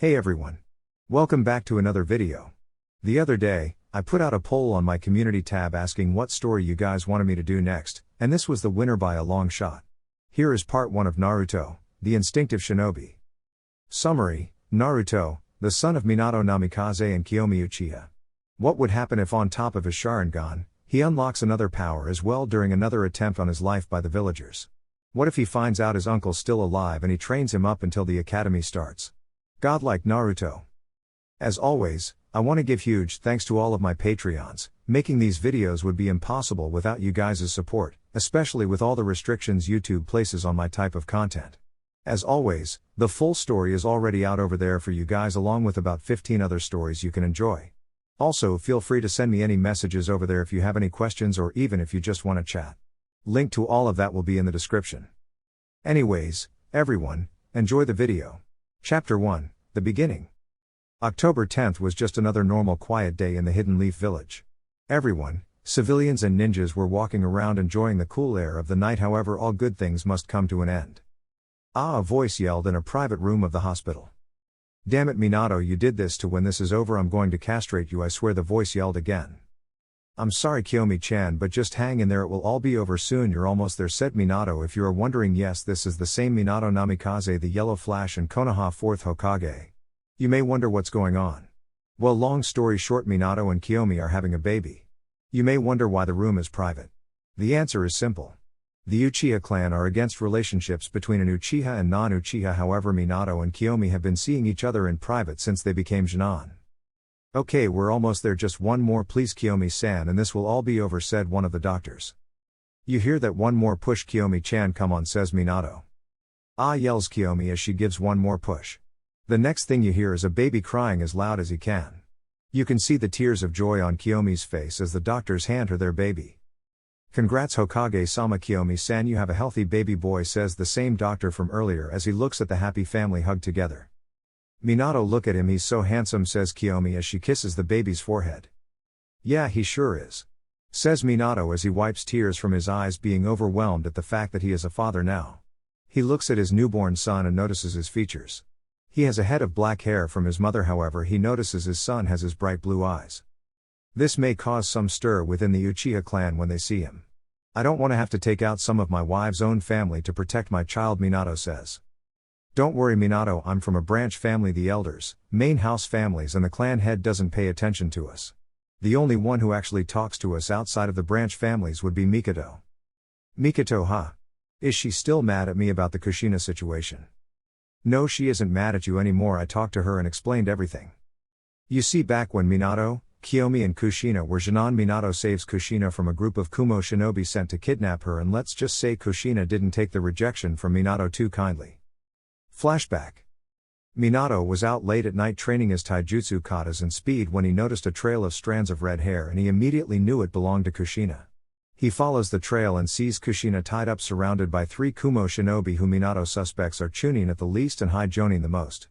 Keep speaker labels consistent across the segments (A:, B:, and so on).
A: Hey everyone. Welcome back to another video. The other day, I put out a poll on my community tab asking what story you guys wanted me to do next, and this was the winner by a long shot. Here is part 1 of Naruto, the Instinctive Shinobi. Summary: Naruto, the son of Minato Namikaze and Kiyomi Uchiha. What would happen if on top of his Sharingan, he unlocks another power as well during another attempt on his life by the villagers? What if he finds out his uncle's still alive and he trains him up until the academy starts? Godlike Naruto. As always, I want to give huge thanks to all of my Patreons. Making these videos would be impossible without you guys' support, especially with all the restrictions YouTube places on my type of content. As always, the full story is already out over there for you guys along with about 15 other stories you can enjoy. Also, feel free to send me any messages over there if you have any questions or even if you just want to chat. Link to all of that will be in the description. Anyways, everyone, enjoy the video. Chapter 1, The Beginning. October 10th was just another normal quiet day in the Hidden Leaf Village. Everyone, civilians and ninjas, were walking around enjoying the cool air of the night. However, all good things must come to an end. A voice yelled in a private room of the hospital. "Damn it, Minato, you did this. When this is over I'm going to castrate you, I swear," the voice yelled again. "I'm sorry, Kiyomi-chan, but just hang in there, it will all be over soon. You're almost there," said Minato. "If you are wondering, yes, this is the same Minato Namikaze, the Yellow Flash and Konoha 4th Hokage. You may wonder what's going on. Well, long story short, Minato and Kiyomi are having a baby. You may wonder why the room is private. The answer is simple. The Uchiha clan are against relationships between an Uchiha and non-Uchiha. However, Minato and Kiyomi have been seeing each other in private since they became Jonin." "Okay, we're almost there, just one more please, Kiyomi-san, and this will all be over," said one of the doctors. "You hear that? One more push, Kiyomi-chan, come on," says Minato. "Ah," yells Kiyomi as she gives one more push. The next thing you hear is a baby crying as loud as he can. You can see the tears of joy on Kiyomi's face as the doctors hand her their baby. "Congrats, Hokage-sama, Kiyomi-san, you have a healthy baby boy," says the same doctor from earlier as he looks at the happy family hugged together. "Minato, look at him, he's so handsome," says Kiyomi as she kisses the baby's forehead. "Yeah, he sure is," says Minato as he wipes tears from his eyes, being overwhelmed at the fact that he is a father now. He looks at his newborn son and notices his features. He has a head of black hair from his mother, however he notices his son has his bright blue eyes. This may cause some stir within the Uchiha clan when they see him. "I don't want to have to take out some of my wife's own family to protect my child," Minato says. "Don't worry, Minato, I'm from a branch family, the elders, main house families, and the clan head doesn't pay attention to us. The only one who actually talks to us outside of the branch families would be Mikoto." "Mikoto, huh? Is she still mad at me about the Kushina situation?" "No, she isn't mad at you anymore. I talked to her and explained everything. You see, back when Minato, Kiyomi and Kushina were Jonin, Minato saves Kushina from a group of Kumo shinobi sent to kidnap her, and let's just say Kushina didn't take the rejection from Minato too kindly." Flashback. Minato was out late at night training his taijutsu katas and speed when he noticed a trail of strands of red hair, and he immediately knew it belonged to Kushina. He follows the trail and sees Kushina tied up surrounded by 3 Kumo shinobi who Minato suspects are Chunin at the least and High Jonin the most.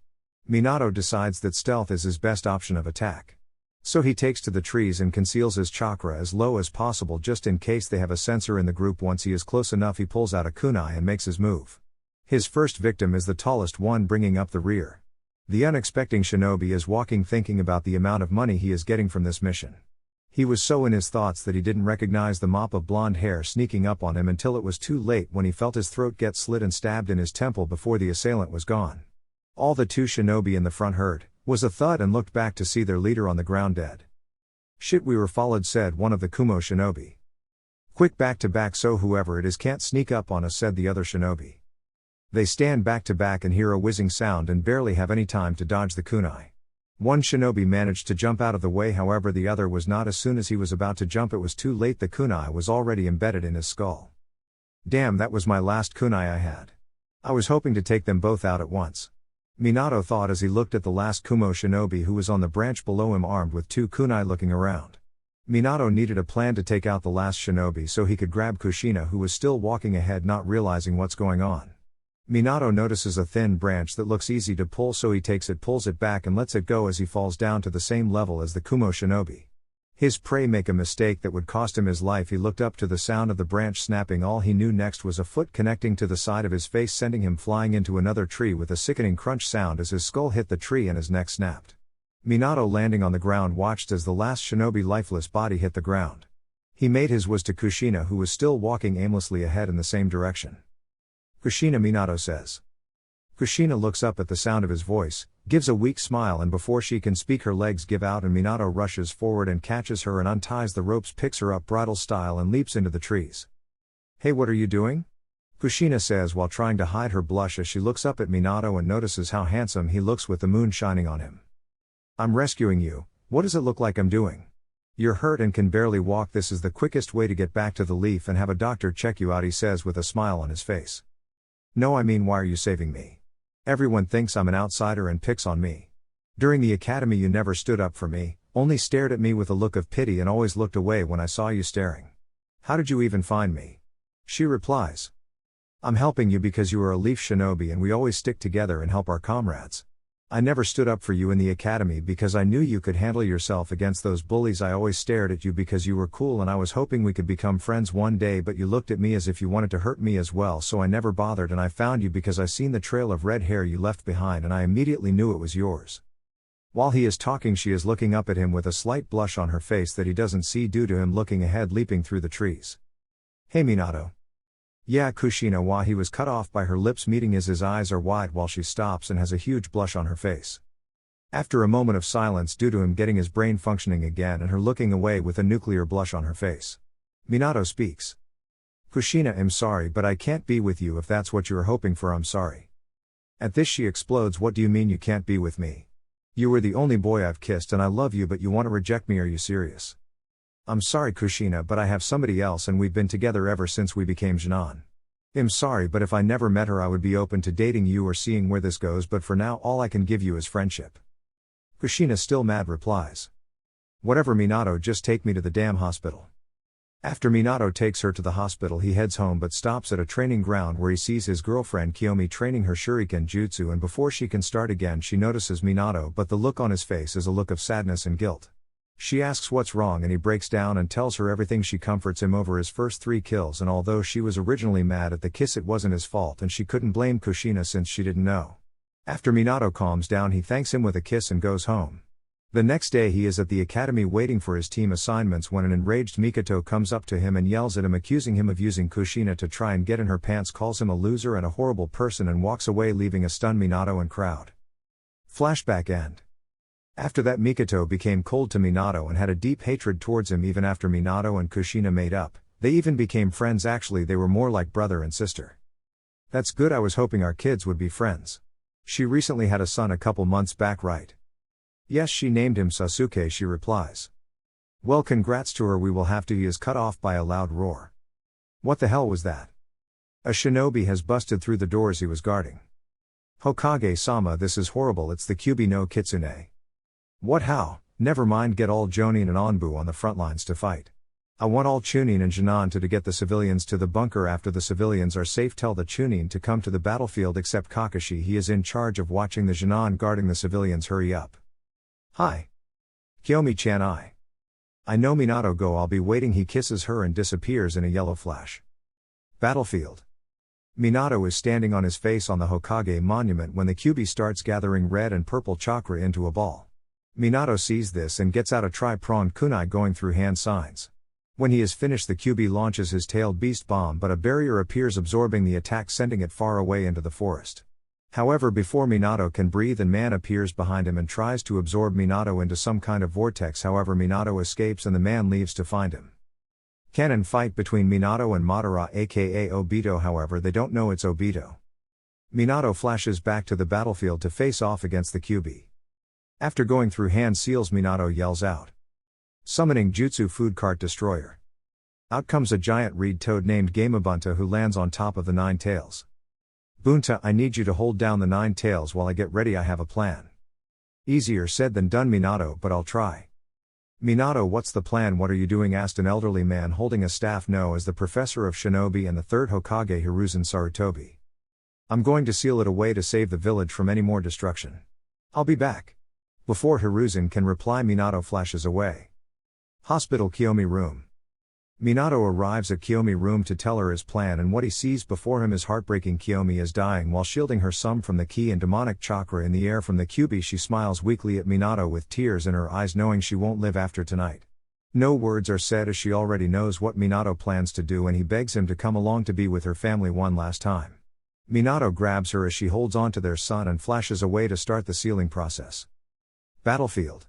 A: Minato decides that stealth is his best option of attack. So he takes to the trees and conceals his chakra as low as possible just in case they have a sensor in the group. Once he is close enough, he pulls out a kunai and makes his move. His first victim is the tallest one, bringing up the rear. The unexpected shinobi is walking thinking about the amount of money he is getting from this mission. He was so in his thoughts that he didn't recognize the mop of blonde hair sneaking up on him until it was too late when he felt his throat get slit and stabbed in his temple before the assailant was gone. All the 2 shinobi in the front heard was a thud and looked back to see their leader on the ground dead. "Shit, we were followed," said one of the Kumo shinobi. "Quick, back to back so whoever it is can't sneak up on us," said the other shinobi. They stand back to back and hear a whizzing sound and barely have any time to dodge the kunai. One shinobi managed to jump out of the way, however the other was not. As soon as he was about to jump, it was too late. The kunai was already embedded in his skull. "Damn, that was my last kunai I had. I was hoping to take them both out at once," Minato thought as he looked at the last Kumo shinobi who was on the branch below him armed with 2 kunai looking around. Minato needed a plan to take out the last shinobi so he could grab Kushina, who was still walking ahead not realizing what's going on. Minato notices a thin branch that looks easy to pull, so he takes it, pulls it back and lets it go as he falls down to the same level as the Kumo shinobi. His prey make a mistake that would cost him his life. He looked up to the sound of the branch snapping. All he knew next was a foot connecting to the side of his face, sending him flying into another tree with a sickening crunch sound as his skull hit the tree and his neck snapped. Minato, landing on the ground, watched as the last shinobi lifeless body hit the ground. He made his way to Kushina, who was still walking aimlessly ahead in the same direction. "Kushina," Minato says. Kushina looks up at the sound of his voice, gives a weak smile, and before she can speak her legs give out and Minato rushes forward and catches her and unties the ropes, picks her up bridal style and leaps into the trees. "Hey, what are you doing?" Kushina says while trying to hide her blush as she looks up at Minato and notices how handsome he looks with the moon shining on him. "I'm rescuing you. What does it look like I'm doing?" "You're hurt and can barely walk. This is the quickest way to get back to the leaf and have a doctor check you out," he says with a smile on his face. "No, I mean, why are you saving me? Everyone thinks I'm an outsider and picks on me. During the academy you never stood up for me, only stared at me with a look of pity and always looked away when I saw you staring. How did you even find me?" She replies, "I'm helping you because you are a leaf shinobi and we always stick together and help our comrades. I never stood up for you in the academy because I knew you could handle yourself against those bullies. I always stared at you because you were cool and I was hoping we could become friends one day, but you looked at me as if you wanted to hurt me as well, so I never bothered, and I found you because I seen the trail of red hair you left behind and I immediately knew it was yours." While he is talking, she is looking up at him with a slight blush on her face that he doesn't see due to him looking ahead, leaping through the trees. "Hey, Minato." "Yeah, Kushina." While he was cut off by her lips meeting his eyes are wide while she stops and has a huge blush on her face. After a moment of silence due to him getting his brain functioning again and her looking away with a nuclear blush on her face, Minato speaks. "Kushina, I'm sorry, but I can't be with you if that's what you are hoping for. I'm sorry." At this she explodes. "What do you mean you can't be with me? You were the only boy I've kissed and I love you, but you want to reject me? Are you serious?" "I'm sorry, Kushina, but I have somebody else and we've been together ever since we became Jinan. I'm sorry, but if I never met her I would be open to dating you or seeing where this goes, but for now all I can give you is friendship." Kushina, still mad, replies, "Whatever, Minato, just take me to the damn hospital." After Minato takes her to the hospital he heads home but stops at a training ground where he sees his girlfriend Kiyomi training her shuriken jutsu, and before she can start again she notices Minato, but the look on his face is a look of sadness and guilt. She asks what's wrong and he breaks down and tells her everything. She comforts him over his first 3 kills, and although she was originally mad at the kiss, it wasn't his fault and she couldn't blame Kushina since she didn't know. After Minato calms down he thanks him with a kiss and goes home. The next day he is at the academy waiting for his team assignments when an enraged Mikoto comes up to him and yells at him, accusing him of using Kushina to try and get in her pants, calls him a loser and a horrible person and walks away, leaving a stunned Minato and crowd. Flashback end. After that, Mikoto became cold to Minato and had a deep hatred towards him. Even after Minato and Kushina made up, they even became friends. Actually, they were more like brother and sister. "That's good. I was hoping our kids would be friends. She recently had a son a couple months back, right?" "Yes, she named him Sasuke," she replies. "Well, congrats to her. We will have to." He is cut off by a loud roar. What the hell was that? A shinobi has busted through the doors he was guarding. "Hokage-sama, this is horrible. It's the Kyuubi no Kitsune." "What? How?" "Never mind, get all Jonin and Onbu on the front lines to fight. I want all Chunin and Jinan to get the civilians to the bunker. After the civilians are safe, tell the Chunin to come to the battlefield except Kakashi. He is in charge of watching the Jinan guarding the civilians. Hurry up." "Hi. Kiyomi-chan, I know Minato, go, I'll be waiting." He kisses her and disappears in a yellow flash. Battlefield. Minato is standing on his face on the Hokage monument when the Kyuubi starts gathering red and purple chakra into a ball. Minato sees this and gets out a tri-pronged kunai, going through hand signs. When he is finished, the Kyuubi launches his tailed beast bomb, but a barrier appears absorbing the attack, sending it far away into the forest. However, before Minato can breathe, a man appears behind him and tries to absorb Minato into some kind of vortex. However, Minato escapes and the man leaves to find him. Canon fight between Minato and Madara aka Obito, however they don't know it's Obito. Minato flashes back to the battlefield to face off against the Kyuubi. After going through hand seals, Minato yells out, summoning Jutsu Food Cart Destroyer. Out comes a giant reed toad named Gamabunta, who lands on top of the 9 tails. "Bunta, I need you to hold down the 9 tails while I get ready. I have a plan." "Easier said than done, Minato, but I'll try." "Minato, what's the plan? What are you doing?" asked an elderly man holding a staff known as the Professor of Shinobi and the 3rd Hokage Hiruzen Sarutobi. "I'm going to seal it away to save the village from any more destruction. I'll be back." Before Hiruzen can reply, Minato flashes away. Hospital Kiyomi room. Minato arrives at Kiyomi room to tell her his plan, and what he sees before him is heartbreaking. Kiyomi is dying while shielding her son from the ki and demonic chakra in the air from the Kyuubi. She smiles weakly at Minato with tears in her eyes, knowing she won't live after tonight. No words are said as she already knows what Minato plans to do, and he begs him to come along to be with her family one last time. Minato grabs her as she holds on to their son and flashes away to start the sealing process. Battlefield.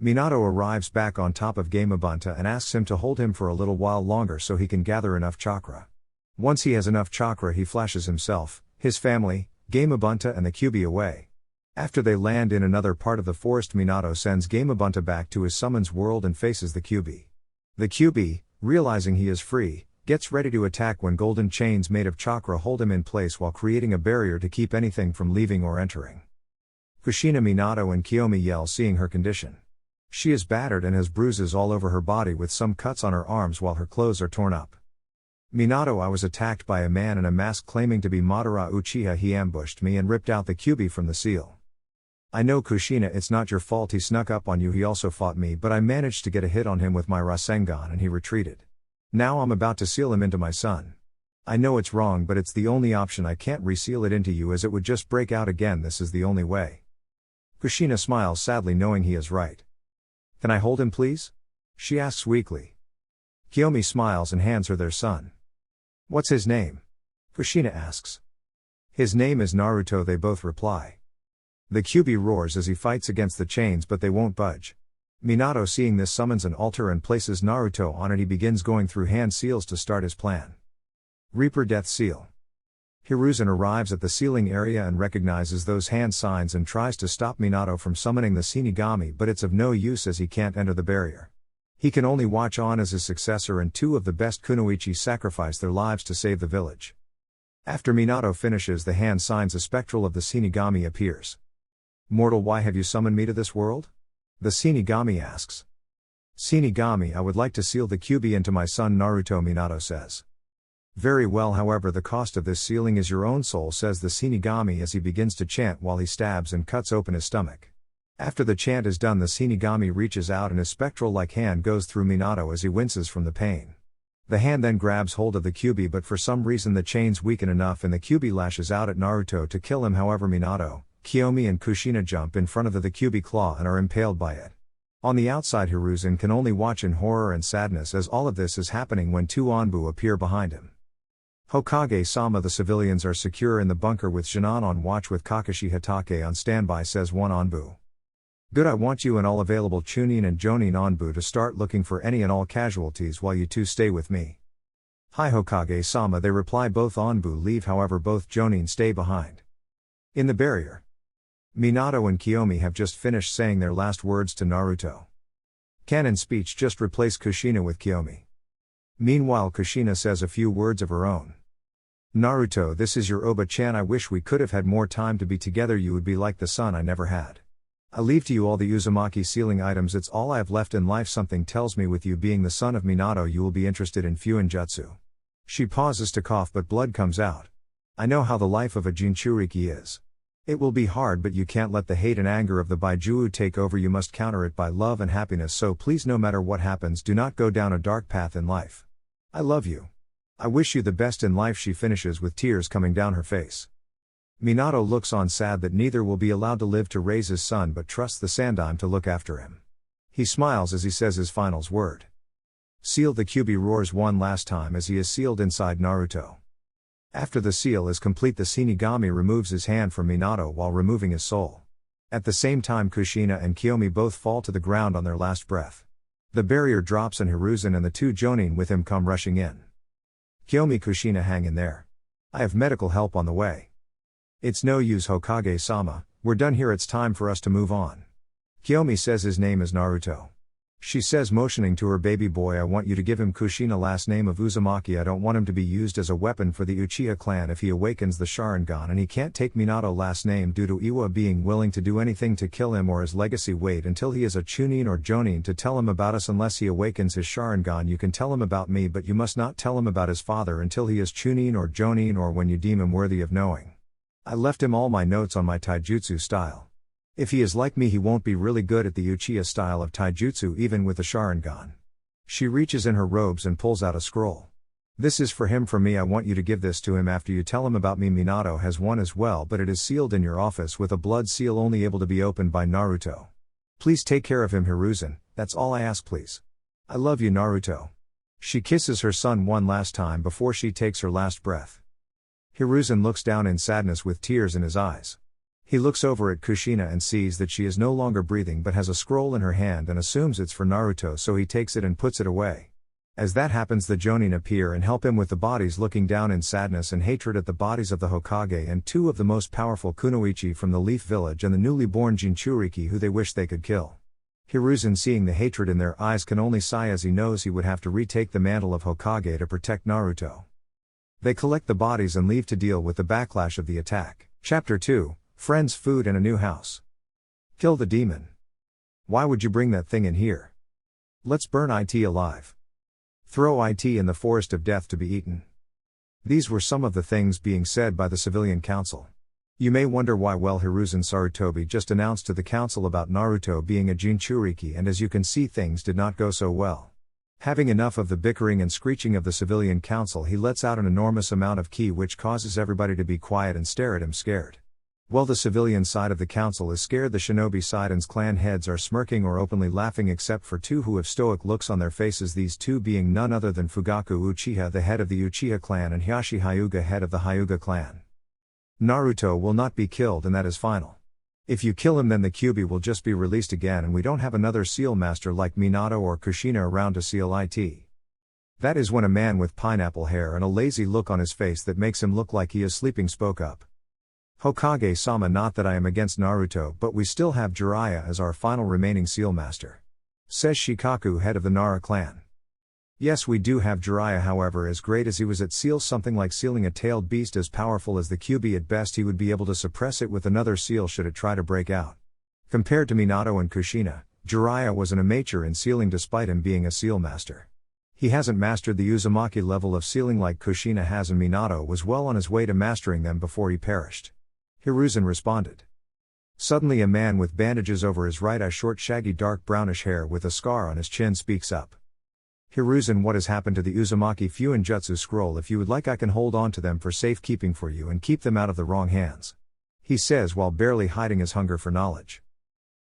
A: Minato arrives back on top of Gamabunta and asks him to hold him for a little while longer so he can gather enough chakra. Once he has enough chakra, he flashes himself, his family, Gamabunta and the Kyuubi away. After they land in another part of the forest, Minato sends Gamabunta back to his summons world and faces the Kyuubi. The Kyuubi, realizing he is free, gets ready to attack when golden chains made of chakra hold him in place while creating a barrier to keep anything from leaving or entering. Kushina, Minato and Kiyomi yell seeing her condition. She is battered and has bruises all over her body with some cuts on her arms while her clothes are torn up. Minato: I was attacked by a man in a mask claiming to be Madara Uchiha. He ambushed me and ripped out the Kyuubi from the seal. I know Kushina, it's not your fault. He snuck up on you. He also fought me, but I managed to get a hit on him with my Rasengan and he retreated. Now I'm about to seal him into my son. I know it's wrong, but it's the only option. I can't reseal it into you as it would just break out again. This is the only way. Kushina smiles sadly, knowing he is right. Can I hold him, please? She asks weakly. Kiyomi smiles and hands her their son. What's his name? Kushina asks. His name is Naruto, they both reply. The Kyuubi roars as he fights against the chains, but they won't budge. Minato, seeing this, summons an altar and places Naruto on it. He begins going through hand seals to start his plan. Reaper Death Seal. Hiruzen arrives at the sealing area and recognizes those hand signs and tries to stop Minato from summoning the Shinigami, but it's of no use as he can't enter the barrier. He can only watch on as his successor and two of the best kunoichi sacrifice their lives to save the village. After Minato finishes the hand signs, a spectral of the Shinigami appears. Mortal, why have you summoned me to this world? The Shinigami asks. Shinigami: I would like to seal the Kyuubi into my son Naruto, Minato says. Very well, however, the cost of this sealing is your own soul, says the Shinigami as he begins to chant while he stabs and cuts open his stomach. After the chant is done, the Shinigami reaches out and his spectral-like hand goes through Minato as he winces from the pain. The hand then grabs hold of the Kyuubi, but for some reason the chains weaken enough and the Kyuubi lashes out at Naruto to kill him. However, Minato, Kiyomi and Kushina jump in front of the Kyuubi claw and are impaled by it. On the outside, Hiruzen can only watch in horror and sadness as all of this is happening when two Anbu appear behind him. Hokage-sama: the civilians are secure in the bunker with Jinan on watch with Kakashi Hatake on standby, says one Anbu. Good, I want you and all available Chunin and Jonin Anbu to start looking for any and all casualties while you two stay with me. Hi Hokage-sama, they reply. Both Anbu leave, however both Jonin stay behind. In the barrier, Minato and Kiyomi have just finished saying their last words to Naruto. Canon speech: just replace Kushina with Kiyomi. Meanwhile, Kushina says a few words of her own. Naruto, this is your Oba-chan. I wish we could have had more time to be together. You would be like the son I never had. I leave to you all the Uzumaki sealing items. It's all I have left in life. Something tells me with you being the son of Minato you will be interested in Fuinjutsu. She pauses to cough, but blood comes out. I know how the life of a Jinchuriki is. It will be hard, but you can't let the hate and anger of the Baijuu take over. You must counter it by love and happiness. So please, no matter what happens, do not go down a dark path in life. I love you. I wish you the best in life. She finishes with tears coming down her face. Minato looks on, sad that neither will be allowed to live to raise his son, but trusts the Sandaime to look after him. He smiles as he says his finals word. Seal: the Kyuubi roars one last time as he is sealed inside Naruto. After the seal is complete, the Shinigami removes his hand from Minato while removing his soul. At the same time, Kushina and Kiyomi both fall to the ground on their last breath. The barrier drops and Hiruzen and the two Jonin with him come rushing in. Kiyomi: Kushina, hang in there. I have medical help on the way. It's no use, Hokage-sama, we're done here, it's time for us to move on. Kiyomi says his name is Naruto. She says, motioning to her baby boy, I want you to give him Kushina, last name of Uzumaki. I don't want him to be used as a weapon for the Uchiha clan if he awakens the Sharingan, and he can't take Minato last name due to Iwa being willing to do anything to kill him or his legacy. Wait until he is a Chunin or Jonin to tell him about us. Unless he awakens his Sharingan, you can tell him about me, but you must not tell him about his father until he is Chunin or Jonin or when you deem him worthy of knowing. I left him all my notes on my taijutsu style. If he is like me, he won't be really good at the Uchiha style of taijutsu even with the Sharingan. She reaches in her robes and pulls out a scroll. This is for him. For me, I want you to give this to him after you tell him about me. Minato has one as well, but it is sealed in your office with a blood seal only able to be opened by Naruto. Please take care of him, Hiruzen, that's all I ask, please. I love you, Naruto. She kisses her son one last time before she takes her last breath. Hiruzen looks down in sadness with tears in his eyes. He looks over at Kushina and sees that she is no longer breathing but has a scroll in her hand and assumes it's for Naruto, so he takes it and puts it away. As that happens, the Jonin appear and help him with the bodies, looking down in sadness and hatred at the bodies of the Hokage and two of the most powerful kunoichi from the Leaf Village and the newly born Jinchuriki who they wish they could kill. Hiruzen, seeing the hatred in their eyes, can only sigh as he knows he would have to retake the mantle of Hokage to protect Naruto. They collect the bodies and leave to deal with the backlash of the attack. Chapter 2, Friends, Food and a New House. Kill the demon. Why would you bring that thing in here? Let's burn it alive. Throw it in the forest of death to be eaten. These were some of the things being said by the civilian council. You may wonder why. Well, Hiruzen Sarutobi just announced to the council about Naruto being a Jinchuriki, and as you can see, things did not go so well. Having enough of the bickering and screeching of the civilian council, he lets out an enormous amount of ki which causes everybody to be quiet and stare at him scared. While the civilian side of the council is scared, the shinobi side and's clan heads are smirking or openly laughing except for two who have stoic looks on their faces, these two being none other than Fugaku Uchiha, the head of the Uchiha clan, and Hiashi Hyuga, head of the Hyuga clan. Naruto will not be killed, and that is final. If you kill him, then the Kyuubi will just be released again and we don't have another seal master like Minato or Kushina around to seal it. That is when a man with pineapple hair and a lazy look on his face that makes him look like he is sleeping spoke up. Hokage-sama, not that I am against Naruto, but we still have Jiraiya as our final remaining seal master. Says Shikaku, head of the Nara clan. Yes, we do have Jiraiya, however, as great as he was at seal something like sealing a tailed beast as powerful as the Kyuubi, at best he would be able to suppress it with another seal should it try to break out. Compared to Minato and Kushina, Jiraiya was an amateur in sealing despite him being a seal master. He hasn't mastered the Uzumaki level of sealing like Kushina has, and Minato was well on his way to mastering them before he perished. Hiruzen responded. Suddenly a man with bandages over his right eye, short shaggy dark brownish hair with a scar on his chin, speaks up. Hiruzen, what has happened to the Uzumaki Fuinjutsu scroll? If you would like, I can hold on to them for safekeeping for you and keep them out of the wrong hands. He says while barely hiding his hunger for knowledge.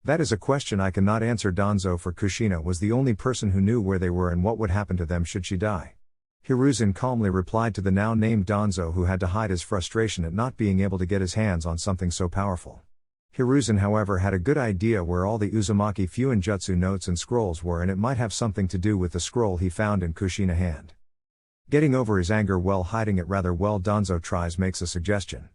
A: That is a question I cannot answer. Danzo, for Kushina was the only person who knew where they were and what would happen to them should she die. Hiruzen calmly replied to the now named Danzo, who had to hide his frustration at not being able to get his hands on something so powerful. Hiruzen, however, had a good idea where all the Uzumaki Fuinjutsu notes and scrolls were, and it might have something to do with the scroll he found in Kushina's hand. Getting over his anger while hiding it rather well, Danzo makes a suggestion.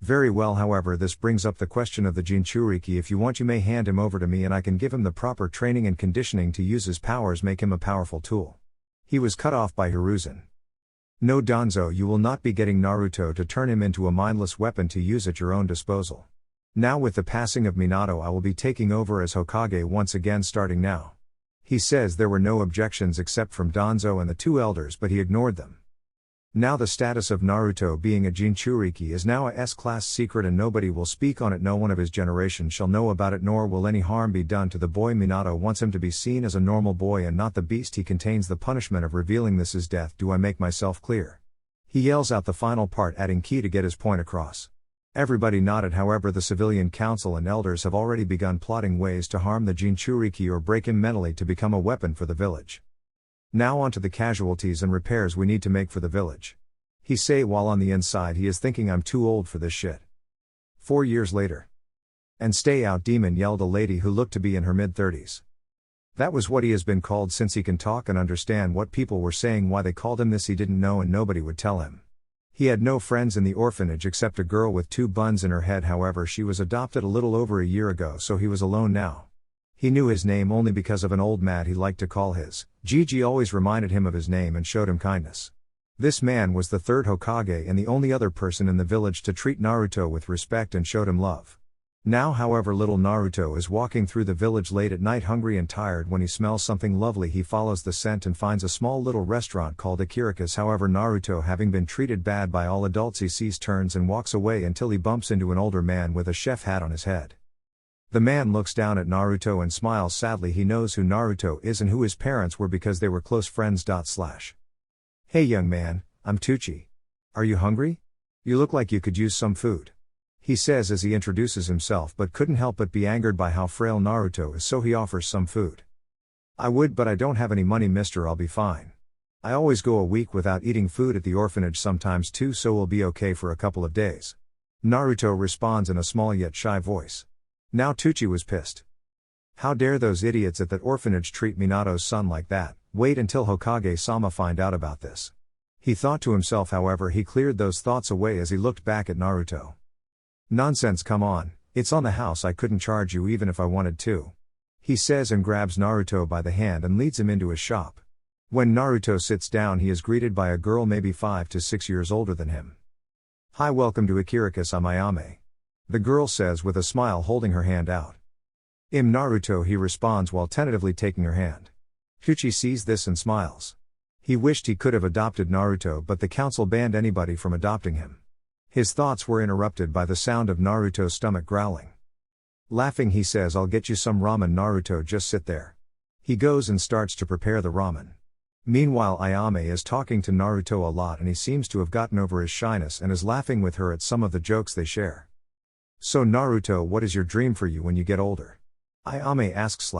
A: Very well, however, this brings up the question of the Jinchuriki. If you want, you may hand him over to me and I can give him the proper training and conditioning to use his powers, make him a powerful tool. He was cut off by Hiruzen. No, Danzo, you will not be getting Naruto to turn him into a mindless weapon to use at your own disposal. Now with the passing of Minato, I will be taking over as Hokage once again, starting now. He says there were no objections except from Danzo and the two elders, but he ignored them. Now the status of Naruto being a Jinchuriki is now a S-class secret and nobody will speak on it. No one of his generation shall know about it, nor will any harm be done to the boy. Minato wants him to be seen as a normal boy and not the beast he contains. The punishment of revealing this is death. Do I make myself clear? He yells out the final part, adding ki to get his point across. Everybody nodded. However, the civilian council and elders have already begun plotting ways to harm the Jinchuriki or break him mentally to become a weapon for the village. Now on to the casualties and repairs we need to make for the village. He say while on the inside he is thinking, I'm too old for this shit. 4 years later. And stay out, demon, yelled a lady who looked to be in her mid-30s. That was what he has been called since he can talk and understand what people were saying. Why they called him this he didn't know and nobody would tell him. He had no friends in the orphanage except a girl with 2 buns in her head. However, she was adopted a little over a year ago, so he was alone now. He knew his name only because of an old man he liked to call his. Gigi always reminded him of his name and showed him kindness. This man was the 3rd Hokage and the only other person in the village to treat Naruto with respect and showed him love. Now, however, little Naruto is walking through the village late at night, hungry and tired. When he smells something lovely, he follows the scent and finds a small little restaurant called Akirakas. However, Naruto, having been treated bad by all adults, he sees, turns and walks away until he bumps into an older man with a chef hat on his head. The man looks down at Naruto and smiles sadly. He knows who Naruto is and who his parents were because they were close friends. Hey young man, I'm Tucci. Are you hungry? You look like you could use some food. He says as he introduces himself, but couldn't help but be angered by how frail Naruto is, so he offers some food. I would, but I don't have any money, mister. I'll be fine. I always go a week without eating food at the orphanage, sometimes two, so we'll be okay for a couple of days. Naruto responds in a small yet shy voice. Now Tucci was pissed. How dare those idiots at that orphanage treat Minato's son like that? Wait until Hokage-sama find out about this. He thought to himself. However, he cleared those thoughts away as he looked back at Naruto. Nonsense, come on, it's on the house. I couldn't charge you even if I wanted to. He says and grabs Naruto by the hand and leads him into his shop. When Naruto sits down, he is greeted by a girl maybe 5 to 6 years older than him. Hi, welcome to Ikirakusa Mayame. The girl says with a smile, holding her hand out. Naruto, he responds while tentatively taking her hand. Tucci sees this and smiles. He wished he could have adopted Naruto, but the council banned anybody from adopting him. His thoughts were interrupted by the sound of Naruto's stomach growling. Laughing, he says, I'll get you some ramen. Naruto, just sit there. He goes and starts to prepare the ramen. Meanwhile, Ayame is talking to Naruto a lot and he seems to have gotten over his shyness and is laughing with her at some of the jokes they share. So Naruto, what is your dream for you when you get older? Ayame asks.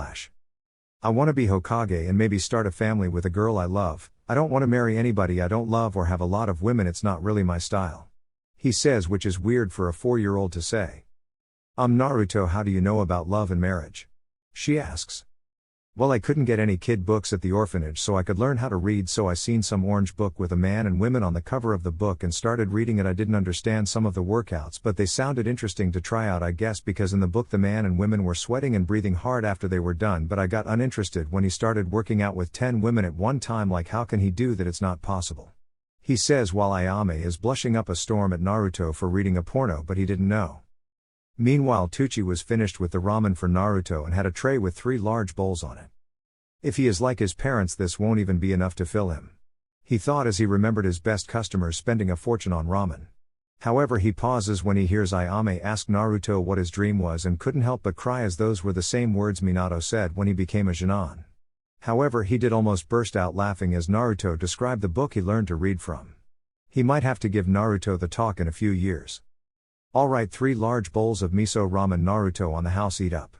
A: I want to be Hokage and maybe start a family with a girl I love. I don't want to marry anybody I don't love or have a lot of women. It's not really my style. He says, which is weird for a 4-year-old to say. Naruto, how do you know about love and marriage? She asks. Well, I couldn't get any kid books at the orphanage so I could learn how to read, so I seen some orange book with a man and women on the cover of the book and started reading it. I didn't understand some of the workouts, but they sounded interesting to try out, I guess because in the book the man and women were sweating and breathing hard after they were done, but I got uninterested when he started working out with 10 women at one time. Like, how can he do that? It's not possible. He says while Ayame is blushing up a storm at Naruto for reading a porno, but he didn't know. Meanwhile, Tucci was finished with the ramen for Naruto and had a tray with 3 large bowls on it. If he is like his parents, this won't even be enough to fill him. He thought as he remembered his best customers spending a fortune on ramen. However, he pauses when he hears Ayame ask Naruto what his dream was and couldn't help but cry, as those were the same words Minato said when he became a Jonin. However, he did almost burst out laughing as Naruto described the book he learned to read from. He might have to give Naruto the talk in a few years. Alright, 3 large bowls of miso ramen. Naruto on the house, eat up.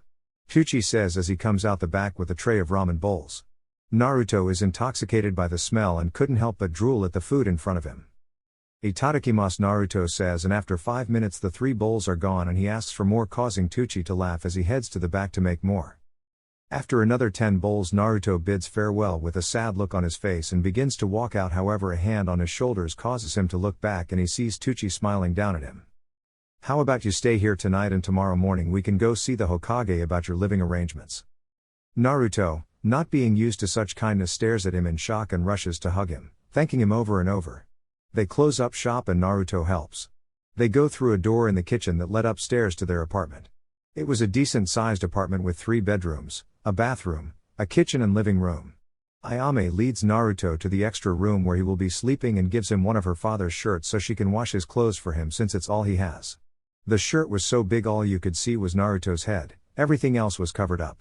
A: Tucci says as he comes out the back with a tray of ramen bowls. Naruto is intoxicated by the smell and couldn't help but drool at the food in front of him. Itadakimasu, Naruto says, and after 5 minutes the 3 bowls are gone and he asks for more, causing Tucci to laugh as he heads to the back to make more. After another 10 bowls, Naruto bids farewell with a sad look on his face and begins to walk out. However, a hand on his shoulders causes him to look back and he sees Tucci smiling down at him. How about you stay here tonight and tomorrow morning we can go see the Hokage about your living arrangements? Naruto, not being used to such kindness, stares at him in shock and rushes to hug him, thanking him over and over. They close up shop and Naruto helps. They go through a door in the kitchen that led upstairs to their apartment. It was a decent-sized apartment with 3 bedrooms, a bathroom, a kitchen and living room. Ayame leads Naruto to the extra room where he will be sleeping and gives him one of her father's shirts so she can wash his clothes for him since it's all he has. The shirt was so big all you could see was Naruto's head, everything else was covered up.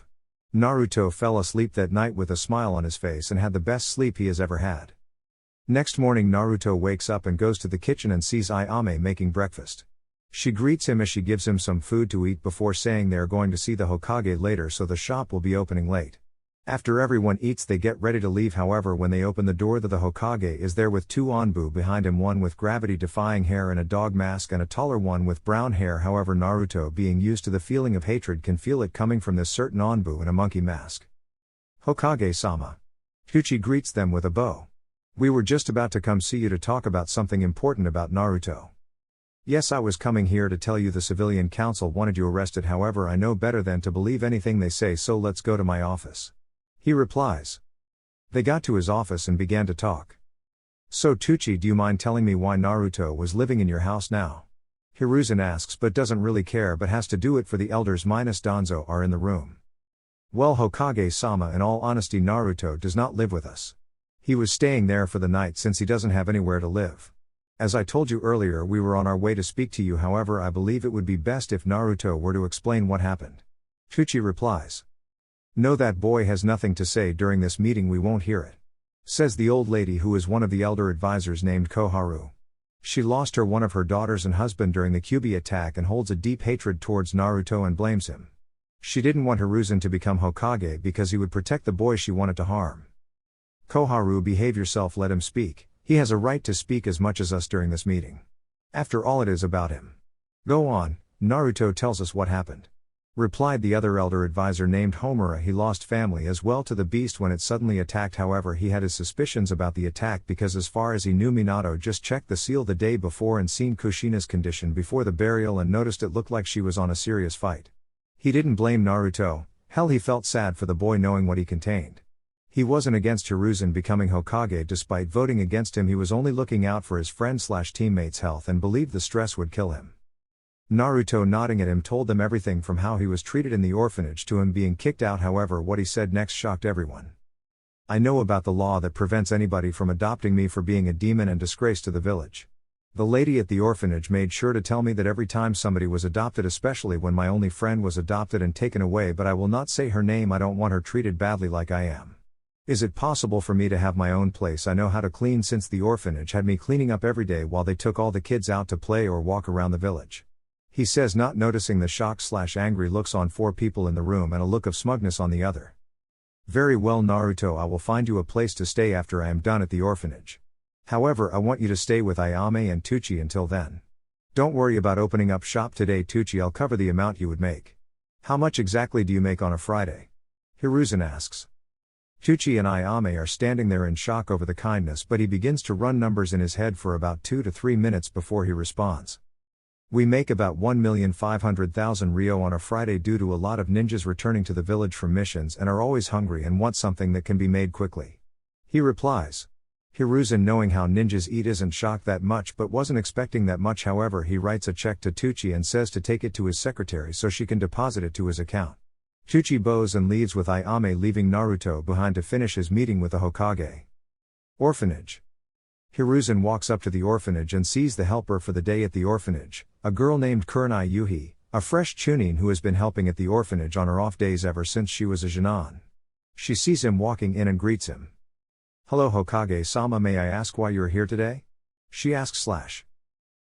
A: Naruto fell asleep that night with a smile on his face and had the best sleep he has ever had. Next morning Naruto wakes up and goes to the kitchen and sees Ayame making breakfast. She greets him as she gives him some food to eat before saying they are going to see the Hokage later, so the shop will be opening late. After everyone eats they get ready to leave. However, when they open the door, the Hokage is there with 2 Anbu behind him, one with gravity-defying hair and a dog mask and a taller one with brown hair. However, Naruto, being used to the feeling of hatred, can feel it coming from this certain Anbu in a monkey mask. Hokage-sama. Tucci greets them with a bow. We were just about to come see you to talk about something important about Naruto. Yes, I was coming here to tell you the civilian council wanted you arrested. However, I know better than to believe anything they say, so let's go to my office. He replies. They got to his office and began to talk. So Tucci, do you mind telling me why Naruto was living in your house now? Hiruzen asks, but doesn't really care, but has to do it for the elders minus Danzo are in the room. Well, Hokage-sama, in all honesty, Naruto does not live with us. He was staying there for the night since he doesn't have anywhere to live. As I told you earlier, we were on our way to speak to you. However, I believe it would be best if Naruto were to explain what happened. Tucci replies. No, that boy has nothing to say during this meeting, we won't hear it. Says the old lady who is one of the elder advisors named Koharu. She lost one of her daughters and husband during the Kyuubi attack and holds a deep hatred towards Naruto and blames him. She didn't want Hiruzen to become Hokage because he would protect the boy she wanted to harm. Koharu, behave yourself, let him speak, he has a right to speak as much as us during this meeting. After all, it is about him. Go on, Naruto tells us what happened. Replied the other elder advisor named Homura. He lost family as well to the beast when it suddenly attacked. However, he had his suspicions about the attack because as far as he knew, Minato just checked the seal the day before and seen Kushina's condition before the burial and noticed it looked like she was on a serious fight. He didn't blame Naruto, hell, he felt sad for the boy knowing what he contained. He wasn't against Hiruzen becoming Hokage despite voting against him, he was only looking out for his friend/teammate's health and believed the stress would kill him. Naruto, nodding at him, told them everything from how he was treated in the orphanage to him being kicked out. However, what he said next shocked everyone. I know about the law that prevents anybody from adopting me for being a demon and disgrace to the village. The lady at the orphanage made sure to tell me that every time somebody was adopted, especially when my only friend was adopted and taken away, but I will not say her name, I don't want her treated badly like I am. Is it possible for me to have my own place? I know how to clean since the orphanage had me cleaning up every day while they took all the kids out to play or walk around the village. He says, not noticing the shocked/angry looks on 4 people in the room and a look of smugness on the other. Very well, Naruto, I will find you a place to stay after I am done at the orphanage. However, I want you to stay with Ayame and Tucci until then. Don't worry about opening up shop today, Tucci, I'll cover the amount you would make. How much exactly do you make on a Friday? Hiruzen asks. Tucci and Ayame are standing there in shock over the kindness, but he begins to run numbers in his head for about 2 to 3 minutes before he responds. We make about 1,500,000 Ryo on a Friday due to a lot of ninjas returning to the village from missions and are always hungry and want something that can be made quickly. He replies. Hiruzen, knowing how ninjas eat, isn't shocked that much but wasn't expecting that much. However, he writes a check to Tucci and says to take it to his secretary so she can deposit it to his account. Tucci bows and leaves with Ayame, leaving Naruto behind to finish his meeting with the Hokage. Orphanage. Hiruzen walks up to the orphanage and sees the helper for the day at the orphanage, a girl named Kurenai Yuhi, a fresh chunin who has been helping at the orphanage on her off days ever since she was a Jinan. She sees him walking in and greets him. Hello Hokage-sama, may I ask why you're here today? She asks.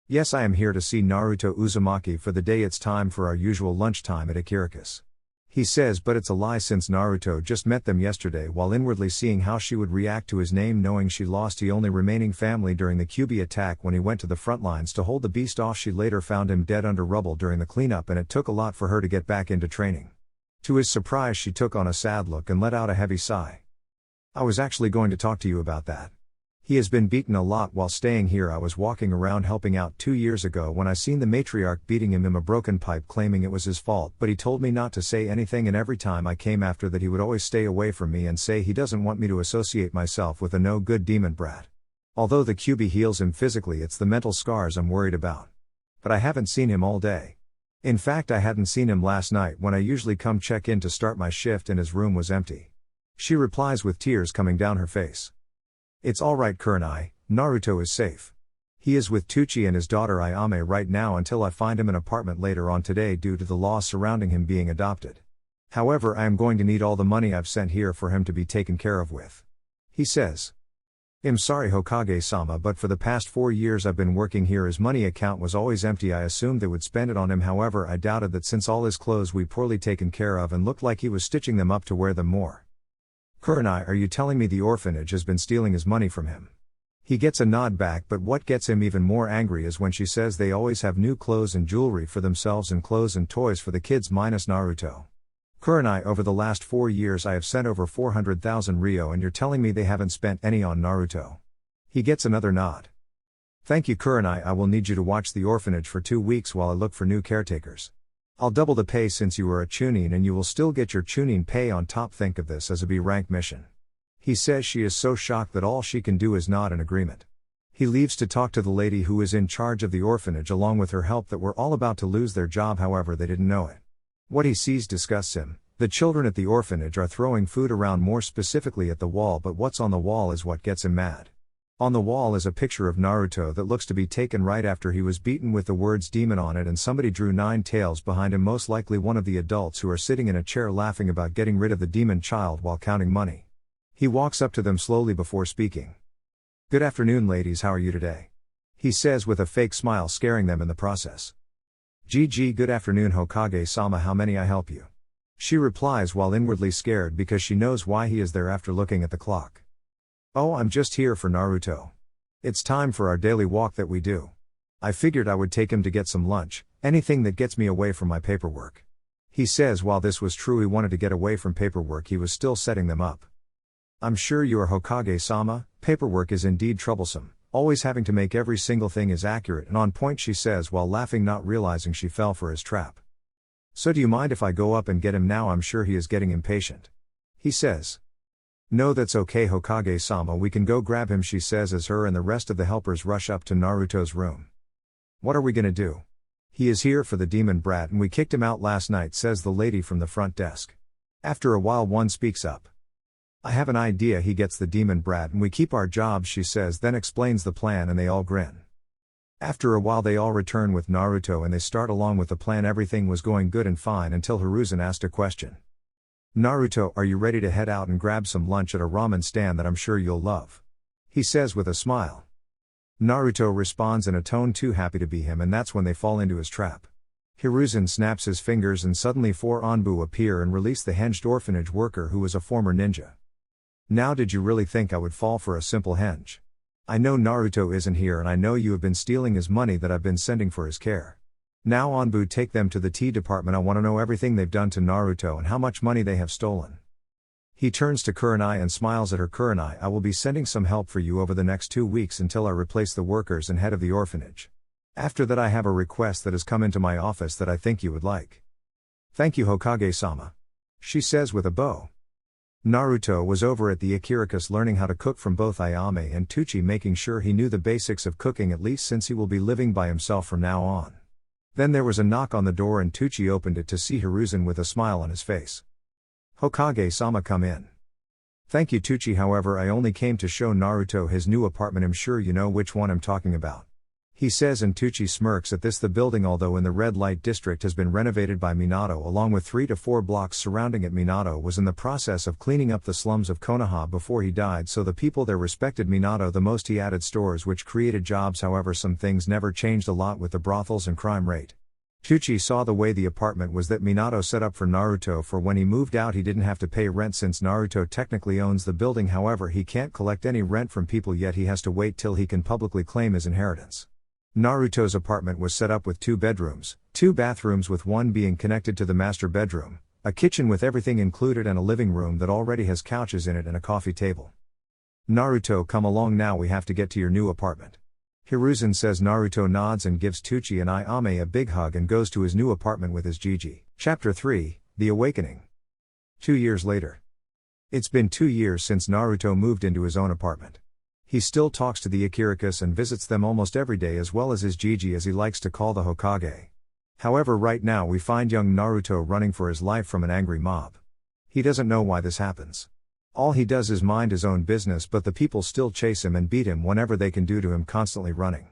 A: Yes, I am here to see Naruto Uzumaki for the day. It's time for our usual lunchtime at Ikirakus. He says, but it's a lie since Naruto just met them yesterday. While inwardly seeing how she would react to his name, knowing she lost the only remaining family during the Kyuubi attack when he went to the front lines to hold the beast off. She later found him dead under rubble during the cleanup, and it took a lot for her to get back into training. To his surprise, she took on a sad look and let out a heavy sigh. I was actually going to talk to you about that. He has been beaten a lot while staying here. I was walking around helping out 2 years ago when I seen the matriarch beating him in a broken pipe, claiming it was his fault, but he told me not to say anything, and every time I came after that he would always stay away from me and say he doesn't want me to associate myself with a no-good demon brat. Although the Kyuubi heals him physically, it's the mental scars I'm worried about. But I haven't seen him all day. In fact, I hadn't seen him last night when I usually come check in to start my shift, and his room was empty. She replies with tears coming down her face. It's alright Kurenai, Naruto is safe. He is with Tucci and his daughter Ayame right now until I find him an apartment later on today due to the law surrounding him being adopted. However, I am going to need all the money I've sent here for him to be taken care of with. He says. I'm sorry Hokage-sama, but for the past 4 years I've been working here, his money account was always empty. I assumed they would spend it on him, however I doubted that since all his clothes we poorly taken care of and looked like he was stitching them up to wear them more. Kurenai, are you telling me the orphanage has been stealing his money from him? He gets a nod back, but what gets him even more angry is when she says they always have new clothes and jewelry for themselves and clothes and toys for the kids minus Naruto. Kurenai, over the last 4 years I have sent over 400,000 Ryo, and you're telling me they haven't spent any on Naruto? He gets another nod. Thank you Kurenai, I will need you to watch the orphanage for 2 weeks while I look for new caretakers. I'll double the pay since you are a chunin, and you will still get your chunin pay on top. Think of this as a B-rank mission. He says. She is so shocked that all she can do is nod in agreement. He leaves to talk to the lady who is in charge of the orphanage along with her help that were all about to lose their job, however they didn't know it. What he sees disgusts him. The children at the orphanage are throwing food around, more specifically at the wall, but what's on the wall is what gets him mad. On the wall is a picture of Naruto that looks to be taken right after he was beaten with the words demon on it, and somebody drew 9 tails behind him, most likely one of the adults who are sitting in a chair laughing about getting rid of the demon child while counting money. He walks up to them slowly before speaking. "Good afternoon, ladies, how are you today?" he says with a fake smile, scaring them in the process. "GG, good afternoon Hokage-sama, how may I help you?" she replies while inwardly scared because she knows why he is there after looking at the clock. "Oh, I'm just here for Naruto. It's time for our daily walk that we do. I figured I would take him to get some lunch, anything that gets me away from my paperwork." He says while this was true he wanted to get away from paperwork, he was still setting them up. "I'm sure you are Hokage-sama, paperwork is indeed troublesome, always having to make every single thing is accurate and on point," she says while laughing, not realizing she fell for his trap. "So do you mind if I go up and get him now? I'm sure he is getting impatient," he says. "No, that's okay Hokage-sama, we can go grab him," she says as her and the rest of the helpers rush up to Naruto's room. "What are we gonna do? He is here for the demon brat and we kicked him out last night," says the lady from the front desk. After a while one speaks up. "I have an idea, he gets the demon brat and we keep our jobs," she says, then explains the plan and they all grin. After a while they all return with Naruto and they start along with the plan. Everything was going good and fine until Hiruzen asked a question. "Naruto, are you ready to head out and grab some lunch at a ramen stand that I'm sure you'll love?" he says with a smile. Naruto responds in a tone too happy to be him, and that's when they fall into his trap. Hiruzen snaps his fingers and suddenly 4 Anbu appear and release the henged orphanage worker who was a former ninja. "Now did you really think I would fall for a simple henge? I know Naruto isn't here and I know you have been stealing his money that I've been sending for his care. Now Anbu, take them to the tea department, I want to know everything they've done to Naruto and how much money they have stolen." He turns to Kurenai and smiles at her. "Kurenai, I will be sending some help for you over the next 2 weeks until I replace the workers and head of the orphanage. After that I have a request that has come into my office that I think you would like." "Thank you Hokage-sama," she says with a bow. Naruto was over at the Ikirakus learning how to cook from both Ayame and Tucci, making sure he knew the basics of cooking at least since he will be living by himself from now on. Then there was a knock on the door and Tucci opened it to see Hiruzen with a smile on his face. "Hokage-sama, come in." "Thank you Tucci, however I only came to show Naruto his new apartment. I'm sure you know which one I'm talking about," he says, and Tucci smirks at this. The building, although in the red light district, has been renovated by Minato along with 3 to 4 blocks surrounding it. Minato was in the process of cleaning up the slums of Konoha before he died, so the people there respected Minato the most. He added stores which created jobs, however some things never changed a lot with the brothels and crime rate. Tucci saw the way the apartment was that Minato set up for Naruto, for when he moved out he didn't have to pay rent since Naruto technically owns the building. However, he can't collect any rent from people yet, he has to wait till he can publicly claim his inheritance. Naruto's apartment was set up with 2 bedrooms, 2 bathrooms with one being connected to the master bedroom, a kitchen with everything included and a living room that already has couches in it and a coffee table. "Naruto, come along now, we have to get to your new apartment," Hiruzen says. Naruto nods and gives Tucci and Ayame a big hug and goes to his new apartment with his Gigi. Chapter 3, The Awakening. 2 years later. It's been 2 years since Naruto moved into his own apartment. He still talks to the Ikirakus and visits them almost every day, as well as his Gigi, as he likes to call the Hokage. However, right now we find young Naruto running for his life from an angry mob. He doesn't know why this happens. All he does is mind his own business, but the people still chase him and beat him whenever they can due to him constantly running.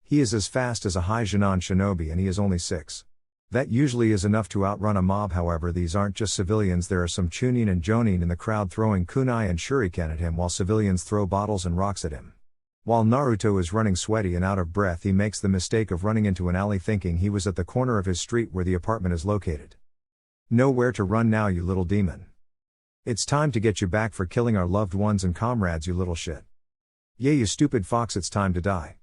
A: He is as fast as a high Genin shinobi and he is only 6. That usually is enough to outrun a mob. However, these aren't just civilians, there are some Chunin and Jonin in the crowd throwing kunai and shuriken at him while civilians throw bottles and rocks at him. While Naruto is running sweaty and out of breath, he makes the mistake of running into an alley thinking he was at the corner of his street where the apartment is located. "Nowhere to run now, you little demon. It's time to get you back for killing our loved ones and comrades, you little shit. Yeah, you stupid fox, it's time to die.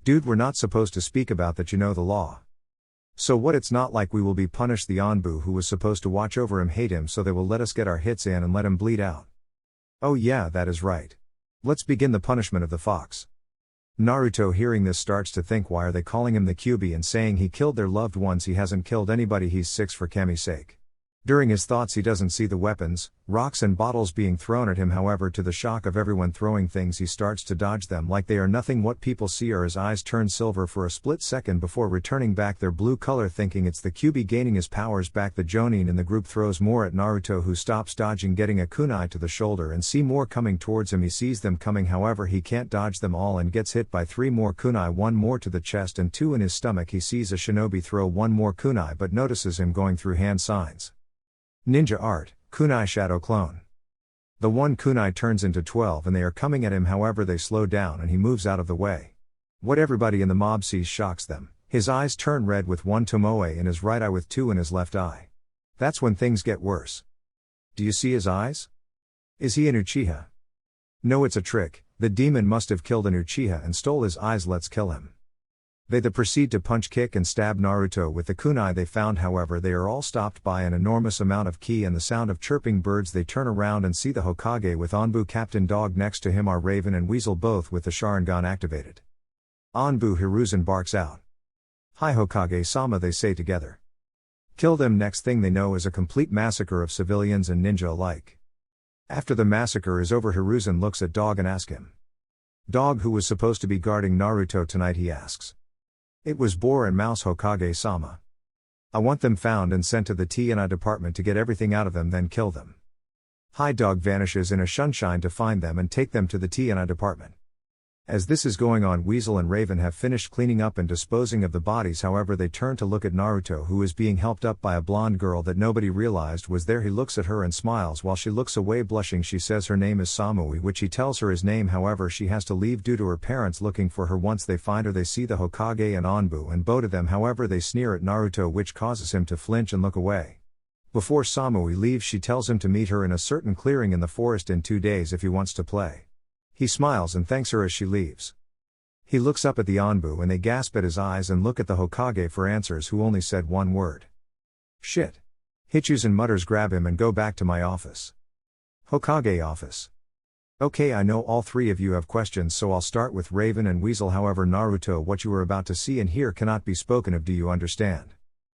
A: Dude, we're not supposed to speak about that, you know the law. So what? It's not like we will be punished. The Anbu who was supposed to watch over him hate him, so they will let us get our hits in and let him bleed out. Oh yeah, that is right. Let's begin the punishment of the fox." Naruto, hearing this, starts to think, why are they calling him the Kyuubi and saying he killed their loved ones? He hasn't killed anybody, he's 6 for Kami's sake. During his thoughts he doesn't see the weapons, rocks and bottles being thrown at him, however to the shock of everyone throwing things he starts to dodge them like they are nothing. What people see are his eyes turn silver for a split second before returning back their blue color, thinking it's the Kyuubi gaining his powers back. The Jonin in the group throws more at Naruto, who stops dodging, getting a kunai to the shoulder, and see more coming towards him. He sees them coming, however he can't dodge them all and gets hit by 3 more kunai, 1 more to the chest and 2 in his stomach. He sees a shinobi throw 1 more kunai but notices him going through hand signs. Ninja art, kunai shadow clone. The 1 kunai turns into 12 and they are coming at him, however they slow down and he moves out of the way. What everybody in the mob sees shocks them. His eyes turn red with 1 tomoe in his right eye with 2 in his left eye. That's when things get worse. Do you see his eyes? Is he an Uchiha? No, it's a trick. The demon must have killed an Uchiha and stole his eyes. Let's kill him. They proceed to punch, kick and stab Naruto with the kunai they found, however they are all stopped by an enormous amount of ki and the sound of chirping birds. They turn around and see the Hokage with Anbu, Captain Dog, next to him are Raven and Weasel, both with the Sharingan activated. Anbu Hiruzen barks out. "Hi Hokage-sama," they say together. Kill them. Next thing they know is a complete massacre of civilians and ninja alike. After the massacre is over, Hiruzen looks at Dog and asks him. Dog, who was supposed to be guarding Naruto tonight, he asks. It was Boar and Mouse, Hokage-sama. I want them found and sent to the T&I department to get everything out of them, then kill them. Hi. Dog vanishes in a sunshine to find them and take them to the T&I department. As this is going on, Weasel and Raven have finished cleaning up and disposing of the bodies, however they turn to look at Naruto, who is being helped up by a blonde girl that nobody realized was there. He looks at her and smiles while she looks away blushing. She says her name is Samui, which he tells her his name, however she has to leave due to her parents looking for her. Once they find her, they see the Hokage and Anbu and both of them, however they sneer at Naruto, which causes him to flinch and look away. Before Samui leaves, she tells him to meet her in a certain clearing in the forest in 2 days if he wants to play. He smiles and thanks her as she leaves. He looks up at the Anbu and they gasp at his eyes and look at the Hokage for answers, who only said 1 word. Shit. Hichuzen mutters, grab him and go back to my office. Hokage office. Okay, I know all 3 of you have questions, so I'll start with Raven and Weasel. However, Naruto, what you are about to see and hear cannot be spoken of. Do you understand?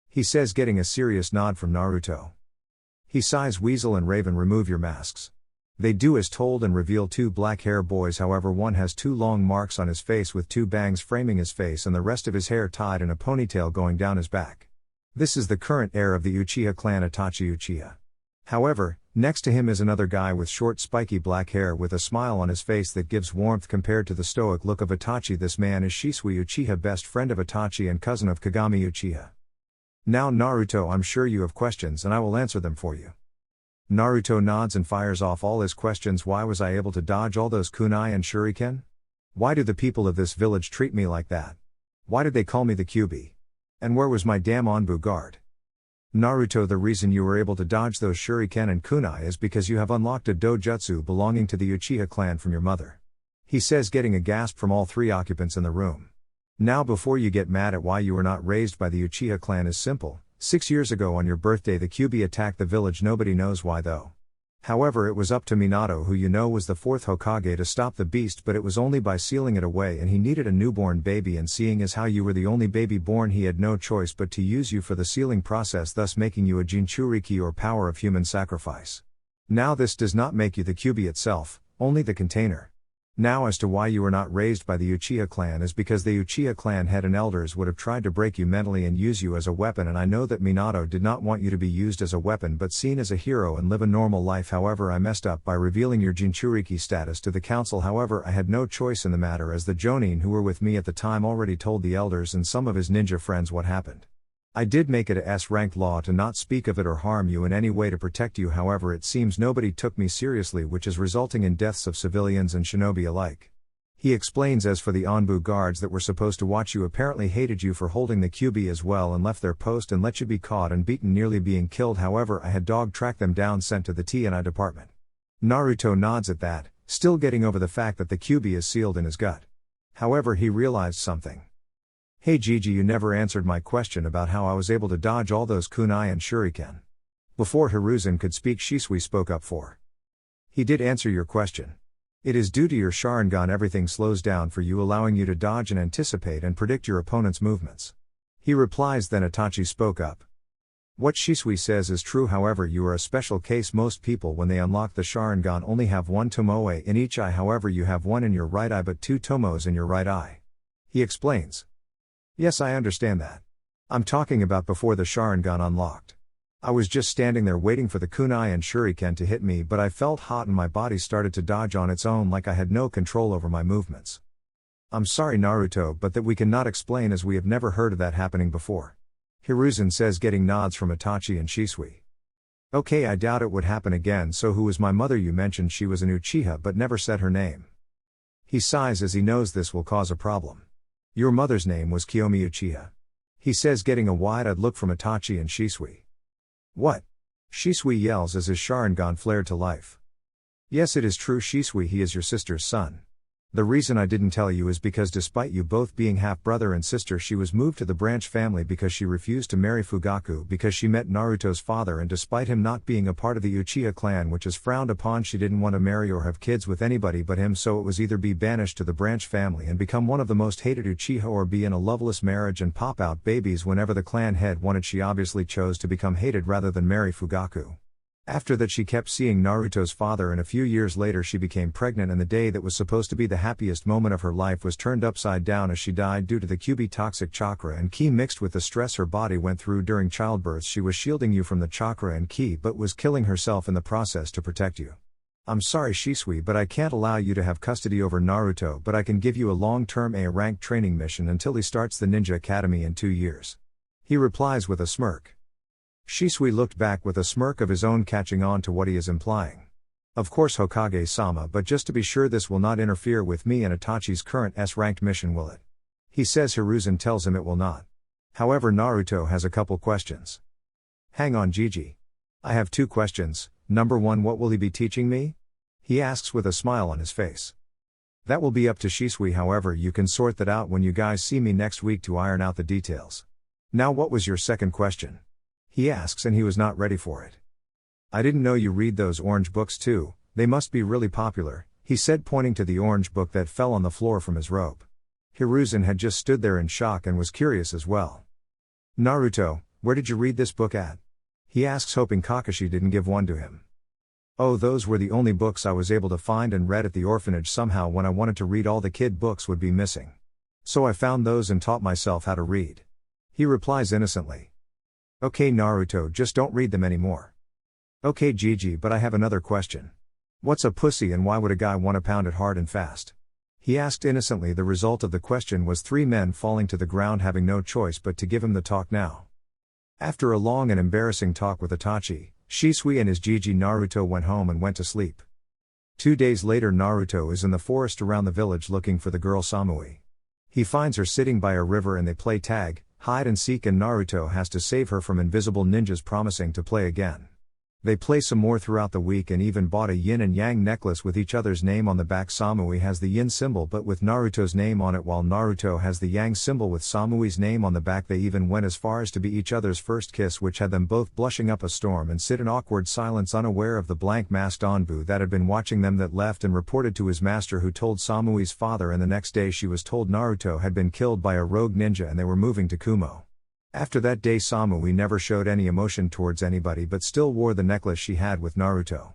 A: He says, getting a serious nod from Naruto. He sighs. Weasel and Raven, remove your masks. They do as told and reveal 2 black hair boys, however one has 2 long marks on his face with 2 bangs framing his face and the rest of his hair tied in a ponytail going down his back. This is the current heir of the Uchiha clan, Itachi Uchiha. However, next to him is another guy with short spiky black hair with a smile on his face that gives warmth compared to the stoic look of Itachi. This man is Shisui Uchiha, best friend of Itachi and cousin of Kagami Uchiha. Now Naruto, I'm sure you have questions and I will answer them for you. Naruto nods and fires off all his questions. Why was I able to dodge all those kunai and shuriken? Why do the people of this village treat me like that? Why did they call me the Kyuubi? And where was my damn Anbu guard? Naruto, the reason you were able to dodge those shuriken and kunai is because you have unlocked a dojutsu belonging to the Uchiha clan from your mother. He says, getting a gasp from all 3 occupants in the room. Now before you get mad at why you were not raised by the Uchiha clan is simple. 6 years ago on your birthday the Kyuubi attacked the village. Nobody knows why though. However, it was up to Minato, who you know was the 4th Hokage, to stop the beast, but it was only by sealing it away, and he needed a newborn baby, and seeing as how you were the only baby born, he had no choice but to use you for the sealing process, thus making you a Jinchuriki, or power of human sacrifice. Now this does not make you the Kyuubi itself, only the container. Now as to why you were not raised by the Uchiha clan is because the Uchiha clan head and elders would have tried to break you mentally and use you as a weapon, and I know that Minato did not want you to be used as a weapon but seen as a hero and live a normal life. However, I messed up by revealing your Jinchuriki status to the council. However, I had no choice in the matter, as the Jonin who were with me at the time already told the elders and some of his ninja friends what happened. I did make it a S-ranked law to not speak of it or harm you in any way to protect you. However, it seems nobody took me seriously, which is resulting in deaths of civilians and shinobi alike. He explains, as for the Anbu guards that were supposed to watch you, apparently hated you for holding the Kyuubi as well and left their post and let you be caught and beaten, nearly being killed. However, I had dog tracked them down, sent to the T&I department. Naruto nods at that, still getting over the fact that the Kyuubi is sealed in his gut. However, he realized something. Hey Gigi, you never answered my question about how I was able to dodge all those kunai and shuriken. Before Hiruzen could speak, Shisui spoke up for. He did answer your question. It is due to your Sharingan everything slows down for you, allowing you to dodge and anticipate and predict your opponent's movements. He replies. Then Itachi spoke up. What Shisui says is true, however you are a special case. Most people when they unlock the Sharingan only have one tomoe in each eye, however you have one in your right eye but two tomos in your right eye. He explains. Yes, I understand that. I'm talking about before the Sharingan unlocked. I was just standing there waiting for the kunai and shuriken to hit me, but I felt hot and my body started to dodge on its own like I had no control over my movements. I'm sorry Naruto, but that we cannot explain as we have never heard of that happening before. Hiruzen says, getting nods from Itachi and Shisui. Okay, I doubt it would happen again. So who is my mother? You mentioned she was an Uchiha but never said her name. He sighs as he knows this will cause a problem. Your mother's name was Kiyomi Uchiha. He says, getting a wide-eyed look from Itachi and Shisui. What? Shisui yells as his Sharingan flared to life. Yes, it is true Shisui, he is your sister's son. The reason I didn't tell you is because despite you both being half-brother and sister, she was moved to the branch family because she refused to marry Fugaku because she met Naruto's father, and despite him not being a part of the Uchiha clan, which is frowned upon, she didn't want to marry or have kids with anybody but him, so it was either be banished to the branch family and become one of the most hated Uchiha or be in a loveless marriage and pop out babies whenever the clan head wanted. She obviously chose to become hated rather than marry Fugaku. After that she kept seeing Naruto's father, and a few years later she became pregnant, and the day that was supposed to be the happiest moment of her life was turned upside down as she died due to the Kyuubi toxic chakra and ki mixed with the stress her body went through during childbirth. She was shielding you from the chakra and ki but was killing herself in the process to protect you. I'm sorry Shisui, but I can't allow you to have custody over Naruto, but I can give you a long-term A-rank training mission until he starts the ninja academy in 2 years. He replies with a smirk. Shisui looked back with a smirk of his own, catching on to what he is implying. Of course Hokage-sama, but just to be sure this will not interfere with me and Itachi's current S-ranked mission, will it? He says. Hiruzen tells him it will not. However, Naruto has a couple questions. Hang on Gigi. I have 2 questions. Number 1, what will he be teaching me? He asks with a smile on his face. That will be up to Shisui, however you can sort that out when you guys see me next week to iron out the details. Now what was your second question? He asks, and he was not ready for it. I didn't know you read those orange books too, they must be really popular, he said, pointing to the orange book that fell on the floor from his robe. Hiruzen had just stood there in shock and was curious as well. Naruto, where did you read this book at? He asks, hoping Kakashi didn't give one to him. Oh, those were the only books I was able to find and read at the orphanage. Somehow when I wanted to read, all the kid books would be missing. So I found those and taught myself how to read. He replies innocently. Okay Naruto, just don't read them anymore. Okay Gigi, but I have another question. What's a pussy and why would a guy want to pound it hard and fast? He asked innocently. The result of the question was 3 men falling to the ground, having no choice but to give him the talk now. After a long and embarrassing talk with Itachi, Shisui and his Gigi, Naruto went home and went to sleep. 2 days later Naruto is in the forest around the village looking for the girl Samui. He finds her sitting by a river and they play tag, hide and seek, and Naruto has to save her from invisible ninjas, promising to play again. They play some more throughout the week and even bought a yin and yang necklace with each other's name on the back. Samui has the yin symbol but with Naruto's name on it, while Naruto has the yang symbol with Samui's name on the back. They even went as far as to be each other's first kiss, which had them both blushing up a storm and sit in awkward silence, unaware of the blank-masked Anbu that had been watching them, that left and reported to his master, who told Samui's father, and the next day she was told Naruto had been killed by a rogue ninja and they were moving to Kumo. After that day Samui never showed any emotion towards anybody but still wore the necklace she had with Naruto.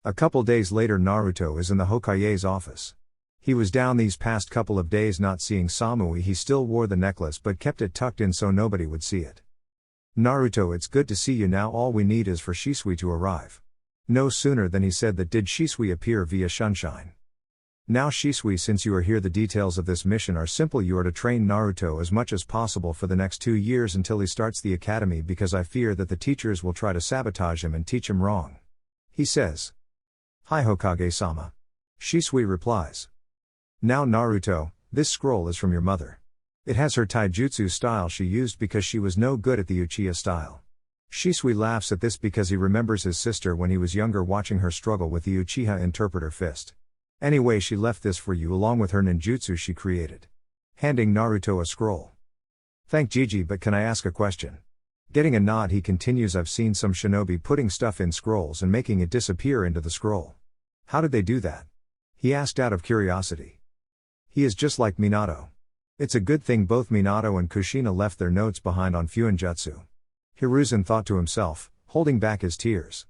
A: A couple days later Naruto is in the Hokage's office. He was down these past couple of days not seeing Samui. He still wore the necklace but kept it tucked in so nobody would see it. Naruto, it's good to see you now. All we need is for Shisui to arrive. No sooner than he said that did Shisui appear via Sunshine. Now Shisui, since you are here, the details of this mission are simple. You are to train Naruto as much as possible for the next 2 years until he starts the academy, because I fear that the teachers will try to sabotage him and teach him wrong. He says. Hi Hokage-sama. Shisui replies. Now Naruto, this scroll is from your mother. It has her taijutsu style she used because she was no good at the Uchiha style. Shisui laughs at this because he remembers his sister when he was younger watching her struggle with the Uchiha interpreter fist. Anyway, she left this for you along with her ninjutsu she created. Handing Naruto a scroll. Thank Gigi, but can I ask a question? Getting a nod, he continues. I've seen some shinobi putting stuff in scrolls and making it disappear into the scroll. How did they do that? He asked out of curiosity. He is just like Minato. It's a good thing both Minato and Kushina left their notes behind on Fuinjutsu. Hiruzen thought to himself, holding back his tears.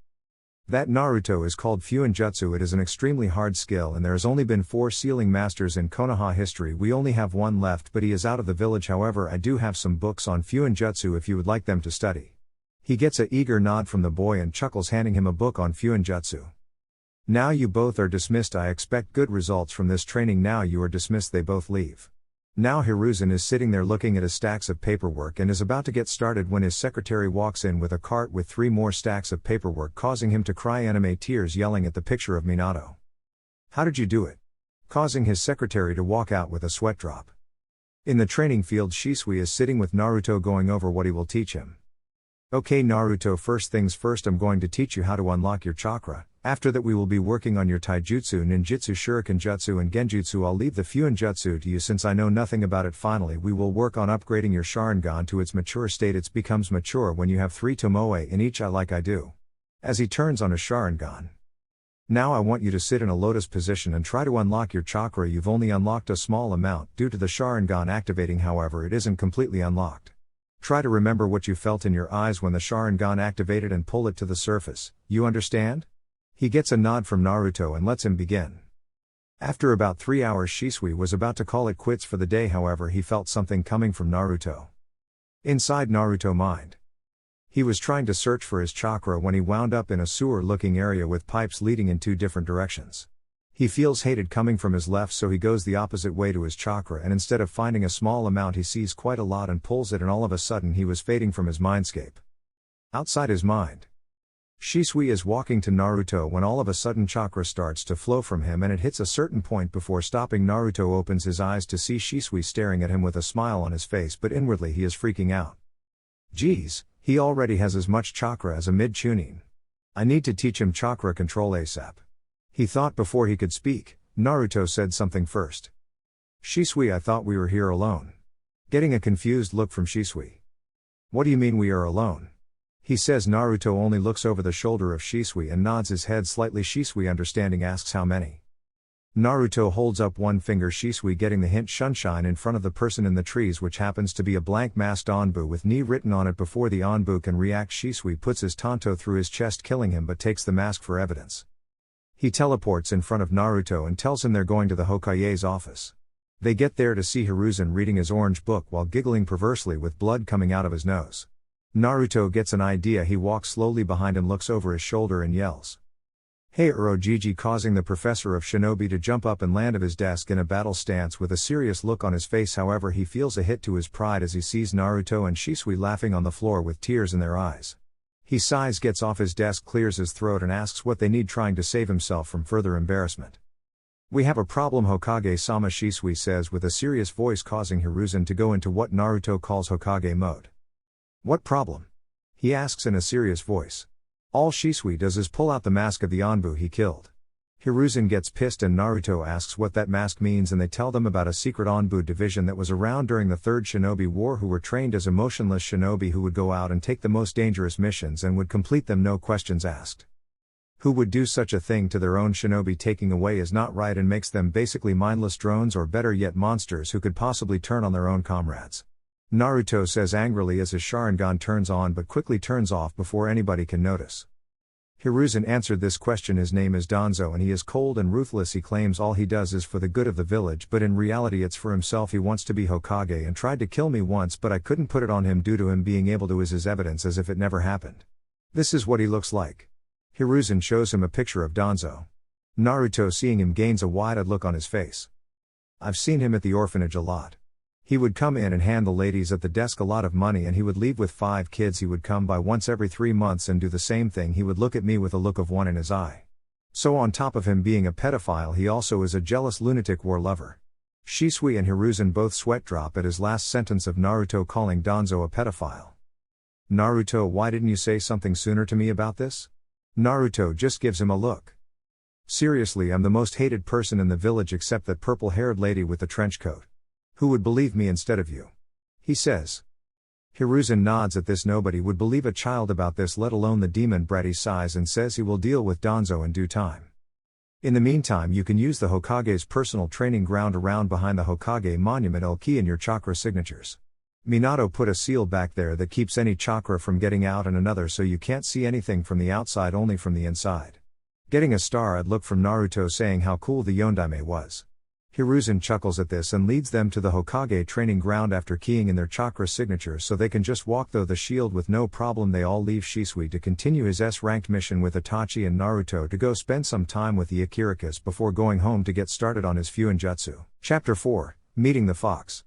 A: That Naruto is called Fuinjutsu. It is an extremely hard skill and there has only been 4 sealing masters in Konoha history. We only have one left but he is out of the village. However, I do have some books on Fuinjutsu if you would like them to study. He gets a eager nod from the boy and chuckles, handing him a book on Fuinjutsu. Now you both are dismissed. I expect good results from this training. Now you are dismissed. They both leave. Now Hiruzen is sitting there looking at his stacks of paperwork and is about to get started when his secretary walks in with a cart with 3 more stacks of paperwork, causing him to cry anime tears, yelling at the picture of Minato. How did you do it? Causing his secretary to walk out with a sweat drop. In the training field, Shisui is sitting with Naruto going over what he will teach him. Okay Naruto, first things first, I'm going to teach you how to unlock your chakra. After that we will be working on your taijutsu, ninjutsu, shuriken jutsu and genjutsu. I'll leave the Fuinjutsu to you since I know nothing about it. Finally we will work on upgrading your Sharingan to its mature state. It becomes mature when you have 3 tomoe in each eye like I do. As he turns on his Sharingan. Now I want you to sit in a lotus position and try to unlock your chakra. You've only unlocked a small amount due to the Sharingan activating, however it isn't completely unlocked. Try to remember what you felt in your eyes when the Sharingan activated and pull it to the surface, you understand? He gets a nod from Naruto and lets him begin. After about 3 hours, Shisui was about to call it quits for the day, however he felt something coming from Naruto. Inside Naruto mind. He was trying to search for his chakra when he wound up in a sewer-looking area with pipes leading in 2 different directions. He feels hated coming from his left, so he goes the opposite way to his chakra, and instead of finding a small amount he sees quite a lot and pulls it, and all of a sudden he was fading from his mindscape. Outside his mind. Shisui is walking to Naruto when all of a sudden chakra starts to flow from him and it hits a certain point before stopping. Naruto opens his eyes to see Shisui staring at him with a smile on his face, but inwardly he is freaking out. Geez, he already has as much chakra as a mid-chunin. I need to teach him chakra control ASAP. He thought before he could speak. Naruto said something first. Shisui, I thought we were here alone. Getting a confused look from Shisui. What do you mean we are alone? He says. Naruto only looks over the shoulder of Shisui and nods his head slightly. Shisui, understanding, asks how many. Naruto holds up one finger. Shisui, getting the hint, sunshine in front of the person in the trees, which happens to be a blank masked Anbu with Ni written on it. Before the Anbu can react, Shisui puts his tanto through his chest, killing him, but takes the mask for evidence. He teleports in front of Naruto and tells him they're going to the Hokage's office. They get there to see Hiruzen reading his orange book while giggling perversely with blood coming out of his nose. Naruto gets an idea. He walks slowly behind him, looks over his shoulder and yells, "Hey Urogigi," causing the professor of Shinobi to jump up and land at his desk in a battle stance with a serious look on his face. However, he feels a hit to his pride as he sees Naruto and Shisui laughing on the floor with tears in their eyes. He sighs, gets off his desk, clears his throat and asks what they need, trying to save himself from further embarrassment. "We have a problem, Hokage-sama," Shisui says with a serious voice, causing Hiruzen to go into what Naruto calls Hokage mode. "What problem?" he asks in a serious voice. All Shisui does is pull out the mask of the Anbu he killed. Hiruzen gets pissed and Naruto asks what that mask means, and they tell them about a secret Anbu division that was around during the Third Shinobi War who were trained as emotionless shinobi who would go out and take the most dangerous missions and would complete them, no questions asked. Who would do such a thing to their own shinobi? Taking away is not right and makes them basically mindless drones, or better yet monsters who could possibly turn on their own comrades. Naruto says angrily as his Sharingan turns on but quickly turns off before anybody can notice. Hiruzen answered this question. His name is Danzo and he is cold and ruthless. He claims all he does is for the good of the village, but in reality it's for himself. He wants to be Hokage and tried to kill me once, but I couldn't put it on him due to him being able to use his evidence as if it never happened. This is what he looks like. Hiruzen shows him a picture of Danzo. Naruto, seeing him, gains a wide-eyed look on his face. I've seen him at the orphanage a lot. He would come in and hand the ladies at the desk a lot of money, and he would leave with 5 kids. He would come by once every 3 months and do the same thing. He would look at me with a look of one in his eye. So on top of him being a pedophile, he also is a jealous lunatic war lover. Shisui and Hiruzen both sweat drop at his last sentence of Naruto calling Danzo a pedophile. Naruto, why didn't you say something sooner to me about this? Naruto just gives him a look. Seriously, I'm the most hated person in the village except that purple-haired lady with the trench coat. Who would believe me instead of you? He says. Hiruzen nods at this. Nobody would believe a child about this, let alone the demon brat. He sighs and says he will deal with Danzo in due time. In the meantime, you can use the Hokage's personal training ground around behind the Hokage monument. I'll key in your chakra signatures. Minato put a seal back there that keeps any chakra from getting out and another so you can't see anything from the outside, only from the inside. Getting a star-eyed look from Naruto saying how cool the Yondaime was. Hiruzen chuckles at this and leads them to the Hokage training ground after keying in their chakra signatures so they can just walk through the shield with no problem. They all leave Shisui to continue his S-ranked mission with Itachi and Naruto to go spend some time with the Ikirakas before going home to get started on his Fuinjutsu. Chapter 4, Meeting the Fox.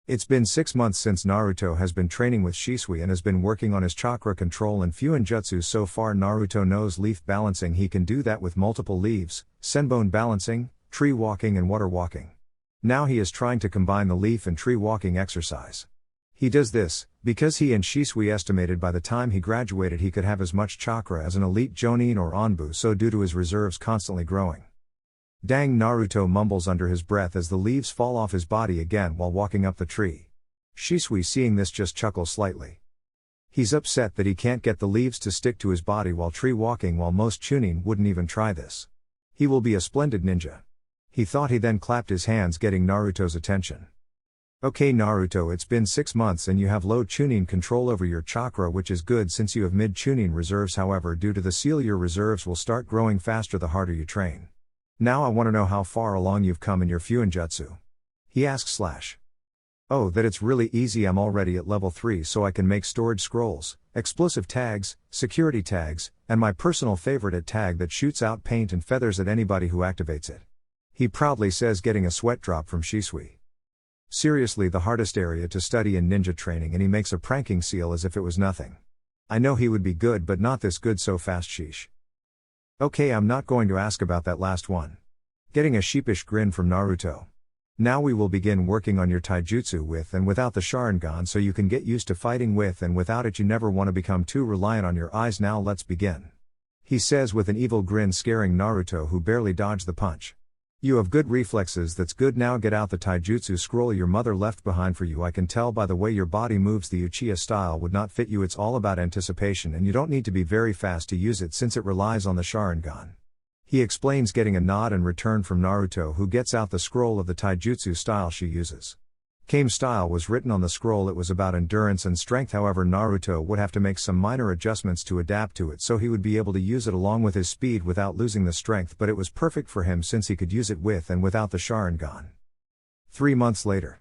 A: It's been 6 months since Naruto has been training with Shisui and has been working on his chakra control and Fuinjutsu. So far Naruto knows leaf balancing. He can do that with multiple leaves, senbone balancing, tree walking and water walking. Now he is trying to combine the leaf and tree walking exercise. He does this because he and Shisui estimated by the time he graduated he could have as much chakra as an elite Jonin or Anbu, so due to his reserves constantly growing. Dang, Naruto mumbles under his breath as the leaves fall off his body again while walking up the tree. Shisui, seeing this, just chuckles slightly. He's upset that he can't get the leaves to stick to his body while tree walking, while most Chunin wouldn't even try this. He will be a splendid ninja. He thought. He then clapped his hands, getting Naruto's attention. Okay Naruto, it's been 6 months and you have low Chunin control over your chakra, which is good since you have mid Chunin reserves. However, due to the seal your reserves will start growing faster the harder you train. Now I want to know how far along you've come in your Fuinjutsu. He asks. Oh, that it's really easy. I'm already at level 3, so I can make storage scrolls, explosive tags, security tags, and my personal favorite, a tag that shoots out paint and feathers at anybody who activates it. He proudly says, getting a sweat drop from Shisui. Seriously, the hardest area to study in ninja training, and he makes a pranking seal as if it was nothing. I know he would be good, but not this good so fast, sheesh. Okay, I'm not going to ask about that last one. Getting a sheepish grin from Naruto. Now we will begin working on your taijutsu with and without the Sharingan, so you can get used to fighting with and without it. You never want to become too reliant on your eyes. Now let's begin. He says with an evil grin, scaring Naruto, who barely dodged the punch. You have good reflexes, that's good. Now get out the taijutsu scroll your mother left behind for you. I can tell by the way your body moves. The Uchiha style would not fit you. It's all about anticipation and you don't need to be very fast to use it since it relies on the Sharingan. He explains, getting a nod and return from Naruto, who gets out the scroll of the taijutsu style she uses. Kame style was written on the scroll. It was about endurance and strength. However, Naruto would have to make some minor adjustments to adapt to it so he would be able to use it along with his speed without losing the strength, but it was perfect for him since he could use it with and without the Sharingan. 3 months later.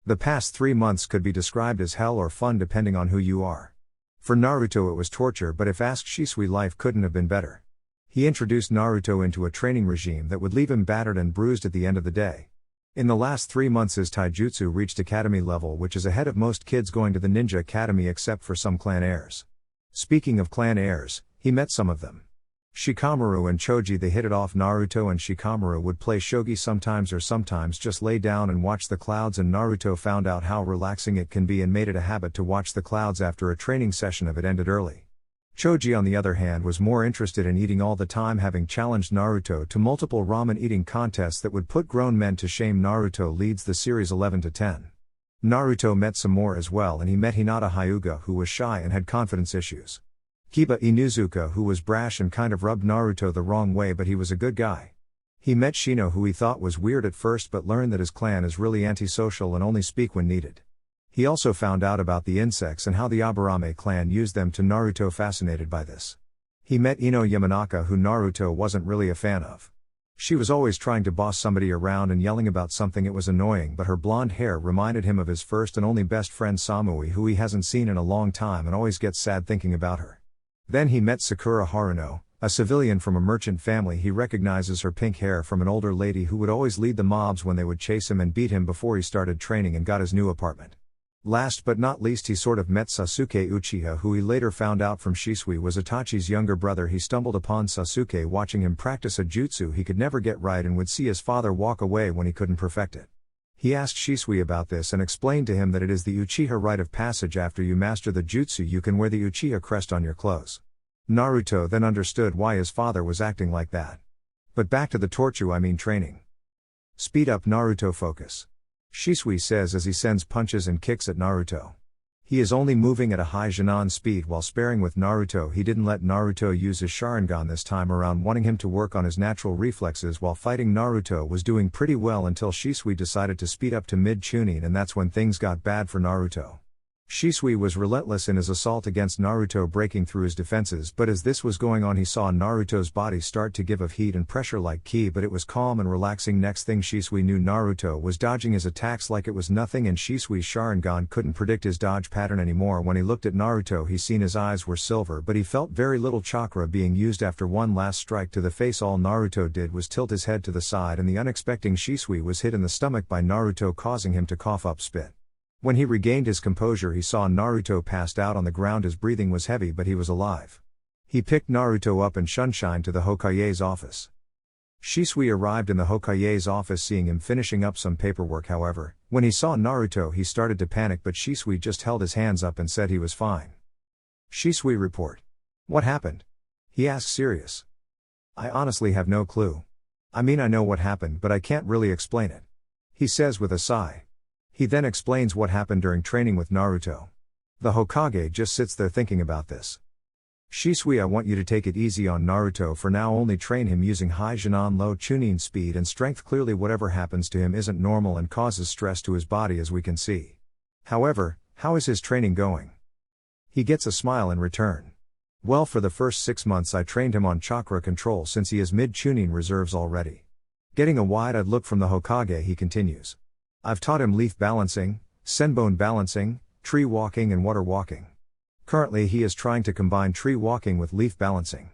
A: The past 3 months could be described as hell or fun depending on who you are. For Naruto it was torture, but if asked Shisui, life couldn't have been better. He introduced Naruto into a training regime that would leave him battered and bruised at the end of the day. In the last 3 months his taijutsu reached academy level, which is ahead of most kids going to the ninja academy except for some clan heirs. Speaking of clan heirs, he met some of them. Shikamaru and Choji, they hit it off. Naruto and Shikamaru would play shogi sometimes, or sometimes just lay down and watch the clouds, and Naruto found out how relaxing it can be and made it a habit to watch the clouds after a training session of it ended early. Choji on the other hand was more interested in eating all the time, having challenged Naruto to multiple ramen eating contests that would put grown men to shame. Naruto leads the series 11-10. Naruto met some more as well, and he met Hinata Hyuga, who was shy and had confidence issues. Kiba Inuzuka, who was brash and kind of rubbed Naruto the wrong way, but he was a good guy. He met Shino, who he thought was weird at first but learned that his clan is really antisocial and only speak when needed. He also found out about the insects and how the Aburame clan used them to Naruto, fascinated by this. He met Ino Yamanaka, who Naruto wasn't really a fan of. She was always trying to boss somebody around and yelling about something. It was annoying, but her blonde hair reminded him of his first and only best friend Samui, who he hasn't seen in a long time and always gets sad thinking about her. Then he met Sakura Haruno, a civilian from a merchant family. He recognizes her pink hair from an older lady who would always lead the mobs when they would chase him and beat him before he started training and got his new apartment. Last but not least, he sort of met Sasuke Uchiha, who he later found out from Shisui was Itachi's younger brother. He stumbled upon Sasuke watching him practice a jutsu he could never get right and would see his father walk away when he couldn't perfect it. He asked Shisui about this and explained to him that it is the Uchiha rite of passage. After you master the jutsu, you can wear the Uchiha crest on your clothes. Naruto then understood why his father was acting like that. But back to the training. Speed up, Naruto, focus. Shisui says as he sends punches and kicks at Naruto. He is only moving at a high Sharingan speed while sparring with Naruto. He didn't let Naruto use his Sharingan this time around, wanting him to work on his natural reflexes while fighting. Naruto was doing pretty well until Shisui decided to speed up to mid-tuning, and that's when things got bad for Naruto. Shisui was relentless in his assault against Naruto, breaking through his defenses, but as this was going on he saw Naruto's body start to give off heat and pressure like ki, but it was calm and relaxing. Next thing Shisui knew, Naruto was dodging his attacks like it was nothing, and Shisui's Sharingan couldn't predict his dodge pattern anymore. When he looked at Naruto he seen his eyes were silver, but he felt very little chakra being used. After one last strike to the face, all Naruto did was tilt his head to the side, and the unexpected Shisui was hit in the stomach by Naruto, causing him to cough up spit. When he regained his composure he saw Naruto passed out on the ground. His breathing was heavy but he was alive. He picked Naruto up and shunshined to the Hokage's office. Shisui arrived in the Hokage's office seeing him finishing up some paperwork. However, when he saw Naruto he started to panic, but Shisui just held his hands up and said he was fine. Shisui report. What happened? He asked serious. I honestly have no clue. I mean, I know what happened but I can't really explain it. He says with a sigh. He then explains what happened during training with Naruto. The Hokage just sits there thinking about this. Shisui, I want you to take it easy on Naruto for now, only train him using high Sharingan, low Chunin speed and strength. Clearly whatever happens to him isn't normal and causes stress to his body as we can see. However, how is his training going? He gets a smile in return. Well, for the first 6 months I trained him on chakra control since he is mid-Chunin reserves already. Getting a wide-eyed look from the Hokage, he continues. I've taught him leaf balancing, senbone balancing, tree walking and water walking. Currently he is trying to combine tree walking with leaf balancing.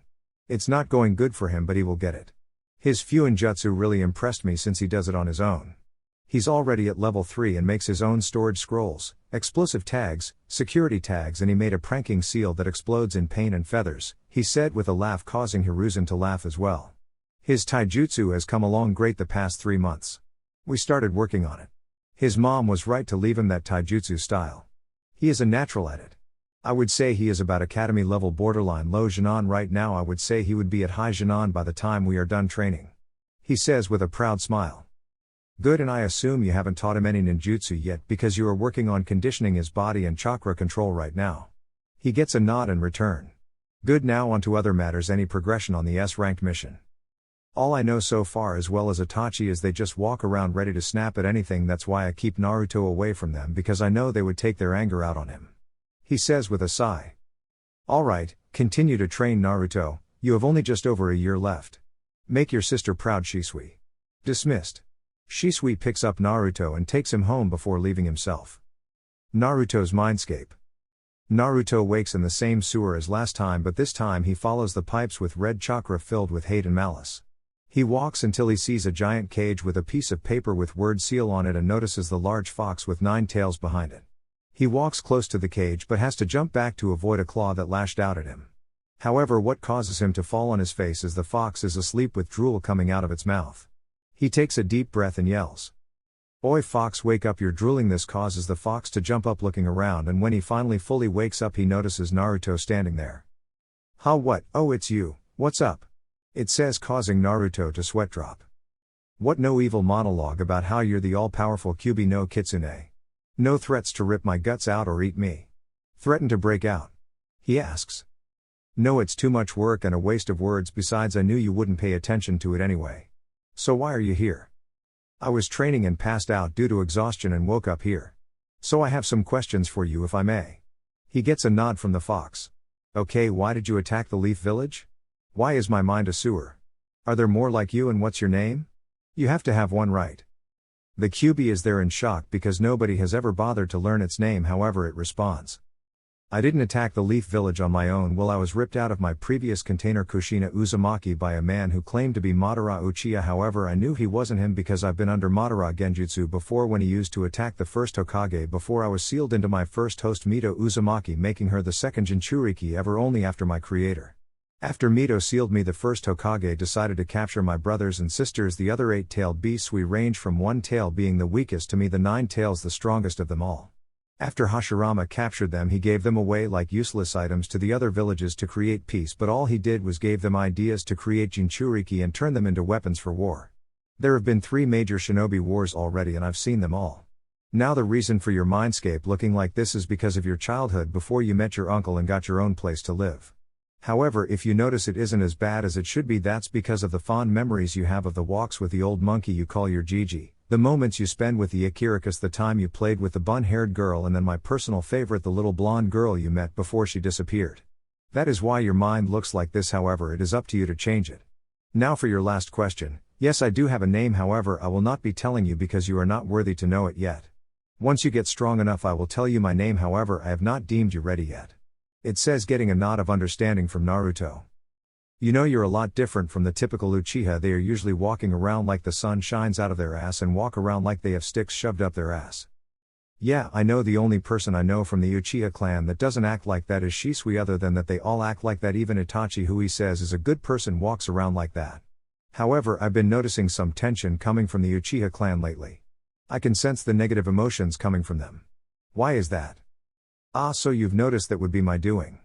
A: It's not going good for him but he will get it. His Fuinjutsu really impressed me since he does it on his own. He's already at level 3 and makes his own storage scrolls, explosive tags, security tags, and he made a pranking seal that explodes in pain and feathers, he said with a laugh, causing Hiruzen to laugh as well. His taijutsu has come along great the past 3 months. We started working on it. His mom was right to leave him that taijutsu style. He is a natural at it. I would say he is about academy level, borderline low Sharingan right now. I would say he would be at high Sharingan by the time we are done training. He says with a proud smile. Good, and I assume you haven't taught him any ninjutsu yet because you are working on conditioning his body and chakra control right now. He gets a nod in return. Good, now on to other matters. Any progression on the S-ranked mission? All I know so far, as well as Itachi, is they just walk around ready to snap at anything. That's why I keep Naruto away from them, because I know they would take their anger out on him. He says with a sigh. Alright, continue to train Naruto, you have only just over a year left. Make your sister proud, Shisui. Dismissed. Shisui picks up Naruto and takes him home before leaving himself. Naruto's mindscape. Naruto wakes in the same sewer as last time, but this time he follows the pipes with red chakra filled with hate and malice. He walks until he sees a giant cage with a piece of paper with word seal on it and notices the large fox with 9 tails behind it. He walks close to the cage but has to jump back to avoid a claw that lashed out at him. However, what causes him to fall on his face is the fox is asleep with drool coming out of its mouth. He takes a deep breath and yells. Oi fox, wake up, you're drooling. This causes the fox to jump up looking around, and when he finally fully wakes up he notices Naruto standing there. Ha, what? Oh, it's you, what's up? It says, causing Naruto to sweat drop. What no evil monologue about how you're the all-powerful Kyuubi no Kitsune. No threats to rip my guts out or eat me. Threaten to break out? He asks. No, it's too much work and a waste of words. Besides, I knew you wouldn't pay attention to it anyway. So why are you here? I was training and passed out due to exhaustion and woke up here. So I have some questions for you if I may. He gets a nod from the fox. Okay, why did you attack the Leaf Village? Why is my mind a sewer? Are there more like you, and what's your name? You have to have one, right? The Kyuubi is there in shock because nobody has ever bothered to learn its name. However, it responds. I didn't attack the Leaf Village on my own. Well, I was ripped out of my previous container Kushina Uzumaki by a man who claimed to be Madara Uchiha. However, I knew he wasn't him because I've been under Madara Genjutsu before, when he used to attack the first Hokage before I was sealed into my first host Mito Uzumaki, making her the second Jinchuriki ever, only after my creator. After Mito sealed me, the first Hokage decided to capture my brothers and sisters, the other 8-tailed beasts. We range from one tail being the weakest to me, the 9 tails the strongest of them all. After Hashirama captured them, he gave them away like useless items to the other villages to create peace, but all he did was gave them ideas to create Jinchuriki and turn them into weapons for war. There have been 3 major shinobi wars already and I've seen them all. Now the reason for your mindscape looking like this is because of your childhood before you met your uncle and got your own place to live. However, if you notice it isn't as bad as it should be, that's because of the fond memories you have of the walks with the old monkey you call your Gigi, the moments you spend with the Akirakas, the time you played with the bun-haired girl, and then my personal favorite, the little blonde girl you met before she disappeared. That is why your mind looks like this. However, it is up to you to change it. Now for your last question. Yes, I do have a name, however I will not be telling you because you are not worthy to know it yet. Once you get strong enough I will tell you my name, however I have not deemed you ready yet. It says getting a nod of understanding from Naruto. You know, you're a lot different from the typical Uchiha. They are usually walking around like the sun shines out of their ass and walk around like they have sticks shoved up their ass. Yeah, I know, the only person I know from the Uchiha clan that doesn't act like that is Shisui, other than that they all act like that. Even Itachi, who he says is a good person, walks around like that. However, I've been noticing some tension coming from the Uchiha clan lately. I can sense the negative emotions coming from them. Why is that? Ah, so you've noticed that would be my doing.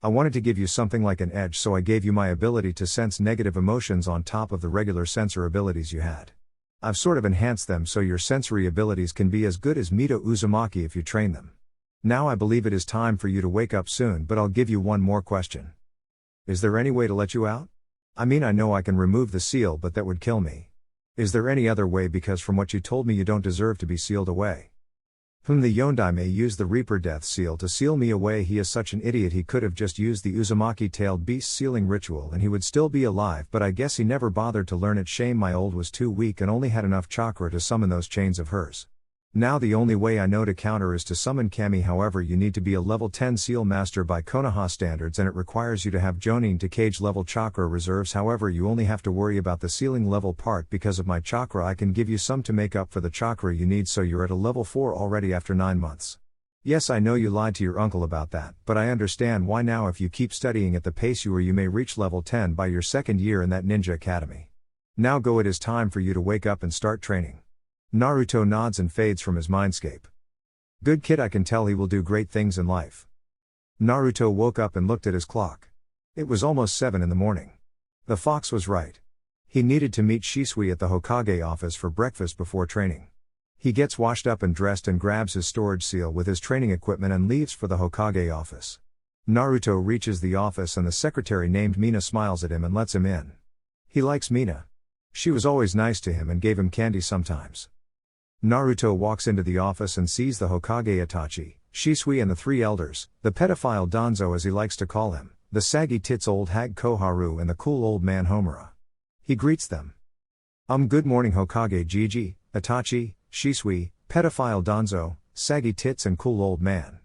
A: I wanted to give you something like an edge, so I gave you my ability to sense negative emotions on top of the regular sensor abilities you had. I've sort of enhanced them so your sensory abilities can be as good as Mito Uzumaki if you train them. Now I believe it is time for you to wake up soon, but I'll give you one more question. Is there any way to let you out? I mean, I know I can remove the seal, but that would kill me. Is there any other way, because from what you told me you don't deserve to be sealed away? The Yondai may use the Reaper Death Seal to seal me away. He is such an idiot. He could have just used the Uzumaki-tailed beast sealing ritual and he would still be alive, but I guess he never bothered to learn it. Shame, my old was too weak and only had enough chakra to summon those chains of hers. Now the only way I know to counter is to summon Kami. However, you need to be a level 10 seal master by Konoha standards, and it requires you to have Jonin to cage level chakra reserves. However, you only have to worry about the sealing level part. Because of my chakra I can give you some to make up for the chakra you need, so you're at a level 4 already after 9 months. Yes, I know you lied to your uncle about that, but I understand why now. If you keep studying at the pace you are, you may reach level 10 by your second year in that ninja academy. Now go, it is time for you to wake up and start training. Naruto nods and fades from his mindscape. Good kid, I can tell he will do great things in life. Naruto woke up and looked at his clock. It was almost 7 in the morning. The fox was right. He needed to meet Shisui at the Hokage office for breakfast before training. He gets washed up and dressed and grabs his storage seal with his training equipment and leaves for the Hokage office. Naruto reaches the office and the secretary named Mina smiles at him and lets him in. He likes Mina. She was always nice to him and gave him candy sometimes. Naruto walks into the office and sees the Hokage, Itachi, Shisui and the 3 elders, the pedophile Danzo as he likes to call him, the saggy tits old hag Koharu and the cool old man Homura. He greets them. Good morning Hokage Gigi, Itachi, Shisui, pedophile Danzo, saggy tits and cool old man.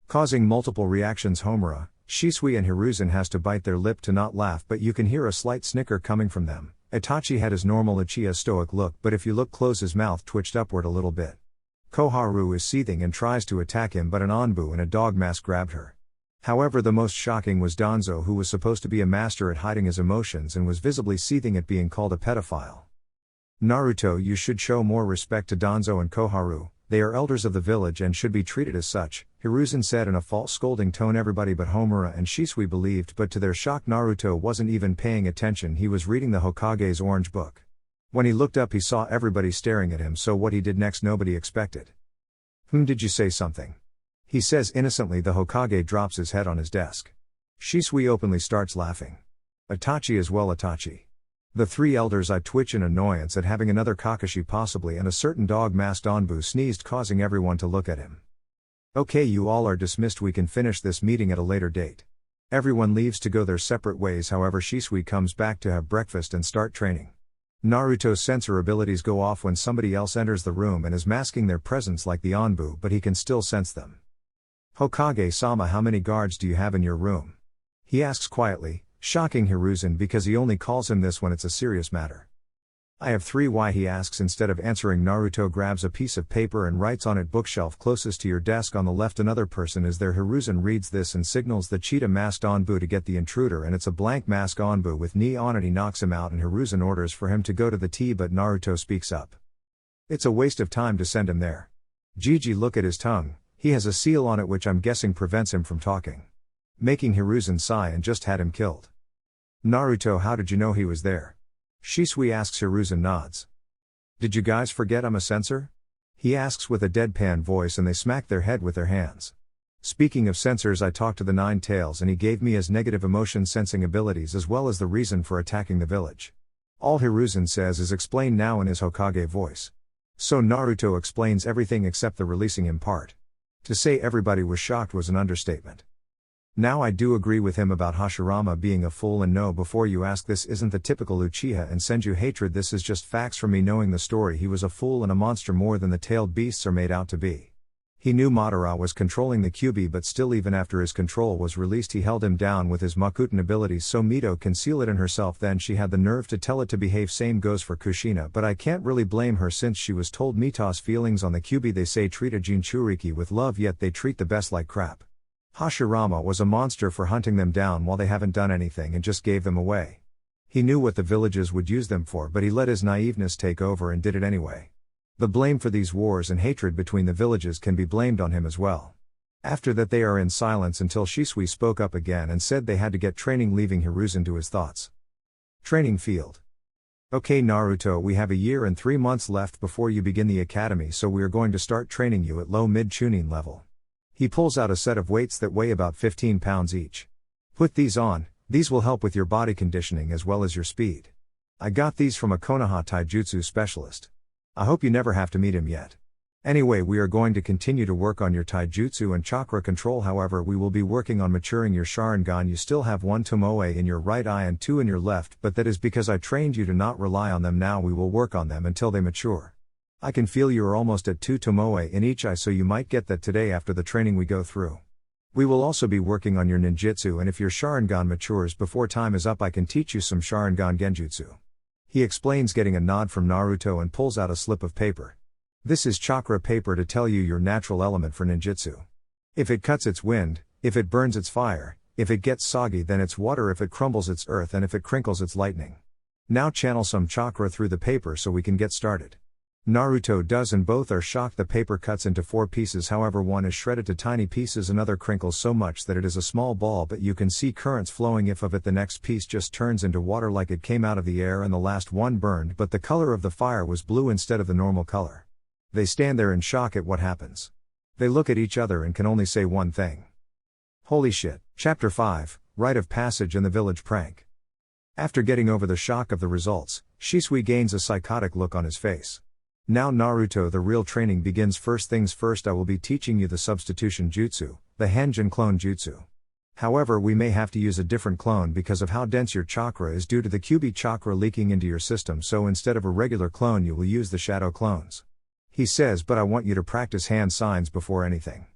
A: Causing multiple reactions, Homura, Shisui and Hiruzen has to bite their lip to not laugh, but you can hear a slight snicker coming from them. Itachi had his normal Uchiha stoic look, but if you look close his mouth twitched upward a little bit. Koharu is seething and tries to attack him, but an Anbu in a dog mask grabbed her. However, the most shocking was Danzo, who was supposed to be a master at hiding his emotions and was visibly seething at being called a pedophile. Naruto, you should show more respect to Danzo and Koharu. They are elders of the village and should be treated as such, Hiruzen said in a false scolding tone. Everybody but Homura and Shisui believed, but to their shock Naruto wasn't even paying attention. He was reading the Hokage's orange book. When he looked up he saw everybody staring at him, so what he did next nobody expected. Did you say something? He says innocently. The Hokage drops his head on his desk. Shisui openly starts laughing. Itachi as well. Itachi. The 3 elders I twitch in annoyance at having another Kakashi possibly, and a certain dog-masked Anbu sneezed, causing everyone to look at him. Okay, you all are dismissed. We can finish this meeting at a later date. Everyone leaves to go their separate ways. However, Shisui comes back to have breakfast and start training. Naruto's sensor abilities go off when somebody else enters the room and is masking their presence like the Anbu, but he can still sense them. Hokage-sama, how many guards do you have in your room? He asks quietly, shocking Hiruzen because he only calls him this when it's a serious matter. I have 3. Why? He asks. Instead of answering, Naruto grabs a piece of paper and writes on it, bookshelf closest to your desk on the left. Another person is there. Hiruzen reads this and signals the cheetah masked Anbu to get the intruder, and it's a blank mask Anbu with knee on it. He knocks him out and Hiruzen orders for him to go to the tea, but Naruto speaks up. It's a waste of time to send him there. Gigi, look at his tongue, he has a seal on it which I'm guessing prevents him from talking. Making Hiruzen sigh and just had him killed. Naruto, how did you know he was there? Shisui asks. Hiruzen nods. Did you guys forget I'm a censor? He asks with a deadpan voice and they smack their head with their hands. Speaking of sensors, I talked to the Nine Tails and he gave me his negative emotion sensing abilities as well as the reason for attacking the village. All Hiruzen says is explained now in his Hokage voice. So Naruto explains everything except the releasing him part. To say everybody was shocked was an understatement. Now I do agree with him about Hashirama being a fool, and no, before you ask, this isn't the typical Uchiha and Senju hatred, this is just facts from me knowing the story. He was a fool and a monster more than the tailed beasts are made out to be. He knew Madara was controlling the Kyuubi, but still even after his control was released he held him down with his Makuten abilities so Mito can seal it in herself, then she had the nerve to tell it to behave. Same goes for Kushina, but I can't really blame her since she was told Mito's feelings on the Kyuubi. They say treat a Jinchuriki with love, yet they treat the best like crap. Hashirama was a monster for hunting them down while they haven't done anything and just gave them away. He knew what the villages would use them for, but he let his naiveness take over and did it anyway. The blame for these wars and hatred between the villages can be blamed on him as well. After that they are in silence until Shisui spoke up again and said they had to get training, leaving Hiruzen to his thoughts. Training field. Okay Naruto, we have a year and 3 months left before you begin the academy, so we are going to start training you at low mid-tuning level. He pulls out a set of weights that weigh about 15 pounds each. Put these on, these will help with your body conditioning as well as your speed. I got these from a Konoha Taijutsu specialist. I hope you never have to meet him yet. Anyway, we are going to continue to work on your taijutsu and chakra control, however we will be working on maturing your Sharingan. You still have 1 tomoe in your right eye and 2 in your left, but that is because I trained you to not rely on them. Now we will work on them until they mature. I can feel you are almost at 2 tomoe in each eye, so you might get that today after the training we go through. We will also be working on your ninjutsu, and if your Sharingan matures before time is up I can teach you some Sharingan genjutsu. He explains, getting a nod from Naruto, and pulls out a slip of paper. This is chakra paper to tell you your natural element for ninjutsu. If it cuts, it's wind; if it burns, it's fire; if it gets soggy, then it's water; if it crumbles, it's earth; and if it crinkles, it's lightning. Now channel some chakra through the paper so we can get started. Naruto does, and both are shocked. The paper cuts into 4 pieces, however one is shredded to tiny pieces, another crinkles so much that it is a small ball, but you can see currents flowing if of it. The next piece just turns into water like it came out of the air, and the last one burned, but the color of the fire was blue instead of the normal color. They stand there in shock at what happens. They look at each other and can only say one thing. Holy shit. Chapter 5, Rite of Passage and the Village Prank. After getting over the shock of the results, Shisui gains a psychotic look on his face. Now Naruto, the real training begins. First things first, I will be teaching you the substitution jutsu, the Henjin clone jutsu. However, we may have to use a different clone because of how dense your chakra is due to the Kyuubi chakra leaking into your system, so instead of a regular clone you will use the shadow clones. He says, but I want you to practice hand signs before anything.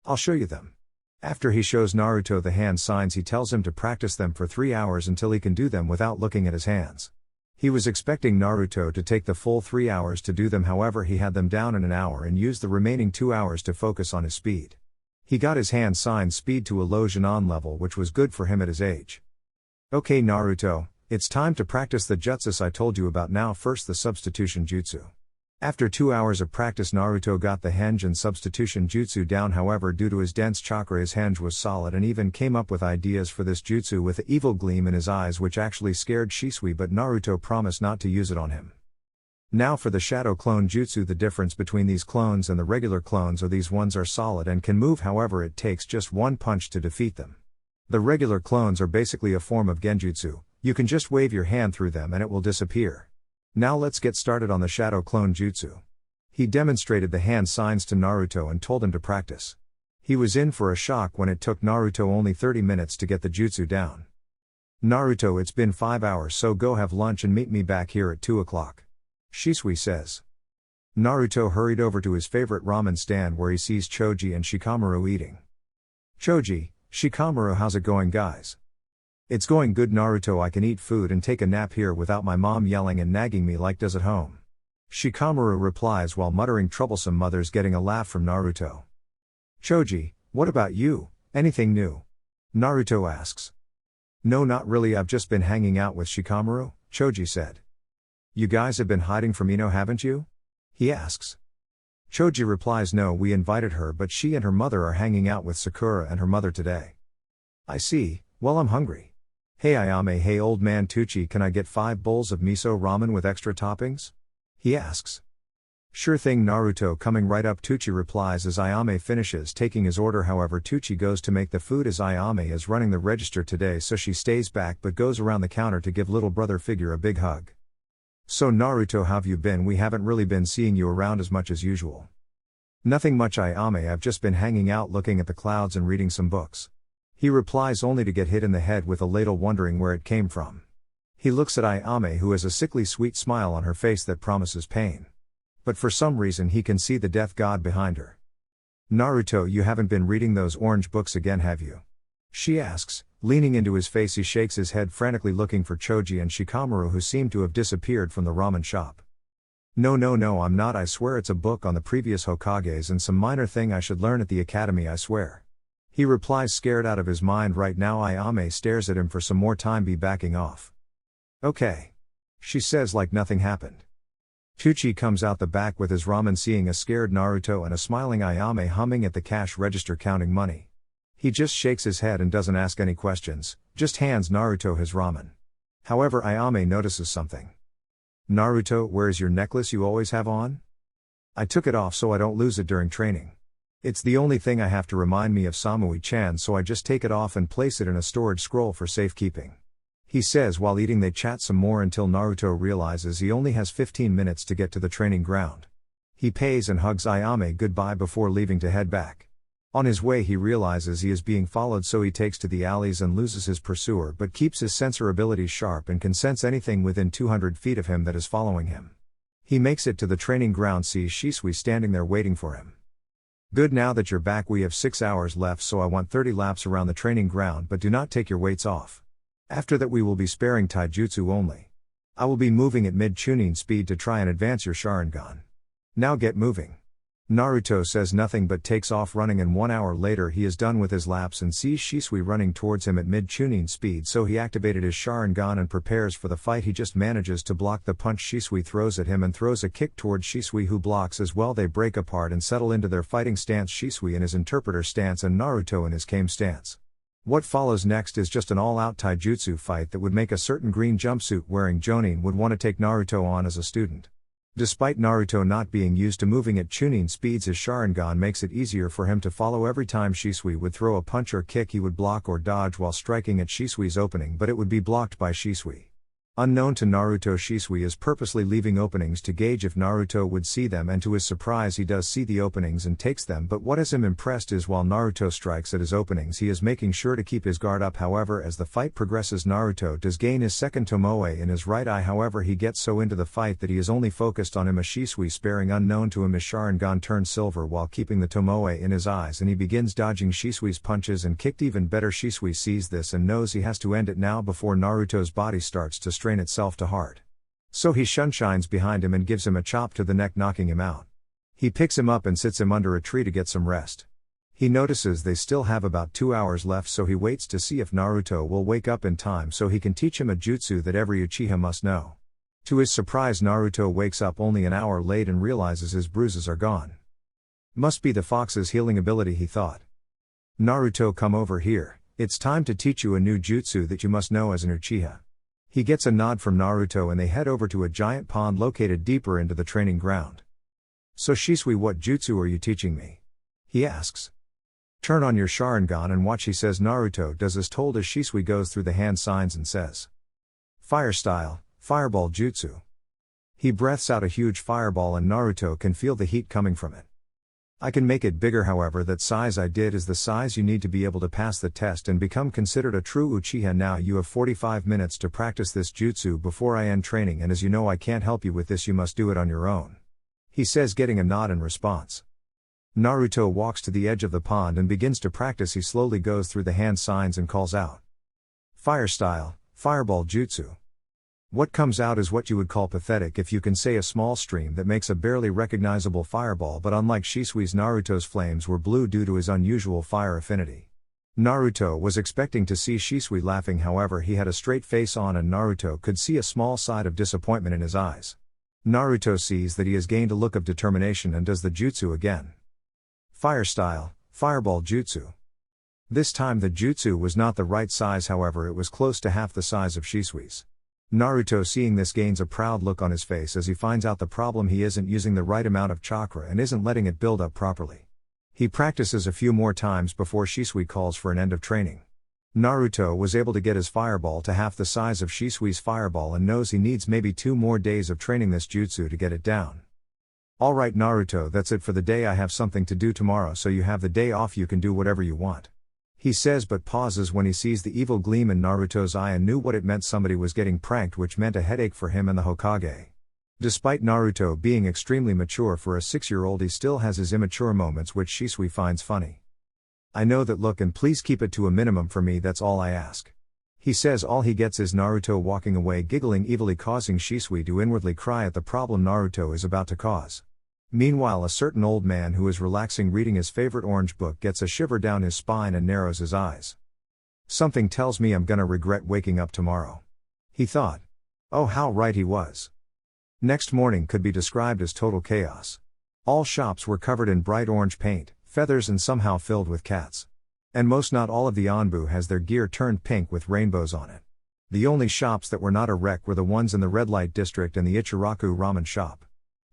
A: I'll show you them. After he shows Naruto the hand signs, he tells him to practice them for 3 hours until he can do them without looking at his hands. He was expecting Naruto to take the full 3 hours to do them, however he had them down in an hour and used the remaining 2 hours to focus on his speed. He got his hand sign speed to a low Jinan level, which was good for him at his age. Okay Naruto, it's time to practice the jutsus I told you about. Now first the substitution jutsu. After 2 hours of practice, Naruto got the Henjin substitution jutsu down, however due to his dense chakra his henge was solid and even came up with ideas for this jutsu with the evil gleam in his eyes, which actually scared Shisui, but Naruto promised not to use it on him. Now for the shadow clone jutsu. The difference between these clones and the regular clones are these ones are solid and can move, however it takes just one punch to defeat them. The regular clones are basically a form of genjutsu, you can just wave your hand through them and it will disappear. Now let's get started on the shadow clone jutsu. He demonstrated the hand signs to Naruto and told him to practice. He was in for a shock when it took Naruto only 30 minutes to get the jutsu down. Naruto, it's been 5 hours, so go have lunch and meet me back here at 2 o'clock. Shisui says. Naruto hurried over to his favorite ramen stand where he sees Choji and Shikamaru eating. Choji, Shikamaru, how's it going guys? It's going good Naruto, I can eat food and take a nap here without my mom yelling and nagging me like does at home. Shikamaru replies while muttering troublesome mothers, getting a laugh from Naruto. Choji, what about you, anything new? Naruto asks. No, not really, I've just been hanging out with Shikamaru, Choji said. You guys have been hiding from Ino, haven't you? He asks. Choji replies, no, we invited her but she and her mother are hanging out with Sakura and her mother today. I see, well I'm hungry. Hey Ayame, hey old man Tucci, can I get 5 bowls of miso ramen with extra toppings? He asks. Sure thing Naruto, coming right up. Tucci replies as Ayame finishes taking his order. However, Tucci goes to make the food as Ayame is running the register today, so she stays back but goes around the counter to give little brother figure a big hug. So Naruto, how've you been? We haven't really been seeing you around as much as usual. Nothing much Ayame, I've just been hanging out looking at the clouds and reading some books. He replies only to get hit in the head with a ladle, wondering where it came from. He looks at Ayame, who has a sickly sweet smile on her face that promises pain. But for some reason he can see the death god behind her. Naruto, you haven't been reading those orange books again, have you? She asks, leaning into his face. He shakes his head, frantically looking for Choji and Shikamaru, who seem to have disappeared from the ramen shop. No, I'm not. I swear it's a book on the previous Hokages and some minor thing I should learn at the academy, I swear. He replies, scared out of his mind right now. Ayame stares at him for some more time. Be backing off. Okay. She says like nothing happened. Tucci comes out the back with his ramen, seeing a scared Naruto and a smiling Ayame humming at the cash register counting money. He just shakes his head and doesn't ask any questions, just hands Naruto his ramen. However, Ayame notices something. Naruto, where's your necklace you always have on? I took it off so I don't lose it during training. It's the only thing I have to remind me of Samui-chan, so I just take it off and place it in a storage scroll for safekeeping. He says while eating. They chat some more until Naruto realizes he only has 15 minutes to get to the training ground. He pays and hugs Ayame goodbye before leaving to head back. On his way he realizes he is being followed, so he takes to the alleys and loses his pursuer, but keeps his sensor abilities sharp and can sense anything within 200 feet of him that is following him. He makes it to the training ground, sees Shisui standing there waiting for him. Good, now that you're back we have 6 hours left, so I want 30 laps around the training ground, but do not take your weights off. After that we will be sparing taijutsu only. I will be moving at mid-chunin speed to try and advance your Sharingan. Now get moving. Naruto says nothing but takes off running, and 1 hour later he is done with his laps and sees Shisui running towards him at mid-chunin speed, so he activated his Sharingan and prepares for the fight. He just manages to block the punch Shisui throws at him and throws a kick towards Shisui, who blocks as well. They break apart and settle into their fighting stance, Shisui in his interpreter stance and Naruto in his Kame stance. What follows next is just an all-out taijutsu fight that would make a certain green jumpsuit wearing Jonin would want to take Naruto on as a student. Despite Naruto not being used to moving at chunin speeds, his Sharingan makes it easier for him to follow. Every time Shisui would throw a punch or kick he would block or dodge while striking at Shisui's opening, but it would be blocked by Shisui. Unknown to Naruto, Shisui is purposely leaving openings to gauge if Naruto would see them, and to his surprise he does see the openings and takes them, but what has him impressed is while Naruto strikes at his openings he is making sure to keep his guard up. However, as the fight progresses Naruto does gain his second Tomoe in his right eye. However, he gets so into the fight that he is only focused on him, a Shisui sparing. Unknown to him, his Sharingan turns silver while keeping the Tomoe in his eyes, and he begins dodging Shisui's punches and kicked. Even better, Shisui sees this and knows he has to end it now before Naruto's body starts to strain itself to heart. So he shines behind him and gives him a chop to the neck, knocking him out. He picks him up and sits him under a tree to get some rest. He notices they still have about 2 hours left, so he waits to see if Naruto will wake up in time so he can teach him a jutsu that every Uchiha must know. To his surprise, Naruto wakes up only an hour late and realizes his bruises are gone. Must be the fox's healing ability, he thought. Naruto, come over here, it's time to teach you a new jutsu that you must know as an Uchiha. He gets a nod from Naruto and they head over to a giant pond located deeper into the training ground. So Shisui, what jutsu are you teaching me? He asks. Turn on your Sharingan and watch, he says. Naruto does as told as Shisui goes through the hand signs and says, Fire style, fireball jutsu. He breathes out a huge fireball and Naruto can feel the heat coming from it. I can make it bigger, however that size I did is the size you need to be able to pass the test and become considered a true Uchiha. Now you have 45 minutes to practice this jutsu before I end training, and as you know I can't help you with this, you must do it on your own. He says, getting a nod in response. Naruto walks to the edge of the pond and begins to practice. He slowly goes through the hand signs and calls out, Fire style, fireball jutsu. What comes out is what you would call pathetic if you can say a small stream that makes a barely recognizable fireball, but unlike Shisui's, Naruto's flames were blue due to his unusual fire affinity. Naruto was expecting to see Shisui laughing, however he had a straight face on and Naruto could see a small side of disappointment in his eyes. Naruto sees that he has gained a look of determination and does the jutsu again. Fire style, fireball jutsu. This time the jutsu was not the right size, however it was close to half the size of Shisui's. Naruto, seeing this, gains a proud look on his face as he finds out the problem: he isn't using the right amount of chakra and isn't letting it build up properly. He practices a few more times before Shisui calls for an end of training. Naruto was able to get his fireball to half the size of Shisui's fireball and knows he needs maybe 2 more days of training this jutsu to get it down. Alright Naruto, that's it for the day. I have something to do tomorrow, so you have the day off, you can do whatever you want. He says, but pauses when he sees the evil gleam in Naruto's eye and knew what it meant: somebody was getting pranked, which meant a headache for him and the Hokage. Despite Naruto being extremely mature for a 6-year-old, he still has his immature moments, which Shisui finds funny. I know that look, and please keep it to a minimum for me, that's all I ask. He says. All he gets is Naruto walking away giggling evilly, causing Shisui to inwardly cry at the problem Naruto is about to cause. Meanwhile, a certain old man who is relaxing reading his favorite orange book gets a shiver down his spine and narrows his eyes. Something tells me I'm gonna regret waking up tomorrow, he thought. Oh, how right he was. Next morning could be described as total chaos. All shops were covered in bright orange paint, feathers, and somehow filled with cats. And most, not all, of the Anbu has their gear turned pink with rainbows on it. The only shops that were not a wreck were the ones in the red light district and the Ichiraku ramen shop.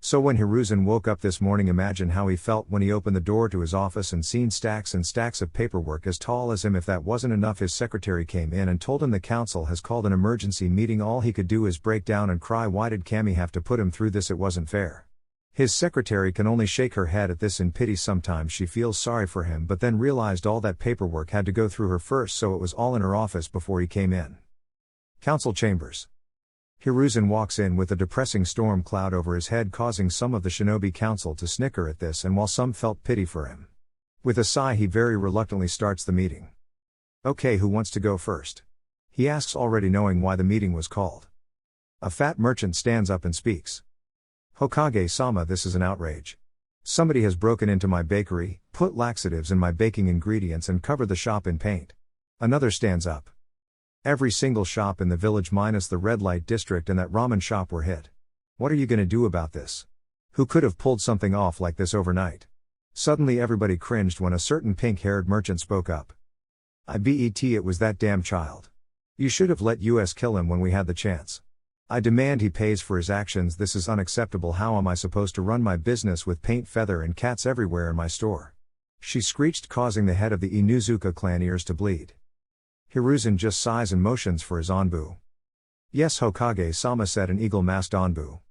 A: So when Hiruzen woke up this morning, imagine how he felt when he opened the door to his office and seen stacks and stacks of paperwork as tall as him. If that wasn't enough, his secretary came in and told him the council has called an emergency meeting. All he could do is break down and cry. Why did Kami have to put him through this? It wasn't fair. His secretary can only shake her head at this in pity. Sometimes she feels sorry for him, but then realized all that paperwork had to go through her first, so it was all in her office before he came in. Council chambers. Hiruzen walks in with a depressing storm cloud over his head, causing some of the Shinobi Council to snicker at this, and while some felt pity for him, with a sigh he very reluctantly starts the meeting. Okay, who wants to go first? He asks, already knowing why the meeting was called. A fat merchant stands up and speaks. Hokage-sama, this is an outrage. Somebody has broken into my bakery, put laxatives in my baking ingredients, and covered the shop in paint. Another stands up. Every single shop in the village minus the red light district and that ramen shop were hit. What are you gonna do about this? Who could have pulled something off like this overnight? Suddenly everybody cringed when a certain pink-haired merchant spoke up. I bet it was that damn child. You should have let us kill him when we had the chance. I demand he pays for his actions. This is unacceptable. How am I supposed to run my business with paint, feather, and cats everywhere in my store? She screeched, causing the head of the Inuzuka clan ears to bleed. Hiruzen just sighs and motions for his Anbu. Yes, Hokage-sama, said an eagle-masked Anbu.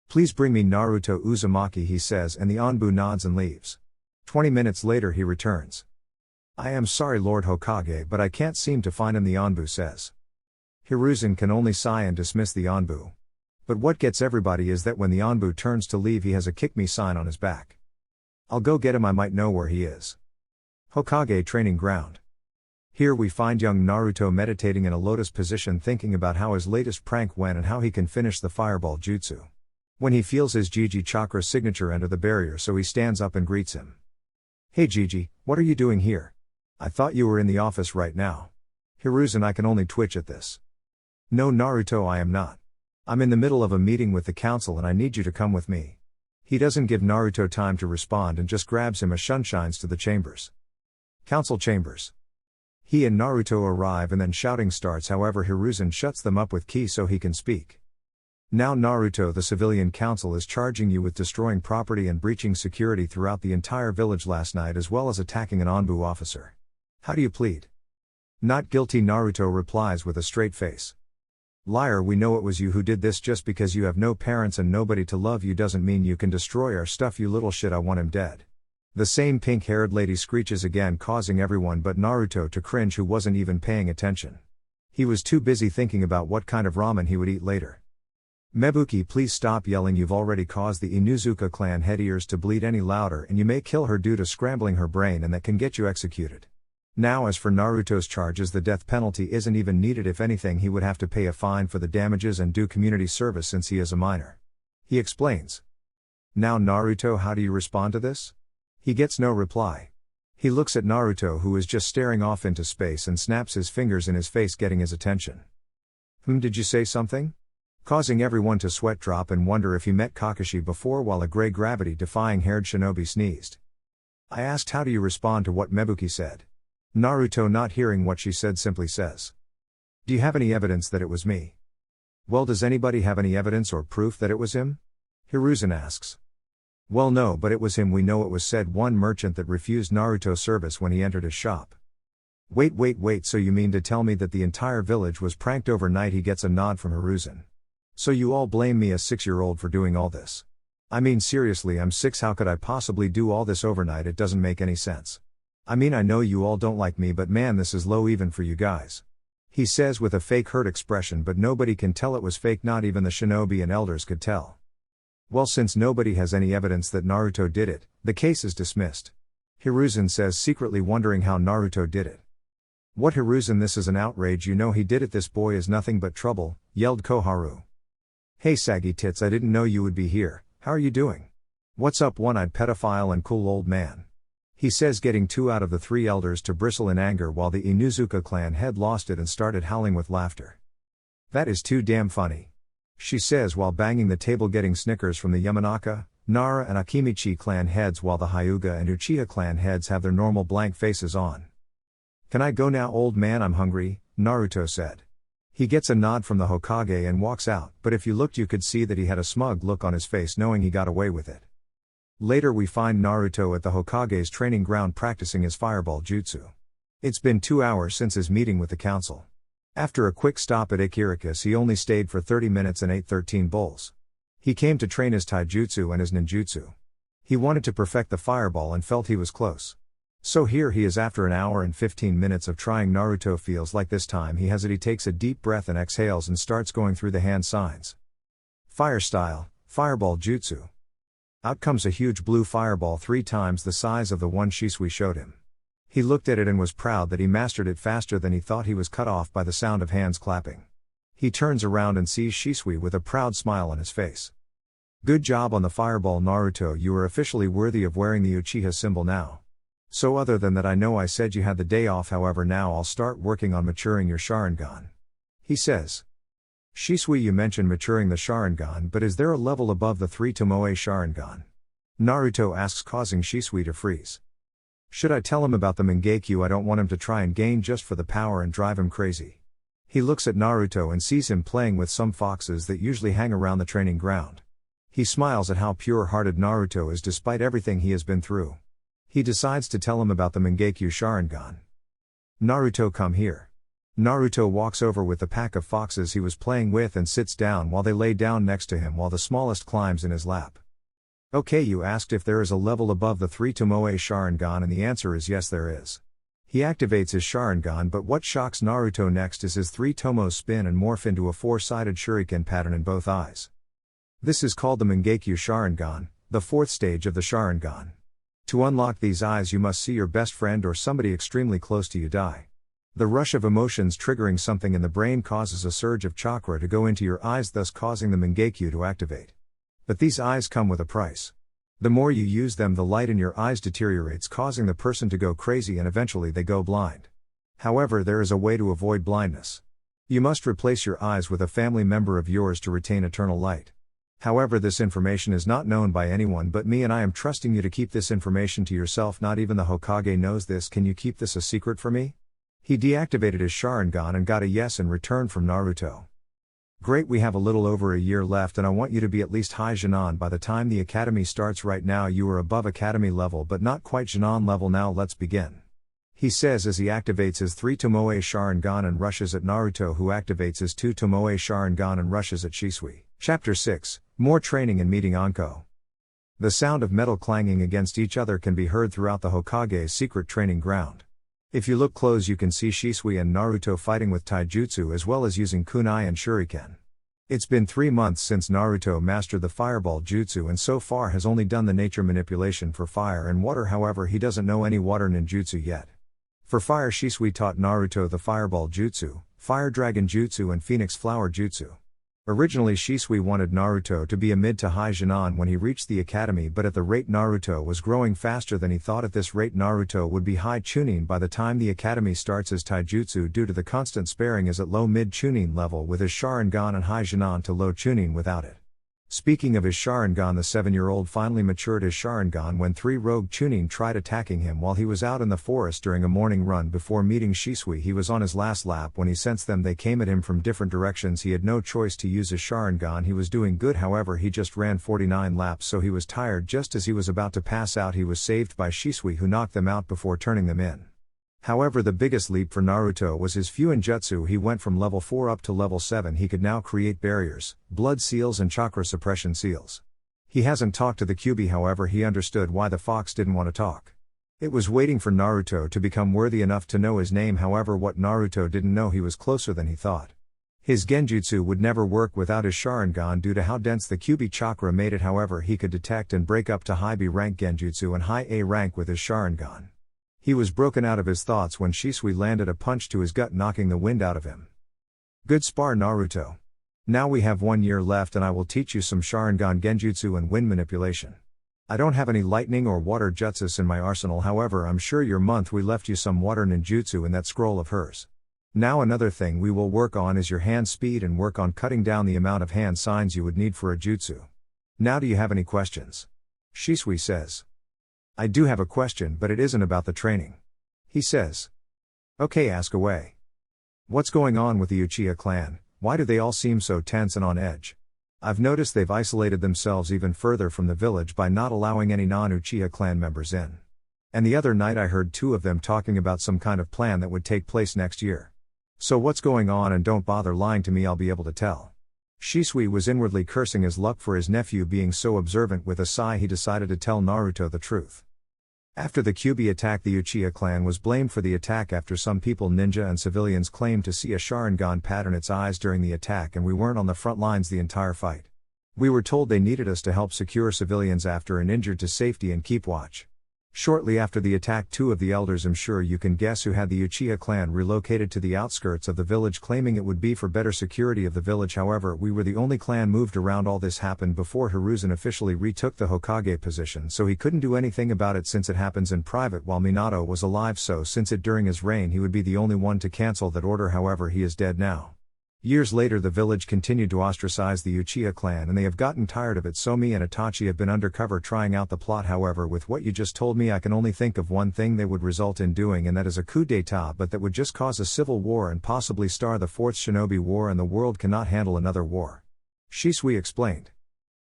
A: Please bring me Naruto Uzumaki, he says, and the Anbu nods and leaves. 20 minutes later he returns. I am sorry, Lord Hokage, but I can't seem to find him, the Anbu says. Hiruzen can only sigh and dismiss the Anbu. But what gets everybody is that when the Anbu turns to leave, he has a kick me sign on his back. I'll go get him, I might know where he is. Hokage training ground. Here we find young Naruto meditating in a lotus position, thinking about how his latest prank went and how he can finish the fireball jutsu. When he feels his Jiji chakra signature enter the barrier, so he stands up and greets him. Hey Jiji, what are you doing here? I thought you were in the office right now. Hiruzen, I can only twitch at this. No Naruto, I am not. I'm in the middle of a meeting with the council and I need you to come with me. He doesn't give Naruto time to respond and just grabs him. A shunshines to the chambers. Council chambers. He and Naruto arrive and then shouting starts, however Hiruzen shuts them up with key so he can speak. Now Naruto, the civilian council is charging you with destroying property and breaching security throughout the entire village last night, as well as attacking an Anbu officer. How do you plead? Not guilty, Naruto replies with a straight face. Liar, we know it was you who did this. Just because you have no parents and nobody to love you doesn't mean you can destroy our stuff, you little shit, I want him dead. The same pink-haired lady screeches again, causing everyone but Naruto to cringe, who wasn't even paying attention. He was too busy thinking about what kind of ramen he would eat later. Mebuki, please stop yelling, you've already caused the Inuzuka clan head ears to bleed any louder and you may kill her due to scrambling her brain, and that can get you executed. Now as for Naruto's charges, the death penalty isn't even needed. If anything, he would have to pay a fine for the damages and do community service since he is a minor. He explains. Now Naruto, how do you respond to this? He gets no reply. He looks at Naruto, who is just staring off into space, and snaps his fingers in his face, getting his attention. Did you say something? Causing everyone to sweat drop and wonder if he met Kakashi before, while a gray gravity-defying haired shinobi sneezed. I asked how do you respond to what Mebuki said. Naruto, not hearing what she said, simply says. Do you have any evidence that it was me? Well, does anybody have any evidence or proof that it was him? Hiruzen asks. Well, no, but it was him. We know it was said one merchant that refused Naruto service when he entered his shop. Wait, so you mean to tell me that the entire village was pranked overnight? He gets a nod from Hiruzen. So you all blame me, a 6-year-old, for doing all this? I mean, seriously, I'm 6, how could I possibly do all this overnight? It doesn't make any sense. I mean, I know you all don't like me, but man, this is low even for you guys. He says with a fake hurt expression, but nobody can tell it was fake, not even the shinobi and elders could tell. Well, since nobody has any evidence that Naruto did it, the case is dismissed. Hiruzen says, secretly wondering how Naruto did it. What, Hiruzen, this is an outrage, you know he did it, this boy is nothing but trouble, yelled Koharu. Hey saggy tits, I didn't know you would be here, how are you doing? What's up, one-eyed pedophile and cool old man? He says, getting 2 out of the 3 elders to bristle in anger while the Inuzuka clan head lost it and started howling with laughter. That is too damn funny. She says while banging the table, getting snickers from the Yamanaka, Nara and Akimichi clan heads while the Hyuga and Uchiha clan heads have their normal blank faces on. Can I go now, old man? I'm hungry, Naruto said. He gets a nod from the Hokage and walks out, but if you looked you could see that he had a smug look on his face knowing he got away with it. Later we find Naruto at the Hokage's training ground practicing his fireball jutsu. It's been 2 hours since his meeting with the council. After a quick stop at Ikirakus, he only stayed for 30 minutes and ate 13 bowls. He came to train his taijutsu and his ninjutsu. He wanted to perfect the fireball and felt he was close. So here he is after an hour and 15 minutes of trying. Naruto feels like this time he has it. He takes a deep breath and exhales and starts going through the hand signs. Fire style, fireball jutsu. Out comes a huge blue fireball 3 times the size of the one Shisui showed him. He looked at it and was proud that he mastered it faster than he thought. He was cut off by the sound of hands clapping. He turns around and sees Shisui with a proud smile on his face. Good job on the fireball, Naruto, you are officially worthy of wearing the Uchiha symbol now. So other than that, I know I said you had the day off, however now I'll start working on maturing your Sharingan. He says. Shisui, you mentioned maturing the Sharingan, but is there a level above the 3 Tomoe Sharingan? Naruto asks, causing Shisui to freeze. Should I tell him about the Mangekyo? I don't want him to try and gain just for the power and drive him crazy. He looks at Naruto and sees him playing with some foxes that usually hang around the training ground. He smiles at how pure-hearted Naruto is despite everything he has been through. He decides to tell him about the Mangekyo Sharingan. Naruto, come here. Naruto walks over with the pack of foxes he was playing with and sits down while they lay down next to him while the smallest climbs in his lap. Okay, you asked if there is a level above the 3 Tomoe Sharingan and the answer is yes, there is. He activates his Sharingan, but what shocks Naruto next is his 3 Tomos spin and morph into a 4-sided shuriken pattern in both eyes. This is called the Mangekyo Sharingan, the 4th stage of the Sharingan. To unlock these eyes you must see your best friend or somebody extremely close to you die. The rush of emotions triggering something in the brain causes a surge of chakra to go into your eyes, thus causing the Mangekyo to activate. But these eyes come with a price. The more you use them, the light in your eyes deteriorates, causing the person to go crazy and eventually they go blind. However, there is a way to avoid blindness. You must replace your eyes with a family member of yours to retain eternal light. However, this information is not known by anyone but me, and I am trusting you to keep this information to yourself. Not even the Hokage knows this. Can you keep this a secret for me? He deactivated his Sharingan and got a yes in return from Naruto. Great, we have a little over a year left and I want you to be at least high Genin by the time the academy starts. Right now you are above academy level but not quite Genin level. Now let's begin. He says as he activates his 3 Tomoe Sharingan and rushes at Naruto, who activates his 2 Tomoe Sharingan and rushes at Shisui. Chapter 6, More Training and Meeting Anko. The sound of metal clanging against each other can be heard throughout the Hokage's secret training ground. If you look close you can see Shisui and Naruto fighting with taijutsu as well as using kunai and shuriken. It's been 3 months since Naruto mastered the fireball jutsu and so far has only done the nature manipulation for fire and water. However, he doesn't know any water ninjutsu yet. For fire, Shisui taught Naruto the fireball jutsu, fire dragon jutsu and phoenix flower jutsu. Originally Shisui wanted Naruto to be a mid to high Genin when he reached the academy, but at the rate Naruto was growing faster than he thought, at this rate Naruto would be high Chunin by the time the academy starts. His taijutsu due to the constant sparing is at low mid Chunin level with his Sharingan and high Genin to low Chunin without it. Speaking of his Sharingan, the 7-year-old finally matured his Sharingan when 3 rogue Chunin tried attacking him while he was out in the forest during a morning run before meeting Shisui. He was on his last lap when he sensed them. They came at him from different directions. He had no choice to use his Sharingan. He was doing good, however he just ran 49 laps, so he was tired. Just as he was about to pass out, he was saved by Shisui, who knocked them out before turning them in. However, the biggest leap for Naruto was his Fuinjutsu. He went from level 4 up to level 7. He could now create barriers, blood seals and chakra suppression seals. He hasn't talked to the Kyuubi, however he understood why the fox didn't want to talk. It was waiting for Naruto to become worthy enough to know his name. However, what Naruto didn't know, he was closer than he thought. His Genjutsu would never work without his Sharingan due to how dense the Kyuubi chakra made it. However, he could detect and break up to high B rank Genjutsu and high A rank with his Sharingan. He was broken out of his thoughts when Shisui landed a punch to his gut, knocking the wind out of him. Good spar, Naruto. Now we have 1 year left and I will teach you some Sharingan Genjutsu and wind manipulation. I don't have any lightning or water jutsus in my arsenal, however I'm sure your month we left you some water ninjutsu in that scroll of hers. Now another thing we will work on is your hand speed and work on cutting down the amount of hand signs you would need for a jutsu. Now do you have any questions? Shisui says. I do have a question, but it isn't about the training. He says. Okay, ask away. What's going on with the Uchiha clan? Why do they all seem so tense and on edge? I've noticed they've isolated themselves even further from the village by not allowing any non-Uchiha clan members in. And the other night I heard 2 of them talking about some kind of plan that would take place next year. So what's going on? And don't bother lying to me, I'll be able to tell. Shisui was inwardly cursing his luck for his nephew being so observant. With a sigh, he decided to tell Naruto the truth. After the Kyuubi attack, the Uchiha clan was blamed for the attack after some people, ninja and civilians, claimed to see a Sharingan pattern its eyes during the attack, and we weren't on the front lines the entire fight. We were told they needed us to help secure civilians after and injured to safety and keep watch. Shortly after the attack, 2 of the elders, I'm sure you can guess who, had the Uchiha clan relocated to the outskirts of the village, claiming it would be for better security of the village. However, we were the only clan moved around. All this happened before Hiruzen officially retook the Hokage position, so he couldn't do anything about it since it happens in private while Minato was alive, so since it during his reign he would be the only one to cancel that order. However, he is dead now. Years later, the village continued to ostracize the Uchiha clan and they have gotten tired of it, so me and Itachi have been undercover trying out the plot. However, with what you just told me, I can only think of one thing they would result in doing, and that is a coup d'etat, but that would just cause a civil war and possibly start the 4th Shinobi War, and the world cannot handle another war. Shisui explained.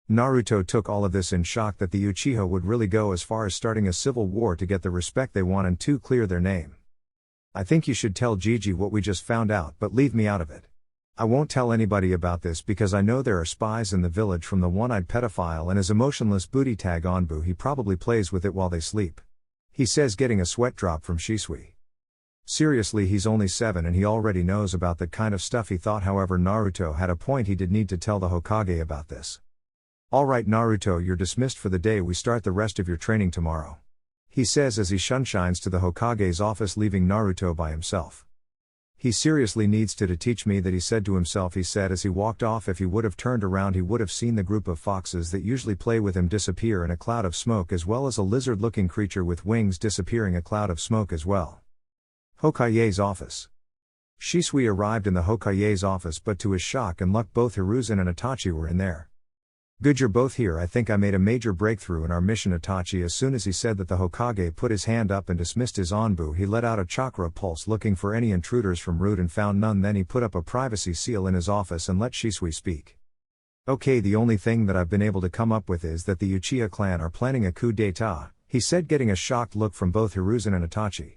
A: Naruto took all of this in shock that the Uchiha would really go as far as starting a civil war to get the respect they want and to clear their name. I think you should tell Gigi what we just found out, but leave me out of it. I won't tell anybody about this because I know there are spies in the village, from the one-eyed pedophile and his emotionless booty tag Onbu. He probably plays with it while they sleep. He says, getting a sweat drop from Shisui. Seriously, he's only 7 and he already knows about that kind of stuff, he thought. However, Naruto had a point. He did need to tell the Hokage about this. Alright Naruto, you're dismissed for the day. We start the rest of your training tomorrow. He says as he shunshines to the Hokage's office, leaving Naruto by himself. He seriously needs to teach me that, he said to himself. He said as he walked off, if he would have turned around he would have seen the group of foxes that usually play with him disappear in a cloud of smoke, as well as a lizard-looking creature with wings disappearing a cloud of smoke as well. Hokage's office. Shisui arrived in the Hokage's office, but to his shock and luck both Hiruzen and Itachi were in there. Good, you're both here. I think I made a major breakthrough in our mission, Itachi. As soon as he said that, the Hokage put his hand up and dismissed his Onbu. He let out a chakra pulse looking for any intruders from root and found none. Then he put up a privacy seal in his office and let Shisui speak. Okay, the only thing that I've been able to come up with is that the Uchiha clan are planning a coup d'etat, he said, getting a shocked look from both Hiruzen and Itachi.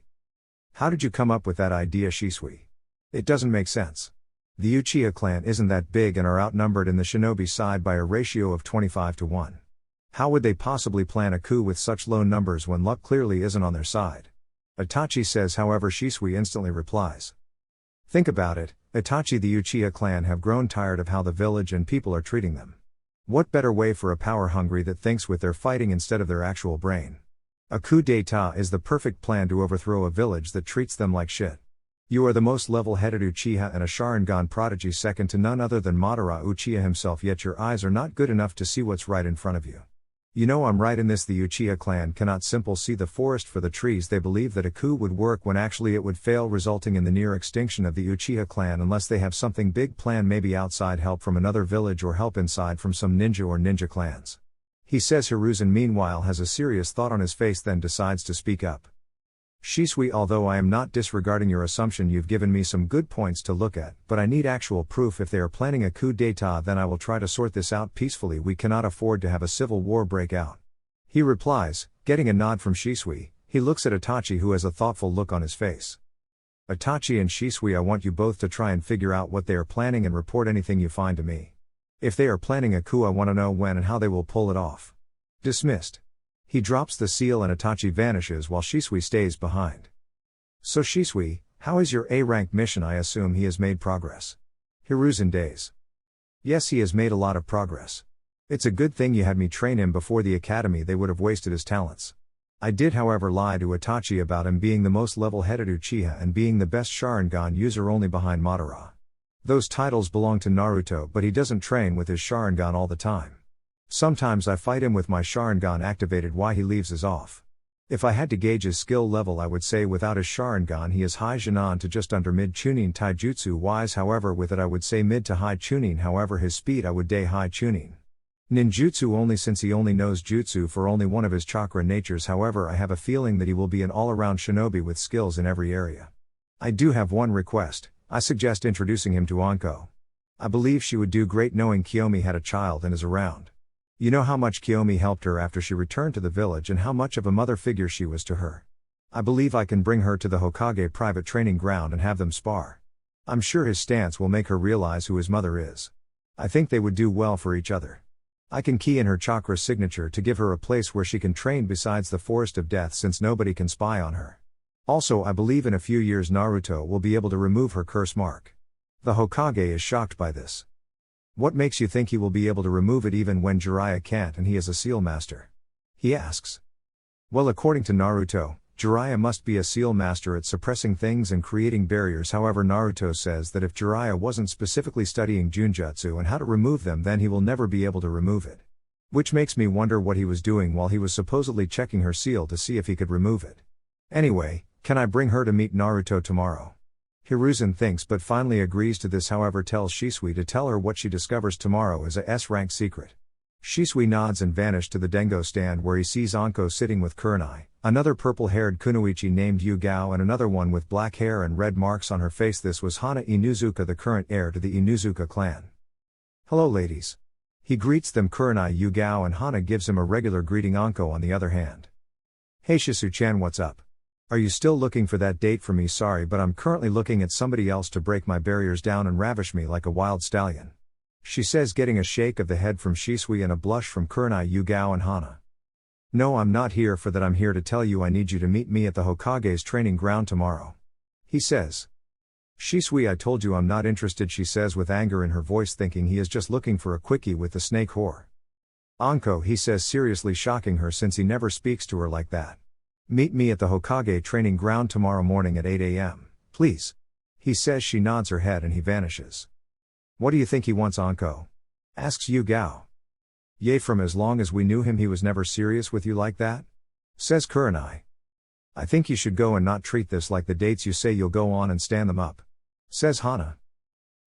A: How did you come up with that idea, Shisui? It doesn't make sense. The Uchiha clan isn't that big and are outnumbered in the shinobi side by a ratio of 25-1. How would they possibly plan a coup with such low numbers when luck clearly isn't on their side? Itachi says. However, Shisui instantly replies. Think about it, Itachi. The Uchiha clan have grown tired of how the village and people are treating them. What better way for a power hungry that thinks with their fighting instead of their actual brain? A coup d'etat is the perfect plan to overthrow a village that treats them like shit. You are the most level-headed Uchiha and a Sharingan prodigy, second to none other than Madara Uchiha himself, yet your eyes are not good enough to see what's right in front of you. You know I'm right in this. The Uchiha clan cannot simply see the forest for the trees. They believe that a coup would work when actually it would fail, resulting in the near extinction of the Uchiha clan unless they have something big planned, maybe outside help from another village or help inside from some ninja or ninja clans. He says. Hiruzen meanwhile has a serious thought on his face, then decides to speak up. Shisui, although I am not disregarding your assumption, you've given me some good points to look at, but I need actual proof. If they are planning a coup d'etat, then I will try to sort this out peacefully. We cannot afford to have a civil war break out. He replies, getting a nod from Shisui. He looks at Itachi, who has a thoughtful look on his face. Itachi and Shisui, I want you both to try and figure out what they are planning and report anything you find to me. If they are planning a coup, I want to know when and how they will pull it off. Dismissed. He drops the seal and Itachi vanishes while Shisui stays behind. So Shisui, how is your A-rank mission? I assume he has made progress. Hiruzen days. Yes, he has made a lot of progress. It's a good thing you had me train him before the academy. They would have wasted his talents. I did, however, lie to Itachi about him being the most level-headed Uchiha and being the best Sharingan user, only behind Madara. Those titles belong to Naruto, but he doesn't train with his Sharingan all the time. Sometimes I fight him with my Sharingan activated. Why he leaves is off. If I had to gauge his skill level, I would say without his Sharingan he is high Jinan to just under mid Chunin taijutsu wise. However, with it I would say mid to high Chunin. However, his speed I would day high Chunin. Ninjutsu only, since he only knows jutsu for only one of his chakra natures. However, I have a feeling that he will be an all-around shinobi with skills in every area. I do have one request. I suggest introducing him to Anko. I believe she would do great, knowing Kiyomi had a child and is around. You know how much Kiyomi helped her after she returned to the village and how much of a mother figure she was to her. I believe I can bring her to the Hokage private training ground and have them spar. I'm sure his stance will make her realize who his mother is. I think they would do well for each other. I can key in her chakra signature to give her a place where she can train besides the Forest of Death, since nobody can spy on her. Also, I believe in a few years Naruto will be able to remove her curse mark. The Hokage is shocked by this. What makes you think he will be able to remove it even when Jiraiya can't and he is a seal master? He asks. Well, according to Naruto, Jiraiya must be a seal master at suppressing things and creating barriers. However, Naruto says that if Jiraiya wasn't specifically studying Junjutsu and how to remove them, then he will never be able to remove it. Which makes me wonder what he was doing while he was supposedly checking her seal to see if he could remove it. Anyway, can I bring her to meet Naruto tomorrow? Hiruzen thinks but finally agrees to this, however tells Shisui to tell her what she discovers tomorrow is a S-rank secret. Shisui nods and vanishes to the Dengo stand, where he sees Anko sitting with Kurenai, another purple-haired kunoichi named Yugao, and another one with black hair and red marks on her face. This was Hana Inuzuka, the current heir to the Inuzuka clan. Hello ladies. He greets them. Kurenai, Yugao and Hana gives him a regular greeting. Anko on the other hand. Hey Shisu-chan, what's up? Are you still looking for that date for me? Sorry, but I'm currently looking at somebody else to break my barriers down and ravish me like a wild stallion. She says, getting a shake of the head from Shisui and a blush from Kurenai, Yugao and Hana. No, I'm not here for that. I'm here to tell you I need you to meet me at the Hokage's training ground tomorrow. He says. Shisui, I told you I'm not interested, she says with anger in her voice, thinking he is just looking for a quickie with the snake whore. Anko, he says, seriously shocking her since he never speaks to her like that. Meet me at the Hokage training ground tomorrow morning at 8 a.m., please. He says. She nods her head and he vanishes. What do you think he wants, Anko? Asks Yugao. Yay, from as long as we knew him he was never serious with you like that? Says Kurenai. I think you should go and not treat this like the dates you say you'll go on and stand them up. Says Hana.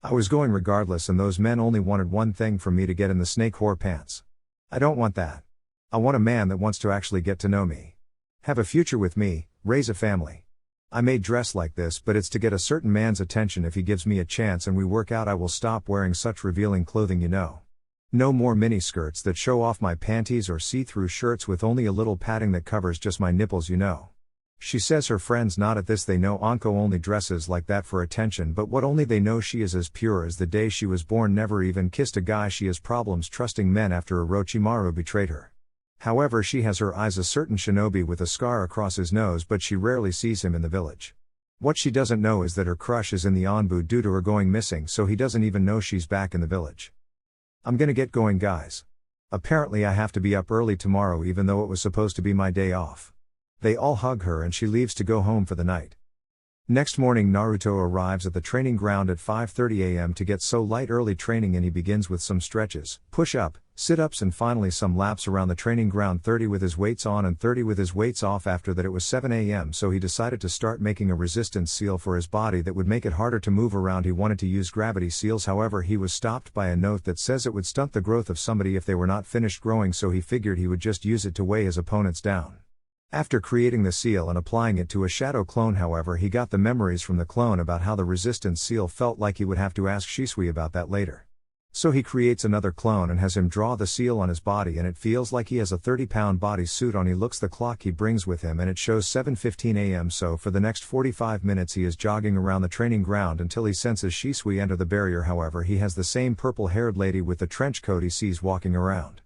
A: I was going regardless, and those men only wanted one thing from me, to get in the snake whore pants. I don't want that. I want a man that wants to actually get to know me. Have a future with me, raise a family. I may dress like this, but it's to get a certain man's attention. If he gives me a chance and we work out, I will stop wearing such revealing clothing, you know. No more mini skirts that show off my panties or see-through shirts with only a little padding that covers just my nipples, you know. She says. Her friends nod at this. They know Anko only dresses like that for attention, but what only they know, she is as pure as the day she was born, never even kissed a guy. She has problems trusting men after Orochimaru betrayed her. However, she has her eyes a certain shinobi with a scar across his nose, but she rarely sees him in the village. What she doesn't know is that her crush is in the Anbu due to her going missing, so he doesn't even know she's back in the village. I'm gonna get going, guys. Apparently I have to be up early tomorrow, even though it was supposed to be my day off. They all hug her and she leaves to go home for the night. Next morning Naruto arrives at the training ground at 5:30 am to get so light early training, and he begins with some stretches, push-up, sit-ups and finally some laps around the training ground, 30 with his weights on and 30 with his weights off. After that it was 7 am, so he decided to start making a resistance seal for his body that would make it harder to move around. He wanted to use gravity seals, however he was stopped by a note that says it would stunt the growth of somebody if they were not finished growing, so he figured he would just use it to weigh his opponents down. After creating the seal and applying it to a shadow clone, however, he got the memories from the clone about how the resistance seal felt like. He would have to ask Shisui about that later. So he creates another clone and has him draw the seal on his body, and it feels like he has a 30-pound body suit on. He looks the clock he brings with him and it shows 7:15 am, so for the next 45 minutes he is jogging around the training ground until he senses Shisui enter the barrier. However, he has the same purple-haired lady with the trench coat he sees walking around.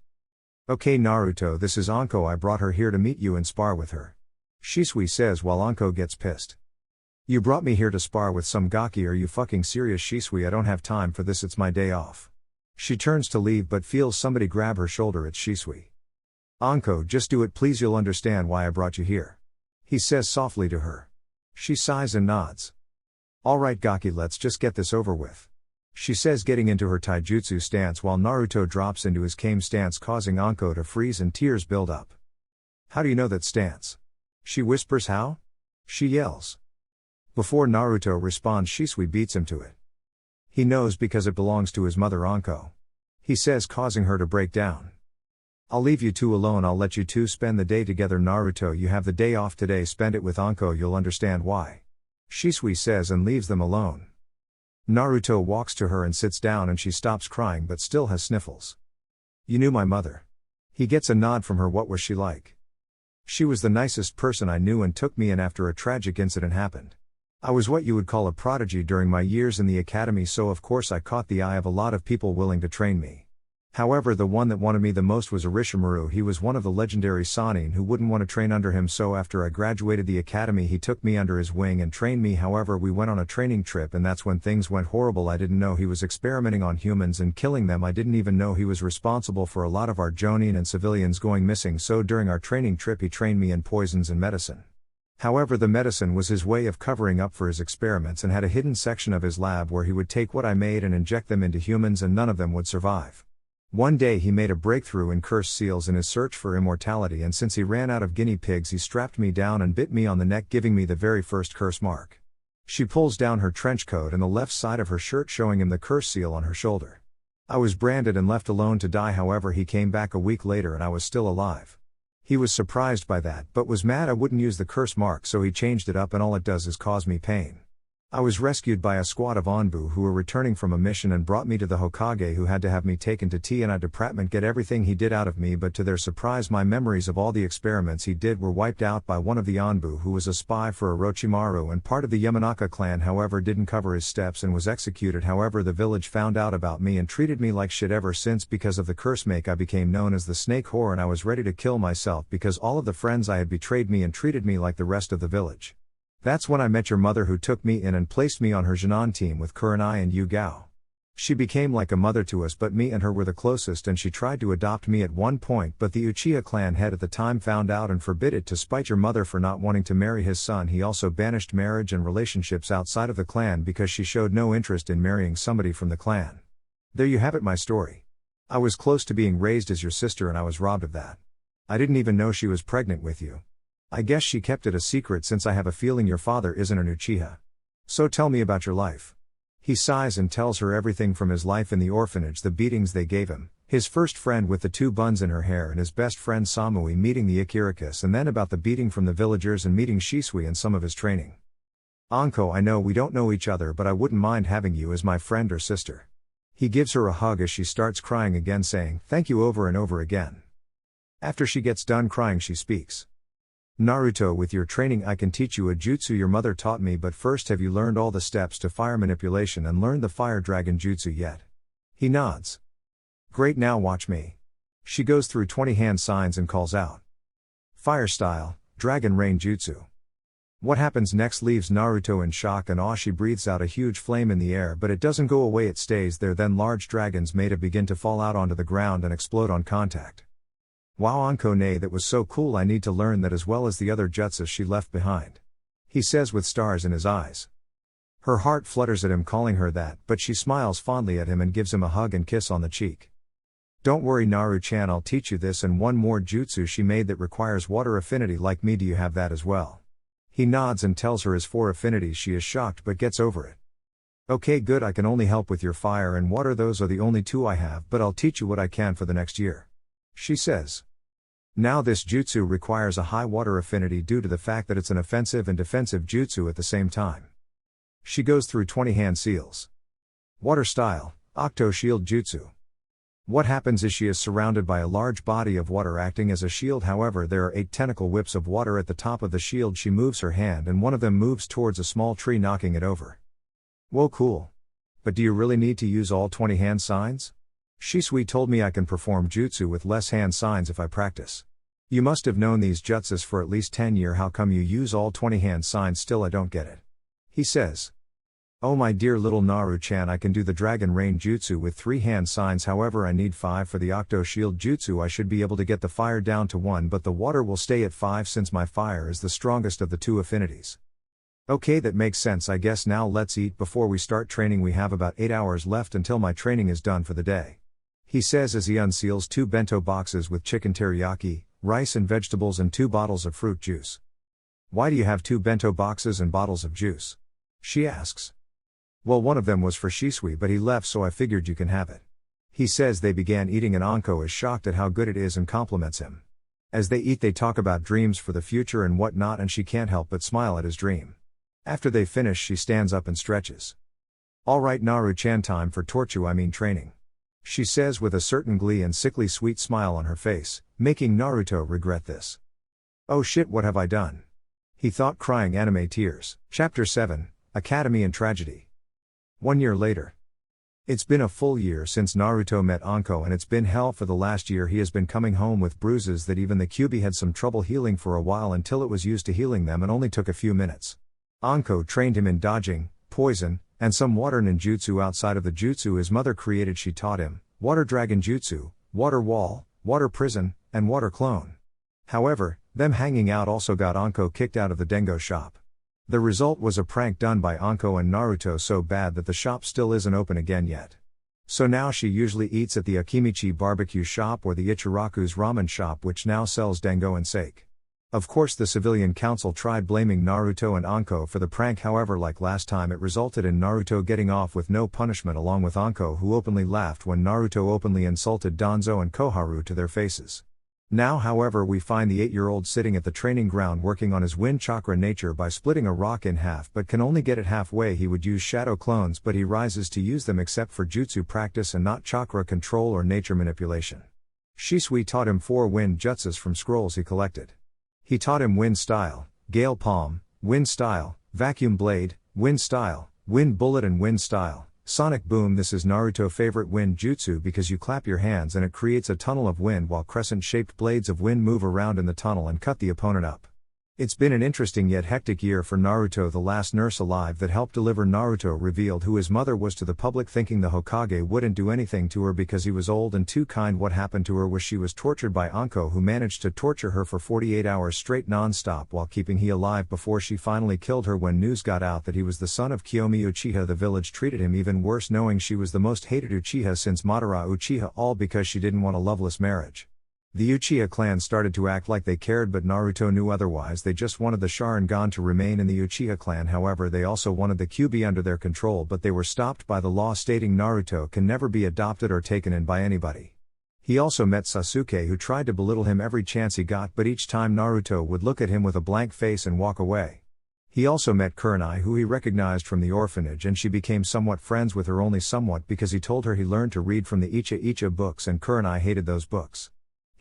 A: "Okay Naruto, this is Anko, I brought her here to meet you and spar with her," Shisui says while Anko gets pissed. "You brought me here to spar with some gaki, are you fucking serious?" "Shisui, I don't have time for this, it's my day off." She turns to leave but feels somebody grab her shoulder. It's Shisui. "Anko, just do it please, you'll understand why I brought you here," he says softly to her. She sighs and nods. "Alright Gaki, let's just get this over with," she says, getting into her taijutsu stance while Naruto drops into his kame stance, causing Anko to freeze and tears build up. "How do you know that stance?" she whispers. "How?" she yells. Before Naruto responds, Shisui beats him to it. He knows because it belongs to his mother Anko, he says, causing her to break down. "I'll leave you two alone, I'll let you two spend the day together. Naruto, you have the day off today, spend it with Anko, you'll understand why," Shisui says and leaves them alone. Naruto walks to her and sits down and she stops crying but still has sniffles. "You knew my mother?" He gets a nod from her. "What was she like?" "She was the nicest person I knew and took me in after a tragic incident happened. I was what you would call a prodigy during my years in the academy, so of course I caught the eye of a lot of people willing to train me. However, the one that wanted me the most was Orochimaru. He was one of the legendary Sannin who wouldn't want to train under him, so after I graduated the academy he took me under his wing and trained me. However, we went on a training trip and that's when things went horrible. I didn't know he was experimenting on humans and killing them. I didn't even know he was responsible for a lot of our Jonin and civilians going missing, so during our training trip he trained me in poisons and medicine. However, the medicine was his way of covering up for his experiments and had a hidden section of his lab where he would take what I made and inject them into humans and none of them would survive. One day he made a breakthrough in cursed seals in his search for immortality, and since he ran out of guinea pigs he strapped me down and bit me on the neck, giving me the very first curse mark." She pulls down her trench coat and the left side of her shirt, showing him the curse seal on her shoulder. "I was branded and left alone to die, however he came back a week later and I was still alive. He was surprised by that but was mad I wouldn't use the curse mark, so he changed it up and all it does is cause me pain. I was rescued by a squad of Anbu who were returning from a mission and brought me to the Hokage, who had to have me taken to TNI department, get everything he did out of me, but to their surprise my memories of all the experiments he did were wiped out by one of the Anbu who was a spy for Orochimaru and part of the Yamanaka clan, however didn't cover his steps and was executed. However, the village found out about me and treated me like shit. Ever since, because of the curse make, I became known as the Snake Whore and I was ready to kill myself because all of the friends I had betrayed me and treated me like the rest of the village. That's when I met your mother, who took me in and placed me on her Jinan team with Kurenai and Yu Gao. She became like a mother to us, but me and her were the closest, and she tried to adopt me at one point, but the Uchiha clan head at the time found out and forbid it to spite your mother for not wanting to marry his son. He also banished marriage and relationships outside of the clan because she showed no interest in marrying somebody from the clan. There you have it, my story. I was close to being raised as your sister and I was robbed of that. I didn't even know she was pregnant with you. I guess she kept it a secret since I have a feeling your father isn't an Uchiha. So tell me about your life." He sighs and tells her everything from his life in the orphanage, the beatings they gave him, his first friend with the 2 buns in her hair and his best friend Samui meeting the Ikirakus, and then about the beating from the villagers and meeting Shisui and some of his training. "Anko, I know we don't know each other, but I wouldn't mind having you as my friend or sister." He gives her a hug as she starts crying again, saying thank you over and over again. After she gets done crying she speaks. "Naruto, with your training I can teach you a jutsu your mother taught me, but first, have you learned all the steps to fire manipulation and learned the fire dragon jutsu yet?" He nods. "Great, now watch me." She goes through 20 hand signs and calls out, "Fire style, dragon rain jutsu." What happens next leaves Naruto in shock and awe. She breathes out a huge flame in the air, but it doesn't go away, it stays there. Then large dragons made of begin to fall out onto the ground and explode on contact. "Wow, Anko, nay, that was so cool. I need to learn that as well as the other jutsus she left behind." he says with stars in his eyes. Her heart flutters at him calling her that, but she smiles fondly at him and gives him a hug and kiss on the cheek. Don't worry Naru-chan, I'll teach you this and one more jutsu she made that requires water affinity like me, do you have that as well? He nods and tells her his 4 affinities. She is shocked but gets over it. Okay good, I can only help with your fire and water, those are the only 2 I have, but I'll teach you what I can for the next year. She says. Now this jutsu requires a high water affinity due to the fact that it's an offensive and defensive jutsu at the same time. She goes through 20 hand seals. Water style, Octo Shield Jutsu. What happens is she is surrounded by a large body of water acting as a shield, however there are 8 tentacle whips of water at the top of the shield. She moves her hand and one of them moves towards a small tree, knocking it over. Whoa, cool. But do you really need to use all 20 hand signs? Shisui told me I can perform jutsu with less hand signs if I practice. You must have known these jutsus for at least 10 years, how come you use all 20 hand signs still? I don't get it. He says. Oh my dear little Naru-chan, I can do the Dragon Rain Jutsu with 3 hand signs, however I need 5 for the Octo Shield Jutsu. I should be able to get the fire down to 1 but the water will stay at 5 since my fire is the strongest of the 2 affinities. Okay, that makes sense I guess. Now let's eat before we start training. We have about 8 hours left until my training is done for the day. He says as he unseals 2 bento boxes with chicken teriyaki, rice and vegetables and 2 bottles of fruit juice. Why do you have 2 bento boxes and bottles of juice? She asks. Well, one of them was for Shisui but he left so I figured you can have it. He says they began eating and Anko is shocked at how good it is and compliments him. As they eat they talk about dreams for the future and whatnot and she can't help but smile at his dream. After they finish she stands up and stretches. Alright Naru-chan, time for training. She says with a certain glee and sickly sweet smile on her face, making Naruto regret this. Oh shit, what have I done? He thought, crying anime tears. Chapter 7, Academy and Tragedy. 1 year later. It's been a full year since Naruto met Anko and it's been hell for the last year. He has been coming home with bruises that even the Kyuubi had some trouble healing for a while until it was used to healing them and only took a few minutes. Anko trained him in dodging, poison, and some water ninjutsu outside of the jutsu his mother created. She taught him water dragon jutsu, water wall, water prison, and water clone. However, them hanging out also got Anko kicked out of the Dengo shop. The result was a prank done by Anko and Naruto so bad that the shop still isn't open again yet. So now she usually eats at the Akimichi barbecue shop or the Ichiraku's ramen shop, which now sells dango and sake. Of course the civilian council tried blaming Naruto and Anko for the prank, however like last time it resulted in Naruto getting off with no punishment along with Anko, who openly laughed when Naruto openly insulted Danzo and Koharu to their faces. Now however we find the 8-year-old sitting at the training ground working on his wind chakra nature by splitting a rock in half but can only get it halfway. He would use shadow clones but he rises to use them except for jutsu practice and not chakra control or nature manipulation. Shisui taught him 4 wind jutsus from scrolls he collected. He taught him wind style, gale palm, wind style, vacuum blade, wind style, wind bullet and wind style, sonic boom. This is Naruto's favorite wind jutsu because you clap your hands and it creates a tunnel of wind while crescent-shaped blades of wind move around in the tunnel and cut the opponent up. It's been an interesting yet hectic year for Naruto. The last nurse alive that helped deliver Naruto revealed who his mother was to the public, thinking the Hokage wouldn't do anything to her because he was old and too kind. What happened to her was she was tortured by Anko, who managed to torture her for 48 hours straight non-stop while keeping he alive before she finally killed her. When news got out that he was the son of Kiyomi Uchiha, the village treated him even worse, knowing she was the most hated Uchiha since Madara Uchiha, all because she didn't want a loveless marriage. The Uchiha clan started to act like they cared, but Naruto knew otherwise. They just wanted the Sharingan to remain in the Uchiha clan. However, they also wanted the Kyuubi under their control, but they were stopped by the law stating Naruto can never be adopted or taken in by anybody. He also met Sasuke, who tried to belittle him every chance he got, but each time Naruto would look at him with a blank face and walk away. He also met Kurenai, who he recognized from the orphanage, and she became somewhat friends with her, only somewhat, because he told her he learned to read from the Icha books and Kurenai hated those books.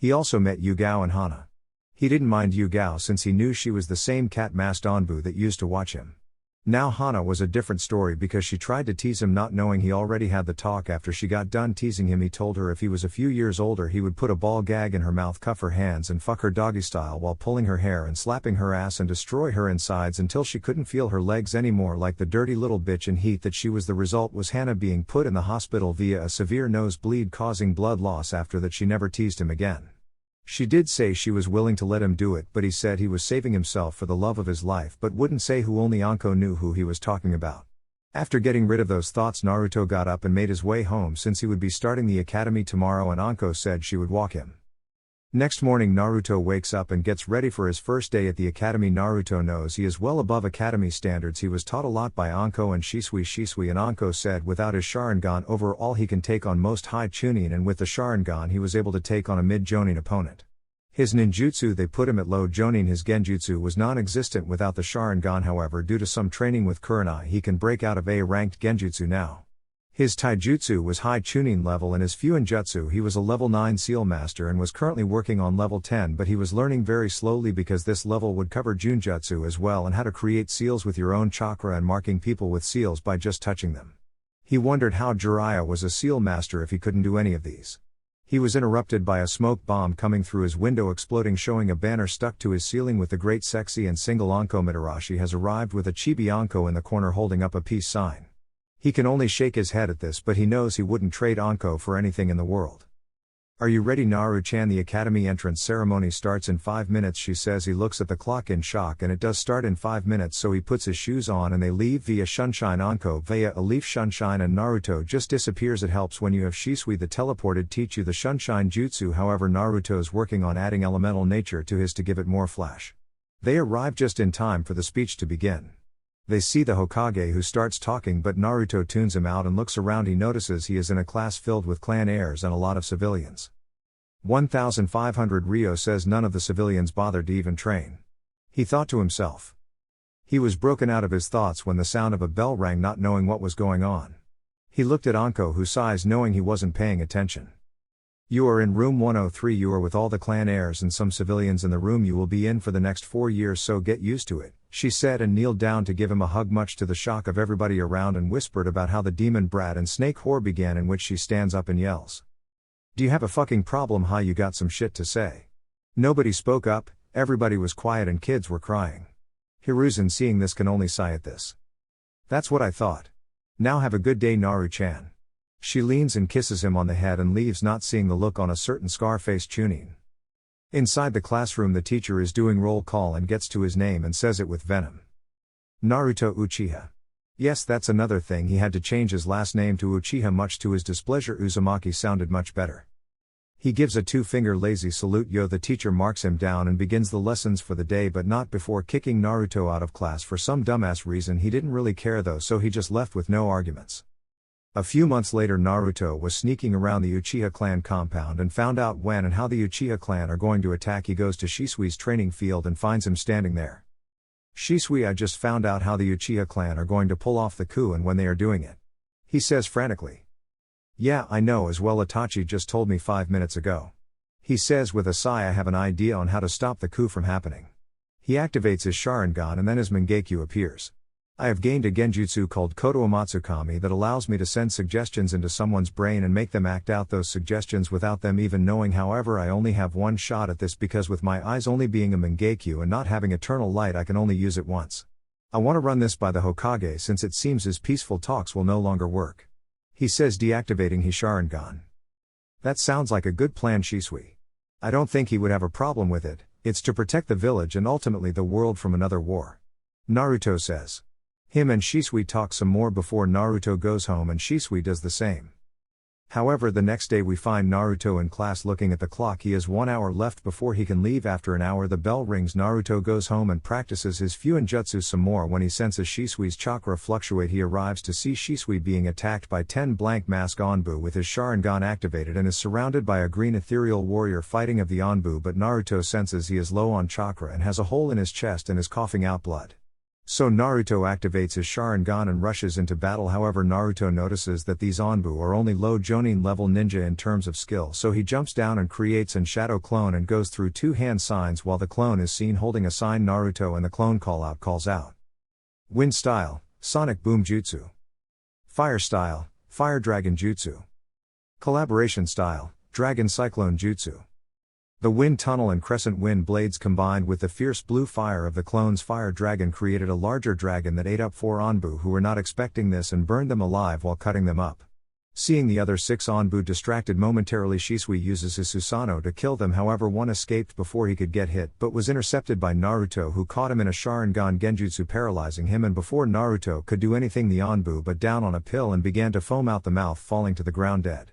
A: He also met Yugao and Hana. He didn't mind Yugao since he knew she was the same cat-masked Onbu that used to watch him. Now Hana was a different story because she tried to tease him, not knowing he already had the talk. After she got done teasing him, he told her if he was a few years older he would put a ball gag in her mouth, cuff her hands and fuck her doggy style while pulling her hair and slapping her ass and destroy her insides until she couldn't feel her legs anymore like the dirty little bitch in Heat that she was. The result was Hana being put in the hospital via a severe nosebleed causing blood loss. After that she never teased him again. She did say she was willing to let him do it, but he said he was saving himself for the love of his life but wouldn't say who. Only Anko knew who he was talking about. After getting rid of those thoughts, Naruto got up and made his way home since he would be starting the academy tomorrow and Anko said she would walk him. Next morning Naruto wakes up and gets ready for his first day at the academy. Naruto knows he is well above academy standards. He was taught a lot by Anko and Shisui and Anko said without his Sharingan overall he can take on most high Chunin, and with the Sharingan he was able to take on a mid-Jonin opponent. His ninjutsu, they put him at low Jonin. His genjutsu was non-existent without the Sharingan, however due to some training with Kurenai he can break out of A-ranked genjutsu now. His taijutsu was high Chunin level and his fuinjutsu he was a level 9 seal master and was currently working on level 10, but he was learning very slowly because this level would cover junjutsu as well and how to create seals with your own chakra and marking people with seals by just touching them. He wondered how Jiraiya was a seal master if he couldn't do any of these. He was interrupted by a smoke bomb coming through his window exploding, showing a banner stuck to his ceiling with the great sexy and single Anko. Mitarashi has arrived with a chibi Anko in the corner holding up a peace sign. He can only shake his head at this, but he knows he wouldn't trade Anko for anything in the world. Are you ready, Naru-chan? The academy entrance ceremony starts in 5 minutes, she says. He looks at the clock in shock and it does start in 5 minutes, so he puts his shoes on and they leave via Sunshine. Anko via a leaf Sunshine and Naruto just disappears. It helps when you have Shisui the teleported teach you the Sunshine Jutsu, however Naruto's working on adding elemental nature to his to give it more flash. They arrive just in time for the speech to begin. They see the Hokage who starts talking, but Naruto tunes him out and looks around. He notices he is in a class filled with clan heirs and a lot of civilians. 1,500 Ryo says none of the civilians bothered to even train. He thought to himself. He was broken out of his thoughts when the sound of a bell rang, not knowing what was going on. He looked at Anko, who sighs knowing he wasn't paying attention. You are in room 103. You are with all the clan heirs and some civilians in the room you will be in for the next 4 years, so get used to it, she said and kneeled down to give him a hug, much to the shock of everybody around, and whispered about how the demon brat and snake whore began, in which she stands up and yells. Do you have a fucking problem? Huh? You got some shit to say? Nobody spoke up, everybody was quiet and kids were crying. Hiruzen, seeing this, can only sigh at this. That's what I thought. Now have a good day, Naru-chan. She leans and kisses him on the head and leaves, not seeing the look on a certain scar-faced Chunin. Inside the classroom the teacher is doing roll call and gets to his name and says it with venom. Naruto Uchiha. Yes, that's another thing, he had to change his last name to Uchiha, much to his displeasure. Uzumaki sounded much better. He gives a 2-finger lazy salute. Yo, the teacher marks him down and begins the lessons for the day, but not before kicking Naruto out of class for some dumbass reason. He didn't really care though, so he just left with no arguments. A few months later Naruto was sneaking around the Uchiha clan compound and found out when and how the Uchiha clan are going to attack. He goes to Shisui's training field and finds him standing there. Shisui, I just found out how the Uchiha clan are going to pull off the coup and when they are doing it. He says frantically. Yeah, I know as well, Itachi just told me 5 minutes ago. He says with a sigh, I have an idea on how to stop the coup from happening. He activates his Sharingan and then his Mangekyo appears. I have gained a genjutsu called Koto Amatsukami that allows me to send suggestions into someone's brain and make them act out those suggestions without them even knowing. However, I only have one shot at this because with my eyes only being a Mangekyo and not having eternal light, I can only use it once. I want to run this by the Hokage since it seems his peaceful talks will no longer work. He says, deactivating his Sharingan. That sounds like a good plan, Shisui. I don't think he would have a problem with it. It's to protect the village and ultimately the world from another war. Naruto says. Him and Shisui talk some more before Naruto goes home and Shisui does the same. However, the next day we find Naruto in class looking at the clock. He has 1 hour left before he can leave. After an hour the bell rings. Naruto goes home and practices his Fuinjutsu some more. When he senses Shisui's chakra fluctuate, he arrives to see Shisui being attacked by 10 blank mask Anbu with his Sharingan activated and is surrounded by a green ethereal warrior fighting of the Anbu, but Naruto senses he is low on chakra and has a hole in his chest and is coughing out blood. So Naruto activates his Sharingan and rushes into battle. However, Naruto notices that these Anbu are only low Jonin level ninja in terms of skill, so he jumps down and creates an shadow clone and goes through 2 hand signs while the clone is seen holding a sign. Naruto and the clone calls out. Wind style, Sonic Boom Jutsu. Fire style, Fire Dragon Jutsu. Collaboration style, Dragon Cyclone Jutsu. The wind tunnel and crescent wind blades combined with the fierce blue fire of the clone's fire dragon created a larger dragon that ate up 4 Anbu who were not expecting this and burned them alive while cutting them up. Seeing the other 6 Anbu distracted momentarily, Shisui uses his Susanoo to kill them. However, one escaped before he could get hit but was intercepted by Naruto, who caught him in a Sharingan genjutsu, paralyzing him, and before Naruto could do anything, the Anbu but down on a pill and began to foam out the mouth, falling to the ground dead.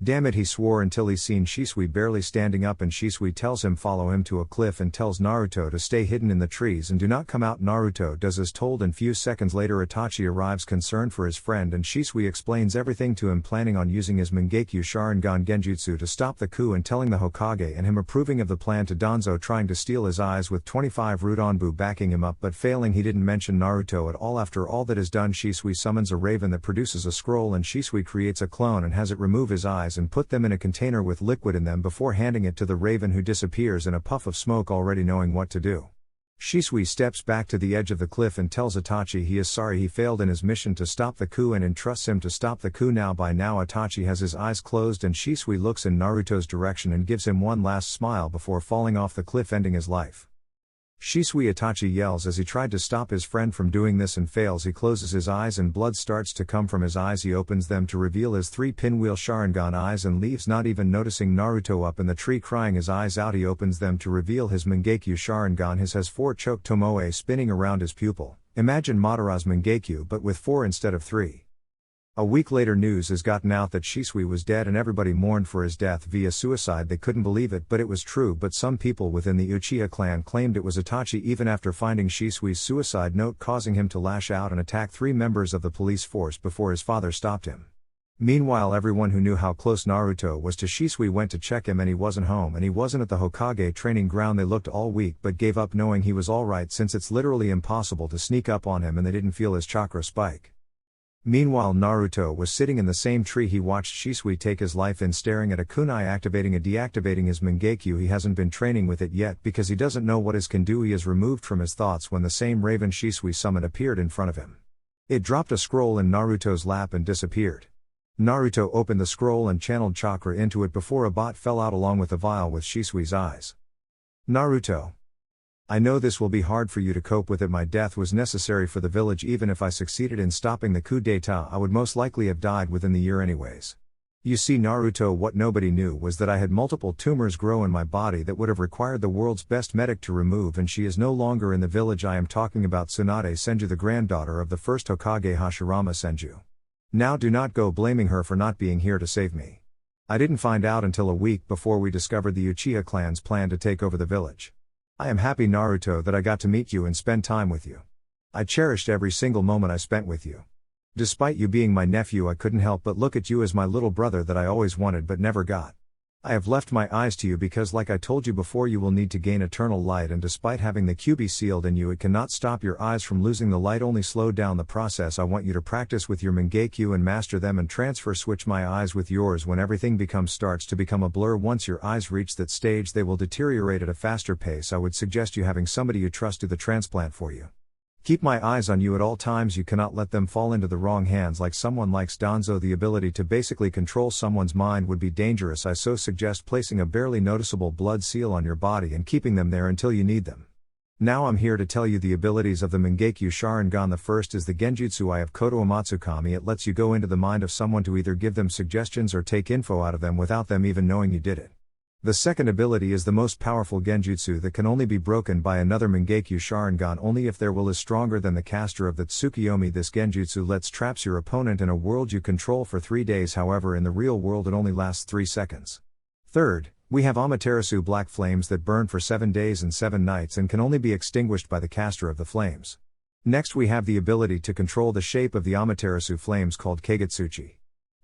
A: Damn it, he swore until he's seen Shisui barely standing up, and Shisui tells him follow him to a cliff and tells Naruto to stay hidden in the trees and do not come out. Naruto does as told, and few seconds later Itachi arrives concerned for his friend, and Shisui explains everything to him, planning on using his Mangekyo Sharingan genjutsu to stop the coup and telling the Hokage, and him approving of the plan to Danzo trying to steal his eyes with 25 root Anbu backing him up but failing. He didn't mention Naruto at all. After all that is done, Shisui summons a raven that produces a scroll, and Shisui creates a clone and has it remove his eyes and put them in a container with liquid in them before handing it to the raven, who disappears in a puff of smoke, already knowing what to do. Shisui steps back to the edge of the cliff and tells Itachi he is sorry he failed in his mission to stop the coup and entrusts him to stop the coup. By now Itachi has his eyes closed, and Shisui looks in Naruto's direction and gives him one last smile before falling off the cliff, ending his life. Shisui, Itachi yells as he tried to stop his friend from doing this and fails. He closes his eyes and blood starts to come from his eyes. He opens them to reveal his 3 pinwheel Sharingan eyes and leaves, not even noticing Naruto up in the tree crying his eyes out. He opens them to reveal his Mangekyo Sharingan. His has 4 choke tomoe spinning around his pupil. Imagine Madara's Mangekyo but with 4 instead of 3. A week later, news has gotten out that Shisui was dead and everybody mourned for his death via suicide. They couldn't believe it, but it was true. But some people within the Uchiha clan claimed it was Itachi, even after finding Shisui's suicide note, causing him to lash out and attack 3 members of the police force before his father stopped him. Meanwhile, everyone who knew how close Naruto was to Shisui went to check him, and he wasn't home, and he wasn't at the Hokage training ground. They looked all weak but gave up knowing he was alright, since it's literally impossible to sneak up on him, and they didn't feel his chakra spike. Meanwhile, Naruto was sitting in the same tree he watched Shisui take his life in, staring at a kunai, activating and deactivating his Mangekyo. He hasn't been training with it yet because he doesn't know what his can do. He is removed from his thoughts when the same raven Shisui summoned appeared in front of him. It dropped a scroll in Naruto's lap and disappeared. Naruto opened the scroll and channeled chakra into it before a bot fell out along with the vial with Shisui's eyes. Naruto. I know this will be hard for you to cope with it. My death was necessary for the village. Even if I succeeded in stopping the coup d'etat, I would most likely have died within the year anyways. You see, Naruto, what nobody knew was that I had multiple tumors grow in my body that would have required the world's best medic to remove, and she is no longer in the village. I am talking about Tsunade Senju, the granddaughter of the first Hokage Hashirama Senju. Now do not go blaming her for not being here to save me. I didn't find out until a week before we discovered the Uchiha clan's plan to take over the village. I am happy, Naruto, that I got to meet you and spend time with you. I cherished every single moment I spent with you. Despite you being my nephew, I couldn't help but look at you as my little brother that I always wanted but never got. I have left my eyes to you because, like I told you before, you will need to gain eternal light, and despite having the QB sealed in you, it cannot stop your eyes from losing the light, only slow down the process. I want you to practice with your Mangekyo and master them and transfer switch my eyes with yours. When everything starts to become a blur, once your eyes reach that stage, they will deteriorate at a faster pace. I would suggest you having somebody you trust do the transplant for you. Keep my eyes on you at all times. You cannot let them fall into the wrong hands like someone likes Danzo. The ability to basically control someone's mind would be dangerous. I so suggest placing a barely noticeable blood seal on your body and keeping them there until you need them. Now I'm here to tell you the abilities of the Mangekyo Sharingan. The first is the Genjutsu Eye of Koto Amatsukami. It lets you go into the mind of someone to either give them suggestions or take info out of them without them even knowing you did it. The second ability is the most powerful genjutsu that can only be broken by another Mangekyo Sharingan only if their will is stronger than the caster of that Tsukiyomi. This genjutsu lets traps your opponent in a world you control for 3 days. However, in the real world it only lasts 3 seconds. Third, we have Amaterasu black flames that burn for 7 days and 7 nights and can only be extinguished by the caster of the flames. Next, we have the ability to control the shape of the Amaterasu flames called Kagetsuchi.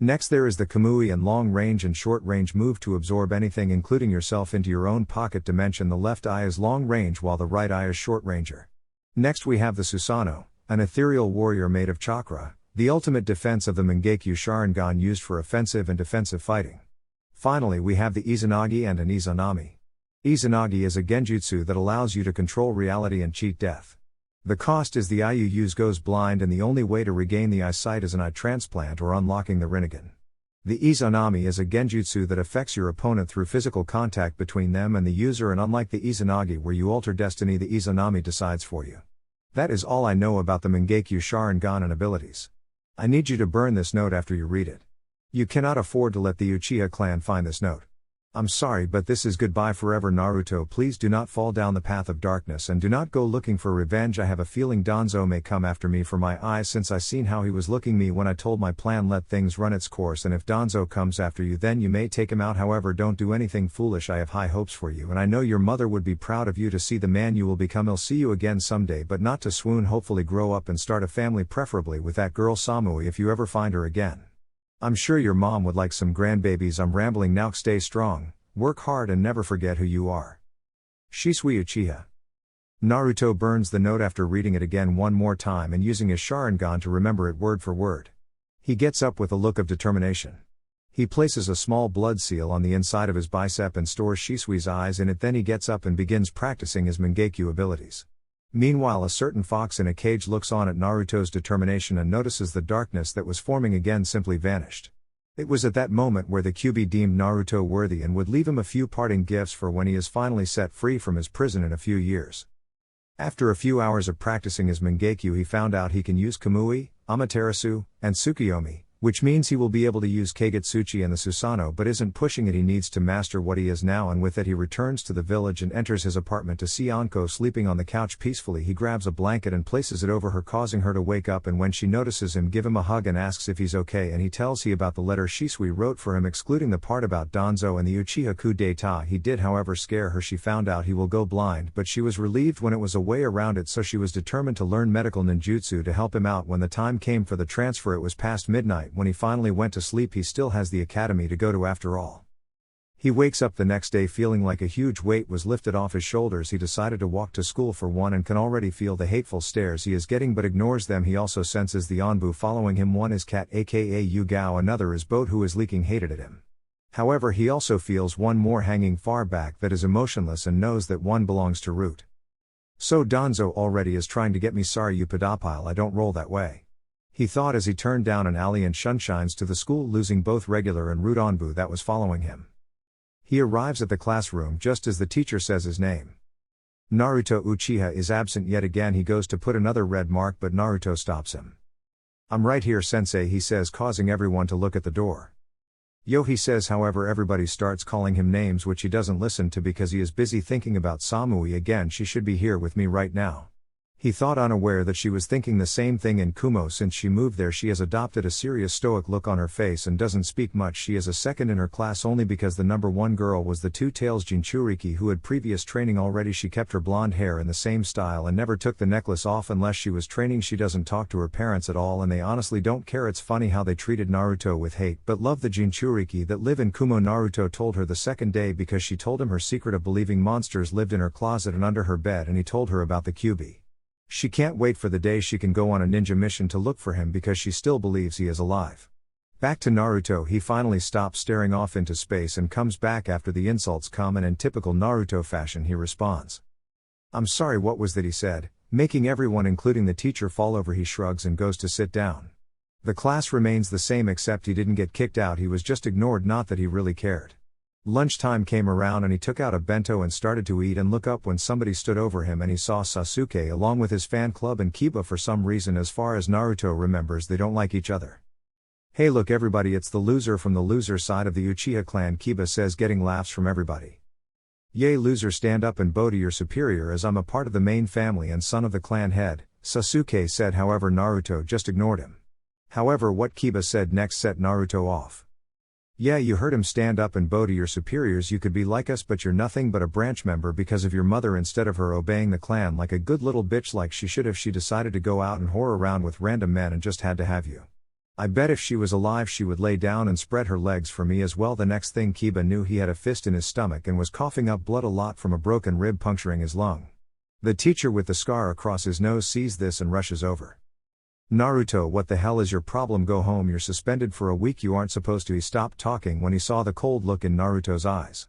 A: Next, there is the Kamui and long range and short range move to absorb anything including yourself into your own pocket dimension. The left eye is long range while the right eye is short ranger. Next, we have the Susanoo, an ethereal warrior made of chakra, the ultimate defense of the Mangekyo Sharingan used for offensive and defensive fighting. Finally, we have the Izanagi and an Izanami. Izanagi is a genjutsu that allows you to control reality and cheat death. The cost is the eye you use goes blind, and the only way to regain the eyesight is an eye transplant or unlocking the Rinnegan. The Izanami is a genjutsu that affects your opponent through physical contact between them and the user, and unlike the Izanagi where you alter destiny, the Izanami decides for you. That is all I know about the Mangekyo Sharingan and abilities. I need you to burn this note after you read it. You cannot afford to let the Uchiha clan find this note. I'm sorry, but this is goodbye forever. Naruto, please do not fall down the path of darkness and do not go looking for revenge. I have a feeling Danzo may come after me for my eyes, since I seen how he was looking me when I told my plan. Let things run its course, and if Danzo comes after you, then you may take him out. However, don't do anything foolish. I have high hopes for you, and I know your mother would be proud of you to see the man you will become. I'll see you again someday, but not to swoon. Hopefully grow up and start a family, preferably with that girl Samui if you ever find her again. I'm sure your mom would like some grandbabies. I'm rambling now. Stay strong, work hard, and never forget who you are. Shisui Uchiha. Naruto burns the note after reading it again one more time and using his Sharingan to remember it word for word. He gets up with a look of determination. He places a small blood seal on the inside of his bicep and stores Shisui's eyes in it. Then he gets up and begins practicing his Mangekyo abilities. Meanwhile, a certain fox in a cage looks on at Naruto's determination and notices the darkness that was forming again simply vanished. It was at that moment where the Kyuubi deemed Naruto worthy and would leave him a few parting gifts for when he is finally set free from his prison in a few years. After a few hours of practicing his Mangekyo, he found out he can use Kamui, Amaterasu, and Tsukuyomi, which means he will be able to use Kagetsuchi and the Susanoo, but isn't pushing it. He needs to master what he is now, and with it he returns to the village and enters his apartment to see Anko sleeping on the couch peacefully. He grabs a blanket and places it over her, causing her to wake up, and when she notices him, give him a hug and asks if he's okay, and he tells her about the letter Shisui wrote for him, excluding the part about Danzo and the Uchiha coup d'etat. He did however scare her. She found out he will go blind, but she was relieved when it was a way around it, so she was determined to learn medical ninjutsu to help him out. When the time came for the transfer, it was past midnight. When he finally went to sleep, he still has the academy to go to after all. He wakes up the next day feeling like a huge weight was lifted off his shoulders. He decided to walk to school for one and can already feel the hateful stares he is getting, but ignores them. He also senses the Onbu following him. One is Cat aka Yugao, another is Boat, who is leaking hated at him. However, he also feels one more hanging far back that is emotionless and knows that one belongs to Root. So Danzo already is trying to get me. Sorry you pedophile, I don't roll that way. He thought as he turned down an alley and shunshines to the school, losing both regular and Root Onbu that was following him. He arrives at the classroom just as the teacher says his name. Naruto Uchiha is absent yet again. He goes to put another red mark, but Naruto stops him. I'm right here, sensei, he says, causing everyone to look at the door. Yo, he says. However, everybody starts calling him names which he doesn't listen to because he is busy thinking about Samui again. She should be here with me right now. He thought, unaware that she was thinking the same thing in Kumo. Since she moved there, she has adopted a serious stoic look on her face and doesn't speak much. She is a second in her class only because the number one girl was the two-tails Jinchuriki, who had previous training already. She kept her blonde hair in the same style and never took the necklace off unless she was training. She doesn't talk to her parents at all, and they honestly don't care. It's funny how they treated Naruto with hate but love the Jinchuriki that live in Kumo. Naruto told her the second day because she told him her secret of believing monsters lived in her closet and under her bed, and he told her about the Kyuubi. She can't wait for the day she can go on a ninja mission to look for him because she still believes he is alive. Back to Naruto. He finally stops staring off into space and comes back after the insults come, and in typical Naruto fashion he responds. I'm sorry, what was that, he said, making everyone including the teacher fall over. He shrugs and goes to sit down. The class remains the same except he didn't get kicked out, he was just ignored, not that he really cared. Lunchtime came around and he took out a bento and started to eat and look up when somebody stood over him and he saw Sasuke along with his fan club and Kiba. For some reason, as far as Naruto remembers, they don't like each other. Hey look everybody, it's the loser from the loser side of the Uchiha clan, Kiba says, getting laughs from everybody. Yay loser, stand up and bow to your superior as I'm a part of the main family and son of the clan head, Sasuke said. However, Naruto just ignored him. However, what Kiba said next set Naruto off. Yeah, you heard him, stand up and bow to your superiors. You could be like us, but you're nothing but a branch member because of your mother, instead of her obeying the clan like a good little bitch like she should have. She decided to go out and whore around with random men and just had to have you. I bet if she was alive she would lay down and spread her legs for me as well. The next thing Kiba knew, he had a fist in his stomach and was coughing up blood, a lot from a broken rib puncturing his lung. The teacher with the scar across his nose sees this and rushes over. Naruto, what the hell is your problem? Go home, you're suspended for a week. You aren't supposed to. He stopped talking when he saw the cold look in Naruto's eyes.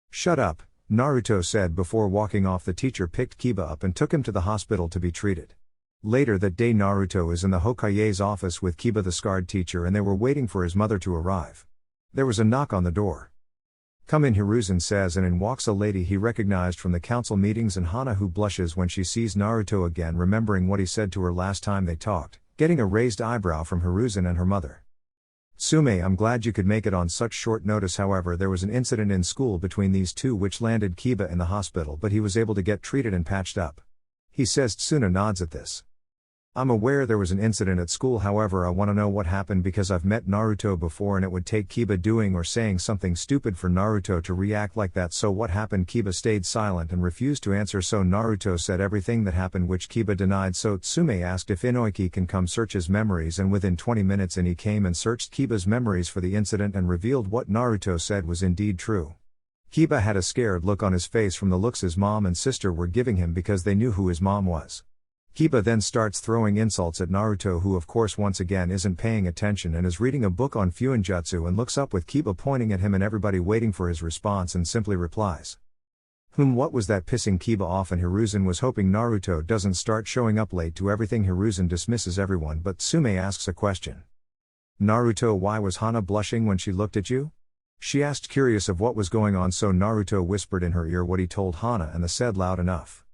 A: Shut up, Naruto said before walking off. The teacher picked Kiba up and took him to the hospital to be treated. Later that day, Naruto is in the Hokage's office with Kiba the scarred teacher, and they were waiting for his mother to arrive. There was a knock on the door. Come in, Hiruzen says, and in walks a lady he recognized from the council meetings, and Hana, who blushes when she sees Naruto again, remembering what he said to her last time they talked, getting a raised eyebrow from Hiruzen and her mother. Tsume, I'm glad you could make it on such short notice. However, there was an incident in school between these two which landed Kiba in the hospital, but he was able to get treated and patched up. He says. Tsuna nods at this. I'm aware there was an incident at school, however I want to know what happened because I've met Naruto before and it would take Kiba doing or saying something stupid for Naruto to react like that. So what happened? Kiba stayed silent and refused to answer, so Naruto said everything that happened, which Kiba denied. So Tsume asked if Inoiki can come search his memories, and within 20 minutes he came and searched Kiba's memories for the incident and revealed what Naruto said was indeed true. Kiba had a scared look on his face from the looks his mom and sister were giving him because they knew who his mom was. Kiba then starts throwing insults at Naruto, who of course once again isn't paying attention and is reading a book on Fuinjutsu, and looks up with Kiba pointing at him and everybody waiting for his response, and simply replies, What was that?" pissing Kiba off, and Hiruzen was hoping Naruto doesn't start showing up late to everything. Hiruzen dismisses everyone, but Tsume asks a question. Naruto, why was Hana blushing when she looked at you? She asked, curious of what was going on, so Naruto whispered in her ear what he told Hana and said loud enough.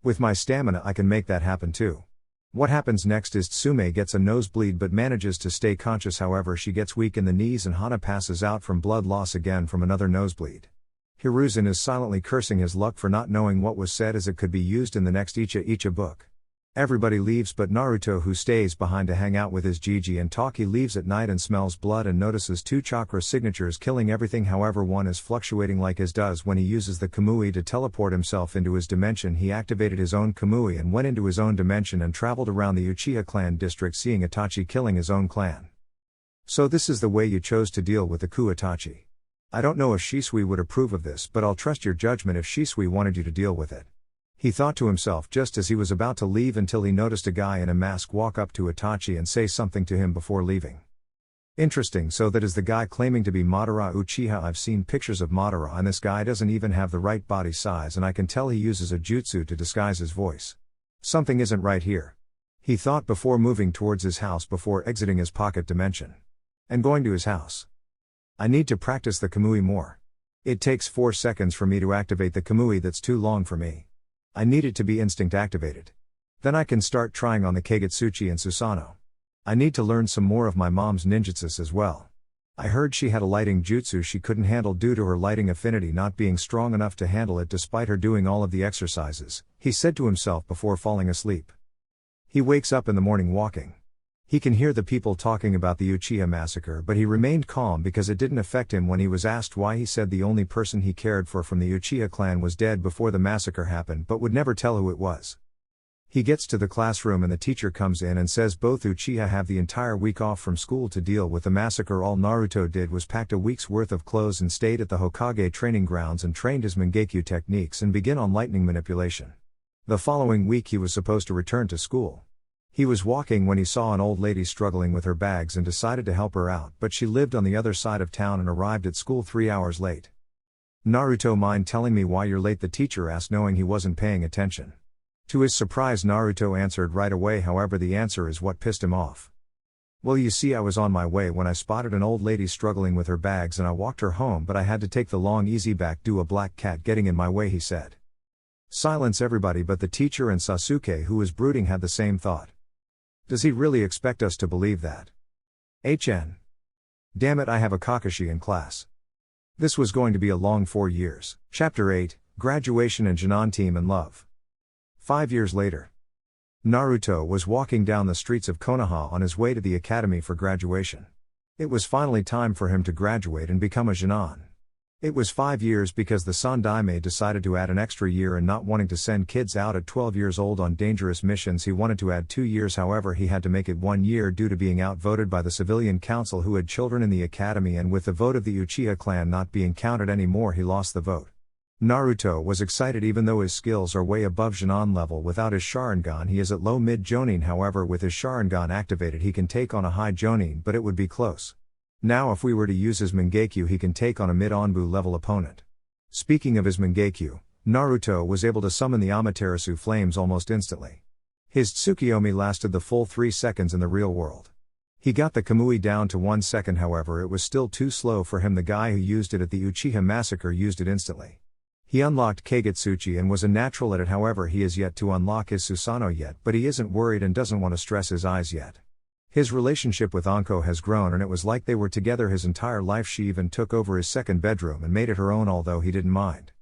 A: With my stamina I can make that happen too. What happens next is Tsume gets a nosebleed but manages to stay conscious. However, she gets weak in the knees and Hana passes out from blood loss again from another nosebleed. Hiruzen is silently cursing his luck for not knowing what was said, as it could be used in the next Icha book. Everybody leaves but Naruto, who stays behind to hang out with his Gigi and talk. He leaves at night and smells blood and notices 2 chakra signatures killing everything. However, one is fluctuating like his does when he uses the Kamui to teleport himself into his dimension. He activated his own Kamui and went into his own dimension and traveled around the Uchiha clan district, seeing Itachi killing his own clan. So this is the way you chose to deal with the coup, Itachi. I don't know if Shisui would approve of this, but I'll trust your judgment if Shisui wanted you to deal with it. He thought to himself just as he was about to leave, until he noticed a guy in a mask walk up to Itachi and say something to him before leaving. Interesting, so that is the guy claiming to be Madara Uchiha. I've seen pictures of Madara and this guy doesn't even have the right body size, and I can tell he uses a jutsu to disguise his voice. Something isn't right here. He thought before moving towards his house before exiting his pocket dimension. And going to his house. I need to practice the Kamui more. It takes 4 seconds for me to activate the Kamui, that's too long for me. I need it to be instinct activated. Then I can start trying on the Kagetsuchi and Susanoo. I need to learn some more of my mom's ninjutsus as well. I heard she had a lighting jutsu she couldn't handle due to her lighting affinity not being strong enough to handle it despite her doing all of the exercises, he said to himself before falling asleep. He wakes up in the morning walking. He can hear the people talking about the Uchiha massacre, but he remained calm because it didn't affect him when he was asked why. He said the only person he cared for from the Uchiha clan was dead before the massacre happened, but would never tell who it was. He gets to the classroom and the teacher comes in and says both Uchiha have the entire week off from school to deal with the massacre. All Naruto did was packed a week's worth of clothes and stayed at the Hokage training grounds and trained his Mangekyo techniques and begin on lightning manipulation. The following week he was supposed to return to school. He was walking when he saw an old lady struggling with her bags and decided to help her out, but she lived on the other side of town and arrived at school 3 hours late. Naruto, mind telling me why you're late? The teacher asked, knowing he wasn't paying attention. To his surprise, Naruto answered right away. However, the answer is what pissed him off. Well, you see, I was on my way when I spotted an old lady struggling with her bags and I walked her home, but I had to take the long easy back due a black cat getting in my way, he said. Silence, everybody but the teacher and Sasuke, who was brooding, had the same thought. Does he really expect us to believe that? Damn it, I have a Kakashi in class. This was going to be a long 4 years. Chapter 8, Graduation and Jinan Team in Love. 5 years later. Naruto was walking down the streets of Konoha on his way to the academy for graduation. It was finally time for him to graduate and become a Jinan. It was 5 years because the Sandaime decided to add an extra year, and not wanting to send kids out at 12 years old on dangerous missions, he wanted to add 2 years. However, he had to make it 1 year due to being outvoted by the civilian council who had children in the academy, and with the vote of the Uchiha clan not being counted anymore, he lost the vote. Naruto was excited even though his skills are way above Jinan level. Without his Sharingan he is at low mid Jonin. However, with his Sharingan activated he can take on a high Jonin, but it would be close. Now if we were to use his Mangekyo he can take on a mid-Onbu level opponent. Speaking of his Mangekyo, Naruto was able to summon the Amaterasu flames almost instantly. His Tsukiyomi lasted the full 3 seconds in the real world. He got the Kamui down to 1 second, however it was still too slow for him. The guy who used it at the Uchiha massacre used it instantly. He unlocked Kagetsuchi and was a natural at it, however he is yet to unlock his Susanoo yet, but he isn't worried and doesn't want to stress his eyes yet. His relationship with Anko has grown and it was like they were together his entire life. She even took over his second bedroom and made it her own, although he didn't mind.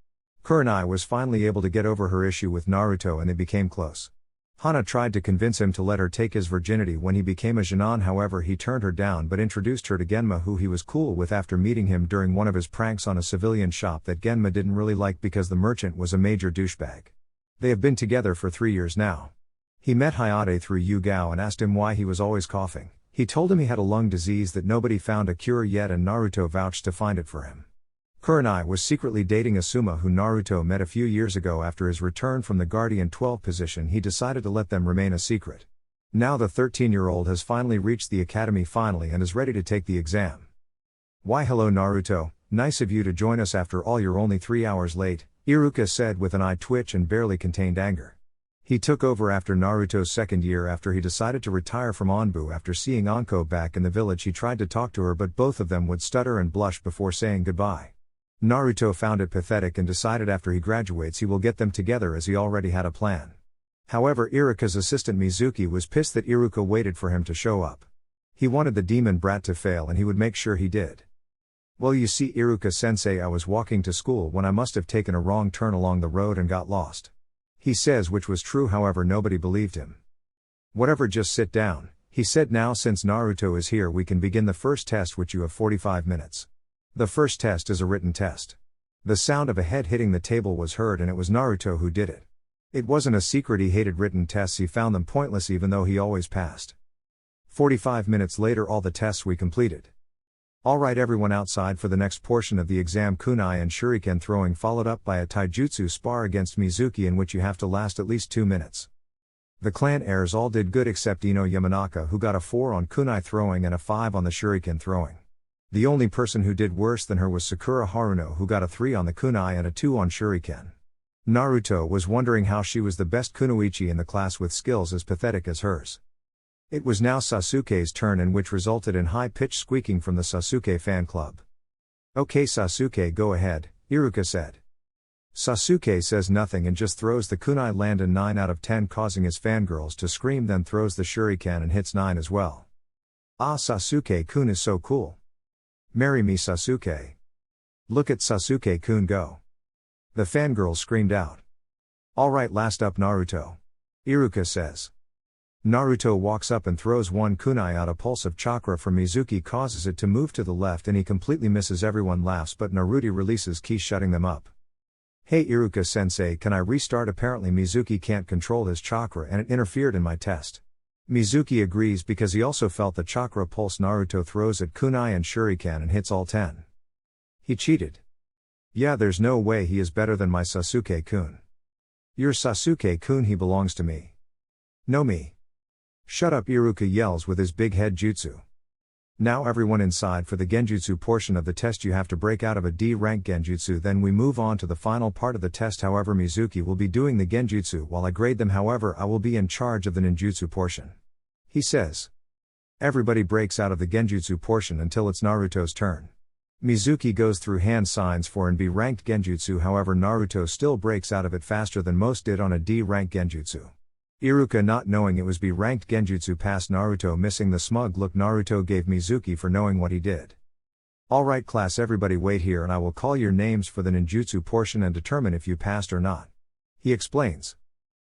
A: Kurenai was finally able to get over her issue with Naruto and they became close. Hana tried to convince him to let her take his virginity when he became a Genin, however he turned her down but introduced her to Genma, who he was cool with after meeting him during one of his pranks on a civilian shop that Genma didn't really like because the merchant was a major douchebag. They have been together for 3 years now. He met Hayate through Yu-Gao and asked him why he was always coughing. He told him he had a lung disease that nobody found a cure yet and Naruto vouched to find it for him. Kurenai was secretly dating Asuma, who Naruto met a few years ago. After his return from the Guardian 12 position, he decided to let them remain a secret. Now the 13-year-old has finally reached the academy and is ready to take the exam. "Why hello Naruto, nice of you to join us after all. You're only 3 hours late," Iruka said with an eye twitch and barely contained anger. He took over after Naruto's second year after he decided to retire from Onbu. After seeing Anko back in the village, he tried to talk to her but both of them would stutter and blush before saying goodbye. Naruto found it pathetic and decided after he graduates he will get them together as he already had a plan. However, Iruka's assistant Mizuki was pissed that Iruka waited for him to show up. He wanted the demon brat to fail and he would make sure he did. "Well, you see Iruka-sensei, I was walking to school when I must have taken a wrong turn along the road and got lost," he says, which was true, however nobody believed him. "Whatever, just sit down," he said. "Now since Naruto is here we can begin the first test, which you have 45 minutes. The first test is a written test." The sound of a head hitting the table was heard and it was Naruto who did it. It wasn't a secret, he hated written tests, he found them pointless even though he always passed. 45 minutes later, all the tests we completed. "Alright everyone, outside for the next portion of the exam, kunai and shuriken throwing followed up by a taijutsu spar against Mizuki in which you have to last at least 2 minutes. The clan heirs all did good except Ino Yamanaka, who got a 4 on kunai throwing and a 5 on the shuriken throwing. The only person who did worse than her was Sakura Haruno, who got a 3 on the kunai and a 2 on shuriken. Naruto was wondering how she was the best kunoichi in the class with skills as pathetic as hers. It was now Sasuke's turn, in which resulted in high-pitched squeaking from the Sasuke fan club. "Okay Sasuke, go ahead," Iruka said. Sasuke says nothing and just throws the kunai, land in 9 out of 10, causing his fangirls to scream, then throws the shuriken and hits 9 as well. "Ah, Sasuke-kun is so cool. Marry me Sasuke. Look at Sasuke-kun go." The fangirls screamed out. "Alright, last up Naruto," Iruka says. Naruto walks up and throws one kunai out. A pulse of chakra from Mizuki causes it to move to the left and he completely misses. Everyone laughs but Naruto releases ki, shutting them up. "Hey Iruka-sensei, can I restart? Apparently Mizuki can't control his chakra and it interfered in my test." Mizuki agrees because he also felt the chakra pulse. Naruto throws at kunai and shuriken and hits all 10. "He cheated. Yeah, there's no way, he is better than my Sasuke-kun." "You're Sasuke-kun, he belongs to me." "No me." "Shut up," Iruka yells with his big head jutsu. Now everyone inside for the genjutsu portion of the test. You have to break out of a D-rank genjutsu, then we move on to the final part of the test. However, Mizuki will be doing the genjutsu while I grade them. However, I will be in charge of the ninjutsu portion, he says. Everybody breaks out of the genjutsu portion until it's Naruto's turn. Mizuki goes through hand signs for an B-ranked genjutsu, however Naruto still breaks out of it faster than most did on a D-rank genjutsu. Iruka, not knowing it was B-ranked genjutsu, past Naruto, missing the smug look Naruto gave Mizuki for knowing what he did. "Alright class, everybody wait here and I will call your names for the ninjutsu portion and determine if you passed or not," he explains.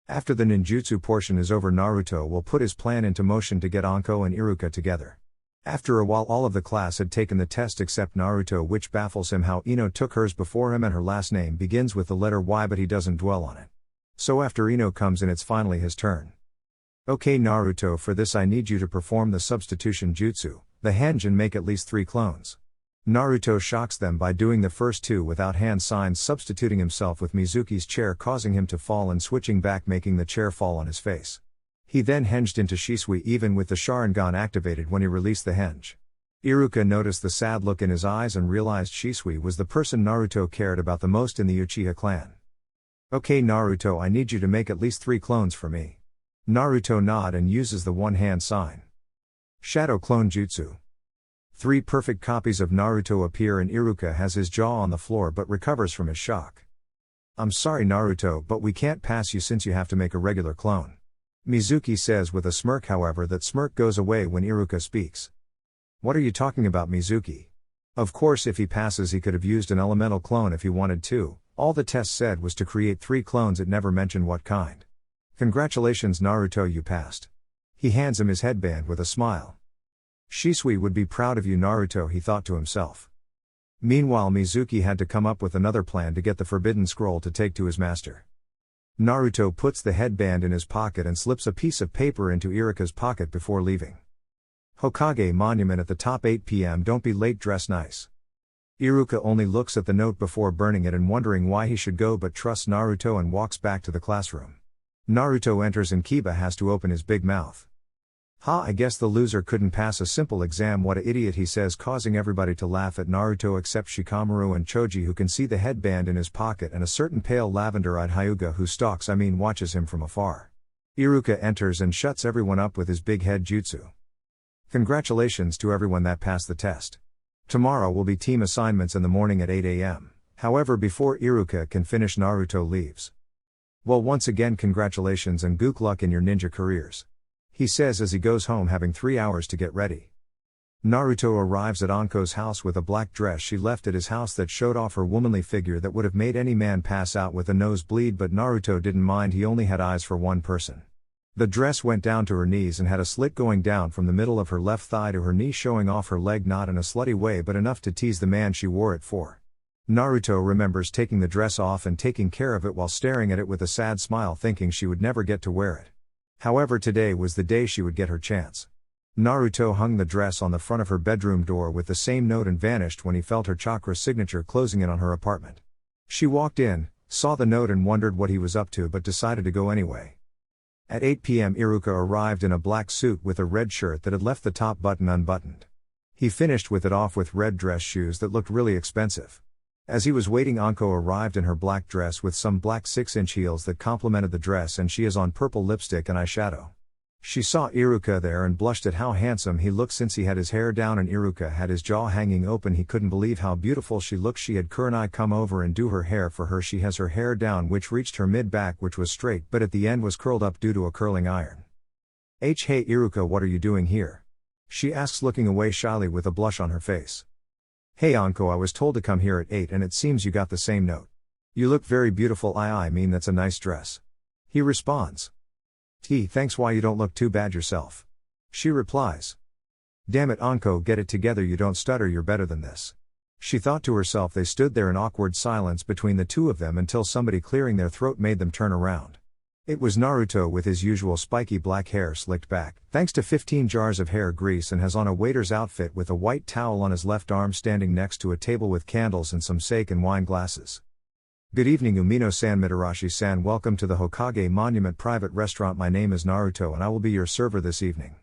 A: After the ninjutsu portion is over, Naruto will put his plan into motion to get Anko and Iruka together. After a while, all of the class had taken the test except Naruto, which baffles him how Ino took hers before him and her last name begins with the letter Y, but he doesn't dwell on it. So after Ino comes in, it's finally his turn. "Okay Naruto, for this I need you to perform the substitution jutsu, the henge, and make at least 3 clones." Naruto shocks them by doing the first 2 without hand signs, substituting himself with Mizuki's chair, causing him to fall and switching back, making the chair fall on his face. He then henged into Shisui even with the Sharingan activated when he released the henge. Iruka noticed the sad look in his eyes and realized Shisui was the person Naruto cared about the most in the Uchiha clan. "Okay Naruto, I need you to make at least 3 clones for me." Naruto nods and uses the one hand sign. Shadow clone jutsu. 3 perfect copies of Naruto appear and Iruka has his jaw on the floor but recovers from his shock. "I'm sorry Naruto, but we can't pass you since you have to make a regular clone." Mizuki says with a smirk, however that smirk goes away when Iruka speaks. What are you talking about, Mizuki? Of course if he passes he could have used an elemental clone if he wanted to, all the test said was to create 3 clones, it never mentioned what kind. Congratulations Naruto, you passed. He hands him his headband with a smile. Shisui would be proud of you Naruto, he thought to himself. Meanwhile Mizuki had to come up with another plan to get the forbidden scroll to take to his master. Naruto puts the headband in his pocket and slips a piece of paper into Iruka's pocket before leaving. Hokage Monument at the top, 8 p.m. Don't be late, dress nice. Iruka only looks at the note before burning it and wondering why he should go, but trusts Naruto and walks back to the classroom. Naruto enters and Kiba has to open his big mouth. I guess the loser couldn't pass a simple exam, what a idiot, he says, causing everybody to laugh at Naruto except Shikamaru and Choji, who can see the headband in his pocket, and a certain pale lavender-eyed Hyuga who watches him from afar. Iruka enters and shuts everyone up with his big head jutsu. Congratulations to everyone that passed the test. Tomorrow will be team assignments in the morning at 8 a.m. However, before Iruka can finish, Naruto leaves. Well, once again congratulations and good luck in your ninja careers, he says as he goes home, having 3 hours to get ready. Naruto arrives at Anko's house with a black dress she left at his house that showed off her womanly figure that would have made any man pass out with a nosebleed, but Naruto didn't mind, he only had eyes for one person. The dress went down to her knees and had a slit going down from the middle of her left thigh to her knee, showing off her leg, not in a slutty way but enough to tease the man she wore it for. Naruto remembers taking the dress off and taking care of it while staring at it with a sad smile, thinking she would never get to wear it. However, today was the day she would get her chance. Naruto hung the dress on the front of her bedroom door with the same note and vanished when he felt her chakra signature closing in on her apartment. She walked in, saw the note and wondered what he was up to, but decided to go anyway. At 8 p.m. Iruka arrived in a black suit with a red shirt that had left the top button unbuttoned. He finished with it off with red dress shoes that looked really expensive. As he was waiting, Anko arrived in her black dress with some black 6-inch heels that complemented the dress, and she is on purple lipstick and eyeshadow. She saw Iruka there and blushed at how handsome he looked since he had his hair down and Iruka had his jaw hanging open. He couldn't believe how beautiful she looked. She had Kurenai come over and do her hair for her. She has her hair down, which reached her mid-back, which was straight but at the end was curled up due to a curling iron. Hey Iruka, what are you doing here? She asks, looking away shyly with a blush on her face. Hey Anko, I was told to come here at 8 and it seems you got the same note. You look very beautiful. I mean that's a nice dress. He responds. Thanks, why you don't look too bad yourself. She replies. Damn it Anko, get it together, you don't stutter, you're better than this. She thought to herself. They stood there in awkward silence between the two of them until somebody clearing their throat made them turn around. It was Naruto with his usual spiky black hair slicked back, thanks to 15 jars of hair grease, and has on a waiter's outfit with a white towel on his left arm, standing next to a table with candles and some sake and wine glasses. Good evening Umino-san, Mitarashi-san, welcome to the Hokage Monument private restaurant. My name is Naruto and I will be your server this evening.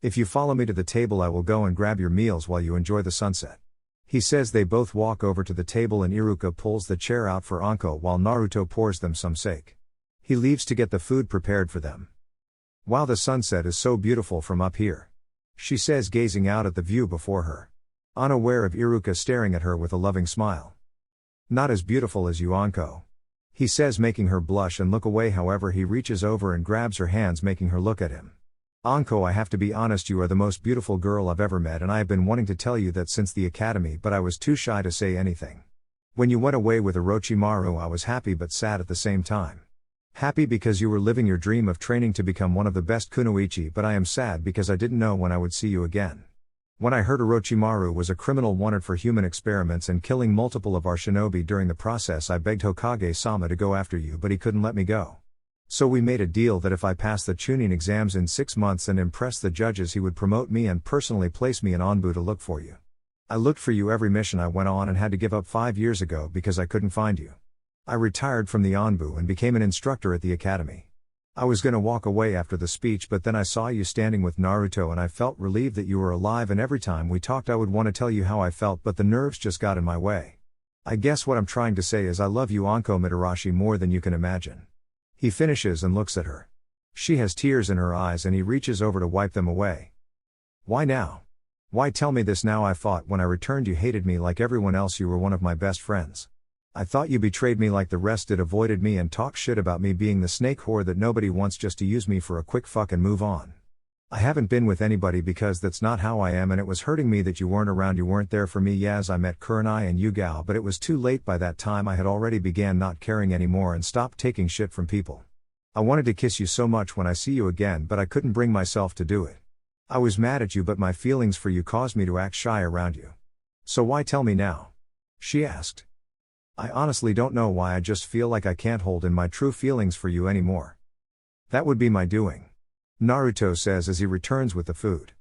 A: If you follow me to the table I will go and grab your meals while you enjoy the sunset. He says. They both walk over to the table and Iruka pulls the chair out for Anko while Naruto pours them some sake. He leaves to get the food prepared for them. Wow, the sunset is so beautiful from up here, she says, gazing out at the view before her, unaware of Iruka staring at her with a loving smile. Not as beautiful as you Anko, he says, making her blush and look away. However, he reaches over and grabs her hands, making her look at him. Anko, I have to be honest, you are the most beautiful girl I've ever met, and I have been wanting to tell you that since the academy, but I was too shy to say anything. When you went away with Orochimaru I was happy but sad at the same time. Happy because you were living your dream of training to become one of the best kunoichi, but I am sad because I didn't know when I would see you again. When I heard Orochimaru was a criminal wanted for human experiments and killing multiple of our shinobi during the process, I begged Hokage-sama to go after you, but he couldn't let me go. So we made a deal that if I passed the Chunin exams in 6 months and impressed the judges, he would promote me and personally place me in Anbu to look for you. I looked for you every mission I went on and had to give up 5 years ago because I couldn't find you. I retired from the Anbu and became an instructor at the academy. I was gonna walk away after the speech, but then I saw you standing with Naruto and I felt relieved that you were alive, and every time we talked I would want to tell you how I felt, but the nerves just got in my way. I guess what I'm trying to say is I love you Anko Mitarashi more than you can imagine. He finishes and looks at her. She has tears in her eyes and he reaches over to wipe them away. Why now? Why tell me this now? I thought when I returned you hated me like everyone else. You were one of my best friends. I thought you betrayed me like the rest did, avoided me and talked shit about me being the snake whore that nobody wants just to use me for a quick fuck and move on. I haven't been with anybody because that's not how I am, and it was hurting me that you weren't around, you weren't there for me. Yes, I met Kurenai and Yugao, but it was too late by that time. I had already began not caring anymore and stopped taking shit from people. I wanted to kiss you so much when I see you again, but I couldn't bring myself to do it. I was mad at you, but my feelings for you caused me to act shy around you. So why tell me now? She asked. I honestly don't know why, I just feel like I can't hold in my true feelings for you anymore. That would be my doing. Naruto says as he returns with the food.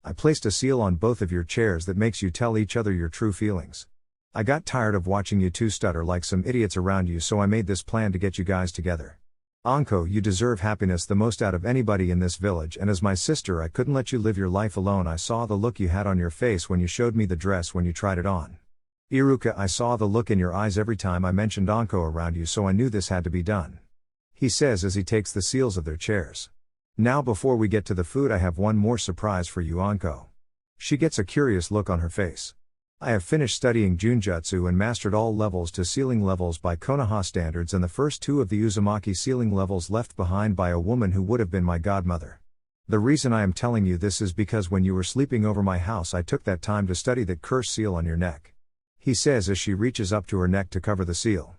A: I placed a seal on both of your chairs that makes you tell each other your true feelings. I got tired of watching you two stutter like some idiots around you, so I made this plan to get you guys together. Anko, you deserve happiness the most out of anybody in this village, and as my sister I couldn't let you live your life alone. I saw the look you had on your face when you showed me the dress when you tried it on. Iruka, I saw the look in your eyes every time I mentioned Anko around you, so I knew this had to be done. He says as he takes the seals of their chairs. Now before we get to the food, I have one more surprise for you, Anko. She gets a curious look on her face. I have finished studying Junjutsu and mastered all levels to sealing levels by Konoha standards, and the first two of the Uzumaki sealing levels left behind by a woman who would have been my godmother. The reason I am telling you this is because when you were sleeping over my house I took that time to study that curse seal on your neck. He says as she reaches up to her neck to cover the seal.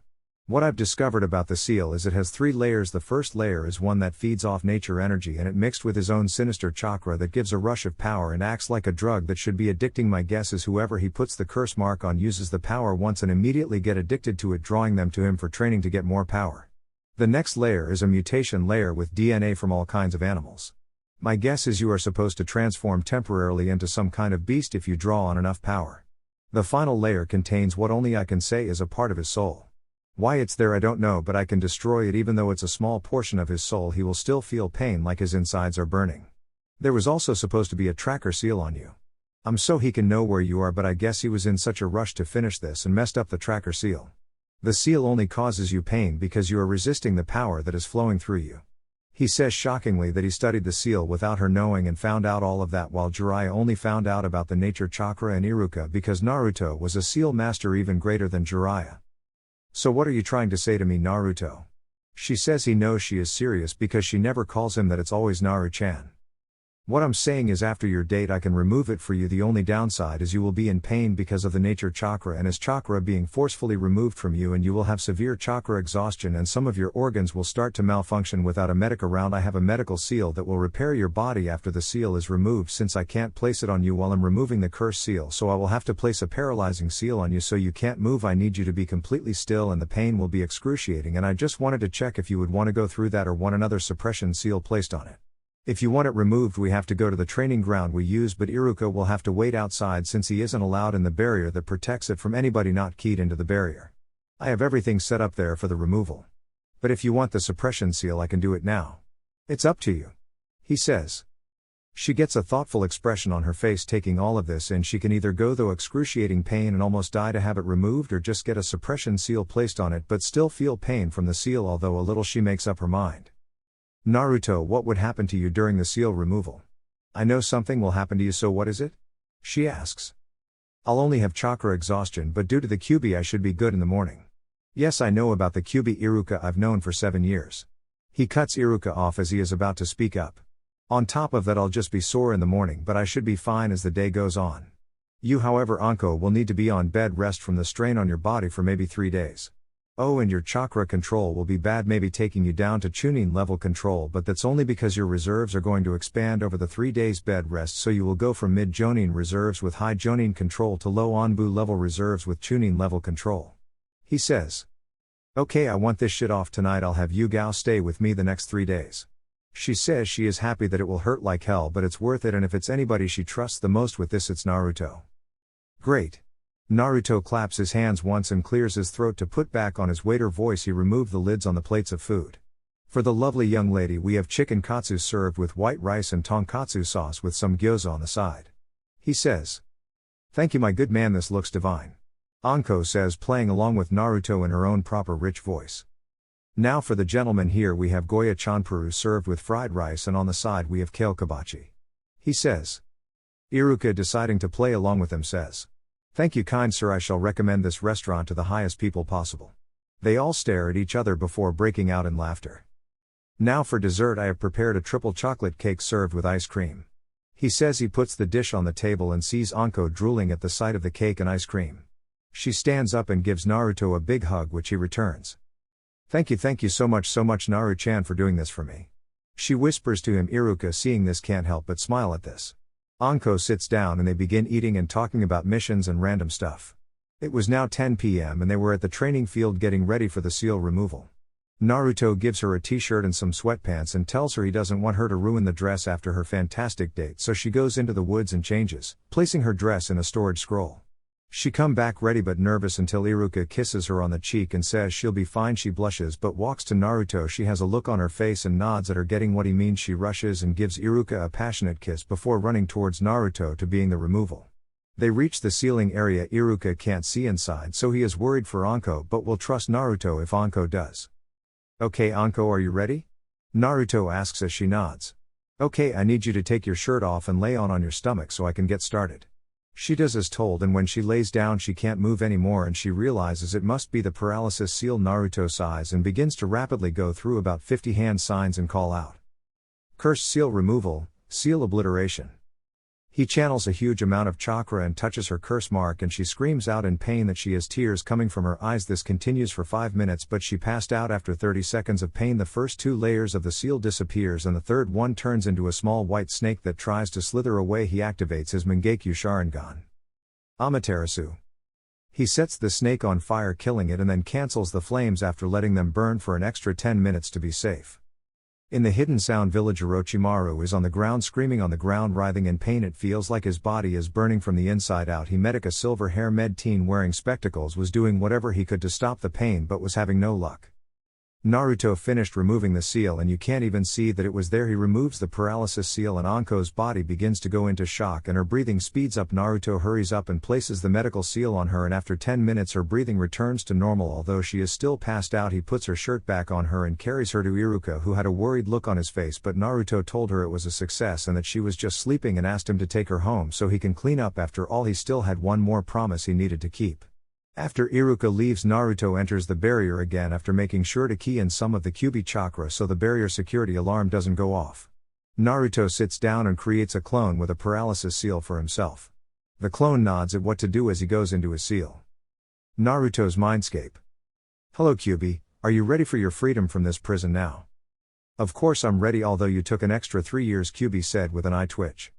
A: What I've discovered about the seal is it has 3 layers. The first layer is one that feeds off nature energy, and it mixed with his own sinister chakra that gives a rush of power and acts like a drug that should be addicting. My guess is whoever he puts the curse mark on uses the power once and immediately get addicted to it, drawing them to him for training to get more power. The next layer is a mutation layer with DNA from all kinds of animals. My guess is you are supposed to transform temporarily into some kind of beast if you draw on enough power. The final layer contains what only I can say is a part of his soul. Why it's there I don't know, but I can destroy it. Even though it's a small portion of his soul, he will still feel pain like his insides are burning. There was also supposed to be a tracker seal on you. So he can know where you are, but I guess he was in such a rush to finish this and messed up the tracker seal. The seal only causes you pain because you are resisting the power that is flowing through you. He says shockingly that he studied the seal without her knowing and found out all of that, while Jiraiya only found out about the nature chakra and Iruka because Naruto was a seal master even greater than Jiraiya. So what are you trying to say to me, Naruto? She says he knows she is serious because she never calls him that, it's always Naru-chan. What I'm saying is after your date I can remove it for you. The only downside is you will be in pain because of the nature chakra and his chakra being forcefully removed from you, and you will have severe chakra exhaustion and some of your organs will start to malfunction without a medic around. I have a medical seal that will repair your body after the seal is removed. Since I can't place it on you while I'm removing the curse seal, so I will have to place a paralyzing seal on you so you can't move. I need you to be completely still and the pain will be excruciating, and I just wanted to check if you would want to go through that or want another suppression seal placed on it. If you want it removed we have to go to the training ground we use, but Iruka will have to wait outside since he isn't allowed in the barrier that protects it from anybody not keyed into the barrier. I have everything set up there for the removal. But if you want the suppression seal I can do it now. It's up to you. He says. She gets a thoughtful expression on her face taking all of this in. She can either go through excruciating pain and almost die to have it removed, or just get a suppression seal placed on it but still feel pain from the seal, although a little. She makes up her mind. Naruto, what would happen to you during the seal removal? I know something will happen to you, so what is it? She asks. I'll only have chakra exhaustion, but due to the Kyuubi I should be good in the morning. Yes, I know about the Kyuubi, Iruka. I've known for 7 years. He cuts Iruka off as he is about to speak up. On top of that I'll just be sore in the morning, but I should be fine as the day goes on. You however, Anko, will need to be on bed rest from the strain on your body for maybe 3 days. Oh, and your chakra control will be bad, maybe taking you down to Chunin level control, but that's only because your reserves are going to expand over the 3 days bed rest, so you will go from mid-Jonin reserves with high Jonin control to low Anbu level reserves with Chunin level control. He says. Okay, I want this shit off tonight. I'll have Yugao stay with me the next 3 days. She says she is happy that it will hurt like hell, but it's worth it, and if it's anybody she trusts the most with this it's Naruto. Great. Naruto claps his hands once and clears his throat to put back on his waiter voice. He removed the lids on the plates of food. For the lovely young lady we have chicken katsu served with white rice and tonkatsu sauce with some gyoza on the side. He says. Thank you my good man, this looks divine. Anko says, playing along with Naruto in her own proper rich voice. Now for the gentleman here we have goya chanpuru served with fried rice, and on the side we have kale kabachi. He says. Iruka, deciding to play along with him, says. Thank you, kind sir, I shall recommend this restaurant to the highest people possible. They all stare at each other before breaking out in laughter. Now for dessert, I have prepared a triple chocolate cake served with ice cream. He says he puts the dish on the table and sees Anko drooling at the sight of the cake and ice cream. She stands up and gives Naruto a big hug, which he returns. Thank you so much Naru-chan for doing this for me. She whispers to him. Iruka, seeing this, can't help but smile at this. Anko sits down and they begin eating and talking about missions and random stuff. It was now 10 p.m. and they were at the training field getting ready for the seal removal. Naruto gives her a t-shirt and some sweatpants and tells her he doesn't want her to ruin the dress after her fantastic date, so she goes into the woods and changes, placing her dress in a storage scroll. She come back ready but nervous until Iruka kisses her on the cheek and says she'll be fine. She blushes but walks to Naruto. She has a look on her face and nods at her, getting what he means. She rushes and gives Iruka a passionate kiss before running towards Naruto to being the removal. They reach the sealing area. Iruka can't see inside, so he is worried for Anko but will trust Naruto if Anko does. Okay Anko, are you ready? Naruto asks as she nods. Okay, I need you to take your shirt off and lay on your stomach so I can get started. She does as told, and when she lays down she can't move anymore and she realizes it must be the paralysis seal. Naruto sighs and begins to rapidly go through about 50 hand signs and call out. Cursed seal removal, seal obliteration. He channels a huge amount of chakra and touches her curse mark and she screams out in pain that she has tears coming from her eyes. This continues for 5 minutes but she passed out after 30 seconds of pain. The first 2 layers of the seal disappears and the third one turns into a small white snake that tries to slither away. He activates his Mangekyo Sharingan. Amaterasu. He sets the snake on fire, killing it, and then cancels the flames after letting them burn for an extra 10 minutes to be safe. In the hidden sound village, Orochimaru is on the ground screaming on the ground, writhing in pain. It feels like his body is burning from the inside out. He medic, a silver hair med teen wearing spectacles, was doing whatever he could to stop the pain but was having no luck. Naruto finished removing the seal and you can't even see that it was there. He removes the paralysis seal and Anko's body begins to go into shock and her breathing speeds up. Naruto hurries up and places the medical seal on her and after 10 minutes her breathing returns to normal, although she is still passed out. He puts her shirt back on her and carries her to Iruka, who had a worried look on his face, but Naruto told her it was a success and that she was just sleeping and asked him to take her home so he can clean up. After all, he still had one more promise he needed to keep. After Iruka leaves, Naruto enters the barrier again after making sure to key in some of the Kyuubi chakra so the barrier security alarm doesn't go off. Naruto sits down and creates a clone with a paralysis seal for himself. The clone nods at what to do as he goes into his seal. Naruto's mindscape. Hello Kyuubi, are you ready for your freedom from this prison now? Of course I'm ready, although you took an extra 3 years, Kyuubi said with an eye twitch.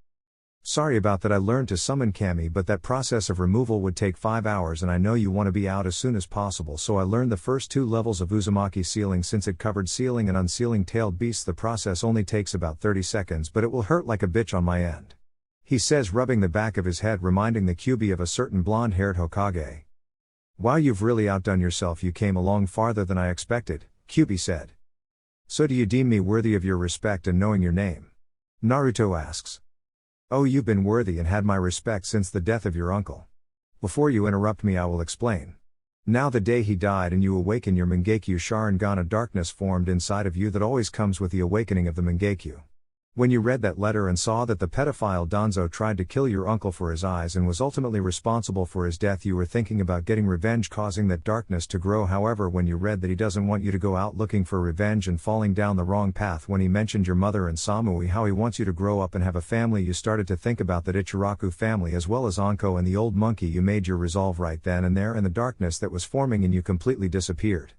A: Sorry about that. I learned to summon Kami, but that process of removal would take 5 hours and I know you want to be out as soon as possible, so I learned the first 2 levels of Uzumaki sealing. Since it covered sealing and unsealing tailed beasts, the process only takes about 30 seconds, but it will hurt like a bitch on my end. He says, rubbing the back of his head, reminding the Kyuubi of a certain blonde-haired Hokage. Wow, you've really outdone yourself. You came along farther than I expected, Kyuubi said. So do you deem me worthy of your respect and knowing your name? Naruto asks. Oh, you've been worthy and had my respect since the death of your uncle. Before you interrupt me, I will explain. Now the day he died and you awaken your Mangekyo Sharingan, a darkness formed inside of you that always comes with the awakening of the Mangekyo. When you read that letter and saw that the pedophile Danzo tried to kill your uncle for his eyes and was ultimately responsible for his death, you were thinking about getting revenge, causing that darkness to grow. However, when you read that he doesn't want you to go out looking for revenge and falling down the wrong path, when he mentioned your mother and Samui, how he wants you to grow up and have a family, you started to think about that Ichiraku family as well as Anko and the old monkey. You made your resolve right then and there, and the darkness that was forming in you completely disappeared.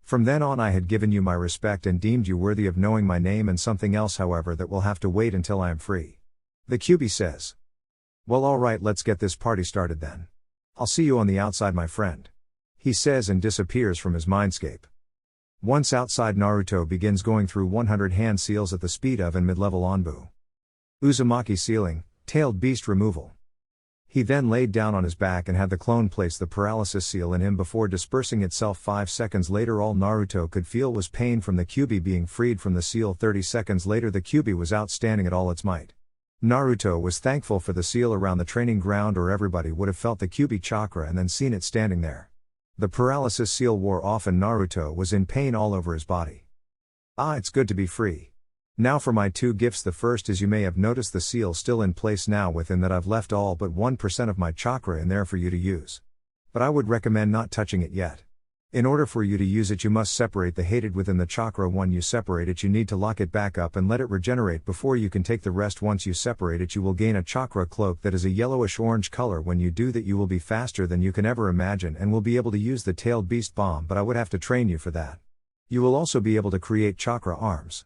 A: From then on I had given you my respect and deemed you worthy of knowing my name and something else, however, that will have to wait until I am free. The Kyuubi says. Well, alright, let's get this party started then. I'll see you on the outside, my friend. He says and disappears from his mindscape. Once outside, Naruto begins going through 100 hand seals at the speed of and mid-level Anbu. Uzumaki sealing, tailed beast removal. He then laid down on his back and had the clone place the paralysis seal in him before dispersing itself. 5 seconds later, all Naruto could feel was pain from the Kyuubi being freed from the seal. 30 seconds later, the Kyuubi was outstanding at all its might. Naruto was thankful for the seal around the training ground, or everybody would have felt the Kyuubi chakra and then seen it standing there. The paralysis seal wore off and Naruto was in pain all over his body. Ah, it's good to be free. Now for my two gifts. The first is you may have noticed the seal still in place now within that I've left all but 1% of my chakra in there for you to use. But I would recommend not touching it yet. In order for you to use it you must separate the hated within the chakra. When you separate it you need to lock it back up and let it regenerate before you can take the rest. Once you separate it you will gain a chakra cloak that is a yellowish orange color. When you do that you will be faster than you can ever imagine and will be able to use the tailed beast bomb, but I would have to train you for that. You will also be able to create chakra arms.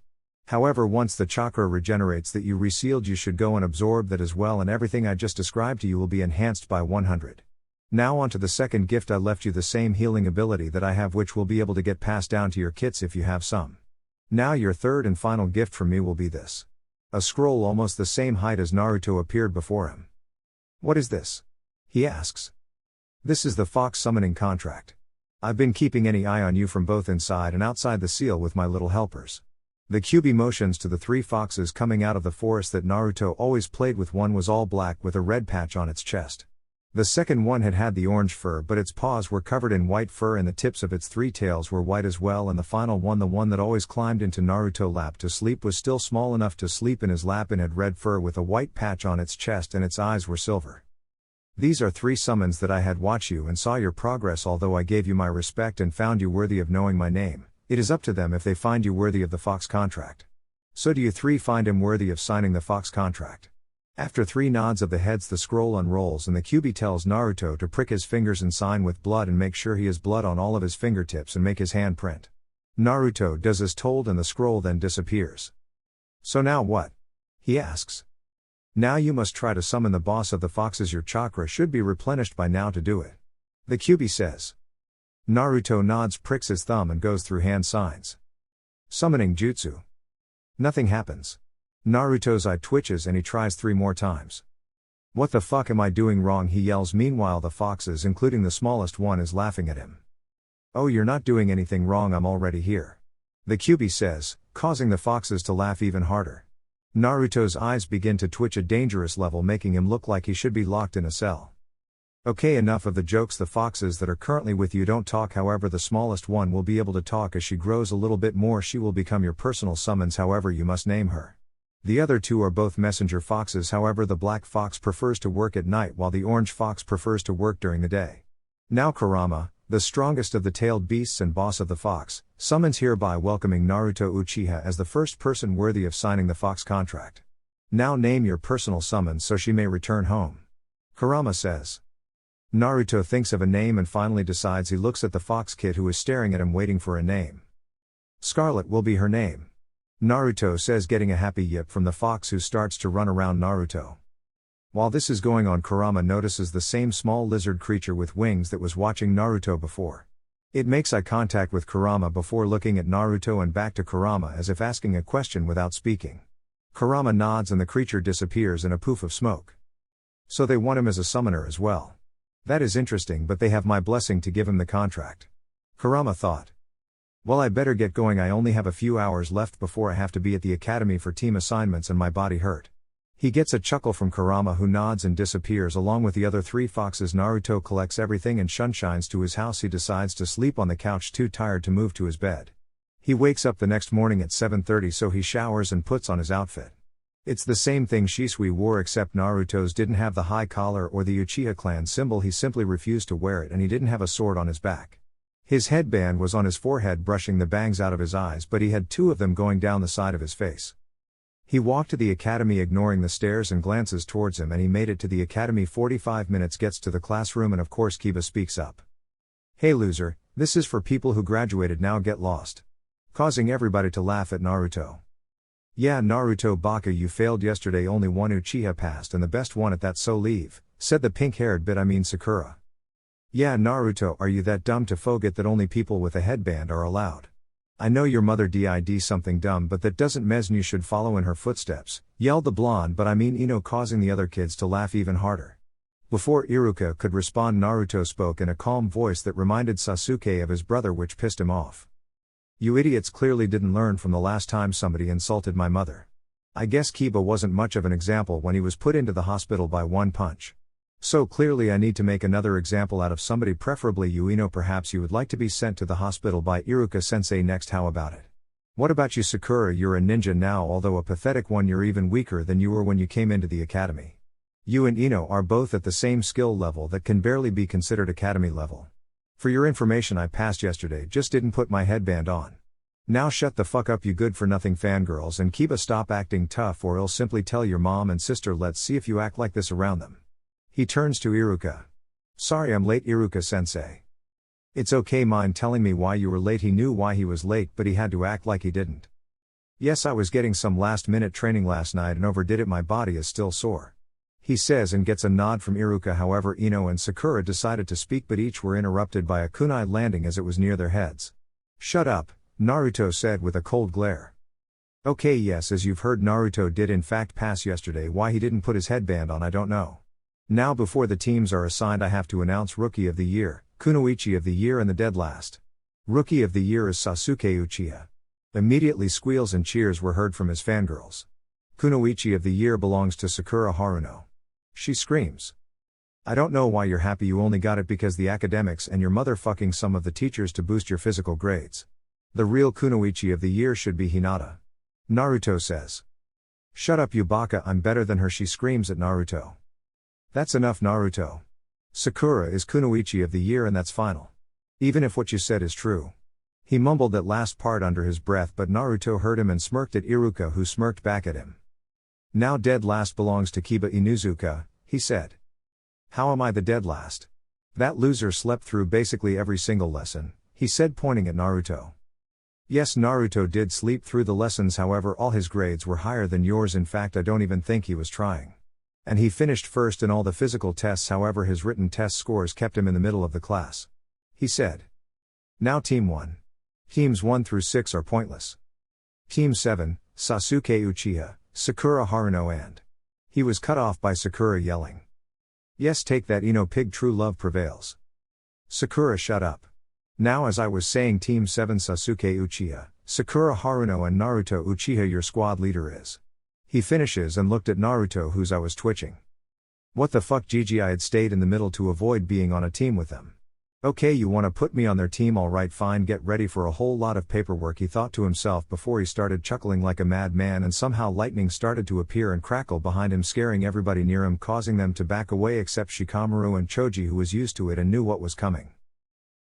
A: However, once the chakra regenerates that you resealed you should go and absorb that as well, and everything I just described to you will be enhanced by 100. Now on to the second gift. I left you the same healing ability that I have, which will be able to get passed down to your kits if you have some. Now your third and final gift from me will be this. A scroll almost the same height as Naruto appeared before him. What is this? He asks. This is the fox summoning contract. I've been keeping any eye on you from both inside and outside the seal with my little helpers. The Kyuubi motions to the three foxes coming out of the forest that Naruto always played with. One was all black with a red patch on its chest. The second one had the orange fur, but its paws were covered in white fur and the tips of its three tails were white as well. And the final one, the one that always climbed into Naruto's lap to sleep, was still small enough to sleep in his lap and had red fur with a white patch on its chest and its eyes were silver. These are three summons that I had watch you and saw your progress. Although I gave you my respect and found you worthy of knowing my name, it is up to them if they find you worthy of the fox contract. So do you three find him worthy of signing the fox contract? After three nods of the heads the scroll unrolls and the Kyuubi tells Naruto to prick his fingers and sign with blood and make sure he has blood on all of his fingertips and make his hand print. Naruto does as told and the scroll then disappears. So now what? He asks. Now you must try to summon the boss of the foxes. Your chakra should be replenished by now to do it. The Kyuubi says. Naruto nods, pricks his thumb and goes through hand signs. Summoning jutsu. Nothing happens. Naruto's eye twitches and he tries 3 more times. What the fuck am I doing wrong? He yells. Meanwhile the foxes, including the smallest one, is laughing at him. Oh, you're not doing anything wrong, I'm already here. The Kyuubi says, causing the foxes to laugh even harder. Naruto's eyes begin to twitch a dangerous level, making him look like he should be locked in a cell. Okay, enough of the jokes. The foxes that are currently with you don't talk, however the smallest one will be able to talk. As she grows a little bit more she will become your personal summons, however you must name her. The other two are both messenger foxes, however the black fox prefers to work at night while the orange fox prefers to work during the day. Now Kurama, the strongest of the tailed beasts and boss of the fox, summons, hereby welcoming Naruto Uchiha as the first person worthy of signing the fox contract. Now name your personal summons so she may return home. Kurama says. Naruto thinks of a name and finally decides. He looks at the fox kid who is staring at him waiting for a name. Scarlet will be her name. Naruto says, getting a happy yip from the fox who starts to run around Naruto. While this is going on, Kurama notices the same small lizard creature with wings that was watching Naruto before. It makes eye contact with Kurama before looking at Naruto and back to Kurama as if asking a question without speaking. Kurama nods and the creature disappears in a poof of smoke. So they want him as a summoner as well. That is interesting, but they have my blessing to give him the contract. Kurama thought. Well, I better get going. I only have a few hours left before I have to be at the academy for team assignments and my body hurt. He gets a chuckle from Kurama, who nods and disappears along with the other 3 foxes. Naruto collects everything and shunshines to his house. He decides to sleep on the couch, too tired to move to his bed. He wakes up the next morning at 7:30, so he showers and puts on his outfit. It's the same thing Shisui wore, except Naruto's didn't have the high collar or the Uchiha clan symbol. He simply refused to wear it, and he didn't have a sword on his back. His headband was on his forehead, brushing the bangs out of his eyes, but he had 2 of them going down the side of his face. He walked to the academy ignoring the stares and glances towards him, and he made it to the academy 45 minutes, gets to the classroom, and of course Kiba speaks up. Hey loser, this is for people who graduated, now get lost. Causing everybody to laugh at Naruto. Yeah, Naruto Baka, you failed yesterday, only 1 Uchiha passed and the best one at that, so leave, said the pink-haired Sakura. Yeah, Naruto, are you that dumb to forget that only people with a headband are allowed? I know your mother did something dumb, but that doesn't mean you should follow in her footsteps, yelled the blonde, but I mean Ino, causing the other kids to laugh even harder. Before Iruka could respond, Naruto spoke in a calm voice that reminded Sasuke of his brother, which pissed him off. You idiots clearly didn't learn from the last time somebody insulted my mother. I guess Kiba wasn't much of an example when he was put into the hospital by One Punch. So clearly I need to make another example out of somebody, preferably you, Ino. Perhaps you would like to be sent to the hospital by Iruka sensei next, how about it? What about you Sakura? You're a ninja now, although a pathetic one. You're even weaker than you were when you came into the academy. You and Ino are both at the same skill level that can barely be considered academy level. For your information, I passed yesterday, just didn't put my headband on. Now shut the fuck up you good for nothing fangirls, and Kiba, stop acting tough or I'll simply tell your mom and sister. Let's see if you act like this around them. He turns to Iruka. Sorry I'm late Iruka-sensei. It's okay, mind telling me why you were late? He knew why he was late, but he had to act like he didn't. Yes, I was getting some last-minute training last night and overdid it. My body is still sore. He says and gets a nod from Iruka. However, Ino and Sakura decided to speak, but each were interrupted by a kunai landing as it was near their heads. Shut up, Naruto said with a cold glare. Okay, yes, as you've heard, Naruto did in fact pass yesterday. Why he didn't put his headband on, I don't know. Now before the teams are assigned, I have to announce Rookie of the Year, Kunoichi of the Year, and the dead last. Rookie of the Year is Sasuke Uchiha. Immediately squeals and cheers were heard from his fangirls. Kunoichi of the Year belongs to Sakura Haruno. She screams. I don't know why you're happy. You only got it because the academics and your mother fucking some of the teachers to boost your physical grades. The real Kunoichi of the Year should be Hinata. Naruto says. Shut up you baka, I'm better than her, she screams at Naruto. That's enough Naruto. Sakura is Kunoichi of the Year and that's final. Even if what you said is true. He mumbled that last part under his breath, but Naruto heard him and smirked at Iruka, who smirked back at him. Now dead last belongs to Kiba Inuzuka, he said. How am I the dead last? That loser slept through basically every single lesson, he said, pointing at Naruto. Yes, Naruto did sleep through the lessons, however all his grades were higher than yours. In fact, I don't even think he was trying. And he finished first in all the physical tests, however his written test scores kept him in the middle of the class. He said. Now Team 1. Teams 1 through 6 are pointless. Team 7, Sasuke Uchiha, Sakura Haruno and. He was cut off by Sakura yelling. Yes, take that Ino pig, true love prevails. Sakura, shut up. Now as I was saying, Team 7 Sasuke Uchiha, Sakura Haruno and Naruto Uchiha, your squad leader is. He finishes and looked at Naruto, whose eye was twitching. What the fuck, Gigi, I had stayed in the middle to avoid being on a team with them. Okay, you wanna put me on their team, alright fine, get ready for a whole lot of paperwork, he thought to himself before he started chuckling like a madman, and somehow lightning started to appear and crackle behind him, scaring everybody near him, causing them to back away except Shikamaru and Choji, who was used to it and knew what was coming.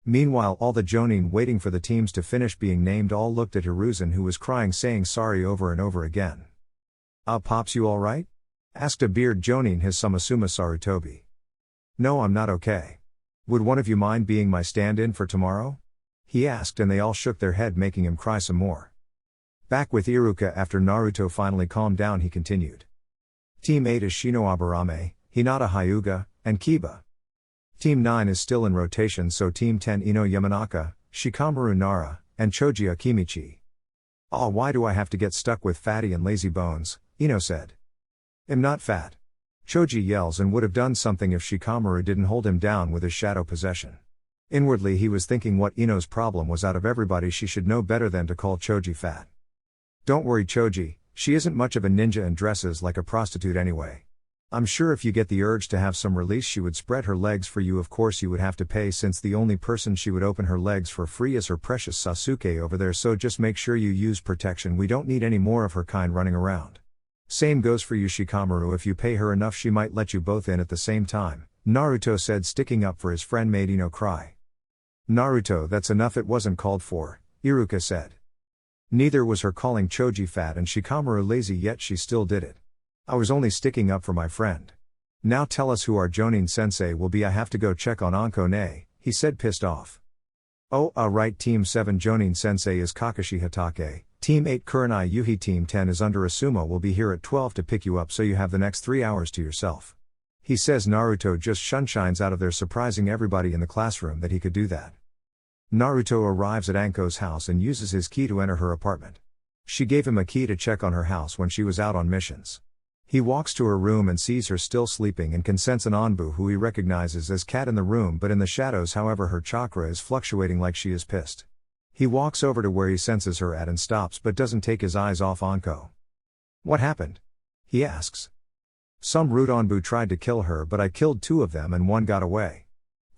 A: Meanwhile, all the Jonin waiting for the teams to finish being named all looked at Hiruzen, who was crying, saying sorry over and over again. Pops, you alright? Asked a beard Jonin his Samasuma Sarutobi. No, I'm not okay. Would one of you mind being my stand-in for tomorrow? He asked, and they all shook their head, making him cry some more. Back with Iruka after Naruto finally calmed down, he continued. Team 8 is Shino Aburame, Hinata Hyuga, and Kiba. Team 9 is still in rotation, so Team 10 Ino Yamanaka, Shikamaru Nara, and Choji Akimichi. Aw, why do I have to get stuck with fatty and lazy bones? Ino said. I'm not fat. Choji yells and would have done something if Shikamaru didn't hold him down with his shadow possession. Inwardly he was thinking what Ino's problem was. Out of everybody she should know better than to call Choji fat. Don't worry Choji, she isn't much of a ninja and dresses like a prostitute anyway. I'm sure if you get the urge to have some release she would spread her legs for you. Of course you would have to pay, since the only person she would open her legs for free is her precious Sasuke over there, so just make sure you use protection. We don't need any more of her kind running around. Same goes for you Shikamaru, if you pay her enough she might let you both in at the same time, Naruto said, sticking up for his friend. Made Ino cry. Naruto, that's enough, it wasn't called for, Iruka said. Neither was her calling Choji fat and Shikamaru lazy, yet she still did it. I was only sticking up for my friend. Now tell us who our Jonin sensei will be. I have to go check on Anko-ne, he said, pissed off. Oh, right, Team 7 Jonin sensei is Kakashi Hatake. Team 8 Kurenai Yuhi, Team 10 is under Asuma, will be here at 12 to pick you up, so you have the next 3 hours to yourself. He says. Naruto just shines out of there, surprising everybody in the classroom that he could do that. Naruto arrives at Anko's house and uses his key to enter her apartment. She gave him a key to check on her house when she was out on missions. He walks to her room and sees her still sleeping and can sense an Anbu who he recognizes as Cat in the room, but in the shadows, however, her chakra is fluctuating like she is pissed. He walks over to where he senses her at and stops, but doesn't take his eyes off Anko. What happened? He asks. Some rude Anbu tried to kill her, but I killed 2 of them and 1 got away.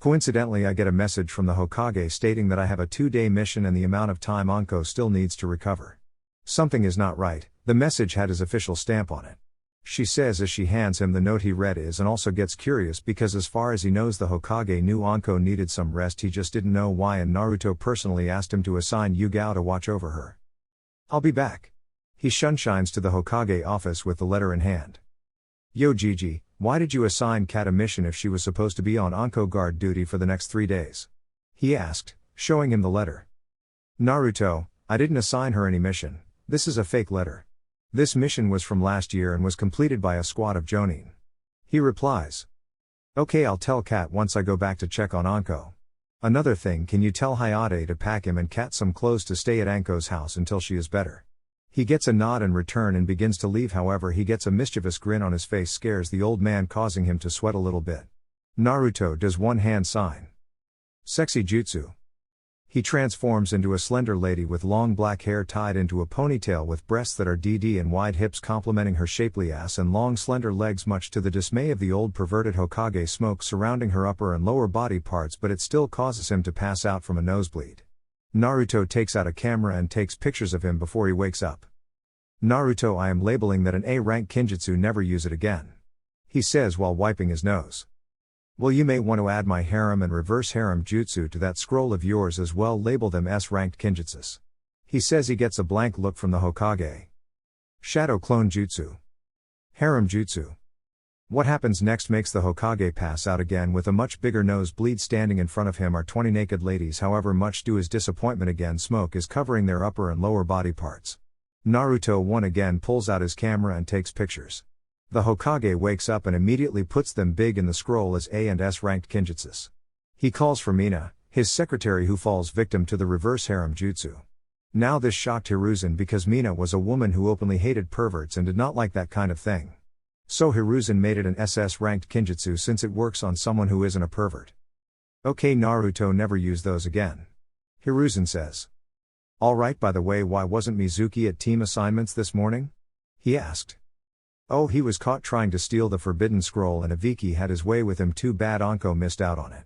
A: Coincidentally, I get a message from the Hokage stating that I have a 2-day mission and the amount of time Anko still needs to recover. Something is not right, the message had his official stamp on it. She says as she hands him the note he read and also gets curious because as far as he knows the Hokage knew Anko needed some rest, he just didn't know why, and Naruto personally asked him to assign Yugao to watch over her. I'll be back. He shines to the Hokage office with the letter in hand. Yo Gigi, why did you assign Kat a mission if she was supposed to be on Anko guard duty for the next 3 days? He asked, showing him the letter. Naruto, I didn't assign her any mission, this is a fake letter. This mission was from last year and was completed by a squad of Jonin. He replies. Okay, I'll tell Kat once I go back to check on Anko. Another thing, can you tell Hayate to pack him and Kat some clothes to stay at Anko's house until she is better? He gets a nod in return and begins to leave, however he gets a mischievous grin on his face scares the old man, causing him to sweat a little bit. Naruto does one hand sign. Sexy jutsu. He transforms into a slender lady with long black hair tied into a ponytail with breasts that are DD and wide hips complementing her shapely ass and long slender legs, much to the dismay of the old perverted Hokage. Smoke surrounding her upper and lower body parts, but it still causes him to pass out from a nosebleed. Naruto takes out a camera and takes pictures of him before he wakes up. Naruto, I am labeling that an A-rank Kinjutsu, never use it again. He says while wiping his nose. Well, you may want to add my harem and reverse harem jutsu to that scroll of yours as well, label them S-ranked Kinjutsus. He says he gets a blank look from the Hokage. Shadow clone jutsu. Harem jutsu. What happens next makes the Hokage pass out again with a much bigger nosebleed. Standing in front of him are 20 naked ladies, however much to his disappointment again smoke is covering their upper and lower body parts. Naruto one again pulls out his camera and takes pictures. The Hokage wakes up and immediately puts them big in the scroll as A and S ranked Kinjutsus. He calls for Mina, his secretary, who falls victim to the reverse harem jutsu. Now this shocked Hiruzen because Mina was a woman who openly hated perverts and did not like that kind of thing. So Hiruzen made it an SS ranked Kinjutsu since it works on someone who isn't a pervert. Okay, Naruto, never use those again. Hiruzen says. Alright, by the way, why wasn't Mizuki at team assignments this morning? He asked. Oh, he was caught trying to steal the Forbidden Scroll and Ibiki had his way with him. Too bad Anko missed out on it.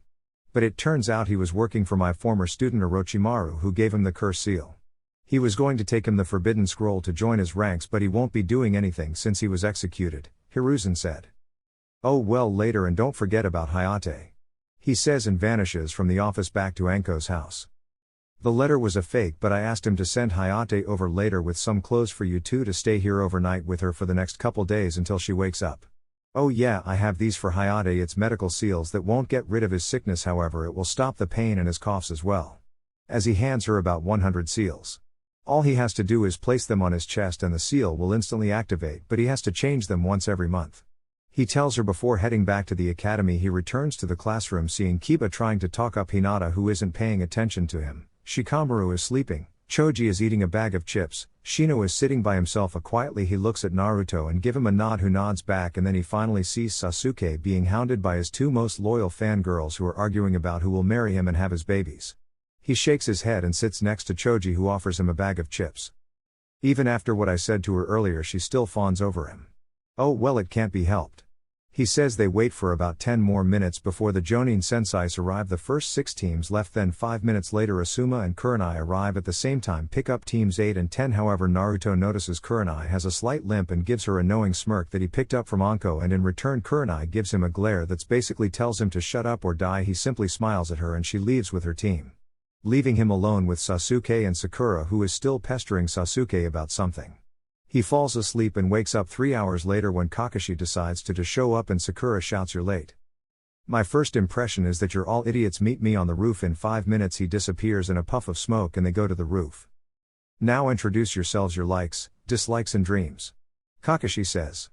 A: But it turns out he was working for my former student Orochimaru, who gave him the curse seal. He was going to take him the Forbidden Scroll to join his ranks, but he won't be doing anything since he was executed, Hiruzen said. Oh well, later, and don't forget about Hayate. He says and vanishes from the office back to Anko's house. The letter was a fake, but I asked him to send Hayate over later with some clothes for you two to stay here overnight with her for the next couple days until she wakes up. Oh yeah, I have these for Hayate. It's medical seals that won't get rid of his sickness, however it will stop the pain and his coughs as well. As he hands her about 100 seals. All he has to do is place them on his chest and the seal will instantly activate, but he has to change them once every month. He tells her before heading back to the academy. He returns to the classroom seeing Kiba trying to talk up Hinata, who isn't paying attention to him. Shikamaru is sleeping, Choji is eating a bag of chips, Shino is sitting by himself. Quietly he looks at Naruto and give him a nod, who nods back, and then he finally sees Sasuke being hounded by his two most loyal fangirls who are arguing about who will marry him and have his babies. He shakes his head and sits next to Choji, who offers him a bag of chips. Even after what I said to her earlier, she still fawns over him. Oh well, it can't be helped. He says they wait for about 10 more minutes before the Jonin Sensais arrive. The first 6 teams left, then 5 minutes later Asuma and Kurenai arrive at the same time, pick up teams 8 and 10. However, Naruto notices Kurenai has a slight limp and gives her a knowing smirk that he picked up from Anko, and in return Kurenai gives him a glare that's basically tells him to shut up or die. He simply smiles at her and she leaves with her team, leaving him alone with Sasuke and Sakura, who is still pestering Sasuke about something. He falls asleep and wakes up 3 hours later when Kakashi decides to show up and Sakura shouts, "You're late. My first impression is that you're all idiots. Meet me on the roof in 5 minutes." He disappears in a puff of smoke and they go to the roof. Now introduce yourselves, your likes, dislikes and dreams. Kakashi says.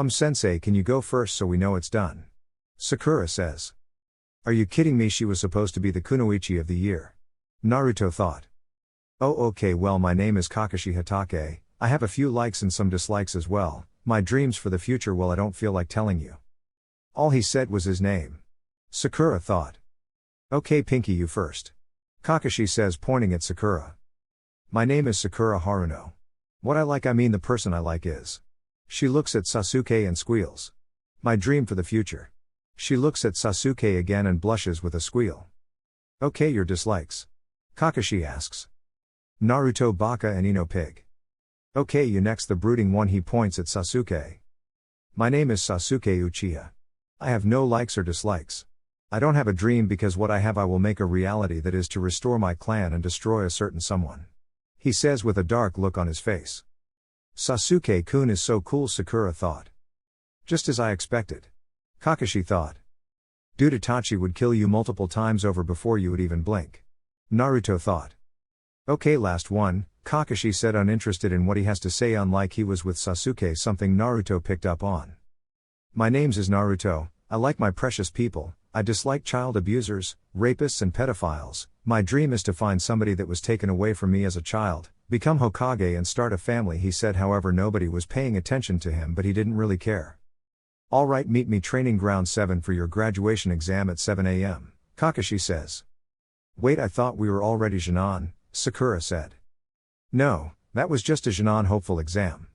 A: Sensei, can you go first so we know it's done? Sakura says. Are you kidding me? She was supposed to be the kunoichi of the year. Naruto thought. Oh okay, well my name is Kakashi Hatake. I have a few likes and some dislikes as well. My dreams for the future, well I don't feel like telling you. All he said was his name. Sakura thought. Okay Pinky, you first. Kakashi says, pointing at Sakura. My name is Sakura Haruno. What I like, I mean the person I like is. She looks at Sasuke and squeals. My dream for the future. She looks at Sasuke again and blushes with a squeal. Okay, your dislikes. Kakashi asks. Naruto Baka and Ino Pig. Okay, you next, the brooding one. He points at Sasuke. My name is Sasuke Uchiha. I have no likes or dislikes. I don't have a dream because what I have I will make a reality, that is to restore my clan and destroy a certain someone. He says with a dark look on his face. Sasuke-kun is so cool, Sakura thought. Just as I expected. Kakashi thought. Dude, Itachi would kill you multiple times over before you would even blink. Naruto thought. Okay, last one, Kakashi said, uninterested in what he has to say, unlike he was with Sasuke, something Naruto picked up on. My name's is Naruto, I like my precious people, I dislike child abusers, rapists and pedophiles. My dream is to find somebody that was taken away from me as a child, become Hokage and start a family, he said. However, nobody was paying attention to him, but he didn't really care. Alright, meet me training ground 7 for your graduation exam at 7 a.m., Kakashi says. Wait, I thought we were already Jinan, Sakura said. No, that was just a Jinan hopeful exam.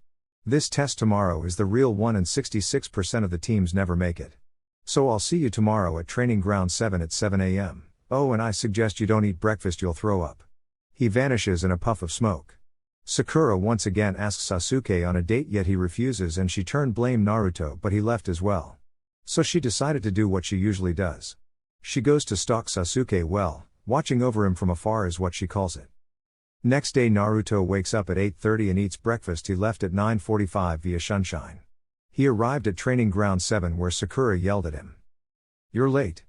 A: This test tomorrow is the real one and 66% of the teams never make it. So I'll see you tomorrow at training ground 7 at 7 a.m. Oh, and I suggest you don't eat breakfast, you'll throw up. He vanishes in a puff of smoke. Sakura once again asks Sasuke on a date, yet he refuses, and she turned blame Naruto, but he left as well. So she decided to do what she usually does. She goes to stalk Sasuke, well, watching over him from afar is what she calls it. Next day Naruto wakes up at 8:30 and eats breakfast. He left at 9:45 via Sunshine. He arrived at training ground 7 where Sakura yelled at him. You're late.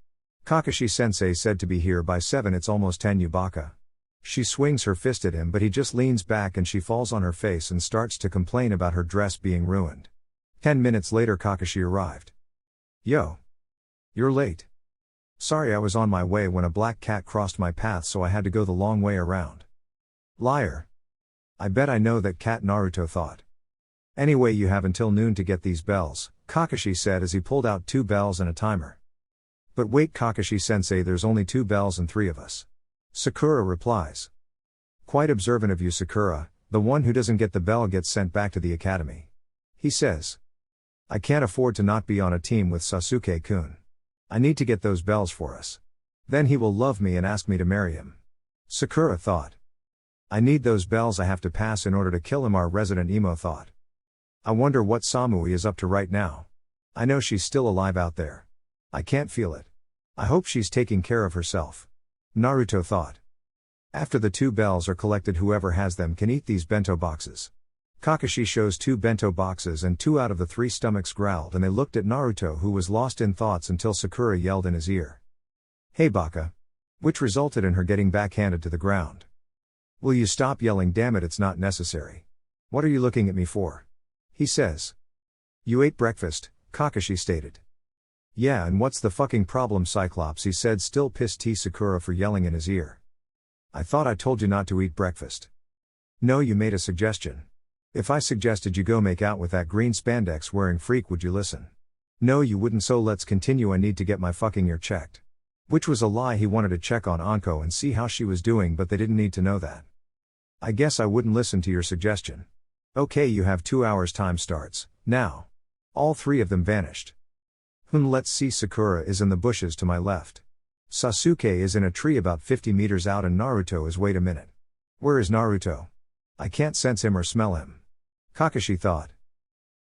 A: Kakashi-sensei said to be here by 7, it's almost 10, you baka. She swings her fist at him, but he just leans back and she falls on her face and starts to complain about her dress being ruined. 10 minutes later Kakashi arrived. Yo. You're late. Sorry, I was on my way when a black cat crossed my path, so I had to go the long way around. Liar. I bet I know that cat, Naruto thought. Anyway, you have until noon to get these bells, Kakashi said as he pulled out 2 bells and a timer. But wait, Kakashi-sensei, there's only 2 bells and 3 of us. Sakura replies. Quite observant of you, Sakura, the one who doesn't get the bell gets sent back to the academy. He says. I can't afford to not be on a team with Sasuke-kun. I need to get those bells for us. Then he will love me and ask me to marry him. Sakura thought. I need those bells, I have to pass in order to kill him, our resident emo thought. I wonder what Samui is up to right now. I know she's still alive out there. I can't feel it. I hope she's taking care of herself. Naruto thought. After the 2 bells are collected, whoever has them can eat these bento boxes. Kakashi shows 2 bento boxes and 2 out of the 3 stomachs growled, and they looked at Naruto, who was lost in thoughts until Sakura yelled in his ear. Hey baka. Which resulted in her getting backhanded to the ground. Will you stop yelling? Damn it, it's not necessary. What are you looking at me for? He says. You ate breakfast, Kakashi stated. Yeah, and what's the fucking problem, Cyclops? He said, still pissed at Sakura for yelling in his ear. I thought I told you not to eat breakfast. No, you made a suggestion. If I suggested you go make out with that green spandex wearing freak, would you listen? No, you wouldn't, so let's continue. I need to get my fucking ear checked. Which was a lie. He wanted to check on Anko and see how she was doing, but they didn't need to know that. I guess I wouldn't listen to your suggestion. Okay, you have 2 hours, time starts now. All 3 of them vanished. Let's see. Sakura is in the bushes to my left. Sasuke is in a tree about 50 meters out, and Naruto is. Wait a minute. Where is Naruto? I can't sense him or smell him. Kakashi thought.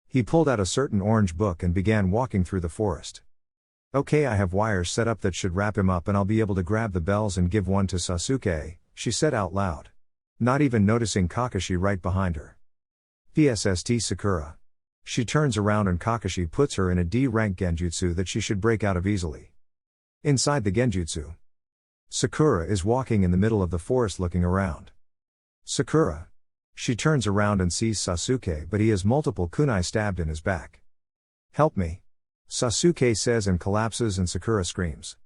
A: He pulled out a certain orange book and began walking through the forest. Okay, I have wires set up that should wrap him up, and I'll be able to grab the bells and give one to Sasuke, she said out loud. Not even noticing Kakashi right behind her. PSST Sakura. She turns around and Kakashi puts her in a D-rank genjutsu that she should break out of easily. Inside the genjutsu, Sakura is walking in the middle of the forest looking around. Sakura. She turns around and sees Sasuke, but he has multiple kunai stabbed in his back. Help me. Sasuke says and collapses, and Sakura screams.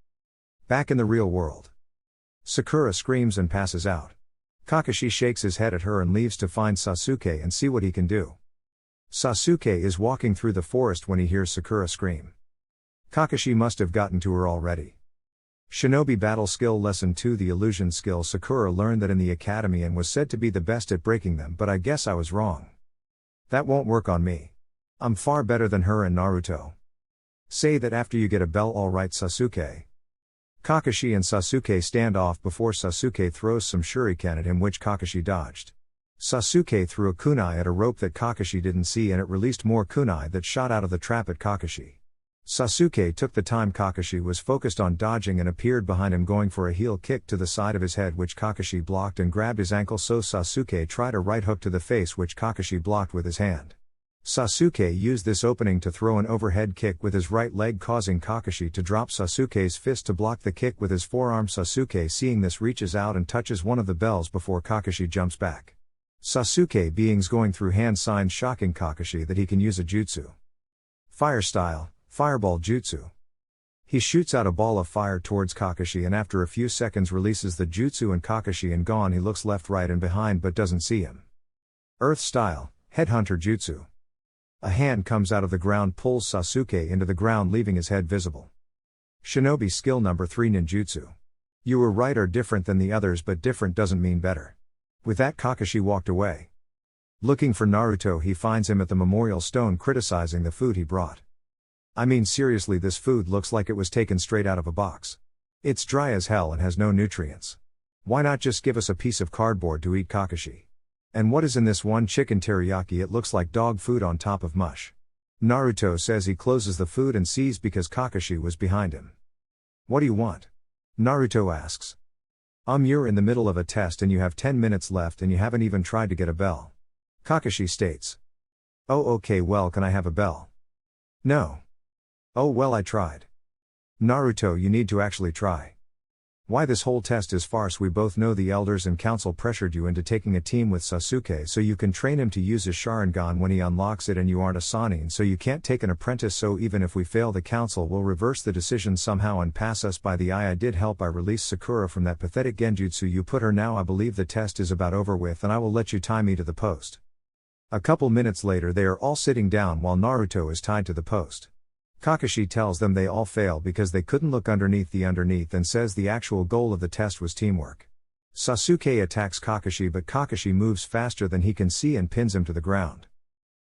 A: Back in the real world. Sakura screams and passes out. Kakashi shakes his head at her and leaves to find Sasuke and see what he can do. Sasuke is walking through the forest when he hears Sakura scream. Kakashi must have gotten to her already. Shinobi Battle Skill Lesson 2. The illusion skill Sakura learned that in the academy and was said to be the best at breaking them, but I guess I was wrong. That won't work on me. I'm far better than her and Naruto. Say that after you get a bell, alright Sasuke. Kakashi and Sasuke stand off before Sasuke throws some shuriken at him, which Kakashi dodged. Sasuke threw a kunai at a rope that Kakashi didn't see and it released more kunai that shot out of the trap at Kakashi. Sasuke took the time Kakashi was focused on dodging and appeared behind him going for a heel kick to the side of his head which Kakashi blocked and grabbed his ankle, so Sasuke tried a right hook to the face which Kakashi blocked with his hand. Sasuke used this opening to throw an overhead kick with his right leg, causing Kakashi to drop Sasuke's fist to block the kick with his forearm. Sasuke, seeing this, reaches out and touches one of the bells before Kakashi jumps back. Sasuke beings going through hand signs, shocking Kakashi that he can use a jutsu. Fire style, fireball jutsu. He shoots out a ball of fire towards Kakashi and after a few seconds releases the jutsu and Kakashi and gone. He looks left, right and behind but doesn't see him. Earth style, headhunter jutsu. A hand comes out of the ground, pulls Sasuke into the ground leaving his head visible. Shinobi skill number 3, ninjutsu. You were right or different than the others, but different doesn't mean better. With that, Kakashi walked away. Looking for Naruto, he finds him at the memorial stone criticizing the food he brought. I mean seriously, this food looks like it was taken straight out of a box. It's dry as hell and has no nutrients. Why not just give us a piece of cardboard to eat, Kakashi? And what is in this one? Chicken teriyaki. It looks like dog food on top of mush. Naruto says he closes the food and sees because Kakashi was behind him. What do you want? Naruto asks. You're in the middle of a test and you have 10 minutes left and you haven't even tried to get a bell. Kakashi states. Oh okay, well can I have a bell? No. Oh well, I tried. Naruto, you need to actually try. Why, this whole test is farce. We both know the elders and council pressured you into taking a team with Sasuke so you can train him to use his Sharingan when he unlocks it, and you aren't a Sannin so you can't take an apprentice, so even if we fail the council will reverse the decision somehow and pass us by the eye. I did help. I released Sakura from that pathetic genjutsu you put her. Now I believe the test is about over with and I will let you tie me to the post. A couple minutes later they are all sitting down while Naruto is tied to the post. Kakashi tells them they all fail because they couldn't look underneath and says the actual goal of the test was teamwork. Sasuke attacks Kakashi but Kakashi moves faster than he can see and pins him to the ground.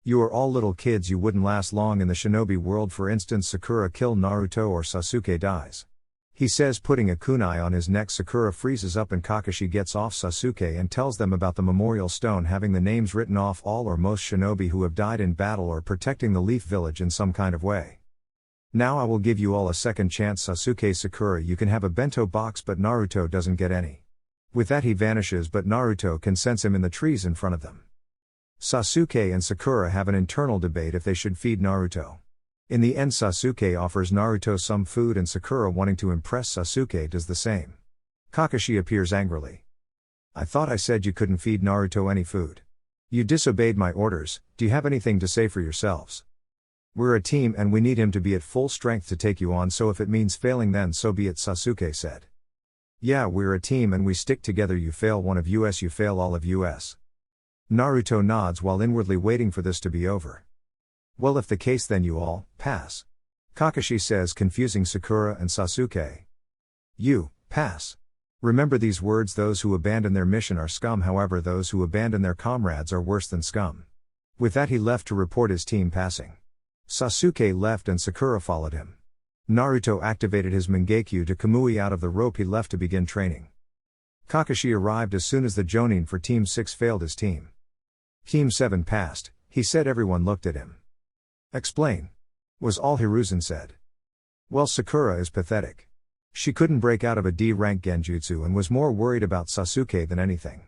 A: You are all little kids, you wouldn't last long in the shinobi world. For instance, Sakura kill Naruto or Sasuke dies. He says, putting a kunai on his neck. Sakura freezes up and Kakashi gets off Sasuke and tells them about the memorial stone having the names written off all or most shinobi who have died in battle or protecting the Leaf Village in some kind of way. Now I will give you all a second chance. Sasuke, Sakura, you can have a bento box but Naruto doesn't get any. With that he vanishes but Naruto can sense him in the trees in front of them. Sasuke and Sakura have an internal debate if they should feed Naruto. In the end Sasuke offers Naruto some food and Sakura, wanting to impress Sasuke, does the same. Kakashi appears angrily. I thought I said you couldn't feed Naruto any food. You disobeyed my orders. Do you have anything to say for yourselves? We're a team and we need him to be at full strength to take you on, so if it means failing then so be it, Sasuke said. Yeah, we're a team and we stick together. You fail one of us, you fail all of us. Naruto nods while inwardly waiting for this to be over. Well, if the case then you all pass. Kakashi says, confusing Sakura and Sasuke. You pass. Remember these words, those who abandon their mission are scum, however those who abandon their comrades are worse than scum. With that he left to report his team passing. Sasuke left and Sakura followed him. Naruto activated his Mangekyo to Kamui out of the rope he left to begin training. Kakashi arrived as soon as the Jonin for Team 6 failed his team. Team 7 passed, he said. Everyone looked at him. Explain. Was all Hiruzen said. Well, Sakura is pathetic. She couldn't break out of a D-rank genjutsu and was more worried about Sasuke than anything.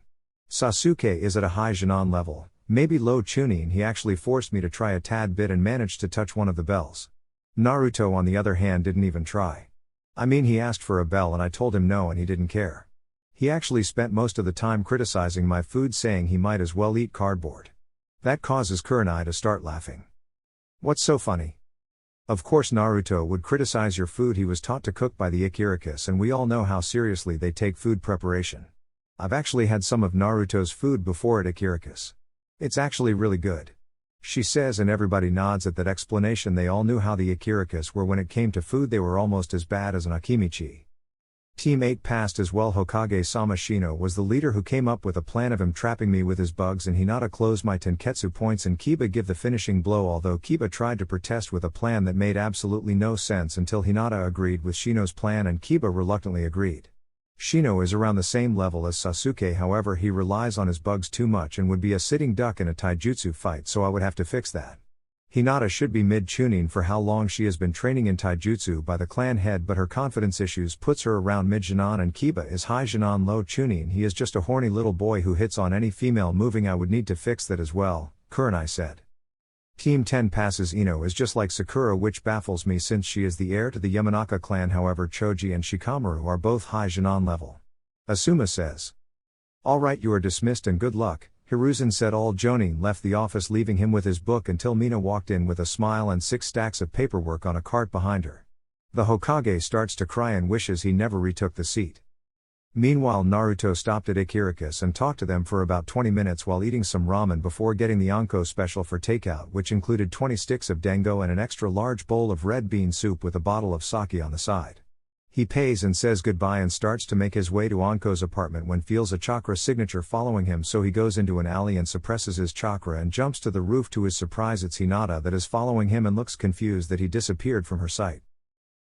A: Sasuke is at a high Jonin level. Maybe low Chunin. He actually forced me to try a tad bit and managed to touch one of the bells. Naruto on the other hand didn't even try. I mean, he asked for a bell and I told him no and he didn't care. He actually spent most of the time criticizing my food, saying he might as well eat cardboard. That causes Kurenai to start laughing. What's so funny? Of course Naruto would criticize your food. He was taught to cook by the Ikirakus and we all know how seriously they take food preparation. I've actually had some of Naruto's food before at Ikirakus. It's actually really good. She says, and everybody nods at that explanation. They all knew how the Ikirakus were when it came to food. They were almost as bad as an Akimichi. Team 8 passed as well. Hokage-sama Shino was the leader who came up with a plan of him trapping me with his bugs, and Hinata closed my Tenketsu points and Kiba give the finishing blow, although Kiba tried to protest with a plan that made absolutely no sense until Hinata agreed with Shino's plan and Kiba reluctantly agreed. Shino is around the same level as Sasuke, however he relies on his bugs too much and would be a sitting duck in a taijutsu fight, so I would have to fix that. Hinata should be mid-chunin for how long she has been training in taijutsu by the clan head, but her confidence issues puts her around mid-Jinan, and Kiba is high Jinan low chunin. He is just a horny little boy who hits on any female moving. I would need to fix that as well, Kurenai said. Team 10 passes Ino is just like Sakura, which baffles me since she is the heir to the Yamanaka clan, however Choji and Shikamaru are both high Jinan level. Asuma says. Alright, you are dismissed and good luck, Hiruzen said. All Jonin left the office, leaving him with his book until Mina walked in with a smile and 6 stacks of paperwork on a cart behind her. The Hokage starts to cry and wishes he never retook the seat. Meanwhile, Naruto stopped at Ikirakus and talked to them for about 20 minutes while eating some ramen before getting the Anko special for takeout, which included 20 sticks of dango and an extra large bowl of red bean soup with a bottle of sake on the side. He pays and says goodbye and starts to make his way to Anko's apartment when feels a chakra signature following him, so he goes into an alley and suppresses his chakra and jumps to the roof. To his surprise, it's Hinata that is following him and looks confused that he disappeared from her sight.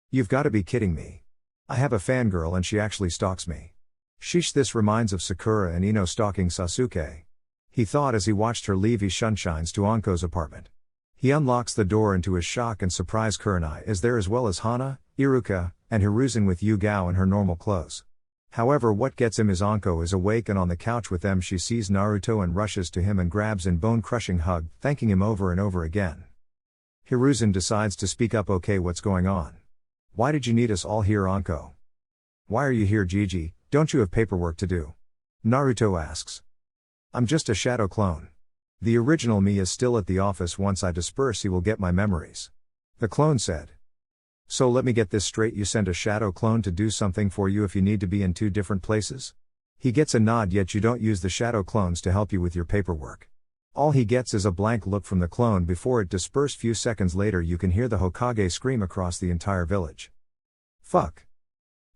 A: You've got to be kidding me. I have a fangirl and she actually stalks me. Sheesh, this reminds of Sakura and Ino stalking Sasuke. He thought as he watched her leave his shunshines to Anko's apartment. He unlocks the door, and to his shock and surprise Kurenai is there, as well as Hana, Iruka, and Hiruzen with Yugao in her normal clothes. However, what gets him is Anko is awake and on the couch with them. She sees Naruto and rushes to him and grabs in bone-crushing hug, thanking him over and over again. Hiruzen decides to speak up. Okay, what's going on? Why did you need us all here, Anko? Why are you here, Gigi? Don't you have paperwork to do? Naruto asks. I'm just a shadow clone. The original me is still at the office. Once I disperse, he will get my memories. The clone said. So let me get this straight, you sent a shadow clone to do something for you if you need to be in 2 different places? He gets a nod, yet you don't use the shadow clones to help you with your paperwork. All he gets is a blank look from the clone before it disperses. Few seconds later you can hear the Hokage scream across the entire village. Fuck.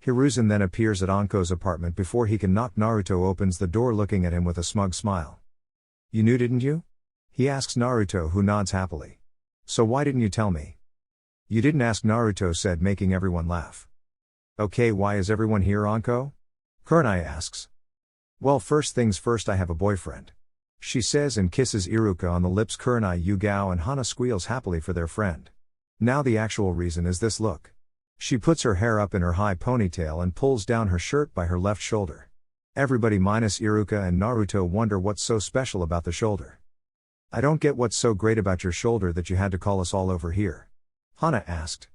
A: Hiruzen then appears at Anko's apartment before he can knock. Naruto opens the door looking at him with a smug smile. You knew, didn't you? He asks Naruto, who nods happily. So why didn't you tell me? You didn't ask, Naruto said, making everyone laugh. Okay, why is everyone here, Anko? Kurenai asks. Well, first things first, I have a boyfriend. She says and kisses Iruka on the lips. Kurenai, Yugao and Hana squeals happily for their friend. Now the actual reason is this, look. She puts her hair up in her high ponytail and pulls down her shirt by her left shoulder. Everybody minus Iruka and Naruto wonder what's so special about the shoulder. I don't get what's so great about your shoulder that you had to call us all over here. Hana asked.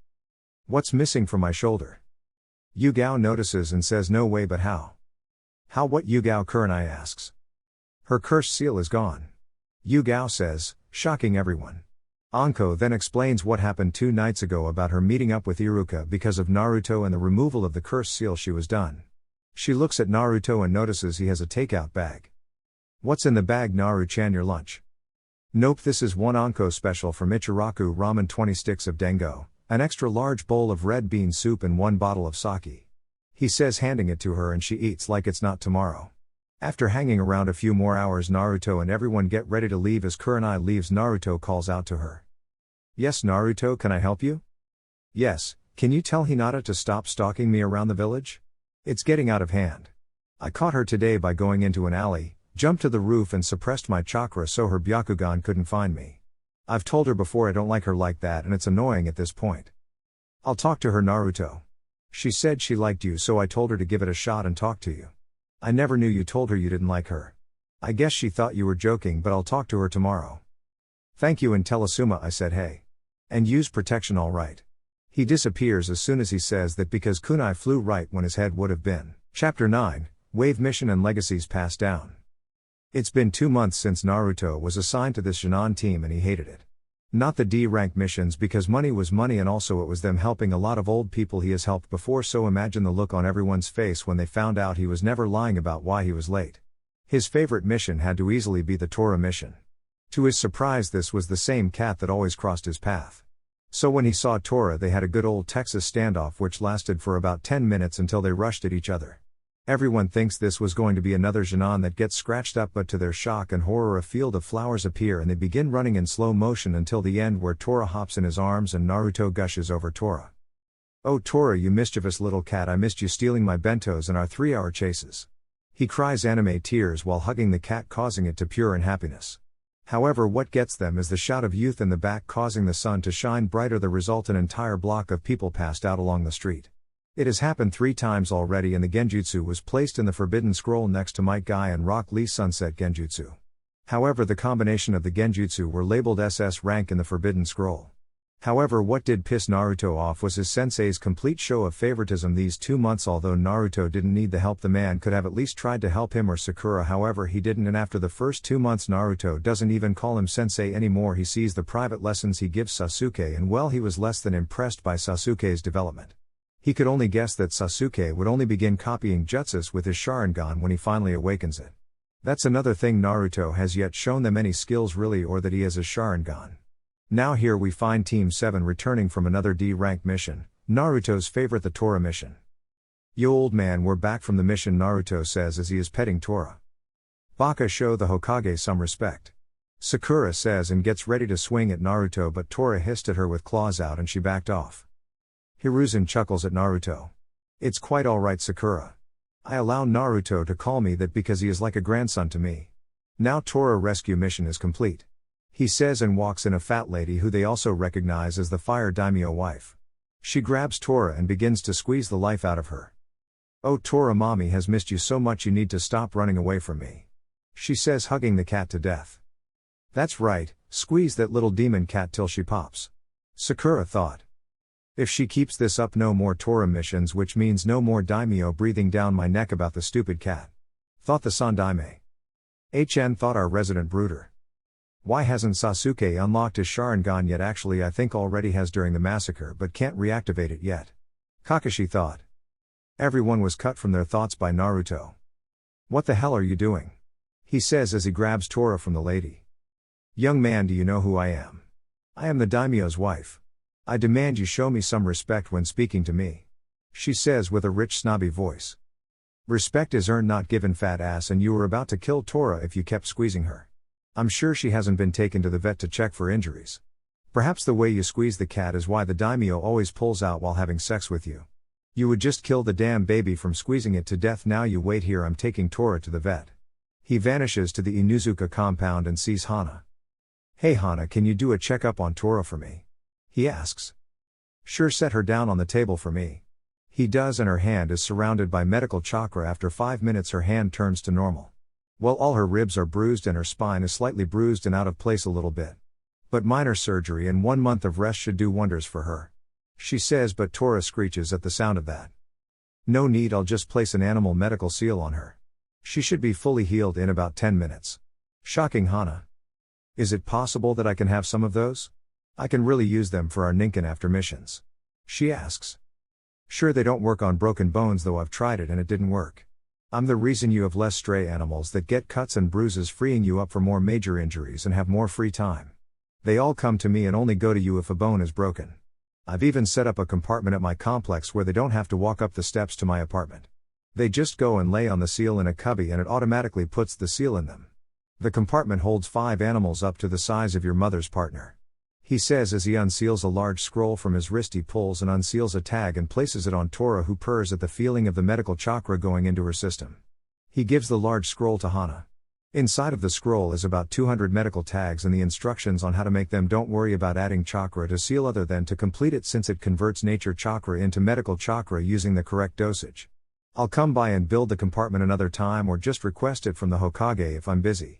A: What's missing from my shoulder? Yugao notices and says, no way, but how? How what, Yugao? Kurenai asks. Her cursed seal is gone. Yugao says, shocking everyone. Anko then explains what happened 2 nights ago about her meeting up with Iruka because of Naruto and the removal of the cursed seal. She was done. She looks at Naruto and notices he has a takeout bag. What's in the bag, Naru-chan? Your lunch? Nope, this is one Anko special from Ichiraku ramen, 20 sticks of dango, an extra large bowl of red bean soup and 1 bottle of sake. He says, handing it to her, and she eats like it's not tomorrow. After hanging around a few more hours, Naruto and everyone get ready to leave. As Kurenai leaves, Naruto calls out to her. Yes, Naruto, can I help you? Yes, can you tell Hinata to stop stalking me around the village? It's getting out of hand. I caught her today by going into an alley, jumped to the roof and suppressed my chakra so her Byakugan couldn't find me. I've told her before I don't like her like that, and it's annoying at this point. I'll talk to her, Naruto. She said she liked you, so I told her to give it a shot and talk to you. I never knew you told her you didn't like her. I guess she thought you were joking, but I'll talk to her tomorrow. Thank you, and tell Asuma I said hey. And use protection, alright. He disappears as soon as he says that because kunai flew right when his head would have been. Chapter 9, Wave Mission and Legacies Passed Down. It's been 2 months since Naruto was assigned to this Shinan team and he hated it. Not the D-rank missions, because money was money, and also it was them helping a lot of old people he has helped before, so imagine the look on everyone's face when they found out he was never lying about why he was late. His favorite mission had to easily be the Tora mission. To his surprise, this was the same cat that always crossed his path. So when he saw Tora, they had a good old Texas standoff which lasted for about 10 minutes until they rushed at each other. Everyone thinks this was going to be another Shinan that gets scratched up, but to their shock and horror a field of flowers appear and they begin running in slow motion until the end, where Tora hops in his arms and Naruto gushes over Tora. "Oh Tora, you mischievous little cat, I missed you stealing my bentos in our 3-hour chases." He cries anime tears while hugging the cat, causing it to purr in happiness. However, what gets them is the shout of youth in the back, causing the sun to shine brighter. The result, an entire block of people passed out along the street. It has happened 3 times already, and the genjutsu was placed in the forbidden scroll next to Might Guy and Rock Lee's sunset genjutsu. However, the combination of the genjutsu were labeled SS rank in the forbidden scroll. However, what did piss Naruto off was his sensei's complete show of favoritism these 2 months. Although Naruto didn't need the help, the man could have at least tried to help him or Sakura. However, he didn't, and after the first 2 months Naruto doesn't even call him sensei anymore. He sees the private lessons he gives Sasuke, and well, he was less than impressed by Sasuke's development. He could only guess that Sasuke would only begin copying jutsus with his Sharingan when he finally awakens it. That's another thing, Naruto has yet shown them any skills really, or that he has a Sharingan. Now here we find Team 7 returning from another D-rank mission, Naruto's favorite, the Tora mission. "Yo old man, we're back from the mission," Naruto says as he is petting Tora. "Baka, show the Hokage some respect," Sakura says and gets ready to swing at Naruto, but Tora hissed at her with claws out and she backed off. Hiruzen chuckles at Naruto. "It's quite alright, Sakura. I allow Naruto to call me that because he is like a grandson to me. Now Tora rescue mission is complete," he says, and walks in a fat lady who they also recognize as the Fire Daimyo wife. She grabs Tora and begins to squeeze the life out of her. "Oh Tora, mommy has missed you so much, you need to stop running away from me," she says, hugging the cat to death. "That's right, squeeze that little demon cat till she pops," Sakura thought. If she keeps this up, no more Tora missions, which means no more daimyo breathing down my neck about the stupid cat, thought the Sandaime. HN thought our resident brooder. Why hasn't Sasuke unlocked his Sharingan yet? Actually, I think already has during the massacre, but can't reactivate it yet, Kakashi thought. Everyone was cut from their thoughts by Naruto. "What the hell are you doing?" he says as he grabs Tora from the lady. "Young man, do you know who I am? I am the daimyo's wife. I demand you show me some respect when speaking to me," she says with a rich snobby voice. "Respect is earned, not given, fat ass, and you were about to kill Tora if you kept squeezing her. I'm sure she hasn't been taken to the vet to check for injuries. Perhaps the way you squeeze the cat is why the daimyo always pulls out while having sex with you. You would just kill the damn baby from squeezing it to death. Now you wait here, I'm taking Tora to the vet." He vanishes to the Inuzuka compound and sees Hana. "Hey Hana, can you do a checkup on Tora for me?" he asks. "Sure, set her down on the table for me." He does, and her hand is surrounded by medical chakra. After 5 minutes her hand turns to normal. Well, all her ribs are bruised and her spine is slightly bruised and out of place a little bit. But minor surgery and 1 month of rest should do wonders for her, she says, but Tora screeches at the sound of that. "No need, I'll just place an animal medical seal on her. She should be fully healed in about 10 minutes. Shocking Hana. "Is it possible that I can have some of those? I can really use them for our Ninken after missions," she asks. "Sure, they don't work on broken bones though, I've tried it and it didn't work. I'm the reason you have less stray animals that get cuts and bruises, freeing you up for more major injuries and have more free time. They all come to me and only go to you if a bone is broken. I've even set up a compartment at my complex where they don't have to walk up the steps to my apartment. They just go and lay on the seal in a cubby and it automatically puts the seal in them. The compartment holds 5 animals up to the size of your mother's partner," he says as he unseals a large scroll from his wrist. He pulls and unseals a tag and places it on Tora, who purrs at the feeling of the medical chakra going into her system. He gives the large scroll to Hana. Inside of the scroll is about 200 medical tags and the instructions on how to make them. Don't worry about adding chakra to seal other than to complete it, since it converts nature chakra into medical chakra using the correct dosage. I'll come by and build the compartment another time, or just request it from the Hokage if I'm busy.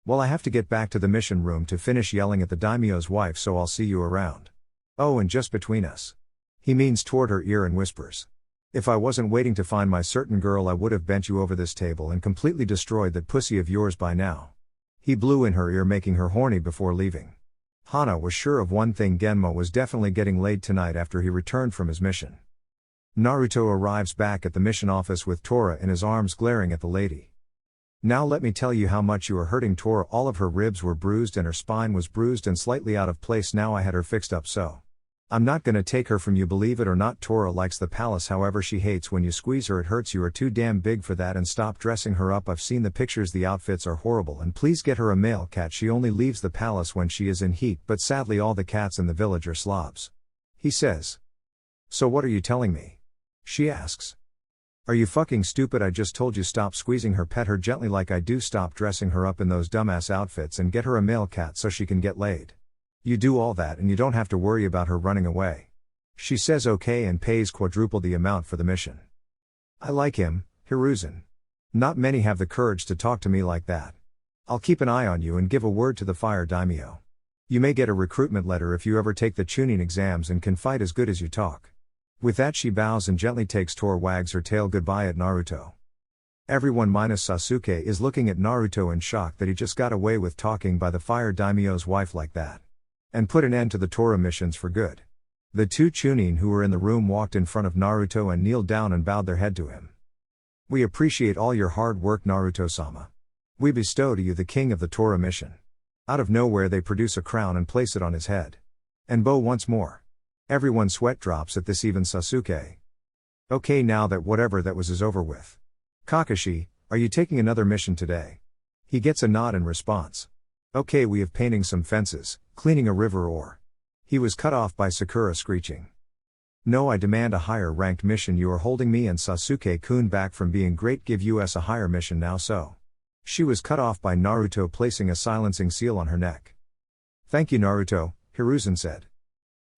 A: Well, I have to get back to the mission room to finish yelling at the daimyo's wife, so I'll see you around. Oh, and just between us, he means toward her ear and whispers, "If I wasn't waiting to find my certain girl, I would have bent you over this table and completely destroyed that pussy of yours by now." He blew in her ear, making her horny before leaving. Hana was sure of one thing: Genma was definitely getting laid tonight after he returned from his mission. Naruto arrives back at the mission office with Tora in his arms, glaring at the lady. "Now let me tell you how much you are hurting Tora. All of her ribs were bruised and her spine was bruised and slightly out of place. Now I had her fixed up, so I'm not gonna take her from you, believe it or not. Tora likes the palace, however she hates when you squeeze her. It hurts. You are too damn big for that, and stop dressing her up. I've seen the pictures, the outfits are horrible, and please get her a male cat. She only leaves the palace when she is in heat, but sadly all the cats in the village are slobs," he says. So what are you telling me? She asks. Are you fucking stupid? I just told you stop squeezing her, pet her gently like I do, stop dressing her up in those dumbass outfits and get her a male cat so she can get laid. You do all that and you don't have to worry about her running away. She says okay and pays quadruple the amount for the mission. I like him, Hiruzen. Not many have the courage to talk to me like that. I'll keep an eye on you and give a word to the fire daimyo. You may get a recruitment letter if you ever take the Chunin exams and can fight as good as you talk. With that she bows and gently takes wags her tail goodbye at Naruto. Everyone minus Sasuke is looking at Naruto in shock that he just got away with talking by the fire daimyo's wife like that. And put an end to the Tora missions for good. The two Chunin who were in the room walked in front of Naruto and kneeled down and bowed their head to him. We appreciate all your hard work, Naruto-sama. We bestow to you the king of the Tora mission. Out of nowhere they produce a crown and place it on his head. And bow once more. Everyone's sweat drops at this, even Sasuke. Okay, now that whatever that was is over with. Kakashi, are you taking another mission today? He gets a nod in response. Okay, we have painting some fences, cleaning a river, or... He was cut off by Sakura screeching. No, I demand a higher ranked mission. You are holding me and Sasuke-kun back from being great. Give us a higher mission now. So. She was cut off by Naruto placing a silencing seal on her neck. Thank you, Naruto, Hiruzen said.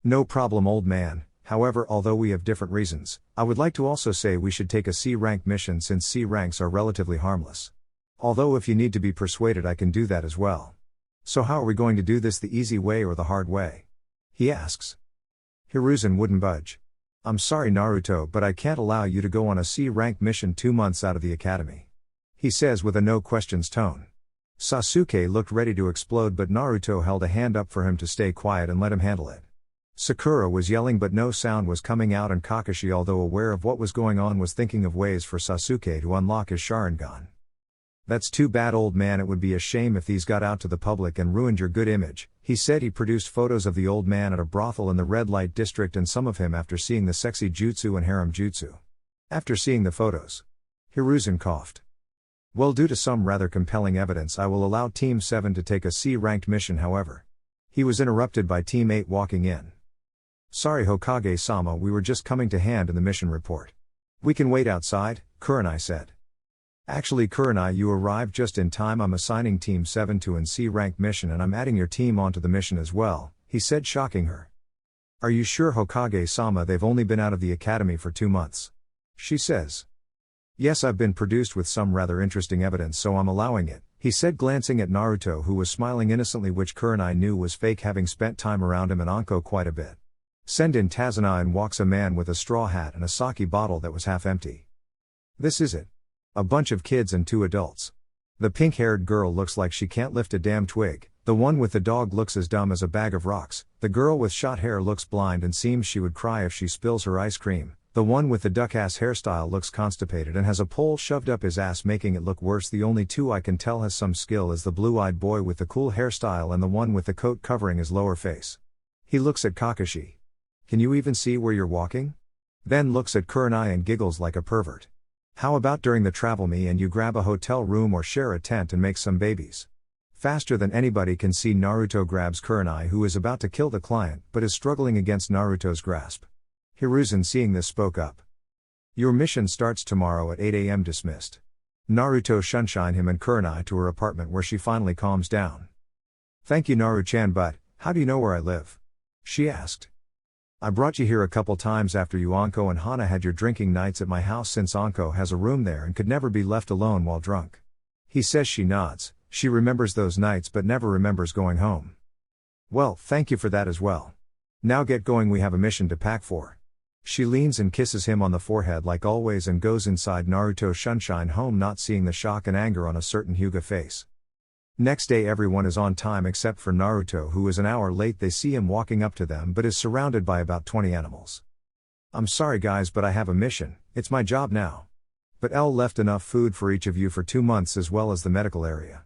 A: No problem, old man. However, although we have different reasons, I would like to also say we should take a C-rank mission since C ranks are relatively harmless. Although if you need to be persuaded I can do that as well. So how are we going to do this, the easy way or the hard way? He asks. Hiruzen wouldn't budge. I'm sorry Naruto, but I can't allow you to go on a C-rank mission 2 months out of the academy. He says with a no questions tone. Sasuke looked ready to explode, but Naruto held a hand up for him to stay quiet and let him handle it. Sakura was yelling but no sound was coming out, and Kakashi, although aware of what was going on, was thinking of ways for Sasuke to unlock his Sharingan. That's too bad, old man. It would be a shame if these got out to the public and ruined your good image, he said. He produced photos of the old man at a brothel in the red light district and some of him after seeing the sexy jutsu and harem jutsu. After seeing the photos, Hiruzen coughed. Well, due to some rather compelling evidence, I will allow Team 7 to take a C-ranked mission. However, he was interrupted by Team 8 walking in. Sorry Hokage-sama, we were just coming to hand in the mission report. We can wait outside, Kurenai said. Actually Kurenai, you arrived just in time. I'm assigning Team 7 to an C-ranked mission and I'm adding your team onto the mission as well, he said, shocking her. Are you sure Hokage-sama? They've only been out of the academy for 2 months. She says. Yes, I've been produced with some rather interesting evidence, so I'm allowing it, he said, glancing at Naruto, who was smiling innocently, which Kurenai knew was fake, having spent time around him and Anko quite a bit. Send in Tazuna, and walks a man with a straw hat and a sake bottle that was half empty. This is it. A bunch of kids and 2 adults. The pink-haired girl looks like she can't lift a damn twig, the one with the dog looks as dumb as a bag of rocks, the girl with short hair looks blind and seems she would cry if she spills her ice cream, the one with the duck-ass hairstyle looks constipated and has a pole shoved up his ass making it look worse. The only 2 I can tell has some skill is the blue-eyed boy with the cool hairstyle and the one with the coat covering his lower face. He looks at Kakashi. Can you even see where you're walking? Then looks at Kurenai and giggles like a pervert. How about during the travel me and you grab a hotel room or share a tent and make some babies? Faster than anybody can see, Naruto grabs Kurenai, who is about to kill the client but is struggling against Naruto's grasp. Hiruzen, seeing this, spoke up. Your mission starts tomorrow at 8 a.m. Dismissed. Naruto shunshine him and Kurenai to her apartment where she finally calms down. Thank you Naru-chan, but how do you know where I live? She asked. I brought you here a couple times after you Anko and Hana had your drinking nights at my house, since Anko has a room there and could never be left alone while drunk. He says. She nods. She remembers those nights but never remembers going home. Well, thank you for that as well. Now get going, we have a mission to pack for. She leans and kisses him on the forehead like always and goes inside Naruto shunshine home, not seeing the shock and anger on a certain Hyuga face. Next day everyone is on time except for Naruto, who is an hour late. They see him walking up to them but is surrounded by about 20 animals. I'm sorry guys, but I have a mission, it's my job now. But L left enough food for each of you for 2 months as well as the medical area.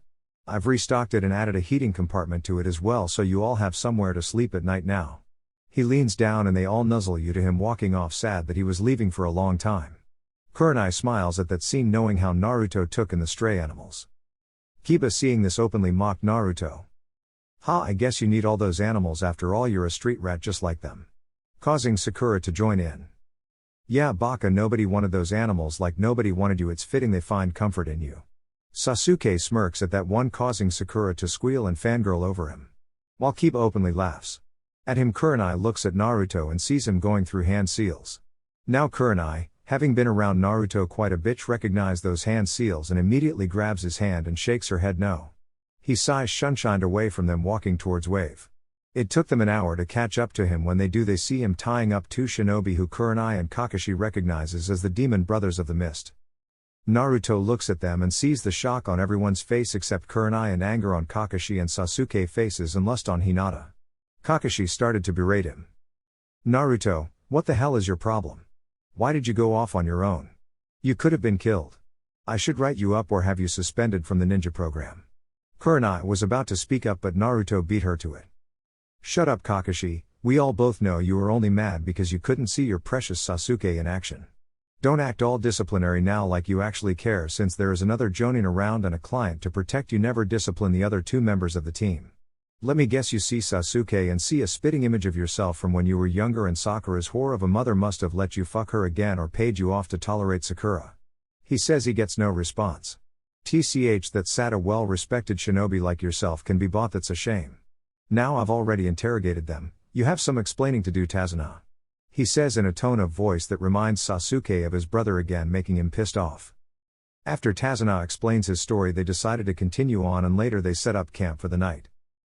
A: I've restocked it and added a heating compartment to it as well, so you all have somewhere to sleep at night now. He leans down and they all nuzzle you to him, walking off sad that he was leaving for a long time. Kurenai smiles at that scene, knowing how Naruto took in the stray animals. Kiba, seeing this, openly mocked Naruto. Ha, I guess you need all those animals, after all you're a street rat just like them. causing Sakura to join in. Yeah, Baka, nobody wanted those animals like nobody wanted you, it's fitting they find comfort in you. Sasuke smirks at that one, causing Sakura to squeal and fangirl over him. While Kiba openly laughs. At him, Kurenai looks at Naruto and sees him going through hand seals. Now Kurenai, having been around Naruto quite a bit, recognizes those hand seals and immediately grabs his hand and shakes her head no. He sighs sunshined away from them, walking towards Wave. It took them an hour to catch up to him. When they do, they see him tying up two shinobi who Kurenai and Kakashi recognizes as the demon brothers of the mist. Naruto looks at them and sees the shock on everyone's face except Kurenai, and anger on Kakashi and Sasuke faces and lust on Hinata. Kakashi started to berate him. Naruto, what the hell is your problem? Why did you go off on your own? You could have been killed. I should write you up or have you suspended from the ninja program. Kurenai was about to speak up, but Naruto beat her to it. Shut up, Kakashi, we all both know you were only mad because you couldn't see your precious Sasuke in action. Don't act all disciplinary now like you actually care, since there is another Jonin around and a client to protect you. Never discipline the other two members of the team. Let me guess, you see Sasuke and see a spitting image of yourself from when you were younger, and Sakura's whore of a mother must have let you fuck her again or paid you off to tolerate Sakura. He says he gets no response. TCH, that sad, a well-respected shinobi like yourself can be bought, that's a shame. Now I've already interrogated them, you have some explaining to do, Tazuna. He says in a tone of voice that reminds Sasuke of his brother again, making him pissed off. After Tazuna explains his story, they decided to continue on, and later they set up camp for the night.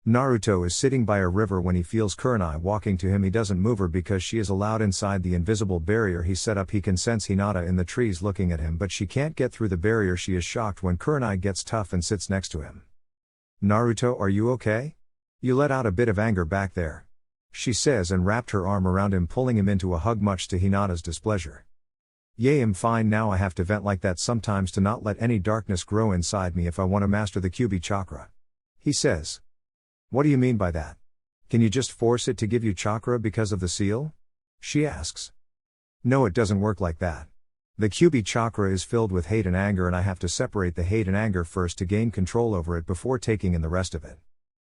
A: Naruto is sitting by a river when he feels Kurenai walking to him. He doesn't move her because she is allowed inside the invisible barrier he set up. He can sense Hinata in the trees looking at him, but she can't get through the barrier. She is shocked when Kurenai gets tough and sits next to him. Naruto, are you okay? You let out a bit of anger back there, she says, and wrapped her arm around him, pulling him into a hug much to Hinata's displeasure. Yeah, I'm fine now. I have to vent like that sometimes to not let any darkness grow inside me if I want to master the Kyuubi chakra, he says. What do you mean by that? Can you just force it to give you chakra because of the seal? She asks. No, it doesn't work like that. The Kyuubi chakra is filled with hate and anger, and I have to separate the hate and anger first to gain control over it before taking in the rest of it.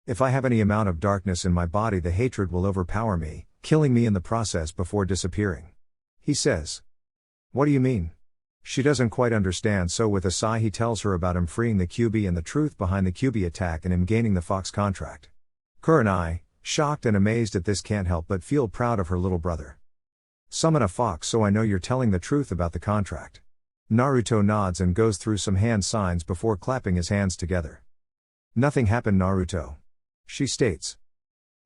A: If I have any amount of darkness in my body, the hatred will overpower me, killing me in the process before disappearing, he says. What do you mean? She doesn't quite understand, so with a sigh he tells her about him freeing the Kyuubi and the truth behind the Kyuubi attack and him gaining the Fox contract. Kurenai, shocked and amazed at this, can't help but feel proud of her little brother. Summon a fox, so I know you're telling the truth about the contract. Naruto nods and goes through some hand signs before clapping his hands together. Nothing happened, Naruto, she states.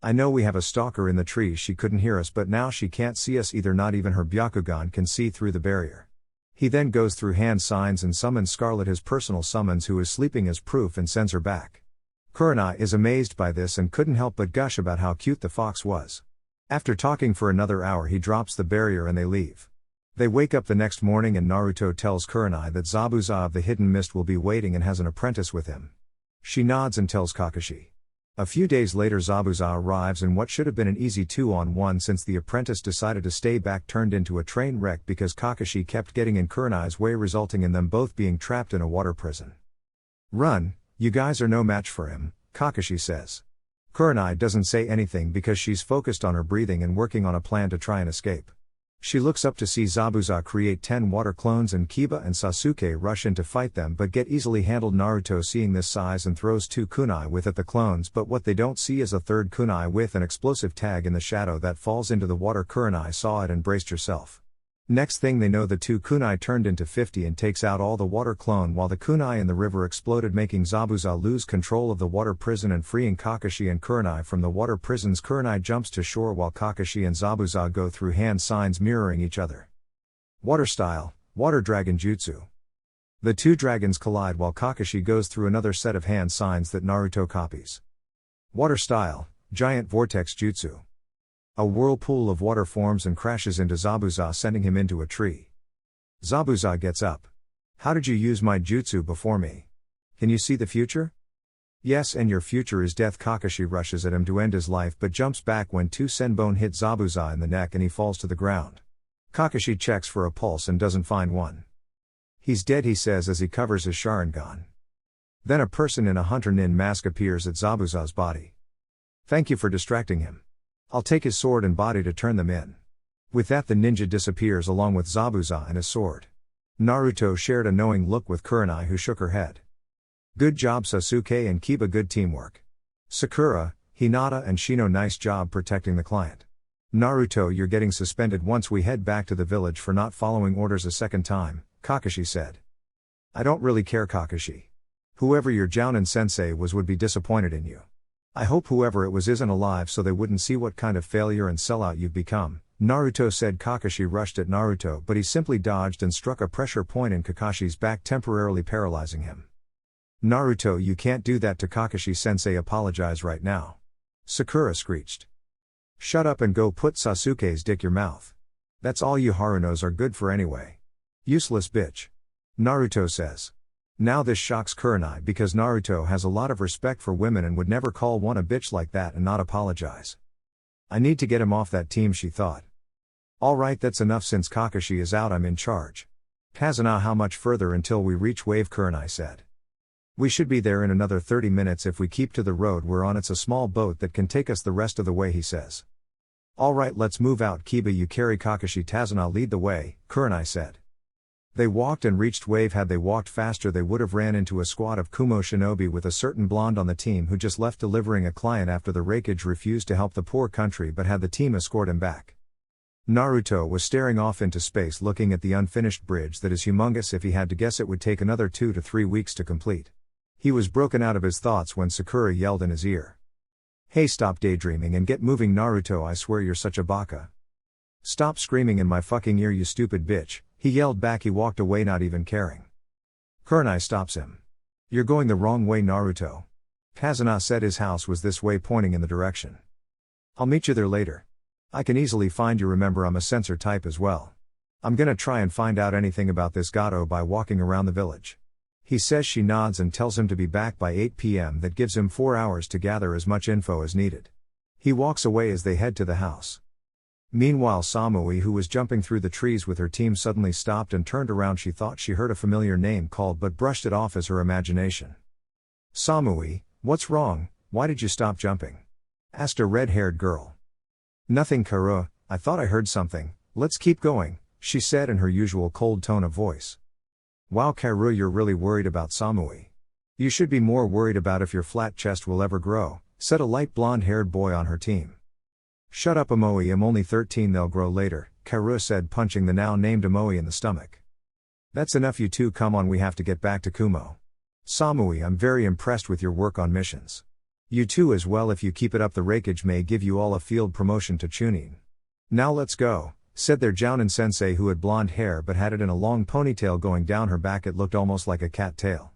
A: I know we have a stalker in the trees. She couldn't hear us, but now she can't see us either. Not even her Byakugan can see through the barrier. He then goes through hand signs and summons Scarlet, his personal summons, who is sleeping, as proof, and sends her back. Kurenai is amazed by this and couldn't help but gush about how cute the fox was. After talking for another hour, he drops the barrier and they leave. They wake up the next morning and Naruto tells Kurenai that Zabuza of the Hidden Mist will be waiting and has an apprentice with him. She nods and tells Kakashi. A few days later, Zabuza arrives, and what should have been an easy 2-on-1 since the apprentice decided to stay back turned into a train wreck because Kakashi kept getting in Kurenai's way, resulting in them both being trapped in a water prison. Run, you guys are no match for him, Kakashi says. Kurenai doesn't say anything because she's focused on her breathing and working on a plan to try and escape. She looks up to see Zabuza create 10 water clones and Kiba and Sasuke rush in to fight them but get easily handled. Naruto, seeing this, sighs and throws 2 kunai with at the clones, but what they don't see is a third kunai with an explosive tag in the shadow that falls into the water. Kurenai saw it and braced herself. Next thing they know, the 2 kunai turned into 50 and takes out all the water clone while the kunai in the river exploded, making Zabuza lose control of the water prison and freeing Kakashi and Kurenai from the water prisons. Kurenai jumps to shore while Kakashi and Zabuza go through hand signs mirroring each other. Water style, water dragon jutsu. The 2 dragons collide while Kakashi goes through another set of hand signs that Naruto copies. Water style, giant vortex jutsu. A whirlpool of water forms and crashes into Zabuza, sending him into a tree. Zabuza gets up. How did you use my jutsu before me? Can you see the future? Yes, and your future is death. Kakashi rushes at him to end his life but jumps back when 2 senbon hit Zabuza in the neck and he falls to the ground. Kakashi checks for a pulse and doesn't find one. He's dead, he says as he covers his Sharingan. Then a person in a hunter nin mask appears at Zabuza's body. Thank you for distracting him. I'll take his sword and body to turn them in. With that the ninja disappears along with Zabuza and his sword. Naruto shared a knowing look with Kurenai, who shook her head. Good job Sasuke and Kiba, good teamwork. Sakura, Hinata and Shino, nice job protecting the client. Naruto, you're getting suspended once we head back to the village for not following orders a second time, Kakashi said. I don't really care, Kakashi. Whoever your Jounin sensei was would be disappointed in you. I hope whoever it was isn't alive so they wouldn't see what kind of failure and sellout you've become, Naruto said. Kakashi rushed at Naruto, but he simply dodged and struck a pressure point in Kakashi's back, temporarily paralyzing him. Naruto, you can't do that to Kakashi sensei, apologize right now. Sakura screeched. Shut up and go put Sasuke's dick your mouth. That's all you Harunos are good for anyway. Useless bitch. Naruto says. Now this shocks Kurenai because Naruto has a lot of respect for women and would never call one a bitch like that and not apologize. I need to get him off that team, she thought. Alright, that's enough, since Kakashi is out I'm in charge. Kazuna, how much further until we reach Wave? Kurenai said. We should be there in another 30 minutes if we keep to the road we're on. It's a small boat that can take us the rest of the way, he says. Alright, let's move out. Kiba, you carry Kakashi. Tazuna, lead the way, Kurenai said. They walked and reached Wave. Had they walked faster they would have ran into a squad of Kumo shinobi with a certain blonde on the team who just left delivering a client after the Raikage refused to help the poor country but had the team escort him back. Naruto was staring off into space looking at the unfinished bridge that is humongous. If he had to guess, it would take another 2 to 3 weeks to complete. He was broken out of his thoughts when Sakura yelled in his ear. Hey, stop daydreaming and get moving, Naruto, I swear you're such a baka. Stop screaming in my fucking ear, you stupid bitch, he yelled back. He walked away, not even caring. Kurenai stops him. You're going the wrong way, Naruto. Kazuna said his house was this way, pointing in the direction. I'll meet you there later. I can easily find you, remember I'm a sensor type as well. I'm gonna try and find out anything about this Gato by walking around the village. He says. She nods and tells him to be back by 8 p.m. That gives him 4 hours to gather as much info as needed. He walks away as they head to the house. Meanwhile, Samui, who was jumping through the trees with her team, suddenly stopped and turned around. She thought she heard a familiar name called but brushed it off as her imagination. Samui, what's wrong, why did you stop jumping? Asked a red-haired girl. Nothing, Karu, I thought I heard something, let's keep going, she said in her usual cold tone of voice. Wow, Karu, you're really worried about Samui. You should be more worried about if your flat chest will ever grow, said a light blonde-haired boy on her team. Shut up, Amoe, I'm only 13, they'll grow later, Karu said, punching the now named Amoe in the stomach. That's enough, you two, come on, we have to get back to Kumo. Samui, I'm very impressed with your work on missions. You too as well, if you keep it up the Raikage may give you all a field promotion to Chunin. Now let's go, said their Jounin sensei, who had blonde hair but had it in a long ponytail going down her back. It looked almost like a cat tail.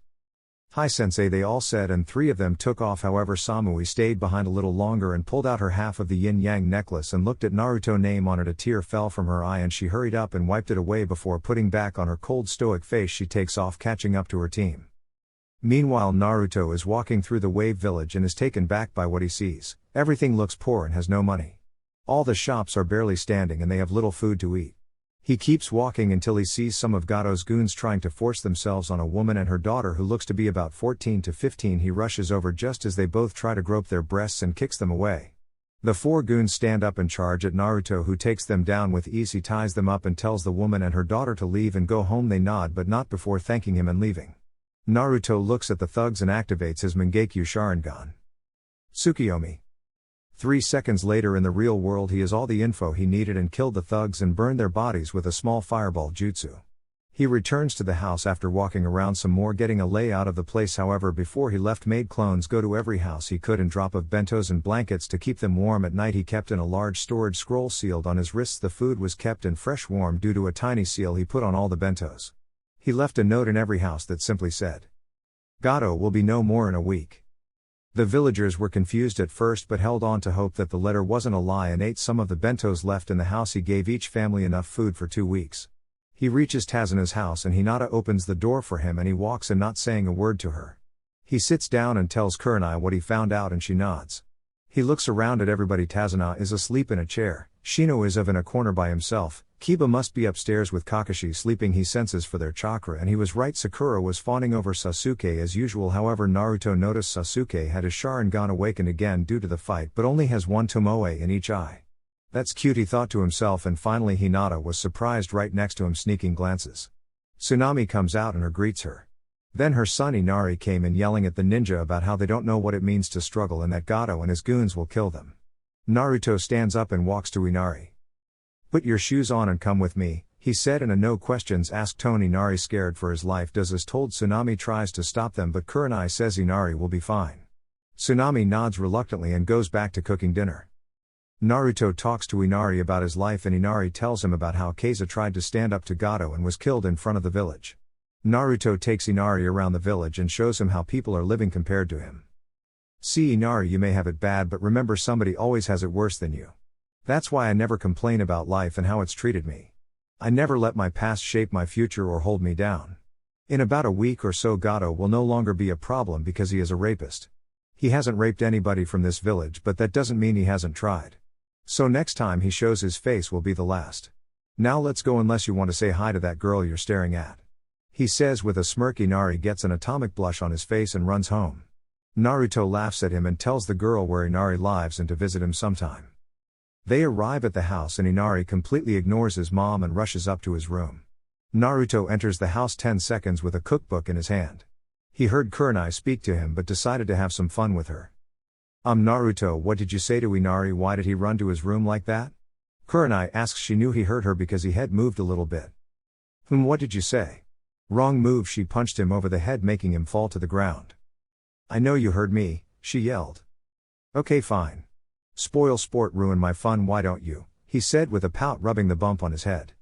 A: Hi sensei, they all said, and 3 of them took off. However, Samui stayed behind a little longer and pulled out her half of the yin-yang necklace and looked at Naruto name on it. A tear fell from her eye and she hurried up and wiped it away before putting back on her cold stoic face. She takes off, catching up to her team. Meanwhile, Naruto is walking through the Wave Village and is taken back by what he sees. Everything looks poor and has no money. All the shops are barely standing and they have little food to eat. He keeps walking until he sees some of Gato's goons trying to force themselves on a woman and her daughter who looks to be about 14 to 15. He rushes over just as they both try to grope their breasts and kicks them away. The 4 goons stand up and charge at Naruto, who takes them down with ease. He ties them up and tells the woman and her daughter to leave and go home. They nod, but not before thanking him and leaving. Naruto looks at the thugs and activates his Mangekyo Sharingan. Tsukiyomi. 3 seconds later, in the real world, he has all the info he needed and killed the thugs and burned their bodies with a small fireball jutsu. He returns to the house after walking around some more, getting a layout of the place. However, before he left, made clones go to every house he could and drop of bentos and blankets to keep them warm at night. He kept in a large storage scroll sealed on his wrists. The food was kept in fresh warm due to a tiny seal he put on all the bentos. He left a note in every house that simply said, "Gato will be no more in a week." The villagers were confused at first but held on to hope that the letter wasn't a lie and ate some of the bentos left in the house. He gave each family enough food for 2 weeks. He reaches Tazuna's house and Hinata opens the door for him and he walks in, not saying a word to her. He sits down and tells Kurenai what he found out and she nods. He looks around at everybody. Tazuna is asleep in a chair, Shino is in a corner by himself, Kiba must be upstairs with Kakashi sleeping. He senses for their chakra and he was right. Sakura was fawning over Sasuke as usual. However, Naruto noticed Sasuke had his Sharingan awakened again due to the fight but only has 1 Tomoe in each eye. That's cute, he thought to himself, and finally Hinata was surprised right next to him, sneaking glances. Tsunami comes out and greets her. Then her son Inari came in yelling at the ninja about how they don't know what it means to struggle and that Gato and his goons will kill them. Naruto stands up and walks to Inari. "Put your shoes on and come with me," he said in a no questions asked tone. Inari, scared for his life, does as told. Tsunami tries to stop them, but Kurenai says Inari will be fine. Tsunami nods reluctantly and goes back to cooking dinner. Naruto talks to Inari about his life, and Inari tells him about how Keiza tried to stand up to Gato and was killed in front of the village. Naruto takes Inari around the village and shows him how people are living compared to him. "See Inari, you may have it bad, but remember somebody always has it worse than you. That's why I never complain about life and how it's treated me. I never let my past shape my future or hold me down. In about a week or so Gato will no longer be a problem because he is a rapist. He hasn't raped anybody from this village, but that doesn't mean he hasn't tried. So next time he shows his face will be the last. Now let's go, unless you want to say hi to that girl you're staring at," he says with a smirk. Inari gets an atomic blush on his face and runs home. Naruto laughs at him and tells the girl where Inari lives and to visit him sometime. They arrive at the house and Inari completely ignores his mom and rushes up to his room. Naruto enters the house 10 seconds with a cookbook in his hand. He heard Kurenai speak to him but decided to have some fun with her. Naruto, what did you say to Inari? Why did he run to his room like that?" Kurenai asks. She knew he heard her because he had moved a little bit. What did you say?" "Wrong move." She punched him over the head, making him fall to the ground. "I know you heard me," she yelled. "Okay, fine. Spoil sport, ruin my fun, why don't you?" he said with a pout, rubbing the bump on his head.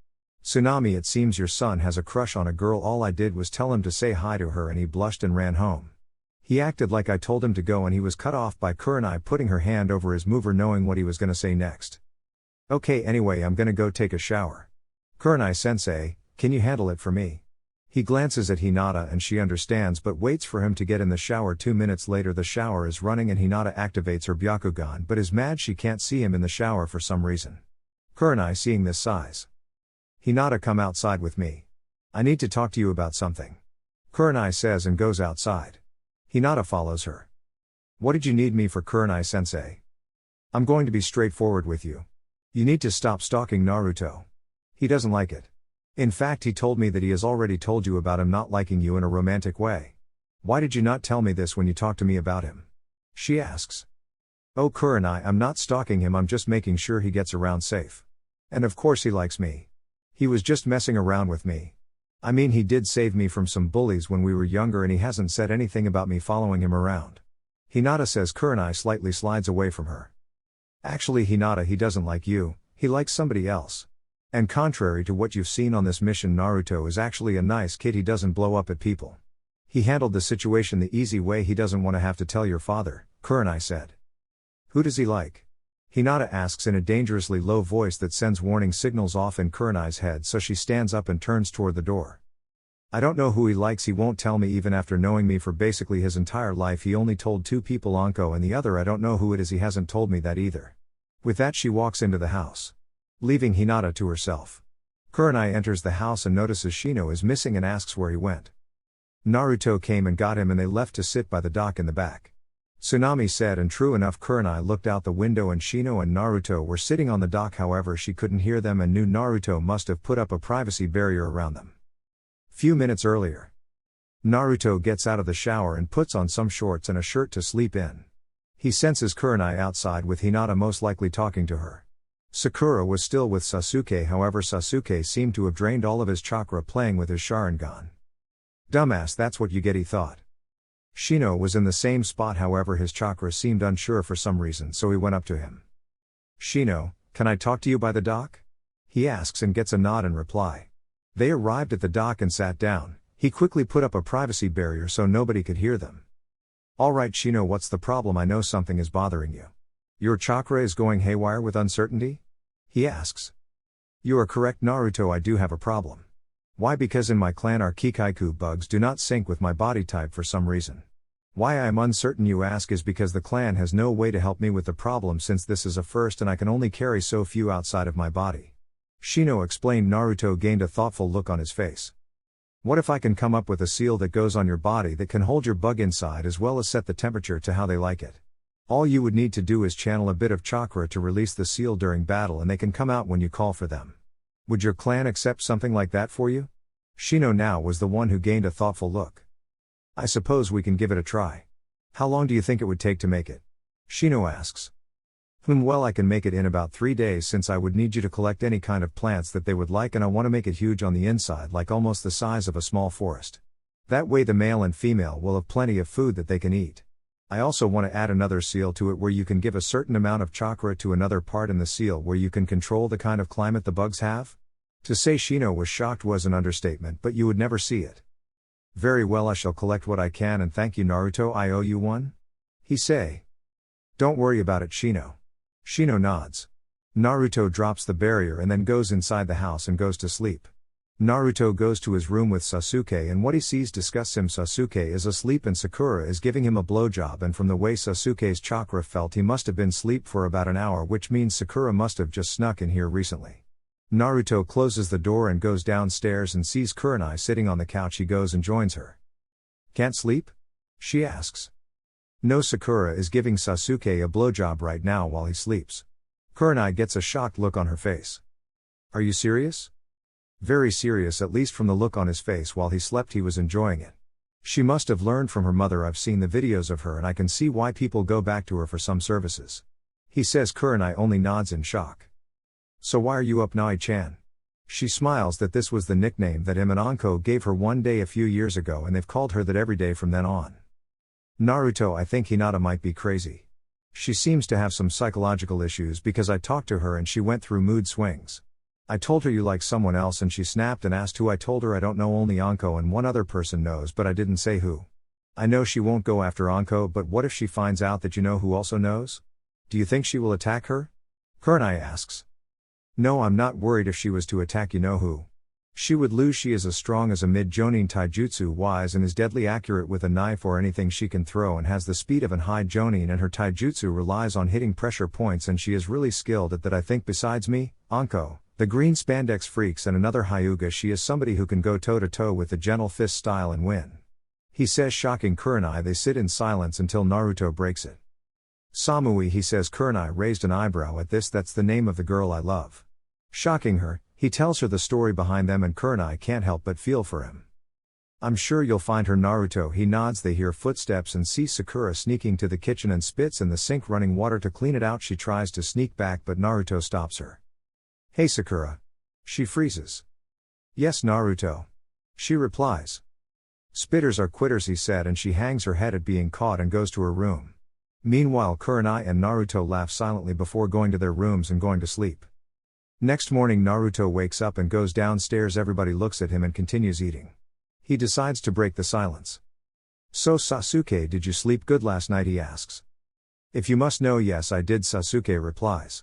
A: "Tsunami, it seems your son has a crush on a girl. All I did was tell him to say hi to her and he blushed and ran home. He acted like I told him to go and he was cut off by Kurenai putting her hand over his mover, knowing what he was gonna say next. Okay, anyway, I'm gonna go take a shower. Kurenai-sensei, can you handle it for me?" He glances at Hinata and she understands but waits for him to get in the shower. 2 minutes later the shower is running and Hinata activates her Byakugan but is mad she can't see him in the shower for some reason. Kurenai, seeing this, sighs. "Hinata, come outside with me. I need to talk to you about something," Kurenai says and goes outside. Hinata follows her. "What did you need me for, Kurenai-sensei?" "I'm going to be straightforward with you. You need to stop stalking Naruto. He doesn't like it. In fact, he told me that he has already told you about him not liking you in a romantic way. Why did you not tell me this when you talked to me about him?" she asks. "Oh Kurenai, I'm not stalking him, I'm just making sure he gets around safe. And of course he likes me. He was just messing around with me. I mean, he did save me from some bullies when we were younger and he hasn't said anything about me following him around." Hinata says. Kurenai slightly slides away from her. "Actually Hinata, he doesn't like you, he likes somebody else. And contrary to what you've seen on this mission, Naruto is actually a nice kid, he doesn't blow up at people. He handled the situation the easy way, he doesn't want to have to tell your father," Kurenai said. "Who does he like?" Hinata asks in a dangerously low voice that sends warning signals off in Kurenai's head, so she stands up and turns toward the door. "I don't know who he likes, he won't tell me even after knowing me for basically his entire life. He only told 2 people, Anko and the other, I don't know who it is, he hasn't told me that either." With that she walks into the house, leaving Hinata to herself. Kurenai enters the house and notices Shino is missing and asks where he went. Naruto came and got him and they left to sit by the dock in the back. Tsunami said, and true enough, Kurenai looked out the window and Shino and Naruto were sitting on the dock. However, she couldn't hear them and knew Naruto must have put up a privacy barrier around them. Few minutes earlier, Naruto gets out of the shower and puts on some shorts and a shirt to sleep in. He senses Kurenai outside with Hinata most likely talking to her. Sakura was still with Sasuke, however Sasuke seemed to have drained all of his chakra playing with his Sharingan. "Dumbass, that's what you get," he thought. Shino was in the same spot, however his chakra seemed unsure for some reason, so he went up to him. "Shino, can I talk to you by the dock?" he asks and gets a nod in reply. They arrived at the dock and sat down. He quickly put up a privacy barrier so nobody could hear them. "Alright Shino, what's the problem? I know something is bothering you. Your chakra is going haywire with uncertainty?" he asks. "You are correct Naruto, I do have a problem. Why? Because in my clan our Kikaiku bugs do not sync with my body type for some reason. Why I am uncertain, you ask, is because the clan has no way to help me with the problem since this is a first and I can only carry so few outside of my body." Shino explained. Naruto gained a thoughtful look on his face. "What if I can come up with a seal that goes on your body that can hold your bug inside as well as set the temperature to how they like it? All you would need to do is channel a bit of chakra to release the seal during battle and they can come out when you call for them. Would your clan accept something like that for you? Shino now was the one who gained a thoughtful look. I suppose we can give it a try. How long do you think it would take to make it? Shino asks. Well, I can make it in about 3 days since I would need you to collect any kind of plants that they would like and I want to make it huge on the inside, like almost the size of a small forest. That way the male and female will have plenty of food that they can eat. I also want to add another seal to it where you can give a certain amount of chakra to another part in the seal where you can control the kind of climate the bugs have. To say Shino was shocked was an understatement, but you would never see it. Very well, I shall collect what I can and thank you Naruto, I owe you one? He say. Don't worry about it Shino. Shino nods. Naruto drops the barrier and then goes inside the house and goes to sleep. Naruto goes to his room with Sasuke and what he sees disgusts him. Sasuke is asleep and Sakura is giving him a blowjob, and from the way Sasuke's chakra felt he must have been asleep for about an hour, which means Sakura must have just snuck in here recently. Naruto closes the door and goes downstairs and sees Kurenai sitting on the couch. He goes and joins her. Can't sleep? She asks. No, Sakura is giving Sasuke a blowjob right now while he sleeps. Kurenai gets a shocked look on her face. Are you serious? Very serious, at least from the look on his face. While he slept he was enjoying it. She must have learned from her mother. I've seen the videos of her and I can see why people go back to her for some services. He says. Kurenai only nods in shock. So why are you up, Nai-chan? She smiles that this was the nickname that him and Anko gave her one day a few years ago and they've called her that every day from then on. Naruto, I think Hinata might be crazy. She seems to have some psychological issues because I talked to her and she went through mood swings. I told her you like someone else and she snapped and asked who. I told her I don't know, only Anko and one other person knows, but I didn't say who. I know she won't go after Anko, but what if she finds out that you know who also knows? Do you think she will attack her? Kurenai asks. No, I'm not worried if she was to attack you know who. She would lose. She is as strong as a mid-jonin taijutsu wise and is deadly accurate with a knife or anything she can throw and has the speed of an high jonin, and her taijutsu relies on hitting pressure points and she is really skilled at that. I think besides me, Anko, the green spandex freaks and another Hyuga, she is somebody who can go toe-to-toe with the gentle fist style and win. He says, shocking Kurenai. They sit in silence until Naruto breaks it. Samui, he says. Kurenai raised an eyebrow at this. That's the name of the girl I love. Shocking her, he tells her the story behind them and Kurenai can't help but feel for him. I'm sure you'll find her Naruto. He nods. They hear footsteps and see Sakura sneaking to the kitchen and spits in the sink running water to clean it out. She tries to sneak back but Naruto stops her. Hey Sakura. She freezes. Yes Naruto. She replies. Spitters are quitters, he said, and she hangs her head at being caught and goes to her room. Meanwhile Kurenai and Naruto laugh silently before going to their rooms and going to sleep. Next morning Naruto wakes up and goes downstairs. Everybody looks at him and continues eating. He decides to break the silence. So Sasuke, did you sleep good last night? He asks. If you must know, yes I did, Sasuke replies.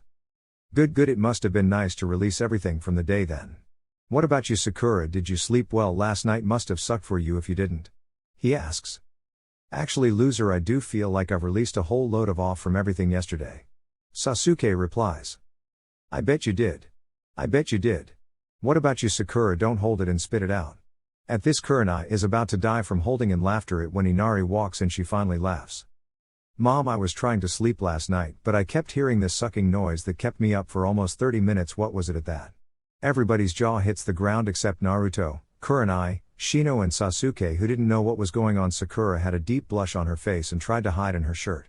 A: Good, it must have been nice to release everything from the day then. What about you Sakura, did you sleep well last night? Must have sucked for you if you didn't. He asks. Actually loser, I do feel like I've released a whole load of off from everything yesterday. Sasuke replies. I bet you did. I bet you did. What about you Sakura? Don't hold it and spit it out. At this Kurenai is about to die from holding in laughter when Inari walks in. She finally laughs. Mom, I was trying to sleep last night but I kept hearing this sucking noise that kept me up for almost 30 minutes. What was it at that? Everybody's jaw hits the ground except Naruto, Kurenai, Shino and Sasuke, who didn't know what was going on. Sakura had a deep blush on her face and tried to hide in her shirt.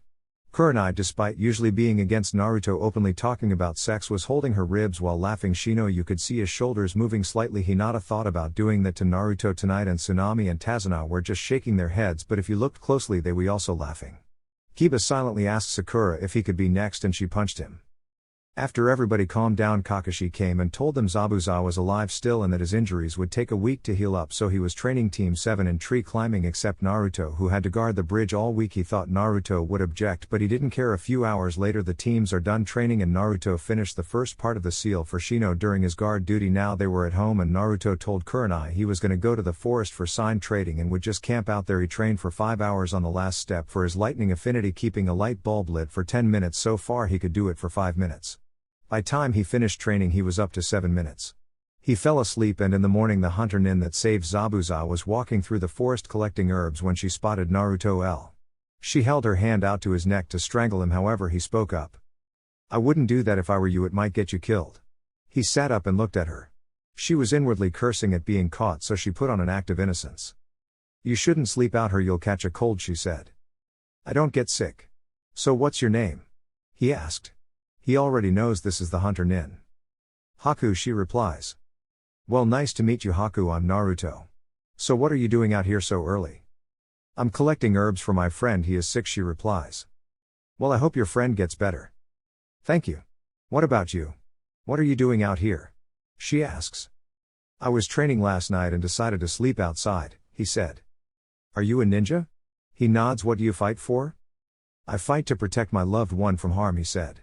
A: Kurenai, despite usually being against Naruto openly talking about sex, was holding her ribs while laughing. Shino, you could see his shoulders moving slightly. Hinata thought about doing that to Naruto tonight, and Tsunami and Tazuna were just shaking their heads, but if you looked closely they were also laughing. Kiba silently asked Sakura if he could be next and she punched him. After everybody calmed down, Kakashi came and told them Zabuza was alive still and that his injuries would take a week to heal up, so he was training Team 7 in tree climbing except Naruto, who had to guard the bridge all week. He thought Naruto would object but he didn't care. A few hours later the teams are done training and Naruto finished the first part of the seal for Shino during his guard duty. Now they were at home and Naruto told Kurenai he was going to go to the forest for sign trading and would just camp out there. He trained for 5 hours on the last step for his lightning affinity, keeping a light bulb lit for 10 minutes. So far he could do it for 5 minutes. By time he finished training he was up to 7 minutes. He fell asleep and in the morning the hunter Nin that saved Zabuza was walking through the forest collecting herbs when she spotted Naruto. She held her hand out to his neck to strangle him, however he spoke up. I wouldn't do that if I were you, it might get you killed. He sat up and looked at her. She was inwardly cursing at being caught, so she put on an act of innocence. You shouldn't sleep out here, you'll catch a cold, she said. I don't get sick. So what's your name? He asked. He already knows this is the Hunter Nin. Haku, she replies. Well, nice to meet you, Haku, I'm Naruto. So what are you doing out here so early? I'm collecting herbs for my friend, he is sick, she replies. Well, I hope your friend gets better. Thank you. What about you? What are you doing out here? She asks. I was training last night and decided to sleep outside, he said. Are you a ninja? He nods. What do you fight for? I fight to protect my loved one from harm, he said.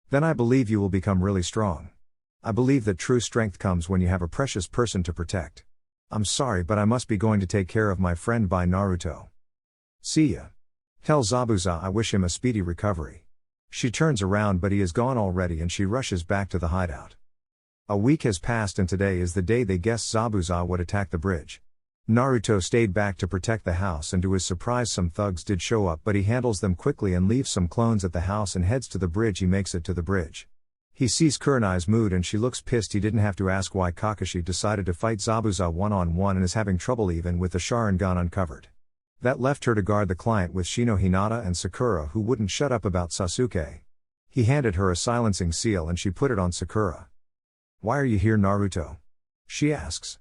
A: Then I believe you will become really strong. I believe that true strength comes when you have a precious person to protect. I'm sorry, but I must be going to take care of my friend. Bye, Naruto. See ya. Tell Zabuza I wish him a speedy recovery. She turns around, but he is gone already, and she rushes back to the hideout. A week has passed and today is the day they guessed Zabuza would attack the bridge. Naruto stayed back to protect the house, and to his surprise some thugs did show up, but he handles them quickly and leaves some clones at the house and heads to the bridge. He makes it to the bridge. He sees Kurenai's mood and she looks pissed. He didn't have to ask why Kakashi decided to fight Zabuza one-on-one and is having trouble even with the Sharingan uncovered. That left her to guard the client with Shino Hinata and Sakura, who wouldn't shut up about Sasuke. He handed her a silencing seal and she put it on Sakura. Why are you here, Naruto? She asks.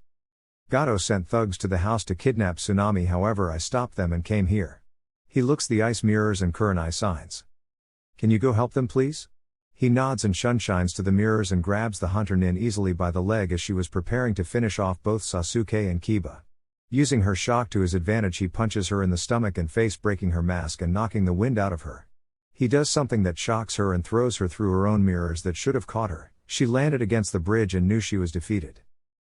A: Gato sent thugs to the house to kidnap Tsunami, however I stopped them and came here. He looks the ice mirrors and Kurenai signs. Can you go help them, please? He nods and shunshines to the mirrors and grabs the Hunter Nin easily by the leg as she was preparing to finish off both Sasuke and Kiba. Using her shock to his advantage, he punches her in the stomach and face, breaking her mask and knocking the wind out of her. He does something that shocks her and throws her through her own mirrors that should have caught her. She landed against the bridge and knew she was defeated.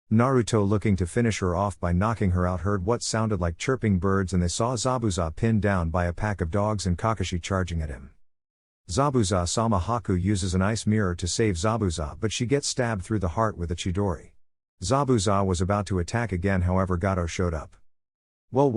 A: Naruto, looking to finish her off by knocking her out, heard what sounded like chirping birds, and they saw Zabuza pinned down by a pack of dogs and Kakashi charging at him. Zabuza-sama Haku uses an ice mirror to save Zabuza, but she gets stabbed through the heart with a Chidori. Zabuza was about to attack again, however Gato showed up. Well,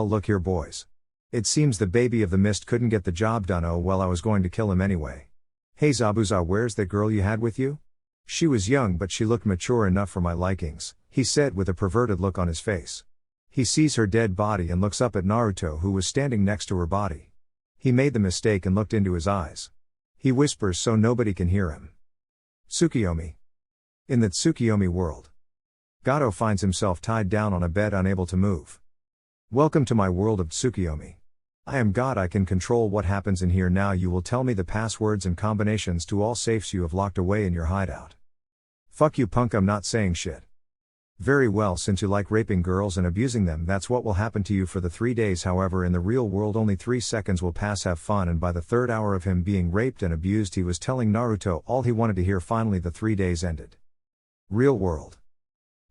A: look here, boys. It seems the baby of the mist couldn't get the job done. Oh well, I was going to kill him anyway. Hey Zabuza, where's that girl you had with you? She was young, but she looked mature enough for my likings, he said with a perverted look on his face. He sees her dead body and looks up at Naruto, who was standing next to her body. He made the mistake and looked into his eyes. He whispers so nobody can hear him. Tsukiyomi. In the Tsukiyomi world, Gato finds himself tied down on a bed, unable to move. Welcome to my world of Tsukiyomi. I am God, I can control what happens in here. Now you will tell me the passwords and combinations to all safes you have locked away in your hideout. Fuck you, punk, I'm not saying shit. Very well, since you like raping girls and abusing them, that's what will happen to you for the 3 days. However, in the real world only 3 seconds will pass. Have fun. And by the 3rd hour of him being raped and abused, he was telling Naruto all he wanted to hear. Finally the 3 days ended. Real world.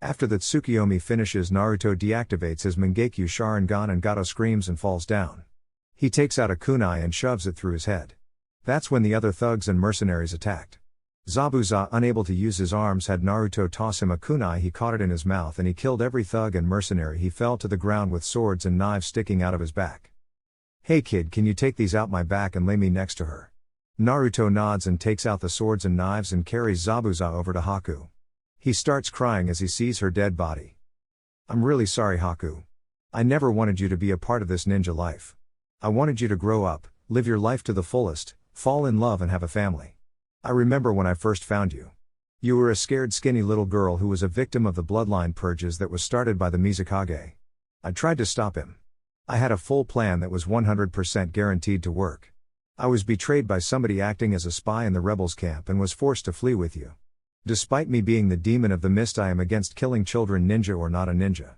A: After the Tsukiyomi finishes, Naruto deactivates his Mangekyo Sharingan and Gato screams and falls down. He takes out a kunai and shoves it through his head. That's when the other thugs and mercenaries attacked. Zabuza, unable to use his arms, had Naruto toss him a kunai. He caught it in his mouth and he killed every thug and mercenary. He fell to the ground with swords and knives sticking out of his back. Hey kid, can you take these out my back and lay me next to her? Naruto nods and takes out the swords and knives and carries Zabuza over to Haku. He starts crying as he sees her dead body. I'm really sorry, Haku. I never wanted you to be a part of this ninja life. I wanted you to grow up, live your life to the fullest, fall in love and have a family. I remember when I first found you. You were a scared, skinny little girl who was a victim of the bloodline purges that was started by the Mizukage. I tried to stop him. I had a full plan that was 100% guaranteed to work. I was betrayed by somebody acting as a spy in the rebels' camp and was forced to flee with you. Despite me being the demon of the mist, I am against killing children, ninja or not a ninja.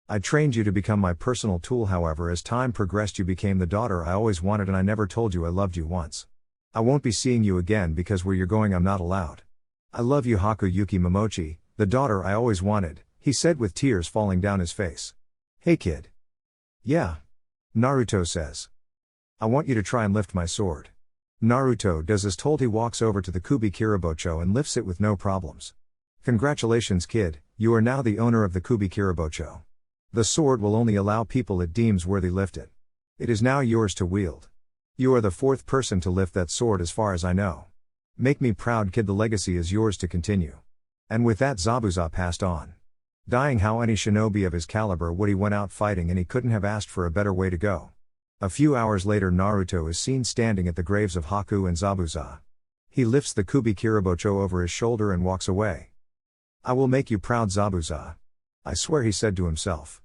A: I trained you to become my personal tool. However, as time progressed, you became the daughter I always wanted, and I never told you I loved you once. I won't be seeing you again because where you're going I'm not allowed. I love you, Haku Yuki Momochi, the daughter I always wanted, he said with tears falling down his face. Hey kid. Yeah. Naruto says. I want you to try and lift my sword. Naruto does as told. He walks over to the Kubi Kiribocho and lifts it with no problems. Congratulations kid, you are now the owner of the Kubi Kiribocho. The sword will only allow people it deems worthy lift it. It is now yours to wield. You are the fourth person to lift that sword as far as I know. Make me proud, kid, the legacy is yours to continue. And with that, Zabuza passed on. Dying, how any shinobi of his caliber would, he went out fighting, and he couldn't have asked for a better way to go. A few hours later, Naruto is seen standing at the graves of Haku and Zabuza. He lifts the Kubi Kiribocho over his shoulder and walks away. I will make you proud, Zabuza. I swear, he said to himself.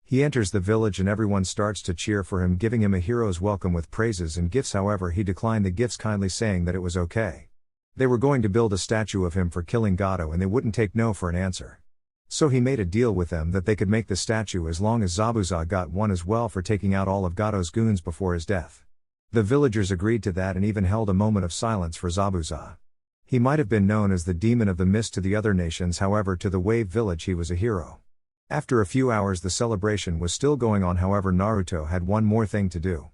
A: He enters the village and everyone starts to cheer for him, giving him a hero's welcome with praises and gifts. However, he declined the gifts, kindly saying that it was okay. They were going to build a statue of him for killing Gato, and they wouldn't take no for an answer. So he made a deal with them that they could make the statue as long as Zabuza got one as well for taking out all of Gato's goons before his death. The villagers agreed to that and even held a moment of silence for Zabuza. He might have been known as the demon of the mist to the other nations, however to the Wave Village he was a hero. After a few hours the celebration was still going on, however Naruto had one more thing to do.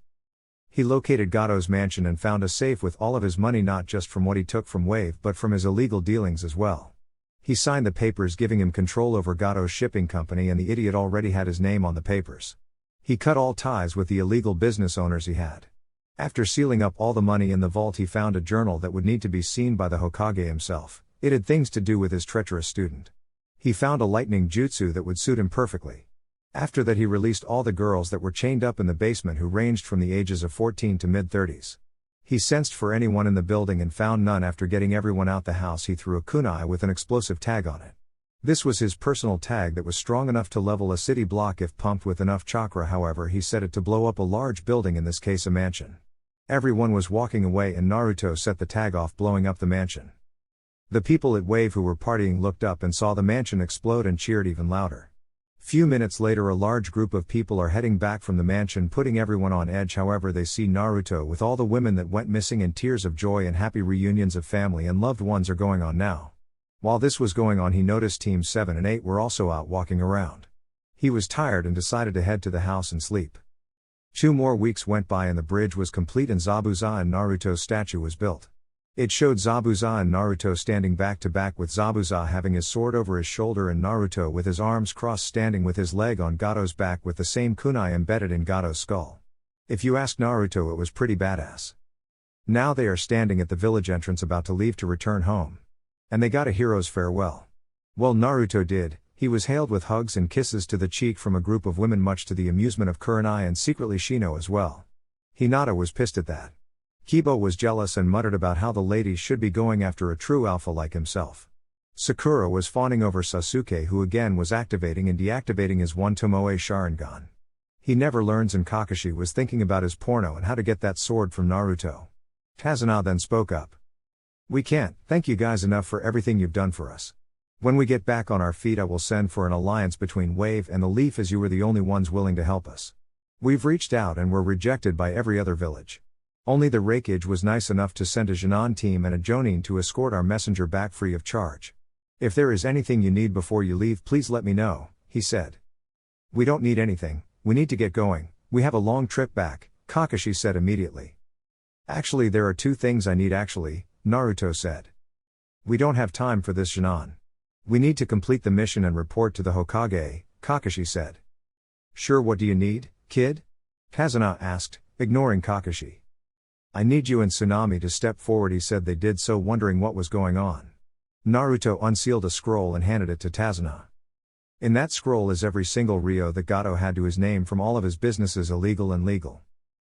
A: He located Gato's mansion and found a safe with all of his money, not just from what he took from Wave but from his illegal dealings as well. He signed the papers giving him control over Gato's shipping company, and the idiot already had his name on the papers. He cut all ties with the illegal business owners he had. After sealing up all the money in the vault, he found a journal that would need to be seen by the Hokage himself. It had things to do with his treacherous student. He found a lightning jutsu that would suit him perfectly. After that, he released all the girls that were chained up in the basement, who ranged from the ages of 14 to mid-30s. He sensed for anyone in the building and found none. After getting everyone out the house, he threw a kunai with an explosive tag on it. This was his personal tag that was strong enough to level a city block if pumped with enough chakra. However, he set it to blow up a large building, in this case a mansion. Everyone was walking away and Naruto set the tag off, blowing up the mansion. The people at Wave who were partying looked up and saw the mansion explode and cheered even louder. Few minutes later, a large group of people are heading back from the mansion, putting everyone on edge. However, they see Naruto with all the women that went missing, and tears of joy and happy reunions of family and loved ones are going on now. While this was going on, he noticed Teams 7 and 8 were also out walking around. He was tired and decided to head to the house and sleep. 2 more weeks went by and the bridge was complete and Zabuza and Naruto's statue was built. It showed Zabuza and Naruto standing back to back, with Zabuza having his sword over his shoulder and Naruto with his arms crossed standing with his leg on Gato's back with the same kunai embedded in Gato's skull. If you ask Naruto, it was pretty badass. Now they are standing at the village entrance about to leave to return home. And they got a hero's farewell. Well, Naruto did. He was hailed with hugs and kisses to the cheek from a group of women, much to the amusement of Kurenai and secretly Shino as well. Hinata was pissed at that. Kibo was jealous and muttered about how the ladies should be going after a true alpha like himself. Sakura was fawning over Sasuke, who again was activating and deactivating his one Tomoe Sharingan. He never learns, and Kakashi was thinking about his porno and how to get that sword from Naruto. Tazuna then spoke up. We can't thank you guys enough for everything you've done for us. When we get back on our feet, I will send for an alliance between Wave and the Leaf, as you were the only ones willing to help us. We've reached out and were rejected by every other village. Only the Raikage was nice enough to send a Jinan team and a Jonin to escort our messenger back free of charge. If there is anything you need before you leave, please let me know, he said. We don't need anything, we need to get going, we have a long trip back, Kakashi said immediately. Actually, there are 2 things I need. Actually, Naruto said. We don't have time for this, Jinan. We need to complete the mission and report to the Hokage, Kakashi said. Sure, what do you need, kid? Kazuna asked, ignoring Kakashi. I need you and Tsunami to step forward, he said. They did so, wondering what was going on. Naruto unsealed a scroll and handed it to Tazuna. In that scroll is every single Ryo that Gato had to his name from all of his businesses, illegal and legal.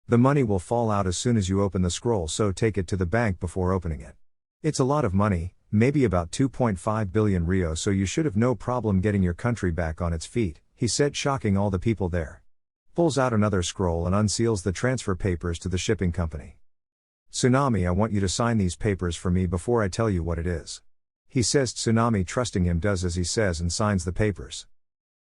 A: The money will fall out as soon as you open the scroll, so take it to the bank before opening it. It's a lot of money, maybe about 2.5 billion Ryo, so you should have no problem getting your country back on its feet, he said, shocking all the people there. Pulls out another scroll and unseals the transfer papers to the shipping company. Tsunami, I want you to sign these papers for me before I tell you what it is. He says. Tsunami, trusting him, does as he says and signs the papers.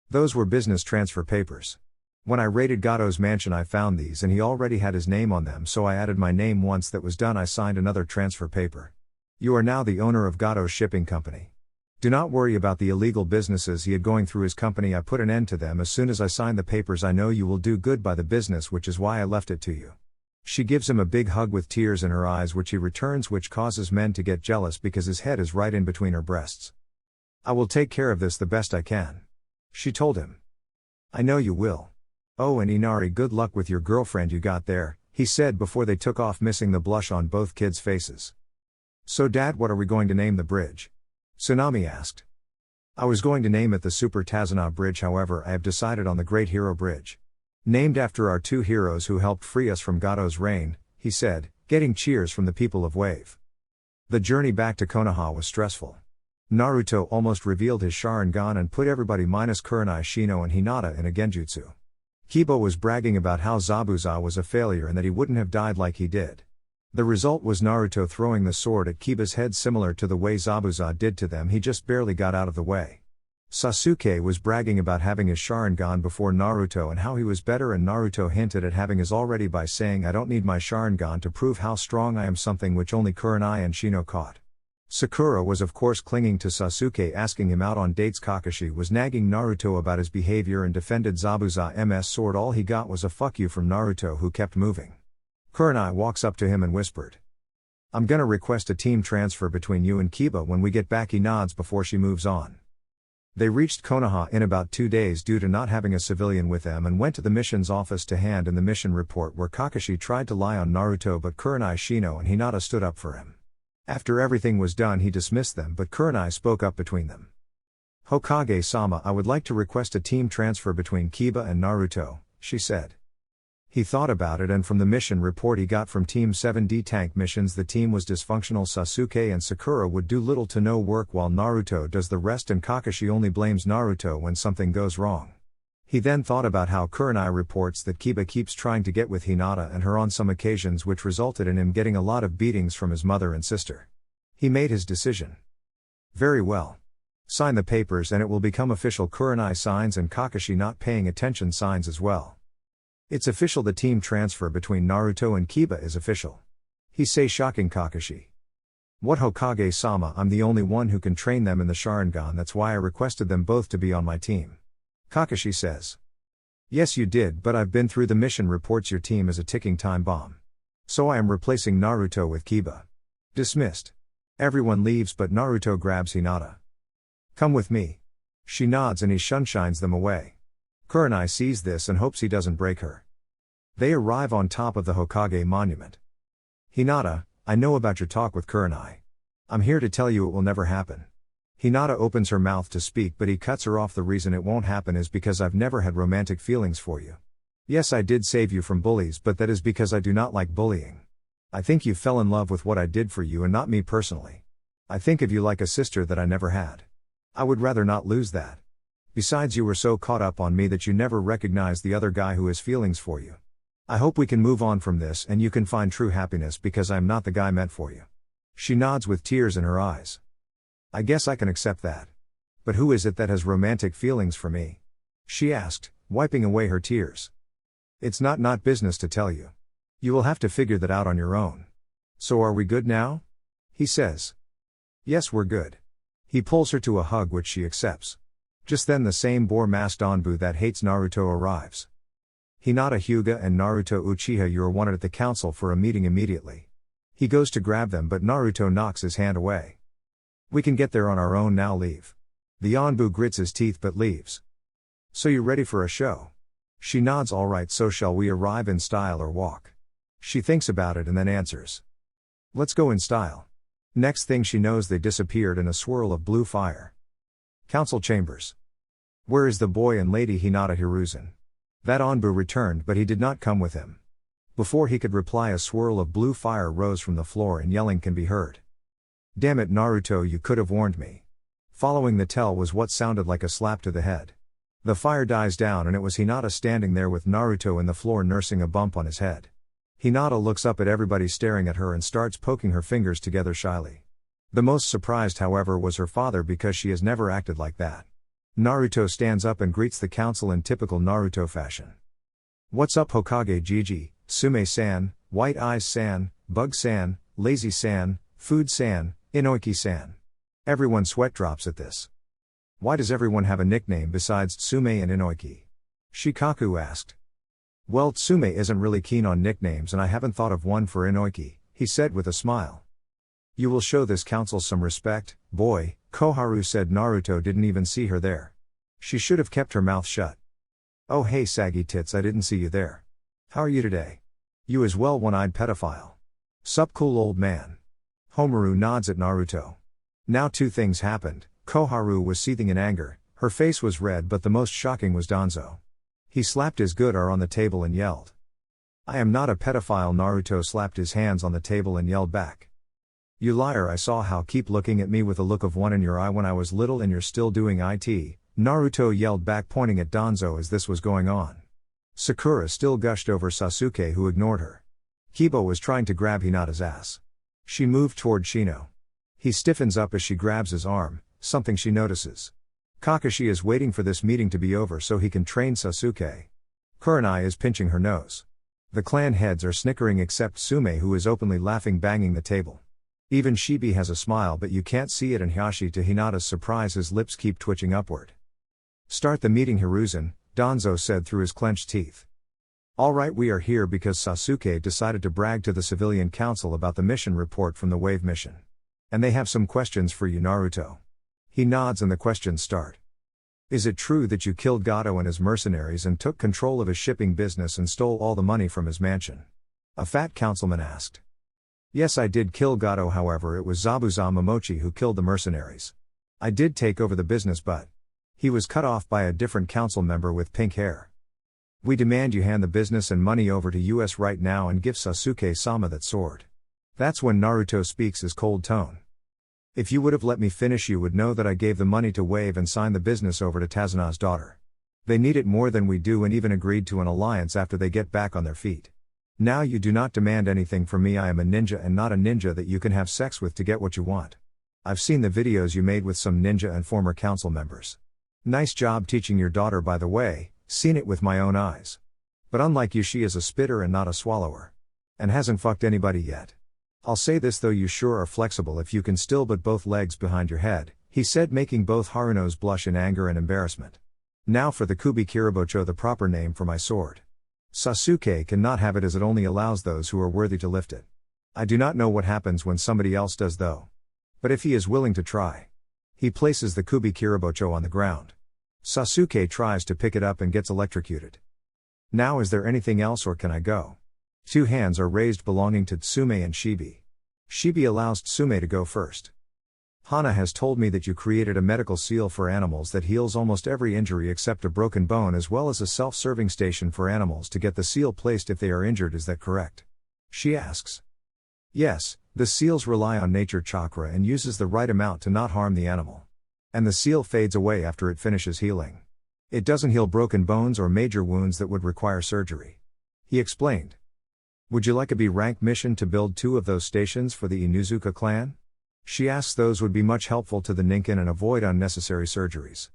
A: Those were business transfer papers. When I raided Gato's mansion, I found these and he already had his name on them, so I added my name. Once that was done, I signed another transfer paper. You are now the owner of Gato's shipping company. Do not worry about the illegal businesses he had going through his company. I put an end to them as soon as I signed the papers. I know you will do good by the business, which is why I left it to you. She gives him a big hug with tears in her eyes, which he returns, which causes men to get jealous because his head is right in between her breasts. I will take care of this the best I can. She told him. I know you will. "Oh, and Inari, good luck with your girlfriend you got there," he said before they took off, missing the blush on both kids' faces. "So Dad, what are we going to name the bridge?" Tsunami asked. "I was going to name it the Super Tazuna Bridge, however I have decided on the Great Hero Bridge. Named after our two heroes who helped free us from Gato's reign," he said, getting cheers from the people of Wave. The journey back to Konoha was stressful. Naruto almost revealed his Sharingan and put everybody minus Kurenai, Shino and Hinata in a genjutsu. Kiba was bragging about how Zabuza was a failure and that he wouldn't have died like he did. The result was Naruto throwing the sword at Kiba's head, similar to the way Zabuza did to them, he just barely got out of the way. Sasuke was bragging about having his Sharingan before Naruto and how he was better, and Naruto hinted at having his already by saying, "I don't need my Sharingan to prove how strong I am," something which only Kurenai and Shino caught. Sakura was of course clinging to Sasuke, asking him out on dates. Kakashi was nagging Naruto about his behavior and defended Zabuza's sword. All he got was a fuck you from Naruto, who kept moving. Kurenai walks up to him and whispered, "I'm gonna request a team transfer between you and Kiba when we get back." He nods before she moves on. They reached Konoha in about 2 days due to not having a civilian with them, and went to the mission's office to hand in the mission report, where Kakashi tried to lie on Naruto but Kurenai, Shino and Hinata stood up for him. After everything was done, he dismissed them, but Kurenai spoke up between them. "Hokage-sama, I would like to request a team transfer between Kiba and Naruto," she said. He thought about it, and from the mission report he got from Team 7D tank missions, the team was dysfunctional. Sasuke and Sakura would do little to no work while Naruto does the rest, and Kakashi only blames Naruto when something goes wrong. He then thought about how Kurenai reports that Kiba keeps trying to get with Hinata and her on some occasions, which resulted in him getting a lot of beatings from his mother and sister. He made his decision. "Very well. Sign the papers and it will become official." Kurenai signs, and Kakashi, not paying attention, signs as well. "It's official. The team transfer between Naruto and Kiba is official," he says, shocking Kakashi. "What, Hokage-sama? I'm the only one who can train them in the Sharingan. That's why I requested them both to be on my team," Kakashi says. "Yes, you did, but I've been through the mission reports. Your team is a ticking time bomb. So I am replacing Naruto with Kiba." Dismissed. Everyone leaves, but Naruto grabs Hinata. "Come with me." She nods and he shunshines them away. Kurenai sees this and hopes he doesn't break her. They arrive on top of the Hokage monument. "Hinata, I know about your talk with Kurenai. I'm here to tell you it will never happen." Hinata opens her mouth to speak, but he cuts her off. "The reason it won't happen is because I've never had romantic feelings for you. Yes, I did save you from bullies, but that is because I do not like bullying. I think you fell in love with what I did for you and not me personally. I think of you like a sister that I never had. I would rather not lose that. Besides, you were so caught up on me that you never recognized the other guy who has feelings for you. I hope we can move on from this and you can find true happiness, because I'm not the guy meant for you." She nods with tears in her eyes. "I guess I can accept that. But who is it that has romantic feelings for me?" she asked, wiping away her tears. "It's not business to tell you. You will have to figure that out on your own. So are we good now?" he says. "Yes, we're good." He pulls her to a hug, which she accepts. Just then the same boar-masked Anbu that hates Naruto arrives. "Hinata, Hyuga and Naruto Uchiha, you are wanted at the council for a meeting immediately." He goes to grab them, but Naruto knocks his hand away. "We can get there on our own now, leave." The Anbu grits his teeth but leaves. "So you ready for a show?" She nods. "All right, so shall we arrive in style or walk?" She thinks about it and then answers, "Let's go in style." Next thing she knows, they disappeared in a swirl of blue fire. Council chambers. "Where is the boy and lady Hinata Hiruzen?" That Anbu returned, but he did not come with him. Before he could reply, a swirl of blue fire rose from the floor and yelling can be heard. "Damn it, Naruto, you could have warned me." Following the tell was what sounded like a slap to the head. The fire dies down and it was Hinata standing there with Naruto in the floor nursing a bump on his head. Hinata looks up at everybody staring at her and starts poking her fingers together shyly. The most surprised, however, was her father, because she has never acted like that. Naruto stands up and greets the council in typical Naruto fashion. "What's up, Hokage Gigi, Sume-san, White Eyes-san, Bug-san, Lazy-san, Food-san, Inoiki-san." Everyone sweat drops at this. "Why does everyone have a nickname besides Tsume and Inoiki?" Shikaku asked. "Well, Tsume isn't really keen on nicknames and I haven't thought of one for Inoiki," he said with a smile. "You will show this council some respect, boy," Koharu said. Naruto didn't even see her there. She should have kept her mouth shut. Oh hey saggy tits, I didn't see you there. How are you today? You as well, one-eyed pedophile. Sup cool old man. Homaru nods at Naruto. Now two things happened. Koharu was seething in anger, her face was red, but the most shocking was Danzo. He slapped his good R on the table and yelled. I am not a pedophile. Naruto slapped his hands on the table and yelled back. You liar, I saw how keep looking at me with a look of one in your eye when I was little and you're still doing it, Naruto yelled back, pointing at Danzo as this was going on. Sakura still gushed over Sasuke, who ignored her. Kiba was trying to grab Hinata's ass. She moved toward Shino. He stiffens up as she grabs his arm, something she notices. Kakashi is waiting for this meeting to be over so he can train Sasuke. Kurenai is pinching her nose. The clan heads are snickering except Sume, who is openly laughing, banging the table. Even Shibi has a smile, but you can't see it, and Hiashi, to Hinata's surprise, his lips keep twitching upward. Start the meeting, Hiruzen, Danzo said through his clenched teeth. Alright, we are here because Sasuke decided to brag to the civilian council about the mission report from the Wave mission. And they have some questions for you, Naruto. He nods and the questions start. Is it true that you killed Gato and his mercenaries and took control of his shipping business and stole all the money from his mansion? A fat councilman asked. Yes, I did kill Gato, however it was Zabuza Momochi who killed the mercenaries. I did take over the business, but he was cut off by a different council member with pink hair. We demand you hand the business and money over to us right now and give Sasuke-sama that sword. That's when Naruto speaks his cold tone. If you would have let me finish, you would know that I gave the money to Wave and signed the business over to Tazuna's daughter. They need it more than we do and even agreed to an alliance after they get back on their feet. Now you do not demand anything from me. I am a ninja and not a ninja that you can have sex with to get what you want. I've seen the videos you made with some ninja and former council members. Nice job teaching your daughter, by the way, seen it with my own eyes. But unlike you, she is a spitter and not a swallower. And hasn't fucked anybody yet. I'll say this though, you sure are flexible if you can still put both legs behind your head, he said, making both Harunos blush in anger and embarrassment. Now for the Kubi Kiribocho, the proper name for my sword. Sasuke cannot have it as it only allows those who are worthy to lift it. I do not know what happens when somebody else does though. But if he is willing to try. He places the Kubi Kiribocho on the ground. Sasuke tries to pick it up and gets electrocuted. Now is there anything else or can I go? Two hands are raised belonging to Tsume and Shibi. Shibi allows Tsume to go first. Hana has told me that you created a medical seal for animals that heals almost every injury except a broken bone, as well as a self-serving station for animals to get the seal placed if they are injured. Is that correct? She asks. Yes, the seals rely on nature chakra and uses the right amount to not harm the animal. And the seal fades away after it finishes healing. It doesn't heal broken bones or major wounds that would require surgery. He explained. Would you like a B-rank mission to build 2 of those stations for the Inuzuka clan? She asks. Those would be much helpful to the Ninken and avoid unnecessary surgeries.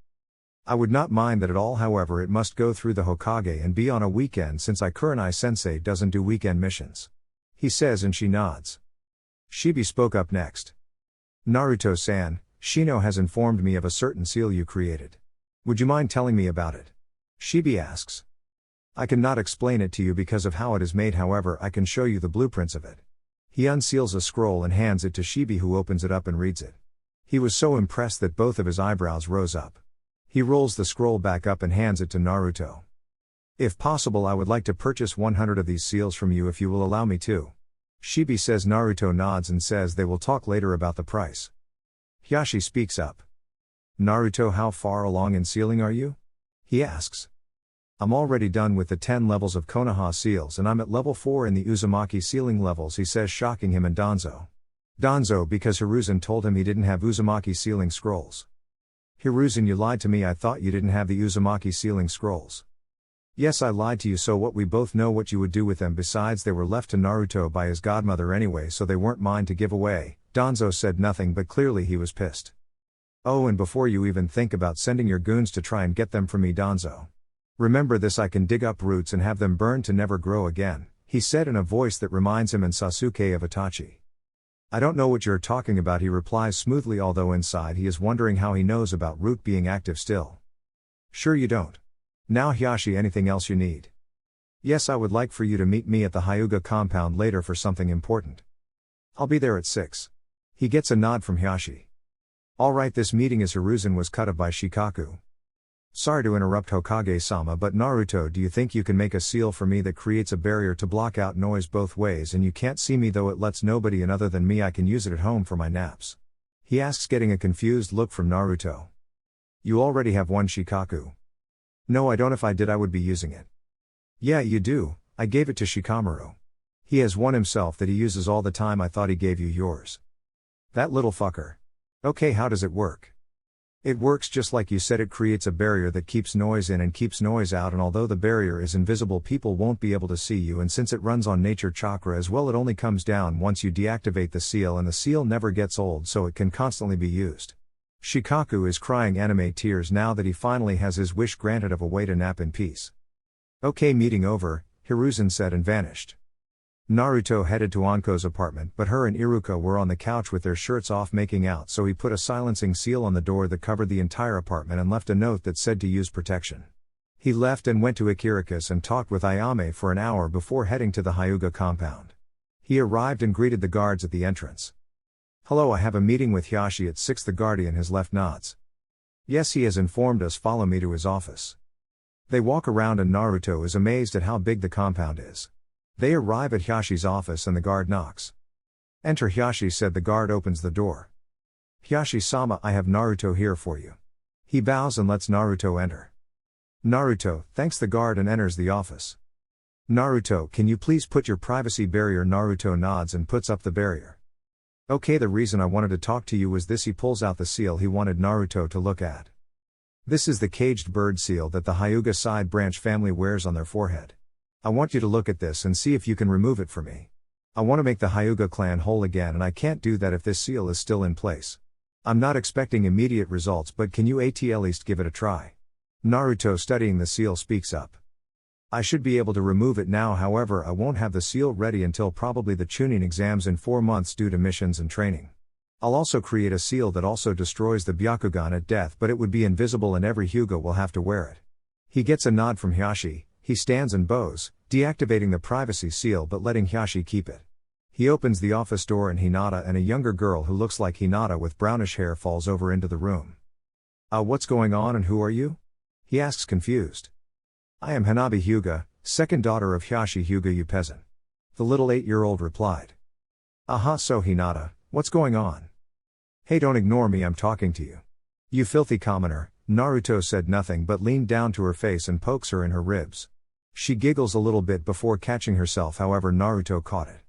A: I would not mind that at all, however it must go through the Hokage and be on a weekend since Kurenai-sensei doesn't do weekend missions. He says, and she nods. Shibi spoke up next. Naruto-san, Shino has informed me of a certain seal you created. Would you mind telling me about it? Shibi asks. I cannot explain it to you because of how it is made, however I can show you the blueprints of it. He unseals a scroll and hands it to Shibi, who opens it up and reads it. He was so impressed that both of his eyebrows rose up. He rolls the scroll back up and hands it to Naruto. If possible, I would like to purchase 100 of these seals from you if you will allow me to. Shibi says. Naruto nods and says they will talk later about the price. Hiashi speaks up. Naruto, how far along in sealing are you? He asks. I'm already done with the 10 levels of Konoha seals and I'm at level 4 in the Uzumaki sealing levels, he says, shocking him and Danzo. Danzo because Hiruzen told him he didn't have Uzumaki sealing scrolls. Hiruzen, you lied to me. I thought you didn't have the Uzumaki sealing scrolls. Yes, I lied to you, so what? We both know what you would do with them. Besides, they were left to Naruto by his godmother anyway, so they weren't mine to give away. Danzo said nothing, but clearly he was pissed. Oh, and before you even think about sending your goons to try and get them from me, Danzo. Remember this, I can dig up roots and have them burned to never grow again, he said in a voice that reminds him and Sasuke of Itachi. I don't know what you're talking about, he replies smoothly, although inside he is wondering how he knows about root being active still. Sure you don't. Now Hiashi, anything else you need? Yes, I would like for you to meet me at the Hyuga compound later for something important. I'll be there at 6. He gets a nod from Hiashi. Alright, this meeting is Hiruzen was cut off by Shikaku. Sorry to interrupt Hokage-sama, but Naruto, do you think you can make a seal for me that creates a barrier to block out noise both ways and you can't see me though it lets nobody in other than me? I can use it at home for my naps. He asks, getting a confused look from Naruto. You already have one, Shikaku. No, I don't. If I did, I would be using it. Yeah, you do, I gave it to Shikamaru. He has one himself that he uses all the time. I thought he gave you yours. That little fucker. Okay, how does it work? It works just like you said. It creates a barrier that keeps noise in and keeps noise out, and although the barrier is invisible, people won't be able to see you, and since it runs on nature chakra as well, it only comes down once you deactivate the seal, and the seal never gets old, so it can constantly be used. Shikaku is crying anime tears now that he finally has his wish granted of a way to nap in peace. Okay, meeting over, Hiruzen said and vanished. Naruto headed to Anko's apartment, but her and Iruka were on the couch with their shirts off making out, so he put a silencing seal on the door that covered the entire apartment and left a note that said to use protection. He left and went to Ikirakus and talked with Ayame for an hour before heading to the Hyuga compound. He arrived and greeted the guards at the entrance. Hello, I have a meeting with Hiashi at 6. The guardian has left nods. Yes, he has informed us. Follow me to his office. They walk around and Naruto is amazed at how big the compound is. They arrive at Hyashi's office and the guard knocks. Enter, Hyashi said. The guard opens the door. Hyashi-sama, I have Naruto here for you. He bows and lets Naruto enter. Naruto, thanks the guard, and enters the office. Naruto, can you please put your privacy barrier? Naruto nods and puts up the barrier. Okay, the reason I wanted to talk to you was this. He pulls out the seal he wanted Naruto to look at. This is the caged bird seal that the Hyuga side branch family wears on their forehead. I want you to look at this and see if you can remove it for me. I want to make the Hyuga clan whole again, and I can't do that if this seal is still in place. I'm not expecting immediate results, but can you at least give it a try? Naruto, studying the seal, speaks up. I should be able to remove it now, however I won't have the seal ready until probably the Chunin exams in 4 months due to missions and training. I'll also create a seal that also destroys the Byakugan at death, but it would be invisible and every Hyuga will have to wear it. He gets a nod from Hyashi. He stands and bows, deactivating the privacy seal but letting Hyashi keep it. He opens the office door and Hinata and a younger girl who looks like Hinata with brownish hair falls over into the room. What's going on and who are you? He asks, confused. I am Hanabi Hyuga, second daughter of Hyashi Hyuga, you peasant. The little 8-year-old replied. Aha, so Hinata, what's going on? Hey, don't ignore me, I'm talking to you. You filthy commoner. Naruto said nothing but leaned down to her face and pokes her in her ribs. She giggles a little bit before catching herself, however Naruto caught it.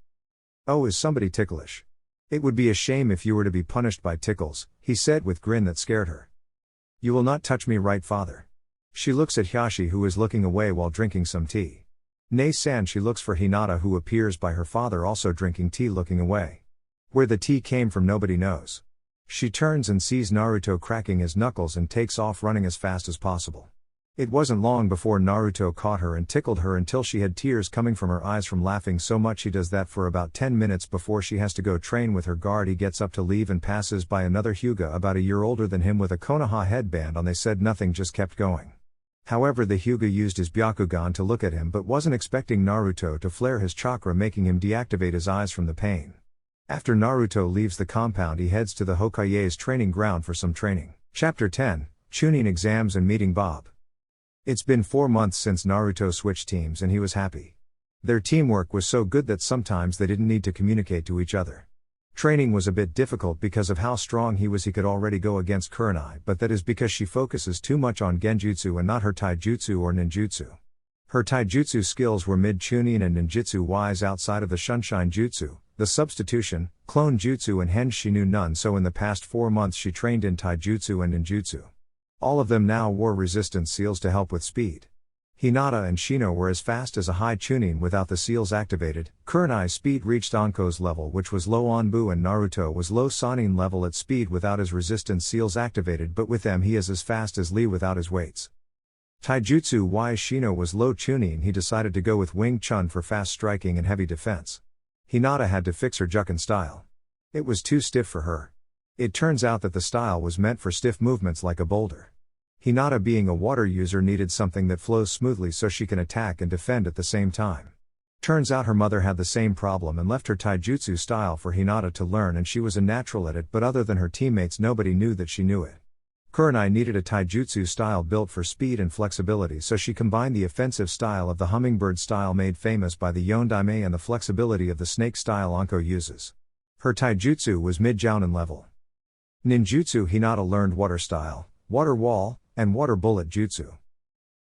A: Oh, is somebody ticklish? It would be a shame if you were to be punished by tickles, he said with grin that scared her. You will not touch me, right, father? She looks at Hyashi, who is looking away while drinking some tea. Nay-san, she looks for Hinata, who appears by her father also drinking tea, looking away. Where the tea came from nobody knows. She turns and sees Naruto cracking his knuckles and takes off running as fast as possible. It wasn't long before Naruto caught her and tickled her until she had tears coming from her eyes from laughing so much. He does that for about 10 minutes before she has to go train with her guard. He gets up to leave and passes by another Hyuga about a year older than him with a Konoha headband on. They said nothing, just kept going. However, the Hyuga used his Byakugan to look at him but wasn't expecting Naruto to flare his chakra, making him deactivate his eyes from the pain. After Naruto leaves the compound, he heads to the Hokage's training ground for some training. Chapter 10, Chunin exams and meeting Bob. It's been 4 months since Naruto switched teams and he was happy. Their teamwork was so good that sometimes they didn't need to communicate to each other. Training was a bit difficult because of how strong he was. He could already go against Kurenai, but that is because she focuses too much on Genjutsu and not her Taijutsu or Ninjutsu. Her Taijutsu skills were mid-Chunin and Ninjutsu-wise outside of the Sunshine Jutsu, the substitution, clone jutsu and henge she knew none, so in the past 4 months she trained in taijutsu and ninjutsu. All of them now wore resistance seals to help with speed. Hinata and Shino were as fast as a high Chunin without the seals activated. Kurenai's speed reached Anko's level, which was low Anbu, and Naruto was low Sannin level at speed without his resistance seals activated, but with them he is as fast as Lee without his weights. Taijutsu-wise Shino was low Chunin. He decided to go with Wing Chun for fast striking and heavy defense. Hinata had to fix her Jukken style. It was too stiff for her. It turns out that the style was meant for stiff movements like a boulder. Hinata, being a water user, needed something that flows smoothly so she can attack and defend at the same time. Turns out her mother had the same problem and left her taijutsu style for Hinata to learn, and she was a natural at it, but other than her teammates nobody knew that she knew it. Kurenai needed a taijutsu style built for speed and flexibility, so she combined the offensive style of the hummingbird style made famous by the Yondaime and the flexibility of the snake style Anko uses. Her taijutsu was mid-jounin level. Ninjutsu Hinata learned water style, water wall, and water bullet jutsu.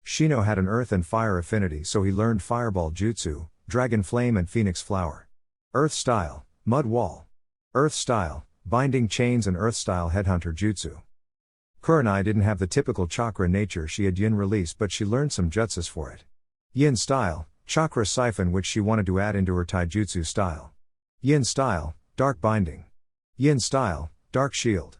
A: Shino had an earth and fire affinity, so he learned fireball jutsu, dragon flame and phoenix flower. Earth style, mud wall. Earth style, binding chains and earth style headhunter jutsu. Kurenai didn't have the typical chakra nature, she had yin release, but she learned some jutsus for it. Yin style, chakra siphon, which she wanted to add into her taijutsu style. Yin style, dark binding. Yin style, dark shield.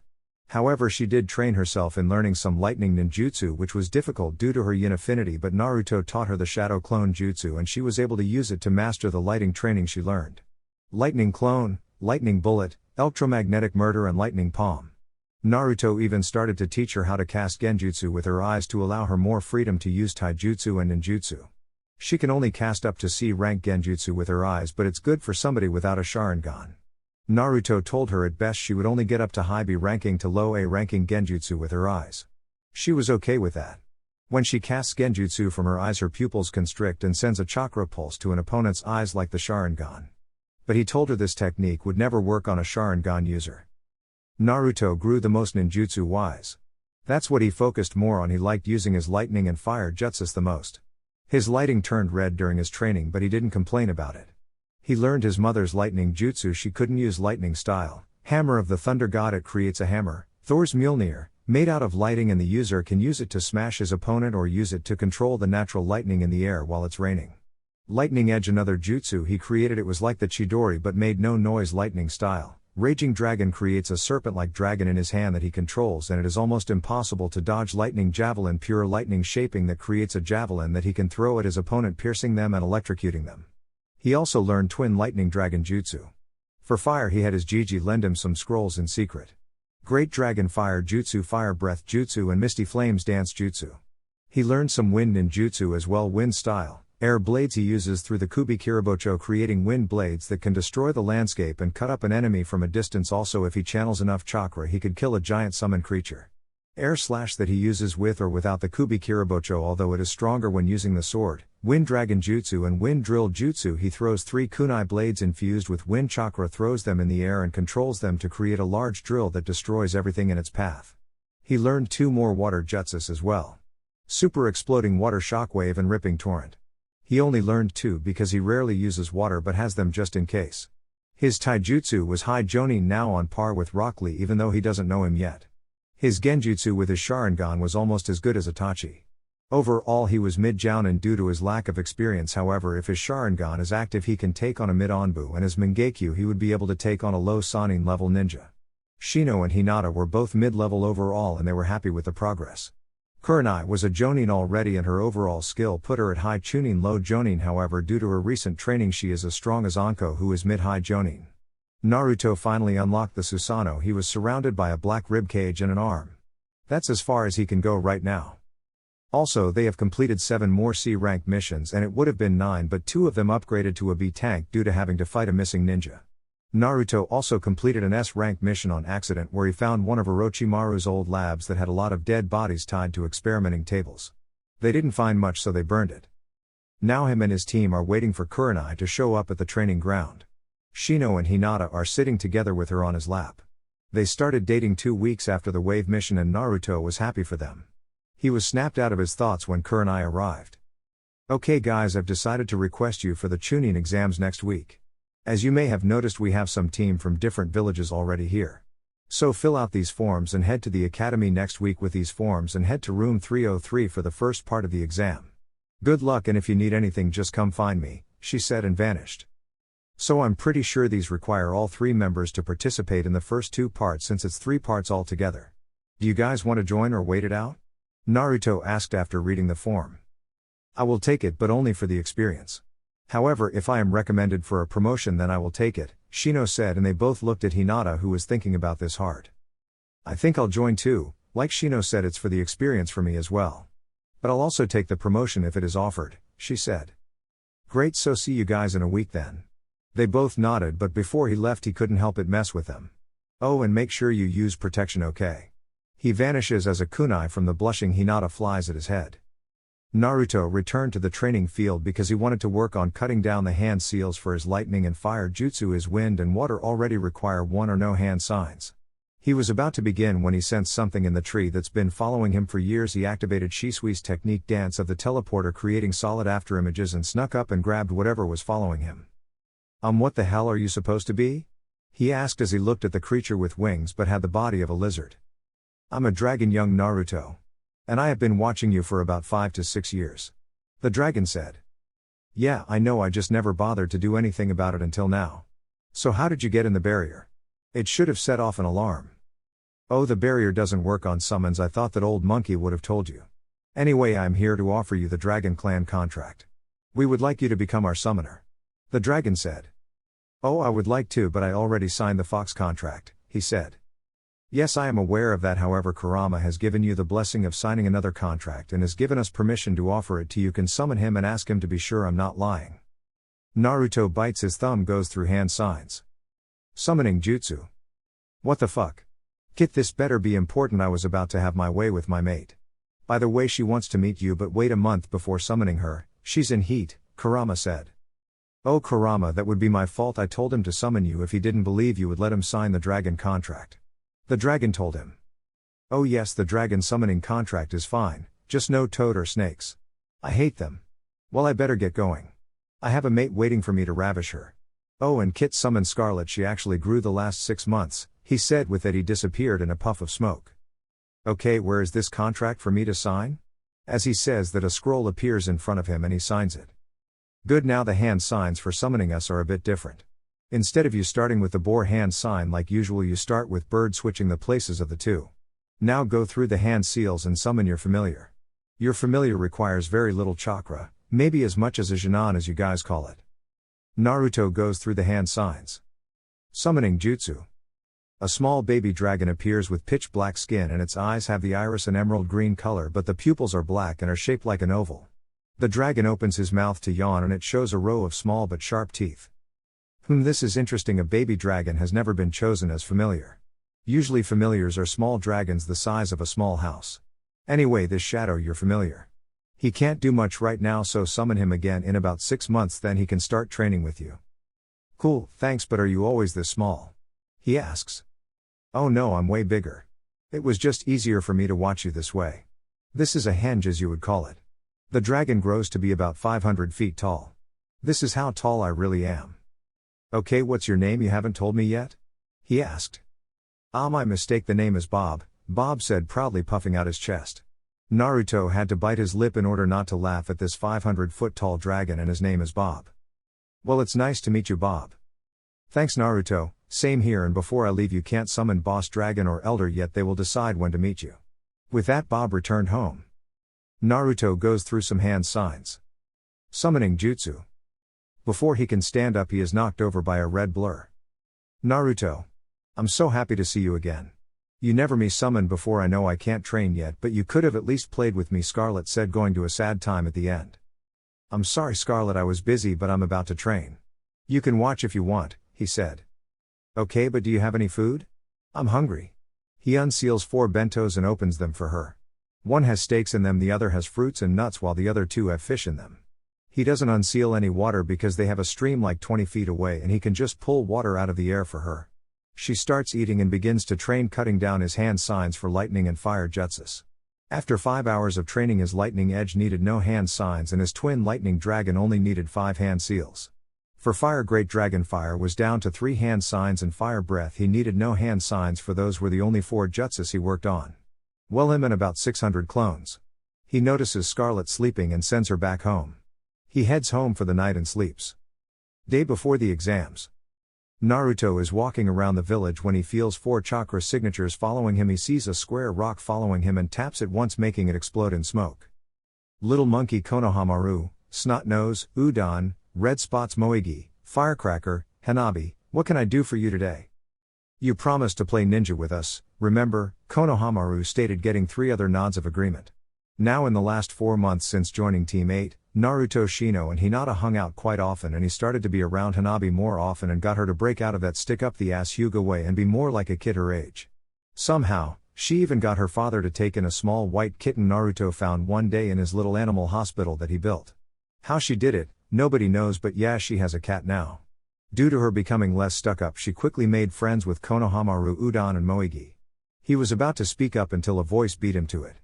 A: However, she did train herself in learning some lightning ninjutsu, which was difficult due to her yin affinity, but Naruto taught her the shadow clone jutsu and she was able to use it to master the lighting training she learned. Lightning clone, lightning bullet, electromagnetic murder and lightning palm. Naruto even started to teach her how to cast genjutsu with her eyes to allow her more freedom to use taijutsu and ninjutsu. She can only cast up to C rank genjutsu with her eyes, but it's good for somebody without a Sharingan. Naruto told her at best she would only get up to high B ranking to low A ranking genjutsu with her eyes. She was okay with that. When she casts genjutsu from her eyes, her pupils constrict and sends a chakra pulse to an opponent's eyes like the Sharingan. But he told her this technique would never work on a Sharingan user. Naruto grew the most ninjutsu wise. That's what he focused more on. He liked using his lightning and fire jutsus the most. His lighting turned red during his training, but he didn't complain about it. He learned his mother's lightning jutsu. She couldn't use lightning style. Hammer of the thunder god, it creates a hammer, Thor's Mjolnir, made out of lighting, and the user can use it to smash his opponent or use it to control the natural lightning in the air while it's raining. Lightning edge, another jutsu he created, it was like the Chidori but made no noise, lightning style. Raging Dragon creates a serpent-like dragon in his hand that he controls, and it is almost impossible to dodge. Lightning Javelin, pure lightning shaping that creates a javelin that he can throw at his opponent, piercing them and electrocuting them. He also learned Twin Lightning Dragon Jutsu. For fire he had his Jiji lend him some scrolls in secret. Great Dragon Fire Jutsu, Fire Breath Jutsu and Misty Flames Dance Jutsu. He learned some Wind Ninjutsu as well, wind style. Air blades he uses through the Kubi Kiribocho, creating wind blades that can destroy the landscape and cut up an enemy from a distance. Also, if he channels enough chakra, he could kill a giant summon creature. Air slash that he uses with or without the Kubi Kiribocho, although it is stronger when using the sword. Wind Dragon Jutsu and Wind Drill Jutsu, he throws 3 kunai blades infused with wind chakra, throws them in the air and controls them to create a large drill that destroys everything in its path. He learned 2 more water jutsus as well. Super Exploding Water Shockwave and Ripping Torrent. He only learned 2 because he rarely uses water but has them just in case. His taijutsu was High Jonin, now on par with Rock Lee even though he doesn't know him yet. His genjutsu with his Sharingan was almost as good as Itachi. Overall he was mid-jounin due to his lack of experience. However, if his Sharingan is active he can take on a mid-onbu, and his Mangekyo he would be able to take on a low Sannin level ninja. Shino and Hinata were both mid-level overall and they were happy with the progress. Kurenai was a Jonin already and her overall skill put her at high Chunin low Jonin. However, due to her recent training she is as strong as Anko, who is mid-high Jonin. Naruto finally unlocked the Susanoo. He was surrounded by a black ribcage and an arm. That's as far as he can go right now. Also, they have completed 7 more C-rank missions, and it would have been 9 but 2 of them upgraded to a B tank due to having to fight a missing ninja. Naruto also completed an S-rank mission on accident where he found one of Orochimaru's old labs that had a lot of dead bodies tied to experimenting tables. They didn't find much so they burned it. Now him and his team are waiting for Kurenai to show up at the training ground. Shino and Hinata are sitting together with her on his lap. They started dating 2 weeks after the wave mission and Naruto was happy for them. He was snapped out of his thoughts when Kurenai arrived. Okay guys, I've decided to request you for the Chunin exams next week. As you may have noticed, we have some team from different villages already here. So fill out these forms and head to the academy next week with these forms and head to room 303 for the first part of the exam. Good luck, and if you need anything just come find me, she said and vanished. So I'm pretty sure these require all 3 members to participate in the first 2 parts since it's 3 parts altogether. Do you guys want to join or wait it out? Naruto asked after reading the form. I will take it but only for the experience. However, if I am recommended for a promotion then I will take it, Shino said, and they both looked at Hinata, who was thinking about this hard. I think I'll join too, like Shino said, it's for the experience for me as well. But I'll also take the promotion if it is offered, she said. Great, so see you guys in a week then. They both nodded, but before he left he couldn't help but mess with them. Oh, and make sure you use protection, okay? He vanishes as a kunai from the blushing Hinata flies at his head. Naruto returned to the training field because he wanted to work on cutting down the hand seals for his lightning and fire jutsu. His wind and water already require one or no hand signs. He was about to begin when he sensed something in the tree that's been following him for years. He activated Shisui's technique dance of the teleporter, creating solid afterimages, and snuck up and grabbed whatever was following him. What the hell are you supposed to be?" he asked as he looked at the creature with wings but had the body of a lizard. "I'm a dragon, young Naruto. And I have been watching you for about 5 to 6 years. The dragon said. "Yeah, I know, I just never bothered to do anything about it until now." "So how did you get in the barrier? It should have set off an alarm." "Oh, the barrier doesn't work on summons. I thought that old monkey would have told you. Anyway, I'm here to offer you the Dragon Clan contract. We would like you to become our summoner." The dragon said. "Oh, I would like to, but I already signed the Fox contract," he said. "Yes, I am aware of that. However, Kurama has given you the blessing of signing another contract and has given us permission to offer it to you. Can summon him and ask him to be sure I'm not lying." Naruto bites his thumb, goes through hand signs. Summoning jutsu. What the fuck? Kit, this better be important. I was about to have my way with my mate. By the way, she wants to meet you, but wait a month before summoning her. She's in heat, Kurama said. "Oh, Kurama, that would be my fault. I told him to summon you if he didn't believe you would let him sign the dragon contract." The dragon told him. "Oh yes, the dragon summoning contract is fine, just no toad or snakes. I hate them. Well, I better get going. I have a mate waiting for me to ravish her." "Oh, and Kit summoned Scarlet. She actually grew the last 6 months, he said. With that he disappeared in a puff of smoke. "Okay, where is this contract for me to sign?" As he says that, a scroll appears in front of him and he signs it. "Good, now the hand signs for summoning us are a bit different. Instead of you starting with the boar hand sign like usual, you start with bird, switching the places of the two. Now go through the hand seals and summon your familiar. Your familiar requires very little chakra, maybe as much as a Jinan as you guys call it." Naruto goes through the hand signs. Summoning jutsu. A small baby dragon appears with pitch black skin and its eyes have the iris and emerald green color, but the pupils are black and are shaped like an oval. The dragon opens his mouth to yawn and it shows a row of small but sharp teeth. This is interesting. A baby dragon has never been chosen as familiar. Usually familiars are small dragons the size of a small house. Anyway, this shadow your familiar. He can't do much right now, so summon him again in about 6 months, then he can start training with you. "Cool, thanks, but are you always this small?" he asks. "Oh no, I'm way bigger. It was just easier for me to watch you this way. This is a henge, as you would call it." The dragon grows to be about 500 feet tall. "This is how tall I really am." "Okay, what's your name? You haven't told me yet?" he asked. My mistake, the name is Bob," Bob said, proudly puffing out his chest. Naruto had to bite his lip in order not to laugh at this 500-foot tall dragon, and his name is Bob. "Well, it's nice to meet you, Bob." "Thanks, Naruto, same here, and before I leave, you can't summon Boss Dragon or Elder yet. They will decide when to meet you." With that, Bob returned home. Naruto goes through some hand signs. Summoning jutsu. Before he can stand up, he is knocked over by a red blur. Naruto. "I'm so happy to see you again. You never me summoned before. I know I can't train yet, but you could have at least played with me," Scarlet said, going to a sad time at the end. "I'm sorry, Scarlet, I was busy, but I'm about to train. You can watch if you want," he said. "Okay, but do you have any food? I'm hungry." He unseals 4 bentos and opens them for her. One has steaks in them, the other has fruits and nuts, while the other 2 have fish in them. He doesn't unseal any water because they have a stream like 20 feet away and he can just pull water out of the air for her. She starts eating and begins to train, cutting down his hand signs for lightning and fire jutsus. After 5 hours of training, his lightning edge needed no hand signs and his twin lightning dragon only needed 5 hand seals. For fire, great dragon fire was down to 3 hand signs, and fire breath he needed no hand signs, for those were the only 4 jutsus he worked on. Well, him and about 600 clones. He notices Scarlet sleeping and sends her back home. He heads home for the night and sleeps. Day before the exams. Naruto is walking around the village when he feels 4 chakra signatures following him. He sees a square rock following him and taps it once, making it explode in smoke. Little monkey Konohamaru, snot nose, udon, red spots Moegi, firecracker, Hanabi, what can I do for you today? You promised to play ninja with us, remember? Konohamaru stated, getting 3 other nods of agreement. Now, in the last 4 months since joining Team 8, Naruto, Shino and Hinata hung out quite often, and he started to be around Hanabi more often and got her to break out of that stick up the ass Hyuga way and be more like a kid her age. Somehow, She even got her father to take in a small white kitten Naruto found one day in his little animal hospital that he built. How she did it, nobody knows, but yeah, she has a cat now. Due to her becoming less stuck up, she quickly made friends with Konohamaru, Udon and Moegi. He was about to speak up until a voice beat him to it.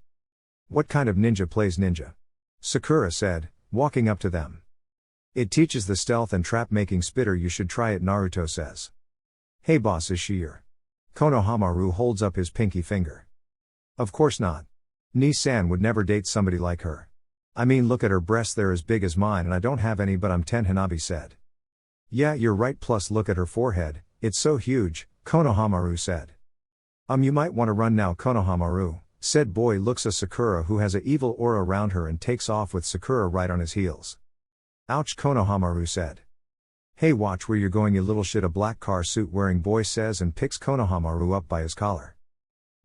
A: What kind of ninja plays ninja? Sakura said, walking up to them. It teaches the stealth and trap making spitter, you should try it, Naruto says. Hey boss, is she your? Konohamaru holds up his pinky finger. Of course not. Ni-san would never date somebody like her. I mean, look at her breasts, they're as big as mine and I don't have any, but I'm 10, Hanabi said. Yeah, you're right, plus look at her forehead, it's so huge, Konohamaru said. You might want to run now, Konohamaru, said boy looks at Sakura, who has a evil aura around her, and takes off with Sakura right on his heels. Ouch, Konohamaru said. Hey, watch where you're going, you little shit, a black car suit wearing boy says and picks Konohamaru up by his collar.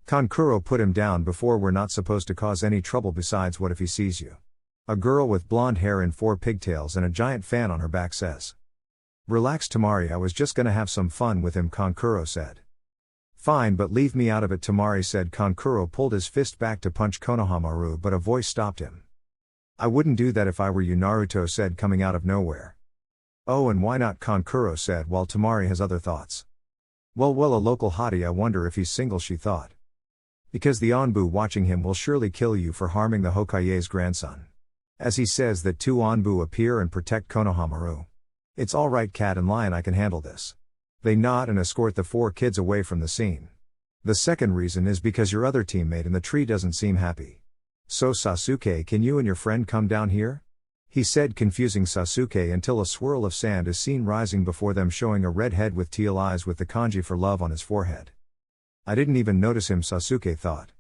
A: Kankuro, put him down before, we're not supposed to cause any trouble, besides what if he sees you? A girl with blonde hair and 4 pigtails and a giant fan on her back says. Relax Tamari, I was just gonna have some fun with him, Kankuro said. Fine, but leave me out of it, Tamari said. Kankuro pulled his fist back to punch Konohamaru, but a voice stopped him. I wouldn't do that if I were you, Naruto said, coming out of nowhere. Oh, and why not, Kankuro said, while Tamari has other thoughts. Well, a local hottie, I wonder if he's single, she thought. Because the Anbu watching him will surely kill you for harming the Hokage's grandson. As he says that, 2 Anbu appear and protect Konohamaru. It's alright, Cat and Lion, I can handle this. They nod and escort the 4 kids away from the scene. The second reason is because your other teammate in the tree doesn't seem happy. So Sasuke, can you and your friend come down here? He said, confusing Sasuke until a swirl of sand is seen rising before them, showing a red head with teal eyes with the kanji for love on his forehead. I didn't even notice him, Sasuke thought.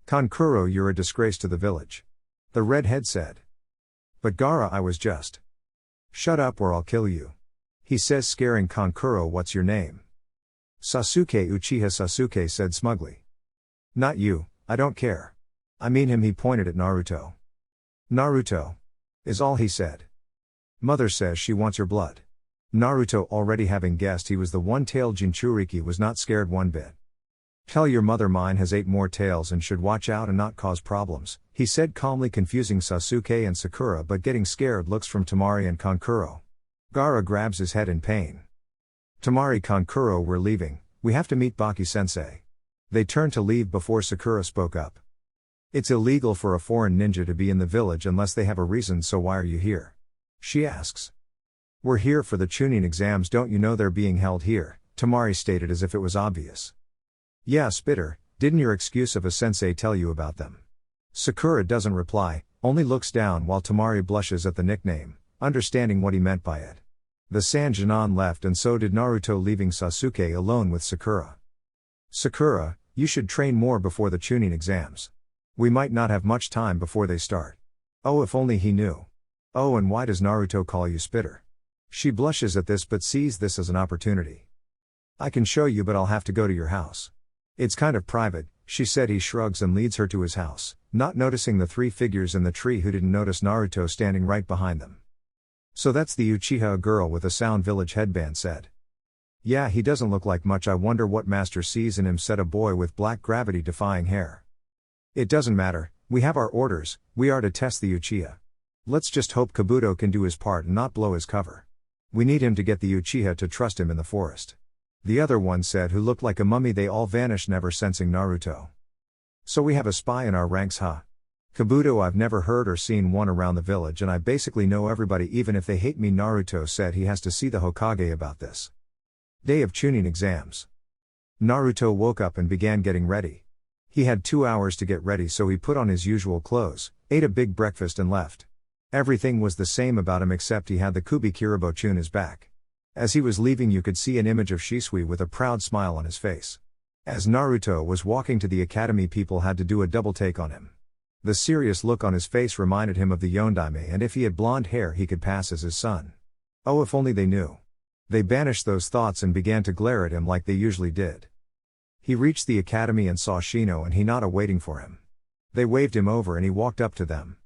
A: Kankuro, you're a disgrace to the village. The red head said. But Gaara, I was just. Shut up or I'll kill you. He says, scaring Kankuro. What's your name? Sasuke Uchiha, Sasuke said smugly. Not you, I don't care. I mean him, he pointed at Naruto. Naruto. Is all he said. Mother says she wants your blood. Naruto, already having guessed he was the one-tailed Jinchuriki, was not scared one bit. Tell your mother mine has 8 more tails and should watch out and not cause problems, he said calmly, confusing Sasuke and Sakura but getting scared looks from Tamari and Kankuro. Gaara grabs his head in pain. Tamari, Kankuro, we're leaving, we have to meet Baki-sensei. They turned to leave before Sakura spoke up. It's illegal for a foreign ninja to be in the village unless they have a reason, so why are you here? She asks. We're here for the Chunin exams, don't you know they're being held here, Tamari stated as if it was obvious. Yeah, Spitter, didn't your excuse of a sensei tell you about them? Sakura doesn't reply, only looks down while Tamari blushes at the nickname, understanding what he meant by it. The Sanjinan left and so did Naruto, leaving Sasuke alone with Sakura. Sakura, you should train more before the Chunin exams. We might not have much time before they start. Oh, if only he knew. Oh, and why does Naruto call you Spitter? She blushes at this but sees this as an opportunity. I can show you, but I'll have to go to your house. It's kind of private, she said. He shrugs and leads her to his house, not noticing the 3 figures in the tree who didn't notice Naruto standing right behind them. So that's the Uchiha, a girl with a Sound Village headband said. Yeah, he doesn't look like much, I wonder what master sees in him, said a boy with black gravity-defying hair. It doesn't matter, we have our orders, we are to test the Uchiha. Let's just hope Kabuto can do his part and not blow his cover. We need him to get the Uchiha to trust him in the forest. The other one said, who looked like a mummy. They all vanished, never sensing Naruto. So we have a spy in our ranks, huh? Kabuto, I've never heard or seen one around the village and I basically know everybody even if they hate me. Naruto said he has to see the Hokage about this. Day of Chunin exams. Naruto woke up and began getting ready. He had 2 hours to get ready, so he put on his usual clothes, ate a big breakfast and left. Everything was the same about him except he had the Kubi Kiribochu in his back. As he was leaving you could see an image of Shisui with a proud smile on his face. As Naruto was walking to the academy, people had to do a double take on him. The serious look on his face reminded him of the Yondaime, and if he had blonde hair he could pass as his son. Oh, if only they knew. They banished those thoughts and began to glare at him like they usually did. He reached the academy and saw Shino and Hinata waiting for him. They waved him over and he walked up to them.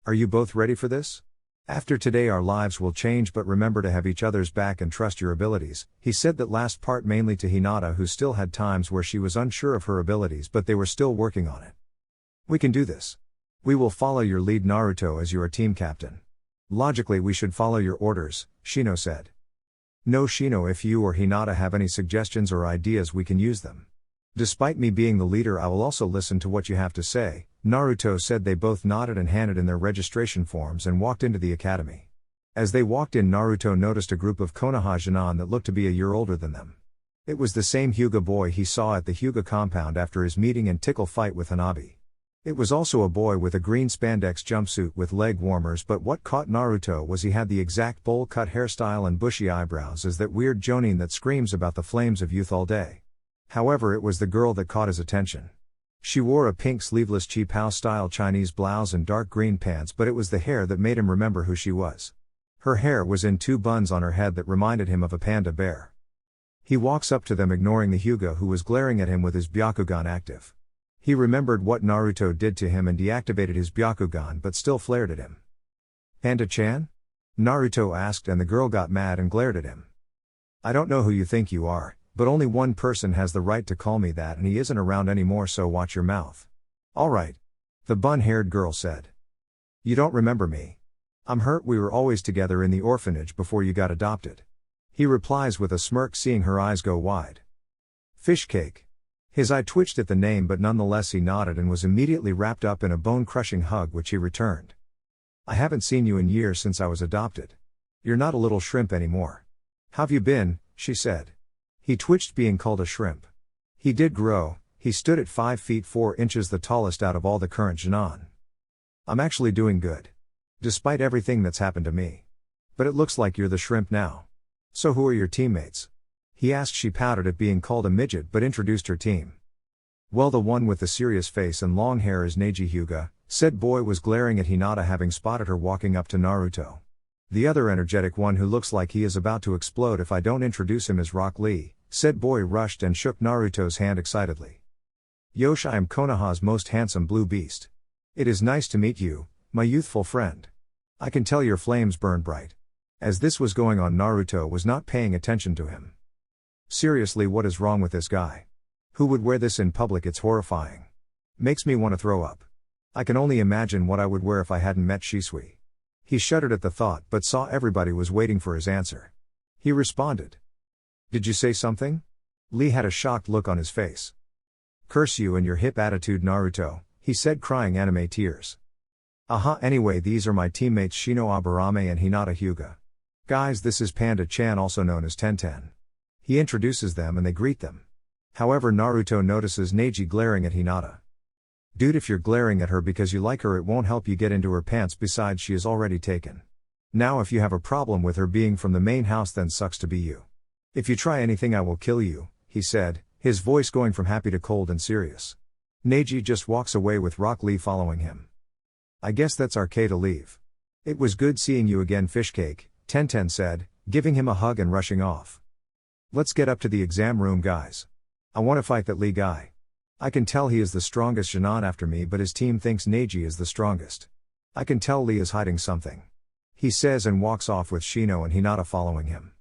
A: Are you both ready for this? After today our lives will change, but remember to have each other's back and trust your abilities. He said that last part mainly to Hinata, who still had times where she was unsure of her abilities, but they were still working on it. We can do this. We will follow your lead, Naruto, as you are team captain. Logically we should follow your orders, Shino said. No Shino, if you or Hinata have any suggestions or ideas we can use them. Despite me being the leader I will also listen to what you have to say, Naruto said. They both nodded and handed in their registration forms and walked into the academy. As they walked in, Naruto noticed a group of Konoha Jinan that looked to be a year older than them. It was the same Hyuga boy he saw at the Hyuga compound after his meeting and tickle fight with Hanabi. It was also a boy with a green spandex jumpsuit with leg warmers, but what caught Naruto was he had the exact bowl-cut hairstyle and bushy eyebrows as that weird jonin that screams about the flames of youth all day. However, it was the girl that caught his attention. She wore a pink sleeveless cheap house-style Chinese blouse and dark green pants, but it was the hair that made him remember who she was. Her hair was in two buns on her head that reminded him of a panda bear. He walks up to them, ignoring the Hyuga who was glaring at him with his Byakugan active. He remembered what Naruto did to him and deactivated his Byakugan, but still flared at him. Panda-chan? Naruto asked, and the girl got mad and glared at him. I don't know who you think you are, but only one person has the right to call me that, and he isn't around anymore, so watch your mouth. Alright. The bun-haired girl said. You don't remember me. I'm hurt, we were always together in the orphanage before you got adopted. He replies with a smirk, seeing her eyes go wide. Fish cake. His eye twitched at the name, but nonetheless he nodded and was immediately wrapped up in a bone-crushing hug which he returned. I haven't seen you in years since I was adopted. You're not a little shrimp anymore. How've you been? She said. He twitched being called a shrimp. He did grow. He stood at 5 feet 4 inches, the tallest out of all the current Jinan. I'm actually doing good. Despite everything that's happened to me. But it looks like you're the shrimp now. So who are your teammates? He asked. She pouted at being called a midget but introduced her team. Well, the one with the serious face and long hair is Neji Hyuga, said boy was glaring at Hinata, having spotted her walking up to Naruto. The other energetic one who looks like he is about to explode if I don't introduce him is Rock Lee, said boy, rushed and shook Naruto's hand excitedly. Yosh, I am Konoha's most handsome blue beast. It is nice to meet you, my youthful friend. I can tell your flames burn bright. As this was going on, Naruto was not paying attention to him. Seriously, what is wrong with this guy? Who would wear this in public? It's horrifying. Makes me want to throw up. I can only imagine what I would wear if I hadn't met Shisui. He shuddered at the thought, but saw everybody was waiting for his answer. He responded. Did you say something? Lee had a shocked look on his face. Curse you and your hip attitude, Naruto, he said, crying anime tears. Anyway, these are my teammates Shino Aburame and Hinata Hyuga. Guys, this is Panda-chan, also known as Tenten. He introduces them and they greet them. However, Naruto notices Neji glaring at Hinata. Dude, if you're glaring at her because you like her, it won't help you get into her pants, besides she is already taken. Now if you have a problem with her being from the main house, then sucks to be you. If you try anything I will kill you, he said, his voice going from happy to cold and serious. Neji just walks away with Rock Lee following him. I guess that's our K to leave. It was good seeing you again, Fishcake, Tenten said, giving him a hug and rushing off. Let's get up to the exam room, guys. I want to fight that Lee guy. I can tell he is the strongest Jinan after me, but his team thinks Neji is the strongest. I can tell Lee is hiding something. He says and walks off with Shino and Hinata following him.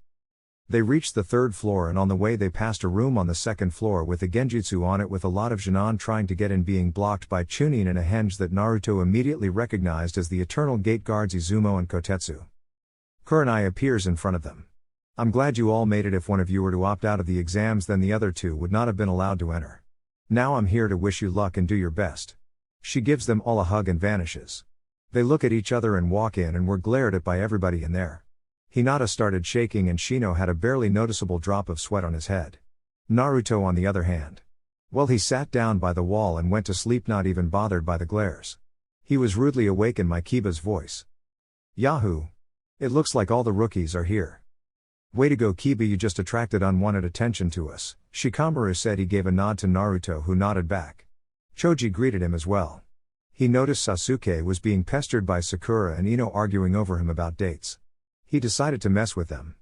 A: They reached the 3rd floor, and on the way they passed a room on the 2nd floor with a genjutsu on it with a lot of Jinan trying to get in, being blocked by Chunin and a henge that Naruto immediately recognized as the eternal gate guards Izumo and Kotetsu. Kurenai appears in front of them. I'm glad you all made it. If one of you were to opt out of the exams, then the other two would not have been allowed to enter. Now I'm here to wish you luck and do your best. She gives them all a hug and vanishes. They look at each other and walk in and were glared at by everybody in there. Hinata started shaking and Shino had a barely noticeable drop of sweat on his head. Naruto, on the other hand. Well, he sat down by the wall and went to sleep, not even bothered by the glares. He was rudely awakened by Kiba's voice. Yahoo! It looks like all the rookies are here. Way to go, Kiba, you just attracted unwanted attention to us, Shikamaru said. He gave a nod to Naruto, who nodded back. Choji greeted him as well. He noticed Sasuke was being pestered by Sakura and Ino arguing over him about dates. He decided to mess with them.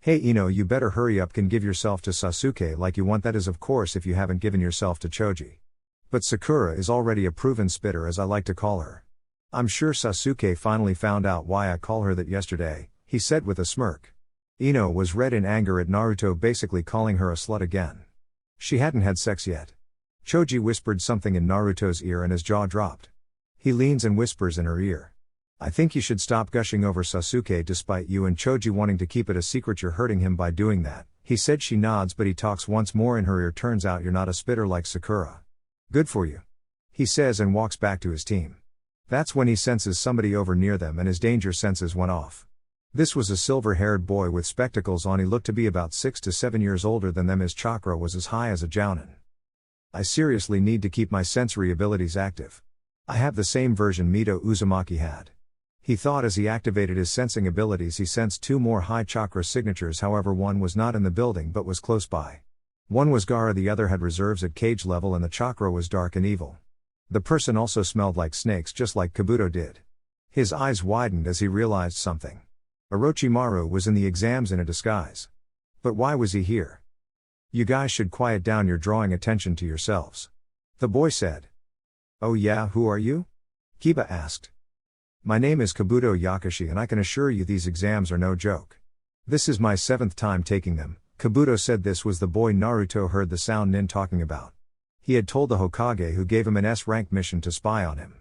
A: Hey Ino, you better hurry up, can give yourself to Sasuke like you want, that is of course if you haven't given yourself to Choji. But Sakura is already a proven spitter, as I like to call her. I'm sure Sasuke finally found out why I call her that yesterday, he said with a smirk. Ino was red in anger at Naruto basically calling her a slut again. She hadn't had sex yet. Choji whispered something in Naruto's ear and his jaw dropped. He leans and whispers in her ear. I think you should stop gushing over Sasuke despite you and Choji wanting to keep it a secret. You're hurting him by doing that, he said. She nods but he talks once more in her ear. Turns out you're not a spitter like Sakura. Good for you, he says and walks back to his team. That's when he senses somebody over near them and his danger senses went off. This was a silver-haired boy with spectacles on. He looked to be about 6 to 7 years older than them. His chakra was as high as a jounin. I seriously need to keep my sensory abilities active. I have the same version Mito Uzumaki had. He thought as he activated his sensing abilities he sensed 2 more high chakra signatures. However, one was not in the building but was close by. One was Gaara, the other had reserves at cage level and the chakra was dark and evil. The person also smelled like snakes just like Kabuto did. His eyes widened as he realized something. Orochimaru was in the exams in a disguise. But why was he here? You guys should quiet down, you're drawing attention to yourselves, the boy said. Oh yeah, who are you? Kiba asked. My name is Kabuto Yakashi and I can assure you these exams are no joke. This is my 7th time taking them, Kabuto said. This was the boy Naruto heard the sound Nin talking about. He had told the Hokage who gave him an S-rank mission to spy on him.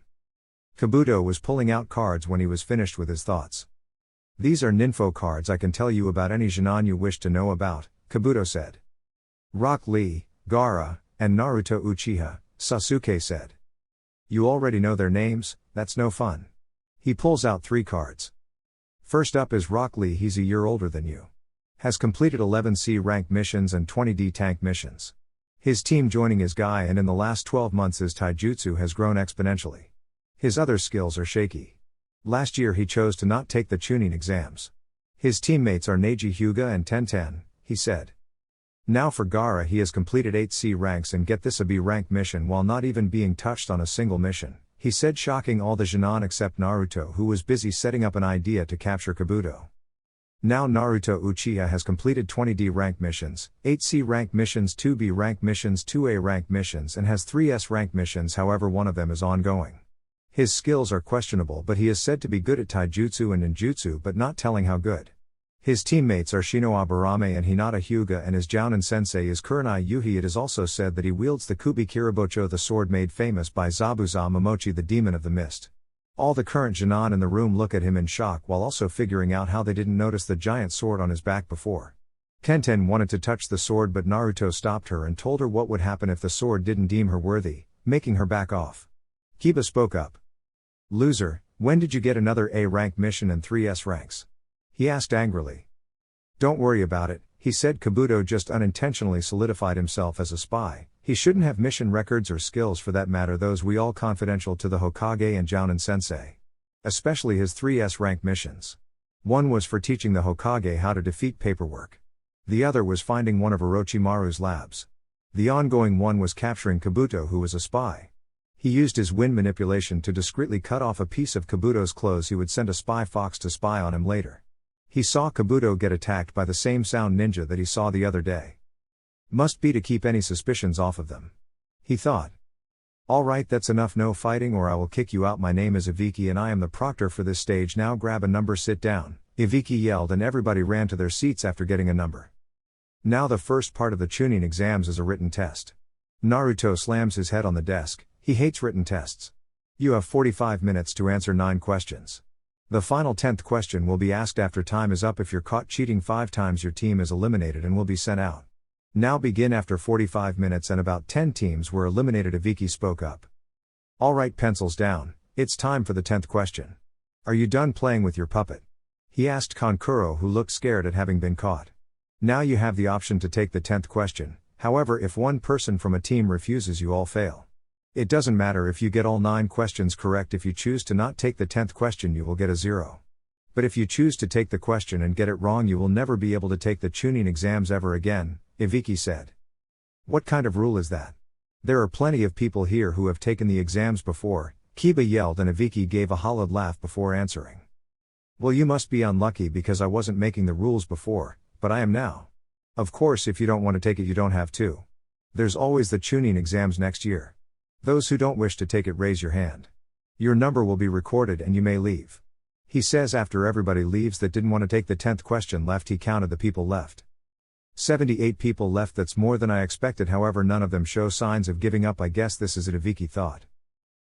A: Kabuto was pulling out cards when he was finished with his thoughts. These are Ninfo cards. I can tell you about any Genin you wish to know about, Kabuto said. Rock Lee, Gaara, and Naruto Uchiha, Sasuke said. You already know their names, that's no fun. He pulls out 3 cards. First up is Rock Lee. He's a year older than you. Has completed 11 C-rank missions and 20 D-tank missions. His team joining his guy and in the last 12 months his taijutsu has grown exponentially. His other skills are shaky. Last year he chose to not take the Chunin exams. His teammates are Neji Hyuga and Tenten, he said. Now for Gaara, he has completed 8 C ranks and get this a B rank mission while not even being touched on a single mission, he said, shocking all the Genin except Naruto, who was busy setting up an idea to capture Kabuto. Now Naruto Uchiha has completed 20 D rank missions, 8 C rank missions, 2 B rank missions, 2 A rank missions and has 3 S rank missions. However, one of them is ongoing. His skills are questionable but he is said to be good at taijutsu and ninjutsu but not telling how good. His teammates are Shino Aburame and Hinata Hyuga and his Jounin sensei is Kurenai Yuhi. It is also said that he wields the Kubi Kiribocho, the sword made famous by Zabuza Momochi, the demon of the mist. All the current Genin in the room look at him in shock while also figuring out how they didn't notice the giant sword on his back before. Tenten wanted to touch the sword but Naruto stopped her and told her what would happen if the sword didn't deem her worthy, making her back off. Kiba spoke up. Loser, when did you get another A rank mission and 3 S ranks? He asked angrily. Don't worry about it, he said. Kabuto just unintentionally solidified himself as a spy. He shouldn't have mission records or skills for that matter, those we all confidential to the Hokage and Jounin sensei. Especially his 3 S rank missions. One was for teaching the Hokage how to defeat paperwork. The other was finding one of Orochimaru's labs. The ongoing one was capturing Kabuto, who was a spy. He used his wind manipulation to discreetly cut off a piece of Kabuto's clothes. He would send a spy fox to spy on him later. He saw Kabuto get attacked by the same sound ninja that he saw the other day. Must be to keep any suspicions off of them, he thought. Alright, that's enough, no fighting or I will kick you out. My name is Iviki and I am the proctor for this stage. Now grab a number, sit down, Iviki yelled and everybody ran to their seats after getting a number. Now the first part of the Chunin exams is a written test. Naruto slams his head on the desk. He hates written tests. You have 45 minutes to answer 9 questions. The final 10th question will be asked after time is up. If you're caught cheating 5 times, your team is eliminated and will be sent out. Now begin. After 45 minutes and about 10 teams were eliminated, Iviki spoke up. Alright, pencils down, it's time for the 10th question. Are you done playing with your puppet? He asked Kankuro, who looked scared at having been caught. Now you have the option to take the 10th question, however if one person from a team refuses you all fail. It doesn't matter if you get all 9 questions correct. If you choose to not take the 10th question you will get a 0. But if you choose to take the question and get it wrong you will never be able to take the Chunin exams ever again, Iviki said. What kind of rule is that? There are plenty of people here who have taken the exams before, Kiba yelled and Iviki gave a hollowed laugh before answering. Well, you must be unlucky because I wasn't making the rules before, but I am now. Of course if you don't want to take it you don't have to. There's always the Chunin exams next year. Those who don't wish to take it raise your hand. Your number will be recorded and you may leave. He says after everybody leaves that didn't want to take the 10th question left. He counted the people left. 78 people left. That's more than I expected, however none of them show signs of giving up. I guess this is it, Ibiki thought.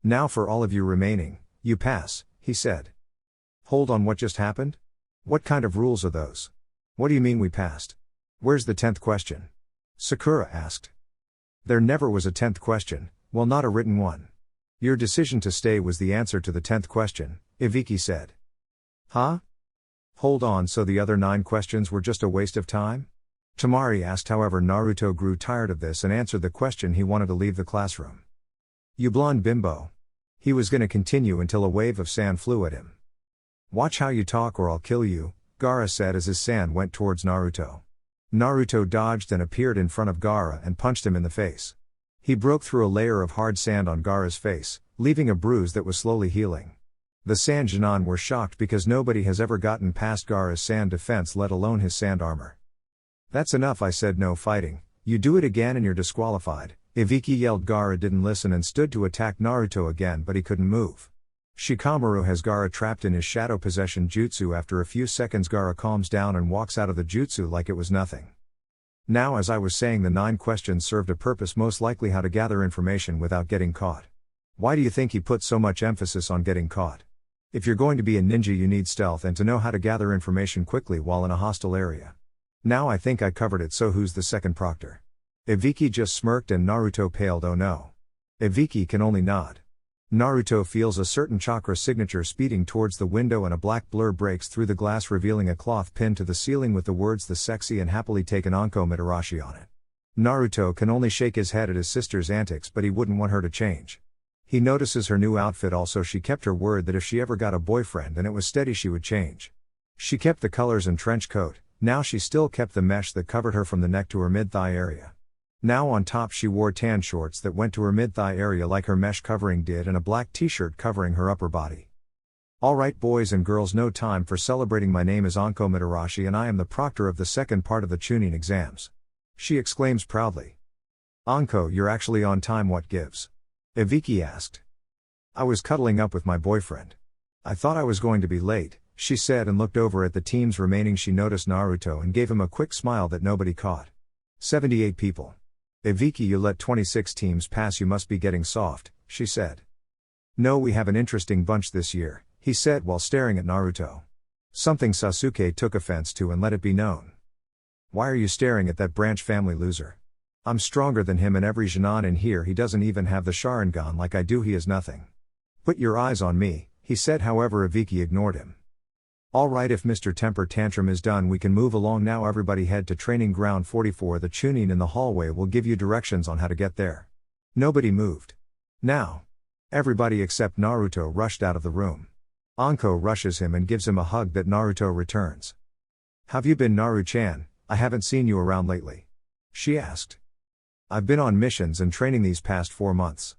A: Now for all of you remaining, you pass, he said. Hold on, what just happened? What kind of rules are those? What do you mean we passed? Where's the 10th question? Sakura asked. There never was a 10th question, well not a written one. Your decision to stay was the answer to the 10th question, Ibiki said. Huh? Hold on, so the other 9 questions were just a waste of time? Tamari asked. However Naruto grew tired of this and answered the question. He wanted to leave the classroom. You blonde bimbo. He was gonna continue until a wave of sand flew at him. Watch how you talk or I'll kill you, Gaara said as his sand went towards Naruto. Naruto dodged and appeared in front of Gaara and punched him in the face. He broke through a layer of hard sand on Gaara's face, leaving a bruise that was slowly healing. The Sand Genin were shocked because nobody has ever gotten past Gaara's sand defense, let alone his sand armor. That's enough, I said, no fighting. You do it again and you're disqualified, Ibiki yelled. Gaara didn't listen and stood to attack Naruto again, but he couldn't move. Shikamaru has Gaara trapped in his shadow possession jutsu. After a few seconds Gaara calms down and walks out of the jutsu like it was nothing. Now, as I was saying, the 9 questions served a purpose, most likely how to gather information without getting caught. Why do you think he put so much emphasis on getting caught? If you're going to be a ninja you need stealth and to know how to gather information quickly while in a hostile area. Now I think I covered it, so who's the second proctor? Ibiki just smirked and Naruto paled. Oh no. Ibiki can only nod. Naruto feels a certain chakra signature speeding towards the window and a black blur breaks through the glass, revealing a cloth pinned to the ceiling with the words "the sexy and happily taken Anko Mitarashi" on it. Naruto can only shake his head at his sister's antics, but he wouldn't want her to change. He notices her new outfit also. She kept her word that if she ever got a boyfriend and it was steady she would change. She kept the colors and trench coat, now she still kept the mesh that covered her from the neck to her mid-thigh area. Now on top she wore tan shorts that went to her mid-thigh area like her mesh covering did and a black t-shirt covering her upper body. Alright boys and girls, no time for celebrating. My name is Anko Mitarashi and I am the proctor of the second part of the Chunin exams. She exclaims proudly. Anko, you're actually on time, what gives? Ibiki asked. I was cuddling up with my boyfriend. I thought I was going to be late, she said and looked over at the teams remaining. She noticed Naruto and gave him a quick smile that nobody caught. 78 people. Ibiki, you let 26 teams pass, you must be getting soft, she said. No, we have an interesting bunch this year, he said while staring at Naruto. Something Sasuke took offense to and let it be known. Why are you staring at that branch family loser? I'm stronger than him and every Genin in here. He doesn't even have the Sharingan like I do. He is nothing. Put your eyes on me, he said. However Ibiki ignored him. Alright, if Mr. Temper Tantrum is done we can move along now. Everybody head to training ground 44. The Chunin in the hallway will give you directions on how to get there. Nobody moved. Now. Everybody except Naruto rushed out of the room. Anko rushes him and gives him a hug that Naruto returns. How've you been, Naru-chan? I haven't seen you around lately. She asked. I've been on missions and training these past 4 months.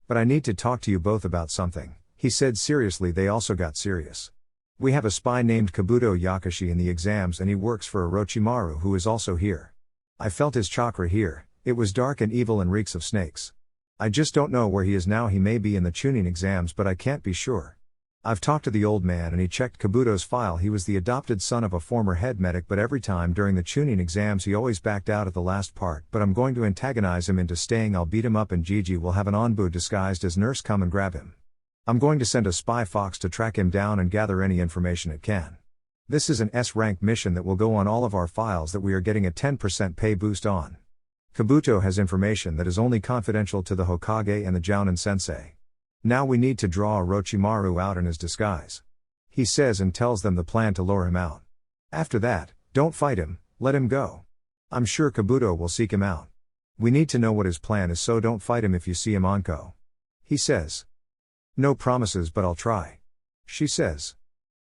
A: But I need to talk to you both about something, he said seriously. They also got serious. We have a spy named Kabuto Yakashi in the exams and he works for Orochimaru, who is also here. I felt his chakra here, it was dark and evil and reeks of snakes. I just don't know where he is now. He may be in the Chunin exams but I can't be sure. I've talked to the old man and he checked Kabuto's file. He was the adopted son of a former head medic, but every time during the Chunin exams he always backed out at the last part. But I'm going to antagonize him into staying. I'll beat him up and Gigi will have an Onbu disguised as nurse come and grab him. I'm going to send a spy fox to track him down and gather any information it can. This is an S-rank mission that will go on all of our files that we are getting a 10% pay boost on. Kabuto has information that is only confidential to the Hokage and the Jounin sensei. Now we need to draw Orochimaru out in his disguise. He says and tells them the plan to lure him out. After that, don't fight him, let him go. I'm sure Kabuto will seek him out. We need to know what his plan is, so don't fight him if you see him, Anko. He says. No promises but I'll try. She says.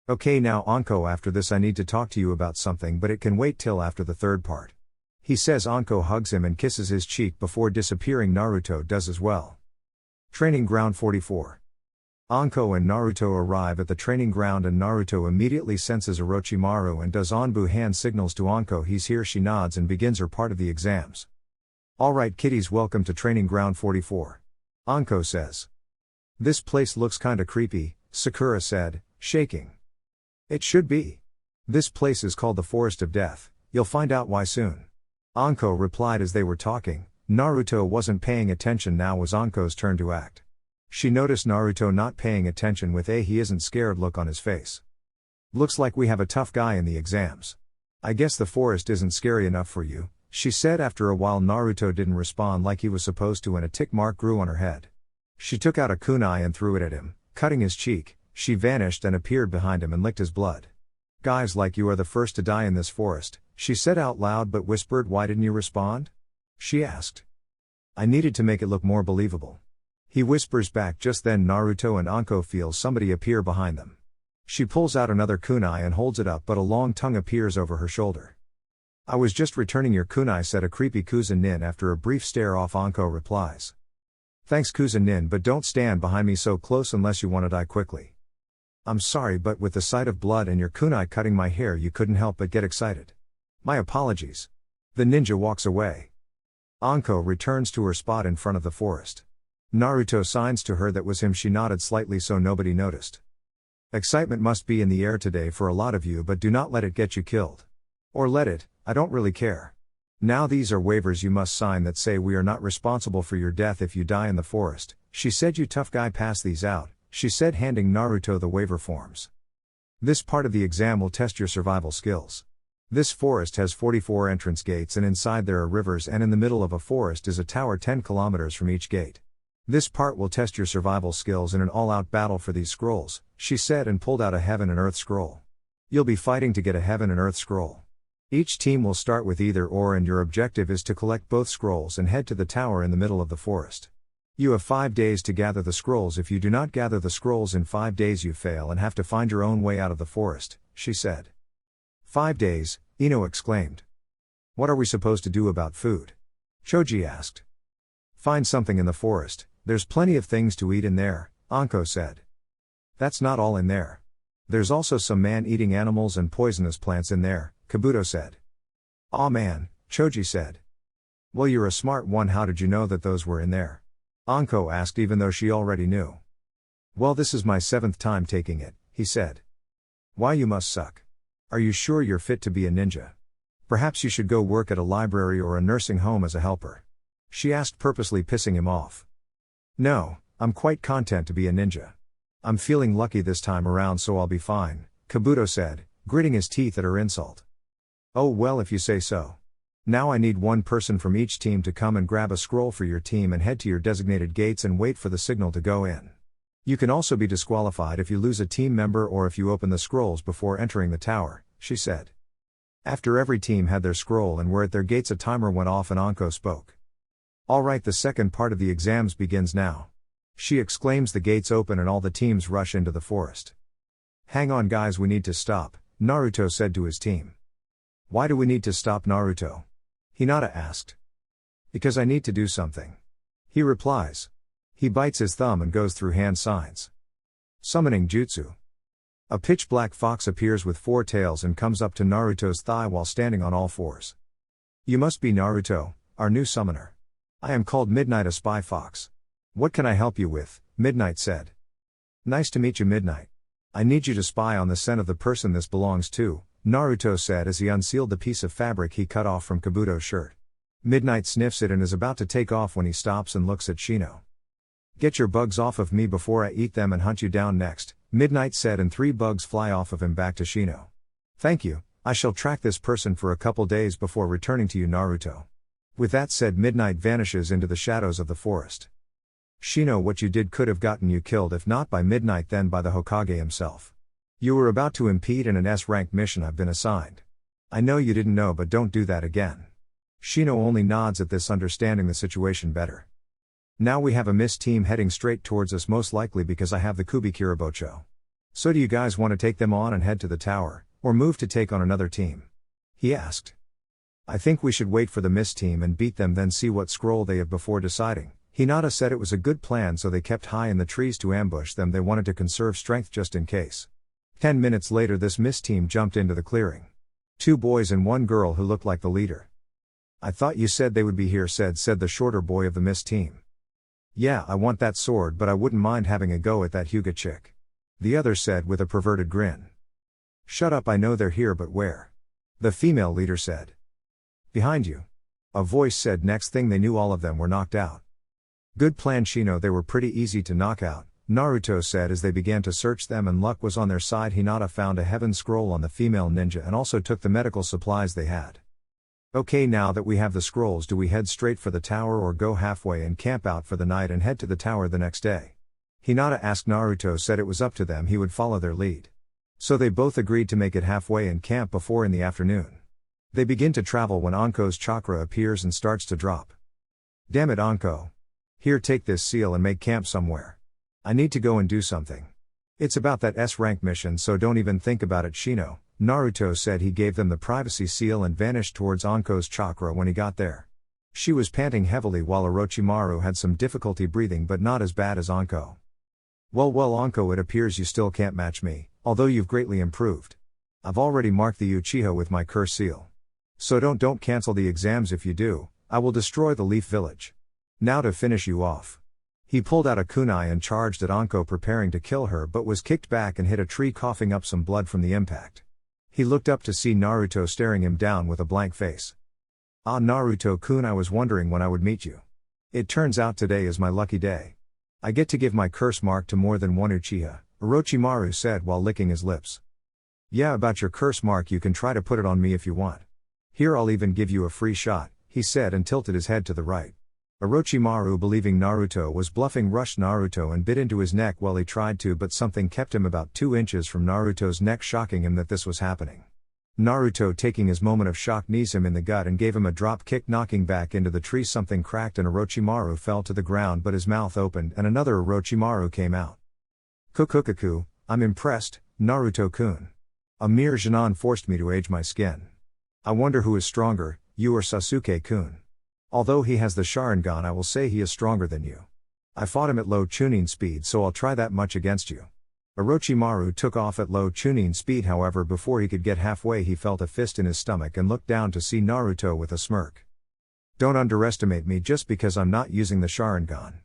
A: Okay now Anko, after this I need to talk to you about something but it can wait till after the third part. He says. Anko hugs him and kisses his cheek before disappearing. Naruto does as well. Training ground 44. Anko and Naruto arrive at the training ground and Naruto immediately senses Orochimaru and does Onbu hand signals to Anko. He's here. She nods and begins her part of the exams. Alright kiddies, welcome to training ground 44. Anko says. This place looks kinda creepy, Sakura said, shaking. It should be. This place is called the Forest of Death, you'll find out why soon. Anko replied as they were talking. Naruto wasn't paying attention. Now was Anko's turn to act. She noticed Naruto not paying attention with a he isn't scared look on his face. Looks like we have a tough guy in the exams. I guess the forest isn't scary enough for you, she said. After a while Naruto didn't respond like he was supposed to and a tick mark grew on her head. She took out a kunai and threw it at him, cutting his cheek. She vanished and appeared behind him and licked his blood. Guys like you are the first to die in this forest, she said out loud but whispered. Why didn't you respond? She asked. I needed to make it look more believable. He whispers back. Just then Naruto and Anko feel somebody appear behind them. She pulls out another kunai and holds it up but a long tongue appears over her shoulder. I was just returning your kunai, said a creepy Kuzen-nin. After a brief stare off, Anko replies. Thanks Kuzen-nin, but don't stand behind me so close unless you want to die quickly. I'm sorry, but with the sight of blood and your kunai cutting my hair you couldn't help but get excited. My apologies. The ninja walks away. Anko returns to her spot in front of the forest. Naruto signs to her that was him. She nodded slightly so nobody noticed. Excitement must be in the air today for a lot of you, but do not let it get you killed. Or let it, I don't really care. Now these are waivers you must sign that say we are not responsible for your death if you die in the forest, she said. You tough guy, pass these out, she said, handing Naruto the waiver forms. This part of the exam will test your survival skills. This forest has 44 entrance gates and inside there are rivers, and in the middle of a forest is a tower 10 kilometers from each gate. This part will test your survival skills in an all-out battle for these scrolls, she said, and pulled out a Heaven and Earth scroll. You'll be fighting to get a Heaven and Earth scroll. Each team will start with either or and your objective is to collect both scrolls and head to the tower in the middle of the forest. You have 5 days to gather the scrolls. If you do not gather the scrolls in 5 days you fail and have to find your own way out of the forest, she said. 5 days, Ino exclaimed. What are we supposed to do about food? Choji asked. Find something in the forest, there's plenty of things to eat in there, Anko said. That's not all in there. There's also some man-eating animals and poisonous plants in there, Kabuto said. Aw man, Choji said. Well, you're a smart one. How did you know that those were in there? Anko asked, even though she already knew. Well, this is my 7th time taking it, he said. Why, you must suck. Are you sure you're fit to be a ninja? Perhaps you should go work at a library or a nursing home as a helper. She asked, purposely pissing him off. No, I'm quite content to be a ninja. I'm feeling lucky this time around, so I'll be fine, Kabuto said, gritting his teeth at her insult. Oh well, if you say so. Now I need one person from each team to come and grab a scroll for your team and head to your designated gates and wait for the signal to go in. You can also be disqualified if you lose a team member or if you open the scrolls before entering the tower, she said. After every team had their scroll and were at their gates, a timer went off and Anko spoke. Alright, the second part of the exams begins now. She exclaims. The gates open and all the teams rush into the forest. Hang on guys, we need to stop, Naruto said to his team. Why do we need to stop, Naruto? Hinata asked. Because I need to do something. He replies. He bites his thumb and goes through hand signs. Summoning jutsu. A pitch-black fox appears with 4 tails and comes up to Naruto's thigh while standing on all 4s. You must be Naruto, our new summoner. I am called Midnight, a spy fox. What can I help you with? Midnight said. Nice to meet you, Midnight. I need you to spy on the scent of the person this belongs to, Naruto said as he unsealed the piece of fabric he cut off from Kabuto's shirt. Midnight sniffs it and is about to take off when he stops and looks at Shino. Get your bugs off of me before I eat them and hunt you down next, Midnight said, and 3 bugs fly off of him back to Shino. Thank you, I shall track this person for a couple days before returning to you, Naruto. With that said, Midnight vanishes into the shadows of the forest. Shino, what you did could have gotten you killed, if not by Midnight then by the Hokage himself. You were about to impede in an S-rank mission I've been assigned. I know you didn't know, but don't do that again. Shino only nods at this, understanding the situation better. Now we have a mist team heading straight towards us, most likely because I have the Kubikirabocho. So do you guys want to take them on and head to the tower, or move to take on another team? He asked. I think we should wait for the mist team and beat them, then see what scroll they have before deciding. Hinata said it was a good plan, so they kept high in the trees to ambush them. They wanted to conserve strength just in case. 10 minutes later, this mist team jumped into the clearing. 2 boys and 1 girl who looked like the leader. I thought you said they would be here, said the shorter boy of the mist team. Yeah, I want that sword, but I wouldn't mind having a go at that Hyuga chick. The other said with a perverted grin. Shut up, I know they're here, but where? The female leader said. Behind you. A voice said. Next thing they knew, all of them were knocked out. Good plan, Shino, they were pretty easy to knock out, Naruto said as they began to search them, and luck was on their side. Hinata found a heaven scroll on the female ninja and also took the medical supplies they had. Okay, now that we have the scrolls, do we head straight for the tower or go halfway and camp out for the night and head to the tower the next day? Hinata asked. Naruto said it was up to them, he would follow their lead. So they both agreed to make it halfway and camp before in the afternoon. They begin to travel when Anko's chakra appears and starts to drop. Damn it, Anko. Here, take this seal and make camp somewhere. I need to go and do something. It's about that S-rank mission, so don't even think about it, Shino, Naruto said. He gave them the privacy seal and vanished towards Anko's chakra when he got there. She was panting heavily while Orochimaru had some difficulty breathing, but not as bad as Anko. Well, Anko, it appears you still can't match me, although you've greatly improved. I've already marked the Uchiha with my curse seal. So don't cancel the exams. If you do, I will destroy the Leaf Village. Now to finish you off. He pulled out a kunai and charged at Anko, preparing to kill her, but was kicked back and hit a tree, coughing up some blood from the impact. He looked up to see Naruto staring him down with a blank face. Ah, Naruto-kun, I was wondering when I would meet you. It turns out today is my lucky day. I get to give my curse mark to more than one Uchiha, Orochimaru said while licking his lips. Yeah, about your curse mark, you can try to put it on me if you want. Here, I'll even give you a free shot, he said and tilted his head to the right. Orochimaru, believing Naruto was bluffing, rushed Naruto and bit into his neck. Well, he tried to, but something kept him about 2 inches from Naruto's neck, shocking him that this was happening. Naruto, taking his moment of shock, knees him in the gut and gave him a drop kick, knocking back into the tree. Something cracked and Orochimaru fell to the ground, but his mouth opened and another Orochimaru came out. Kukukaku, I'm impressed, Naruto-kun. A mere Jinan forced me to age my skin. I wonder who is stronger, you or Sasuke-kun. Although he has the Sharingan, I will say he is stronger than you. I fought him at low tuning speed, so I'll try that much against you. Orochimaru took off at low tuning speed, however before he could get halfway he felt a fist in his stomach and looked down to see Naruto with a smirk. Don't underestimate me just because I'm not using the Sharingan.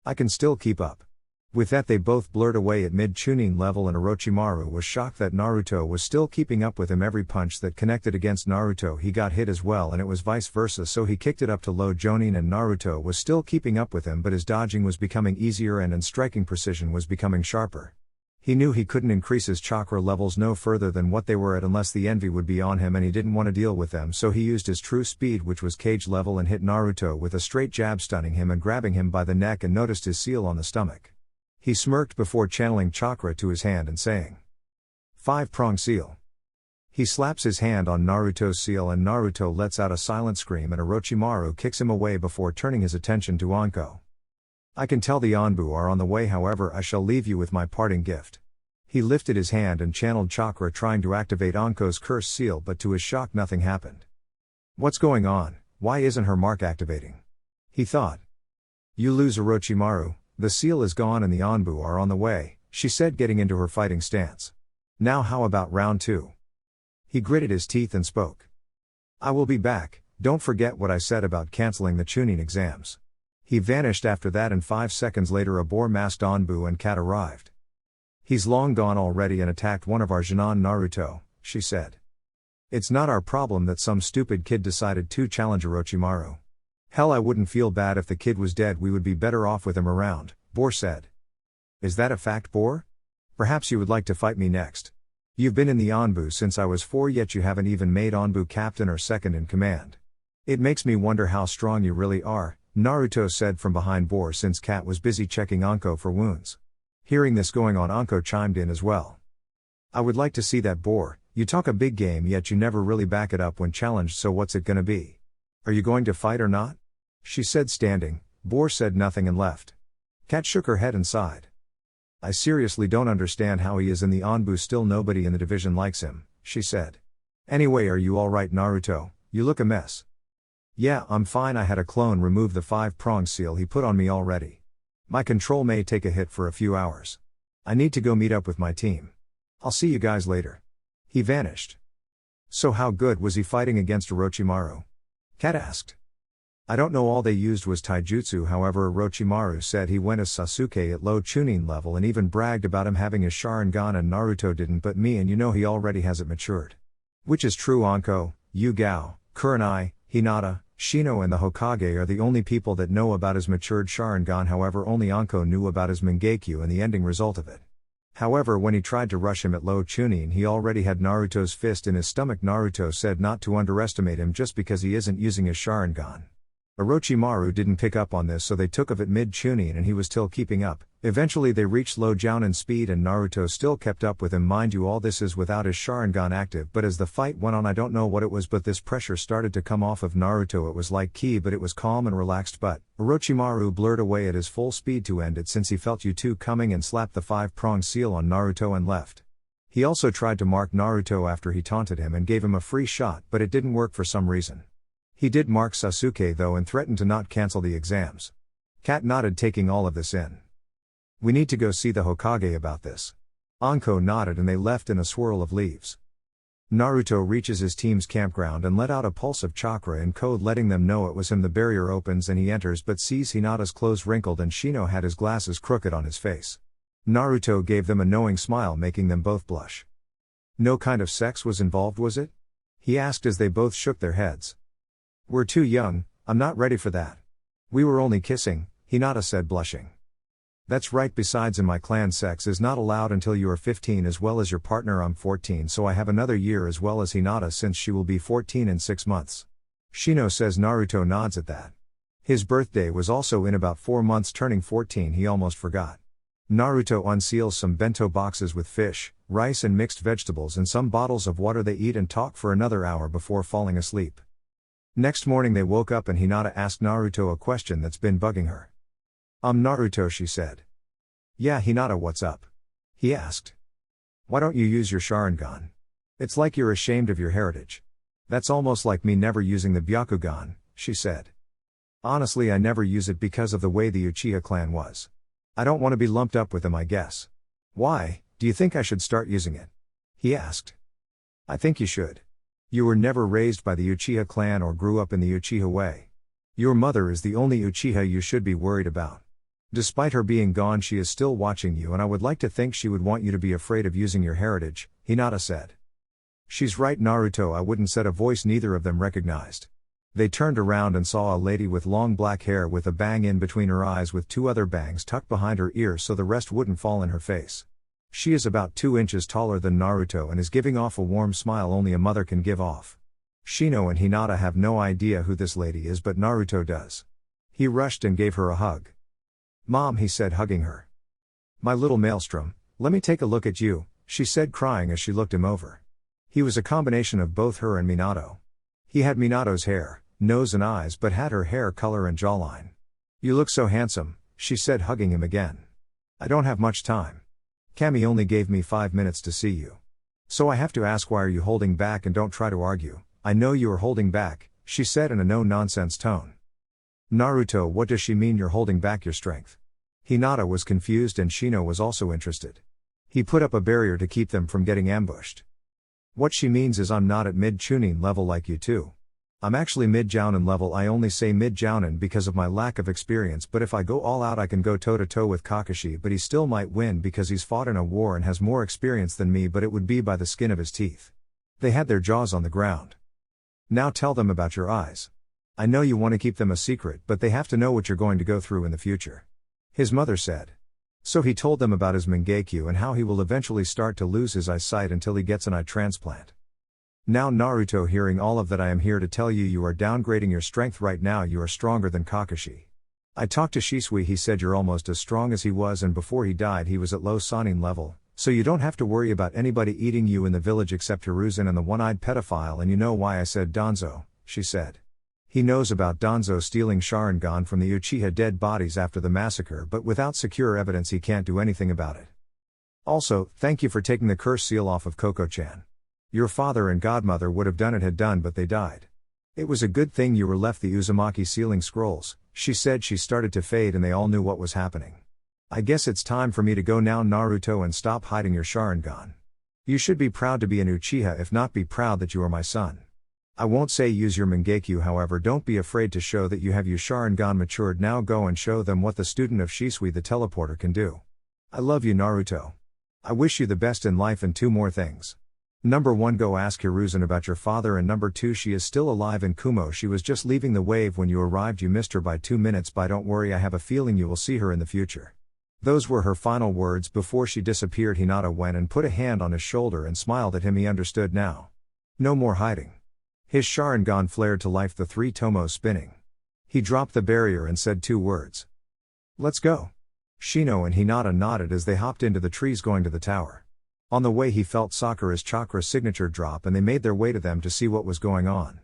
A: I can still keep up. With that they both blurred away at mid-tuning level, and Orochimaru was shocked that Naruto was still keeping up with him. Every punch that connected against Naruto he got hit as well, and it was vice versa, so he kicked it up to low jonin and Naruto was still keeping up with him, but his dodging was becoming easier and striking precision was becoming sharper. He knew he couldn't increase his chakra levels no further than what they were at unless the envy would be on him, and he didn't want to deal with them, so he used his true speed, which was cage level, and hit Naruto with a straight jab, stunning him and grabbing him by the neck, and noticed his seal on the stomach. He smirked before channeling chakra to his hand and saying, 5-prong seal. He slaps his hand on Naruto's seal and Naruto lets out a silent scream, and Orochimaru kicks him away before turning his attention to Anko. I can tell the Anbu are on the way, however I shall leave you with my parting gift. He lifted his hand and channeled chakra, trying to activate Anko's curse seal, but to his shock nothing happened. What's going on? Why isn't her mark activating? He thought. You lose, Orochimaru. The seal is gone and the Anbu are on the way, she said, getting into her fighting stance. Now how about round 2? He gritted his teeth and spoke. I will be back, don't forget what I said about cancelling the tuning exams. He vanished after that, and 5 seconds later a boar-masked Anbu and cat arrived. He's long gone already and attacked one of our Jinan, Naruto, she said. It's not our problem that some stupid kid decided to challenge Orochimaru. Hell, I wouldn't feel bad if the kid was dead, we would be better off with him around, Boar said. Is that a fact, Boar? Perhaps you would like to fight me next. You've been in the Anbu since I was 4, yet you haven't even made Anbu captain or second in command. It makes me wonder how strong you really are, Naruto said from behind Boar, since Cat was busy checking Anko for wounds. Hearing this going on, Anko chimed in as well. I would like to see that, Boar. You talk a big game yet you never really back it up when challenged, so what's it gonna be? Are you going to fight or not? She said, standing. Boar said nothing and left. Cat shook her head and sighed. I seriously don't understand how he is in the Anbu still, nobody in the division likes him, she said. Anyway, are you alright, Naruto? You look a mess. Yeah, I'm fine. I had a clone remove the 5-prong seal he put on me already. My control may take a hit for a few hours. I need to go meet up with my team. I'll see you guys later. He vanished. So how good was he fighting against Orochimaru? Cat asked. I don't know, all they used was taijutsu. However, Orochimaru said he went as Sasuke at low Chunin level and even bragged about him having his Sharingan and Naruto didn't, but me and you know he already has it matured. Which is true. Anko, Yugao, Kurenai, Hinata, Shino and the Hokage are the only people that know about his matured Sharingan. However, only Anko knew about his Mangekyo and the ending result of it. However, when he tried to rush him at low Chunin, he already had Naruto's fist in his stomach. Naruto said not to underestimate him just because he isn't using his Sharingan. Orochimaru didn't pick up on this, so they took of it mid Chunin and he was still keeping up. Eventually they reached low Jounin speed and Naruto still kept up with him. Mind you, all this is without his Sharingan active, but as the fight went on, I don't know what it was, but this pressure started to come off of Naruto. It was like ki, but it was calm and relaxed, but Orochimaru blurred away at his full speed to end it since he felt U2 coming and slapped the 5-pronged seal on Naruto and left. He also tried to mark Naruto after he taunted him and gave him a free shot, but it didn't work for some reason. He did mark Sasuke though and threatened to not cancel the exams. Kat nodded, taking all of this in. We need to go see the Hokage about this. Anko nodded and they left in a swirl of leaves. Naruto reaches his team's campground and let out a pulse of chakra in code letting them know it was him. The barrier opens and he enters but sees Hinata's clothes wrinkled and Shino had his glasses crooked on his face. Naruto gave them a knowing smile, making them both blush. No kind of sex was involved, was it? He asked as they both shook their heads. We're too young, I'm not ready for that. We were only kissing, Hinata said, blushing. That's right, besides in my clan sex is not allowed until you are 15 as well as your partner. I'm 14, so I have another year as well as Hinata since she will be 14 in 6 months. Shino says. Naruto nods at that. His birthday was also in about 4 months, turning 14, he almost forgot. Naruto unseals some bento boxes with fish, rice and mixed vegetables and some bottles of water. They eat and talk for another hour before falling asleep. Next morning they woke up and Hinata asked Naruto a question that's been bugging her. Naruto, she said. Yeah, Hinata, what's up? He asked. Why don't you use your Sharingan? It's like you're ashamed of your heritage. That's almost like me never using the Byakugan, she said. Honestly, I never use it because of the way the Uchiha clan was. I don't want to be lumped up with them, I guess. Why, do you think I should start using it? He asked. I think you should. You were never raised by the Uchiha clan or grew up in the Uchiha way. Your mother is the only Uchiha you should be worried about. Despite her being gone, she is still watching you, and I would like to think she would want you to be afraid of using your heritage, Hinata said. She's right, Naruto, I wouldn't, said a voice neither of them recognized. They turned around and saw a lady with long black hair with a bang in between her eyes with 2 other bangs tucked behind her ears so the rest wouldn't fall in her face. She is about 2 inches taller than Naruto and is giving off a warm smile only a mother can give off. Shino and Hinata have no idea who this lady is, but Naruto does. He rushed and gave her a hug. Mom, he said, hugging her. My little maelstrom, let me take a look at you, she said, crying as she looked him over. He was a combination of both her and Minato. He had Minato's hair, nose and eyes, but had her hair color and jawline. You look so handsome, she said, hugging him again. I don't have much time. Kami only gave me 5 minutes to see you. So I have to ask, why are you holding back? And don't try to argue. I know you are holding back, she said in a no-nonsense tone. Naruto, what does she mean you're holding back your strength? Hinata was confused and Shino was also interested. He put up a barrier to keep them from getting ambushed. What she means is I'm not at mid-Chunin level like you two. I'm actually mid-Jounin level. I only say mid-Jounin because of my lack of experience, but if I go all out I can go toe-to-toe with Kakashi, but he still might win because he's fought in a war and has more experience than me, but it would be by the skin of his teeth. They had their jaws on the ground. Now tell them about your eyes. I know you want to keep them a secret, but they have to know what you're going to go through in the future. His mother said. So he told them about his Mangekyo and how he will eventually start to lose his eyesight until he gets an eye transplant. Now Naruto, hearing all of that, I am here to tell you, you are downgrading your strength right now. You are stronger than Kakashi. I talked to Shisui, he said you're almost as strong as he was, and before he died he was at low Sannin level, so you don't have to worry about anybody eating you in the village except Hiruzen and the one-eyed pedophile. And you know why I said Danzo, she said. He knows about Danzo stealing Sharingan from the Uchiha dead bodies after the massacre, but without secure evidence he can't do anything about it. Also, thank you for taking the curse seal off of Koko-chan. Your father and godmother would have done it had done, but they died. It was a good thing you were left the Uzumaki sealing scrolls, she said. She started to fade and they all knew what was happening. I guess it's time for me to go now, Naruto, and stop hiding your Sharingan. You should be proud to be an Uchiha, if not be proud that you are my son. I won't say use your Mangekyo, however don't be afraid to show that you have your Sharingan matured. Now go and show them what the student of Shisui the teleporter can do. I love you Naruto. I wish you the best in life and 2 more things. Number 1 go ask Hiruzen about your father and number 2 she is still alive in Kumo. She was just leaving the wave when you arrived. You missed her by 2 minutes but don't worry I have a feeling you will see her in the future. Those were her final words before she disappeared. Hinata went and put a hand on his shoulder and smiled at him. He understood now. No more hiding. His Sharingan flared to life, the 3 tomos spinning. He dropped the barrier and said 2 words. Let's go. Shino and Hinata nodded as they hopped into the trees going to the tower. On the way he felt Sakura's chakra signature drop and they made their way to them to see what was going on.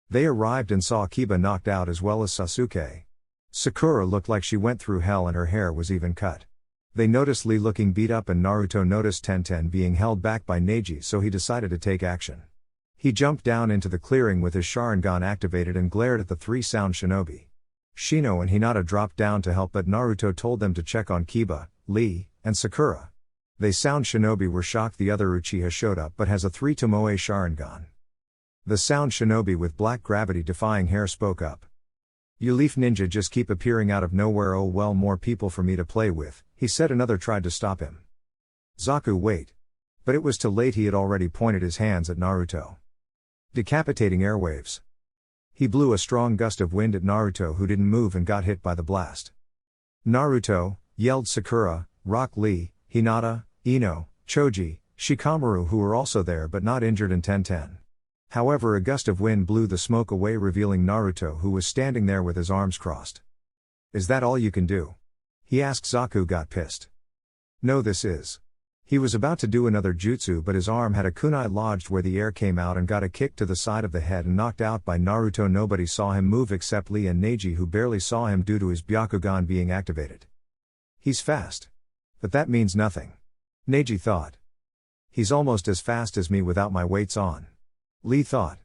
A: They arrived and saw Kiba knocked out as well as Sasuke. Sakura looked like she went through hell and her hair was even cut. They noticed Lee looking beat up and Naruto noticed Tenten being held back by Neji, so he decided to take action. He jumped down into the clearing with his Sharingan activated and glared at the 3 sound shinobi. Shino and Hinata dropped down to help but Naruto told them to check on Kiba, Lee, and Sakura. They sound shinobi were shocked the other Uchiha showed up but has a 3 Tomoe Sharingan. The sound shinobi with black gravity defying hair spoke up. You leaf ninja just keep appearing out of nowhere. Oh well, more people for me to play with, he said. Another tried to stop him. Zaku wait. But it was too late, he had already pointed his hands at Naruto. Decapitating airwaves. He blew a strong gust of wind at Naruto who didn't move and got hit by the blast. Naruto, yelled Sakura, Rock Lee, Hinata, Ino, Choji, Shikamaru who were also there but not injured and Tenten. However a gust of wind blew the smoke away revealing Naruto who was standing there with his arms crossed. Is that all you can do? He asked. Zaku got pissed. No this is. He was about to do another jutsu but his arm had a kunai lodged where the air came out and got a kick to the side of the head and knocked out by Naruto. Nobody saw him move except Lee and Neji who barely saw him due to his Byakugan being activated. He's fast. But that means nothing. Neji thought. He's almost as fast as me without my weights on. Lee thought.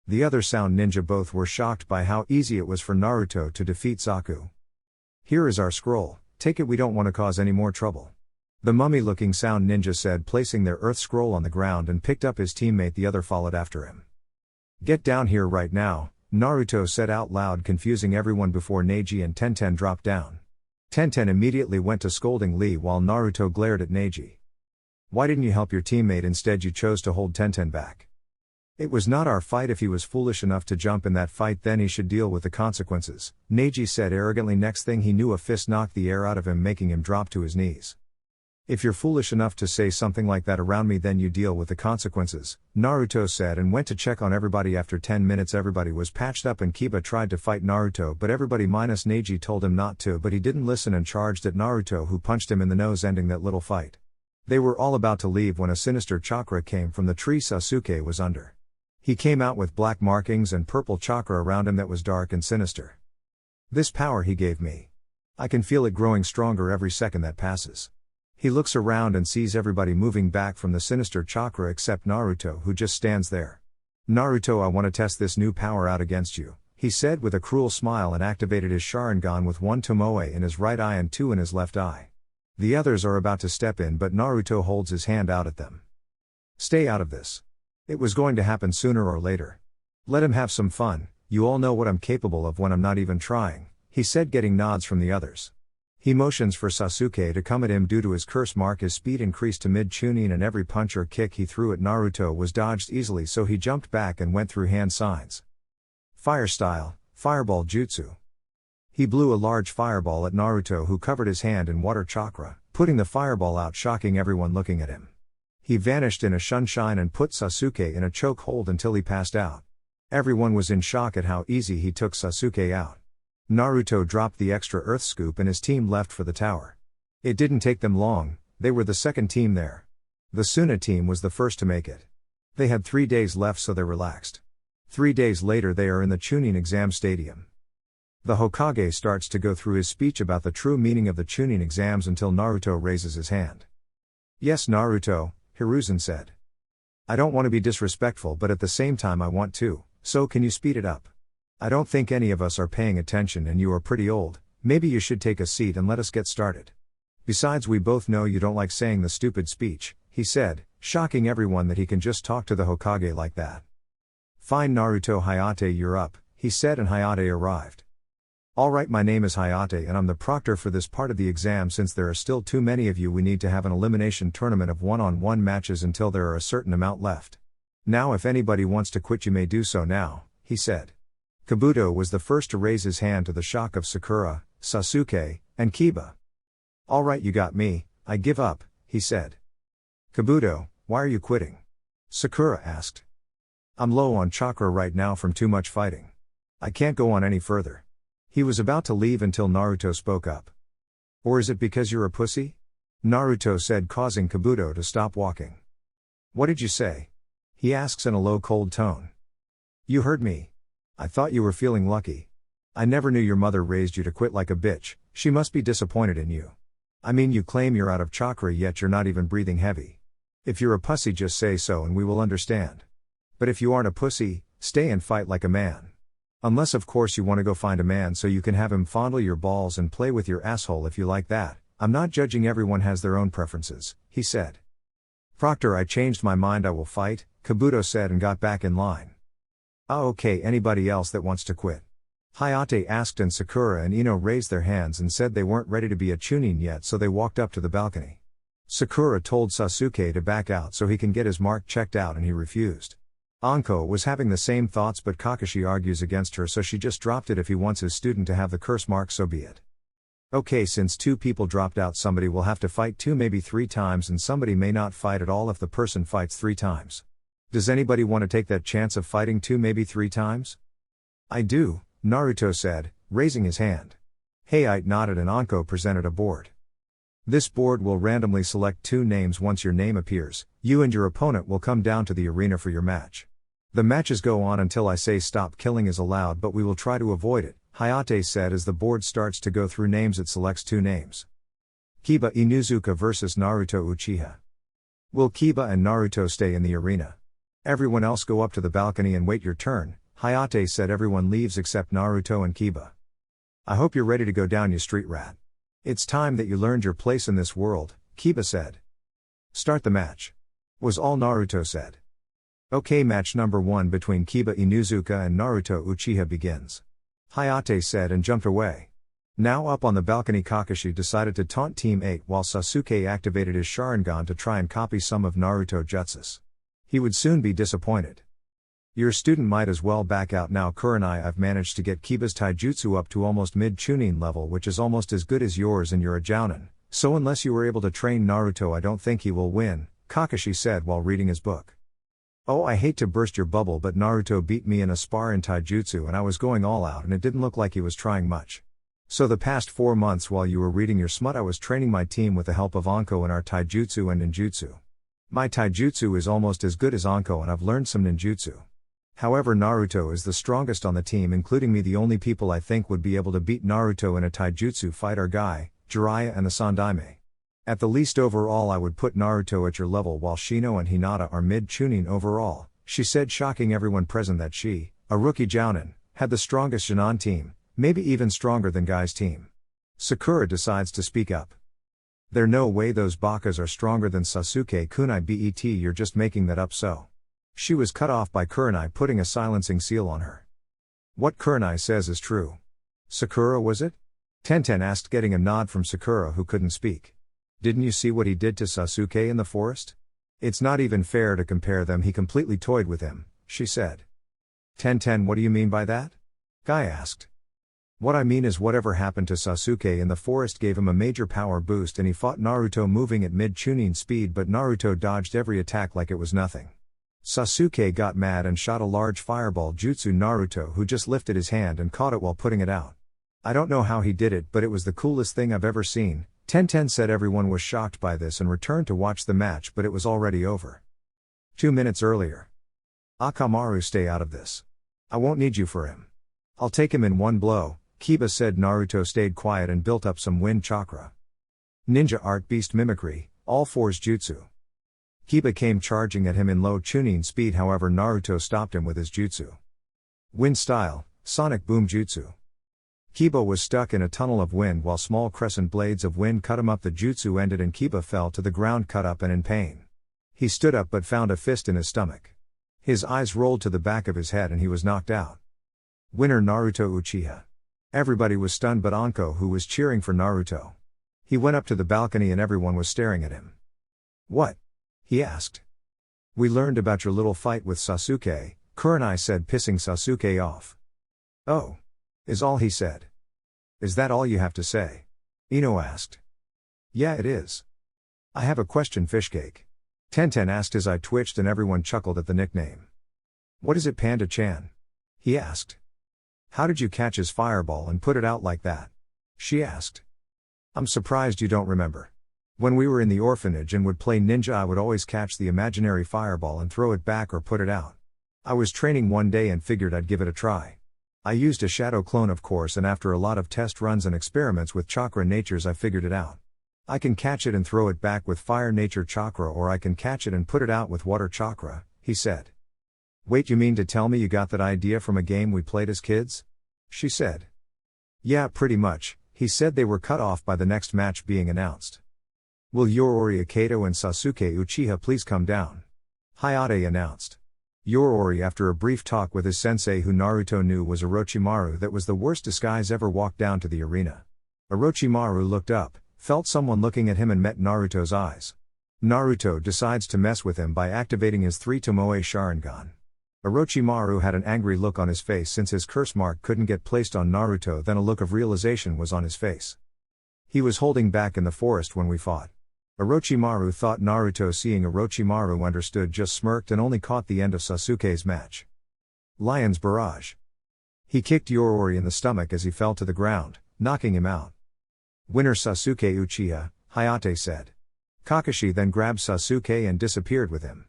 A: The other sound ninja both were shocked by how easy it was for Naruto to defeat Zaku. Here is our scroll, take it, we don't want to cause any more trouble. The mummy-looking sound ninja said, placing their earth scroll on the ground and picked up his teammate. The other followed after him. Get down here right now, Naruto said out loud, confusing everyone before Neji and Tenten dropped down. Tenten immediately went to scolding Lee while Naruto glared at Neji. Why didn't you help your teammate? Instead you chose to hold Tenten back. It was not our fight. If he was foolish enough to jump in that fight then he should deal with the consequences, Neji said arrogantly. Next thing he knew a fist knocked the air out of him making him drop to his knees. If you're foolish enough to say something like that around me then you deal with the consequences, Naruto said and went to check on everybody. After 10 minutes everybody was patched up and Kiba tried to fight Naruto but everybody minus Neji told him not to, but he didn't listen and charged at Naruto who punched him in the nose ending that little fight. They were all about to leave when a sinister chakra came from the tree Sasuke was under. He came out with black markings and purple chakra around him that was dark and sinister. This power he gave me. I can feel it growing stronger every second that passes. He looks around and sees everybody moving back from the sinister chakra except Naruto who just stands there. Naruto, I want to test this new power out against you, he said with a cruel smile and activated his Sharingan with 1 Tomoe in his right eye and 2 in his left eye. The others are about to step in but Naruto holds his hand out at them. Stay out of this. It was going to happen sooner or later. Let him have some fun, you all know what I'm capable of when I'm not even trying, he said getting nods from the others. He motions for Sasuke to come at him due to his curse mark. His speed increased to mid-chunin and every punch or kick he threw at Naruto was dodged easily so he jumped back and went through hand signs. Fire style, fireball jutsu. He blew a large fireball at Naruto who covered his hand in water chakra, putting the fireball out shocking everyone looking at him. He vanished in a sunshine and put Sasuke in a chokehold until he passed out. Everyone was in shock at how easy he took Sasuke out. Naruto dropped the extra earth scoop and his team left for the tower. It didn't take them long, they were the second team there. The Suna team was the first to make it. They had 3 days left so they relaxed. 3 days later they are in the Chunin exam stadium. The Hokage starts to go through his speech about the true meaning of the Chunin exams until Naruto raises his hand. Yes Naruto, Hiruzen said. I don't want to be disrespectful but at the same time I want to, so can you speed it up? I don't think any of us are paying attention and you are pretty old, maybe you should take a seat and let us get started. Besides we both know you don't like saying the stupid speech, he said, shocking everyone that he can just talk to the Hokage like that. Fine Naruto Hayate, you're up, he said, and Hayate arrived. Alright, my name is Hayate and I'm the proctor for this part of the exam. Since there are still too many of you, we need to have an elimination tournament of one-on-one matches until there are a certain amount left. Now if anybody wants to quit you may do so now, he said. Kabuto was the first to raise his hand to the shock of Sakura, Sasuke, and Kiba. Alright, you got me, I give up, he said. Kabuto, why are you quitting? Sakura asked. I'm low on chakra right now from too much fighting. I can't go on any further. He was about to leave until Naruto spoke up. Or is it because you're a pussy? Naruto said, causing Kabuto to stop walking. What did you say? He asks in a low, cold tone. You heard me. I thought you were feeling lucky. I never knew your mother raised you to quit like a bitch. She must be disappointed in you. I mean, you claim you're out of chakra yet you're not even breathing heavy. If you're a pussy just say so and we will understand. But if you aren't a pussy, stay and fight like a man. Unless of course you want to go find a man so you can have him fondle your balls and play with your asshole if you like that. I'm not judging, everyone has their own preferences, he said. Proctor, I changed my mind, I will fight, Kabuto said and got back in line. Ah, okay, anybody else that wants to quit? Hayate asked and Sakura and Ino raised their hands and said they weren't ready to be a chunin yet, so they walked up to the balcony. Sakura told Sasuke to back out so he can get his mark checked out and he refused. Anko was having the same thoughts but Kakashi argues against her so she just dropped it. If he wants his student to have the curse mark, so be it. Okay, since 2 people dropped out, somebody will have to fight 2 maybe 3 times and somebody may not fight at all if the person fights 3 times. Does anybody want to take that chance of fighting 2 maybe 3 times? I do, Naruto said, raising his hand. Hayate nodded and Anko presented a board. This board will randomly select 2 names. Once your name appears, you and your opponent will come down to the arena for your match. The matches go on until I say stop. Killing is allowed but we will try to avoid it, Hayate said as the board starts to go through names. It selects 2 names. Kiba Inuzuka vs Naruto Uchiha. Will Kiba and Naruto stay in the arena? Everyone else go up to the balcony and wait your turn, Hayate said. Everyone leaves except Naruto and Kiba. I hope you're ready to go down, you street rat. It's time that you learned your place in this world, Kiba said. Start the match. Was all Naruto said. Okay, match number 1 between Kiba Inuzuka and Naruto Uchiha begins. Hayate said and jumped away. Now up on the balcony, Kakashi decided to taunt Team 8 while Sasuke activated his Sharingan to try and copy some of Naruto jutsus. He would soon be disappointed. Your student might as well back out now, Kurenai. I've managed to get Kiba's taijutsu up to almost mid-chunin level, which is almost as good as yours, and you're a jounin, so unless you were able to train Naruto I don't think he will win, Kakashi said while reading his book. Oh, I hate to burst your bubble but Naruto beat me in a spar in taijutsu and I was going all out and it didn't look like he was trying much. So the past 4 months while you were reading your smut I was training my team with the help of Anko in our taijutsu and ninjutsu. My taijutsu is almost as good as Anko and I've learned some ninjutsu. However, Naruto is the strongest on the team, including me. The only people I think would be able to beat Naruto in a taijutsu fight are Guy, Jiraiya and the Sandaime. At the least overall I would put Naruto at your level while Shino and Hinata are mid-chunin overall, she said, shocking everyone present that she, a rookie jounin, had the strongest Jonin team, maybe even stronger than Guy's team. Sakura decides to speak up. There's no way those bakas are stronger than Sasuke kunai, bet you're just making that up. So she was cut off by Kurenai putting a silencing seal on her. What Kurenai says is true. Sakura, was it? Tenten asked, getting a nod from Sakura who couldn't speak. Didn't you see what he did to Sasuke in the forest? It's not even fair to compare them, he completely toyed with him, she said. Tenten, what do you mean by that? Guy asked. What I mean is whatever happened to Sasuke in the forest gave him a major power boost and he fought Naruto moving at mid-chunin speed, but Naruto dodged every attack like it was nothing. Sasuke got mad and shot a large fireball jutsu. Naruto, who just lifted his hand and caught it while putting it out. I don't know how he did it, but it was the coolest thing I've ever seen, Tenten said. Everyone was shocked by this and returned to watch the match, but it was already over. 2 minutes earlier. Akamaru, stay out of this. I won't need you for him. I'll take him in one blow, Kiba said. Naruto stayed quiet and built up some wind chakra. Ninja art, beast mimicry, all fours jutsu. Kiba came charging at him in low chunin speed, however Naruto stopped him with his jutsu. Wind style, sonic boom jutsu. Kiba was stuck in a tunnel of wind while small crescent blades of wind cut him up. The jutsu ended and Kiba fell to the ground cut up and in pain. He stood up but found a fist in his stomach. His eyes rolled to the back of his head and he was knocked out. Winner Naruto Uchiha. Everybody was stunned but Anko, who was cheering for Naruto. He went up to the balcony and everyone was staring at him. "What?" he asked. "We learned about your little fight with Sasuke," Kurenai said, pissing Sasuke off. "Oh. Is all he said? Is that all you have to say?" Ino asked. "Yeah, it is. I have a question, Fishcake." Tenten asked. His eye twitched and everyone chuckled at the nickname. "What is it, Panda-chan?" he asked. "How did you catch his fireball and put it out like that?" she asked. "I'm surprised you don't remember. When we were in the orphanage and would play ninja, I would always catch the imaginary fireball and throw it back or put it out. I was training one day and figured I'd give it a try. I used a shadow clone, of course, and after a lot of test runs and experiments with chakra natures I figured it out. I can catch it and throw it back with fire nature chakra, or I can catch it and put it out with water chakra," he said. "Wait, you mean to tell me you got that idea from a game we played as kids?" she said. "Yeah, pretty much," he said. They were cut off by the next match being announced. "Will Yorori Akato and Sasuke Uchiha please come down?" Hayate announced. Yorori, after a brief talk with his sensei who Naruto knew was Orochimaru, that was the worst disguise ever, walked down to the arena. Orochimaru looked up, felt someone looking at him and met Naruto's eyes. Naruto decides to mess with him by activating his 3 Tomoe Sharingan. Orochimaru had an angry look on his face since his curse mark couldn't get placed on Naruto, then a look of realization was on his face. "He was holding back in the forest when we fought." Orochimaru thought Naruto, seeing Orochimaru understood, just smirked and only caught the end of Sasuke's match. Lion's Barrage. He kicked Yorori in the stomach as he fell to the ground, knocking him out. "Winner Sasuke Uchiha," Hayate said. Kakashi then grabbed Sasuke and disappeared with him.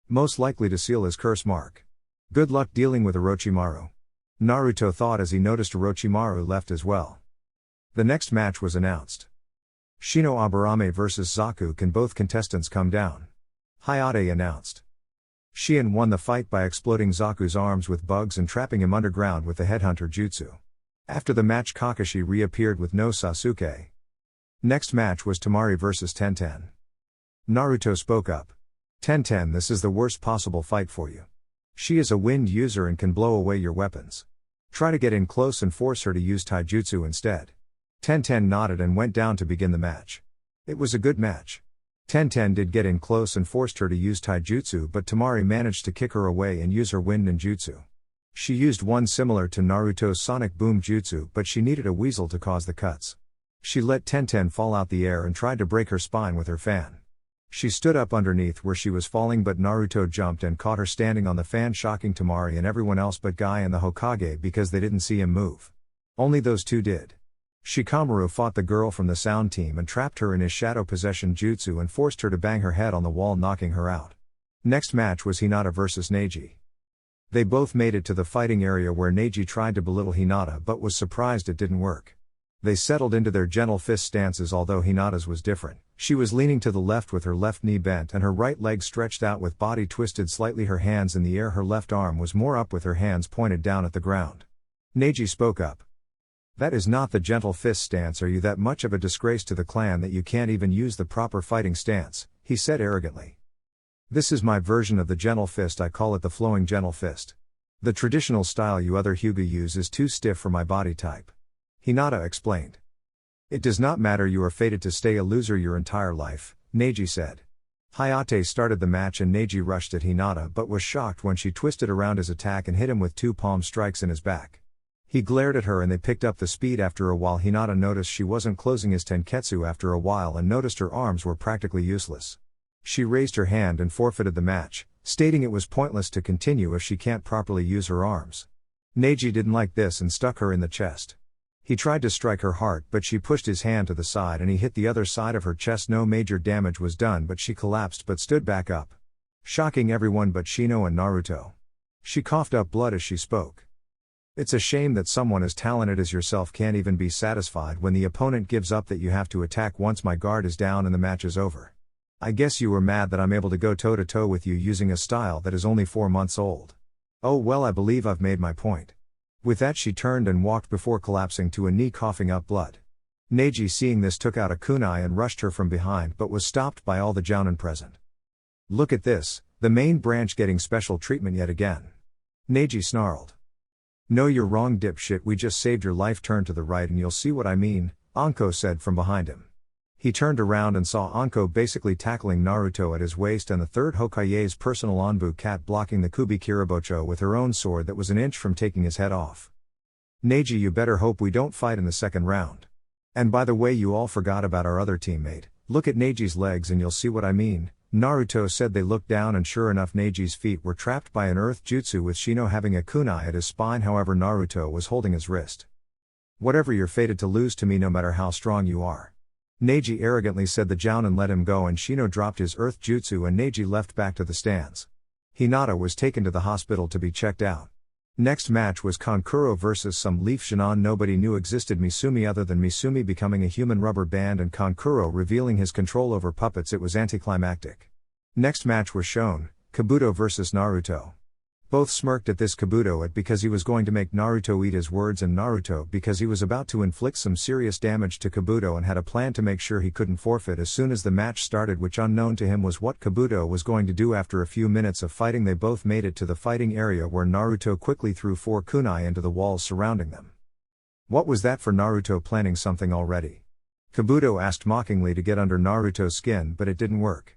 A: Most likely to seal his curse mark. Good luck dealing with Orochimaru. Naruto thought as he noticed Orochimaru left as well. The next match was announced. Shino Aburame vs Zaku. Can both contestants come down? Hayate announced. Shion won the fight by exploding Zaku's arms with bugs and trapping him underground with the headhunter jutsu. After the match, Kakashi reappeared with no Sasuke. Next match was Temari vs Tenten. Naruto spoke up. "Tenten, this is the worst possible fight for you. She is a wind user and can blow away your weapons. Try to get in close and force her to use taijutsu instead." Tenten nodded and went down to begin the match. It was a good match. Tenten did get in close and forced her to use taijutsu, but Temari managed to kick her away and use her wind ninjutsu. She used one similar to Naruto's sonic boom jutsu, but she needed a weasel to cause the cuts. She let Tenten fall out the air and tried to break her spine with her fan. She stood up underneath where she was falling, but Naruto jumped and caught her standing on the fan, shocking Temari and everyone else but Guy and the Hokage because they didn't see him move. Only those two did. Shikamaru fought the girl from the sound team and trapped her in his shadow possession jutsu and forced her to bang her head on the wall, knocking her out. Next match was Hinata vs Neji. They both made it to the fighting area where Neji tried to belittle Hinata but was surprised it didn't work. They settled into their gentle fist stances, although Hinata's was different. She was leaning to the left with her left knee bent and her right leg stretched out with body twisted slightly, her hands in the air. Her left arm was more up with her hands pointed down at the ground. Neji spoke up. "That is not the gentle fist stance. Are you that much of a disgrace to the clan that you can't even use the proper fighting stance?" he said arrogantly. "This is my version of the gentle fist. I call it the flowing gentle fist. The traditional style you other Hyuga use is too stiff for my body type," Hinata explained. "It does not matter, you are fated to stay a loser your entire life," Neji said. Hayate started the match and Neji rushed at Hinata but was shocked when she twisted around his attack and hit him with 2 palm strikes in his back. He glared at her and they picked up the speed. After a while, Hinata noticed she wasn't closing his tenketsu after a while and noticed her arms were practically useless. She raised her hand and forfeited the match, stating it was pointless to continue if she can't properly use her arms. Neji didn't like this and stuck her in the chest. He tried to strike her heart, but she pushed his hand to the side and he hit the other side of her chest. No major damage was done, but she collapsed but stood back up, shocking everyone but Shino and Naruto. She coughed up blood as she spoke. "It's a shame that someone as talented as yourself can't even be satisfied when the opponent gives up that you have to attack once my guard is down and the match is over. I guess you were mad that I'm able to go toe to toe with you using a style that is only 4 months old. Oh well, I believe I've made my point." With that she turned and walked before collapsing to a knee, coughing up blood. Neji, seeing this, took out a kunai and rushed her from behind but was stopped by all the jounin present. "Look at this, The main branch getting special treatment yet again. Neji snarled. No, you're wrong, dipshit, we just saved your life, turn to the right and you'll see what I mean, Anko said from behind him. He turned around and saw Anko basically tackling Naruto at his waist and the third Hokage's personal Anbu cat blocking the Kubi Kiribocho with her own sword that was an inch from taking his head off. Neji, you better hope we don't fight in the second round. And by the way, you all forgot about our other teammate, look at Neji's legs and you'll see what I mean, Naruto said. They looked down and sure enough Neji's feet were trapped by an earth jutsu with Shino having a kunai at his spine, however Naruto was holding his wrist. Whatever, you're fated to lose to me no matter how strong you are. Neji arrogantly said. The Jounin let him go and Shino dropped his earth jutsu and Neji left back to the stands. Hinata was taken to the hospital to be checked out. Next match was Kankuro versus some leaf Shinon nobody knew existed, Misumi other than Misumi becoming a human rubber band and Kankuro revealing his control over puppets. It was anticlimactic. Next match was shown, Kabuto versus Naruto. Both smirked at this, Kabuto at because he was going to make Naruto eat his words and Naruto because he was about to inflict some serious damage to Kabuto and had a plan to make sure he couldn't forfeit as soon as the match started, which unknown to him was what Kabuto was going to do. After a few minutes of fighting they both made it to the fighting area where Naruto quickly threw 4 kunai into the walls surrounding them. What was that for? Naruto planning something already? Kabuto asked mockingly to get under Naruto's skin, but it didn't work.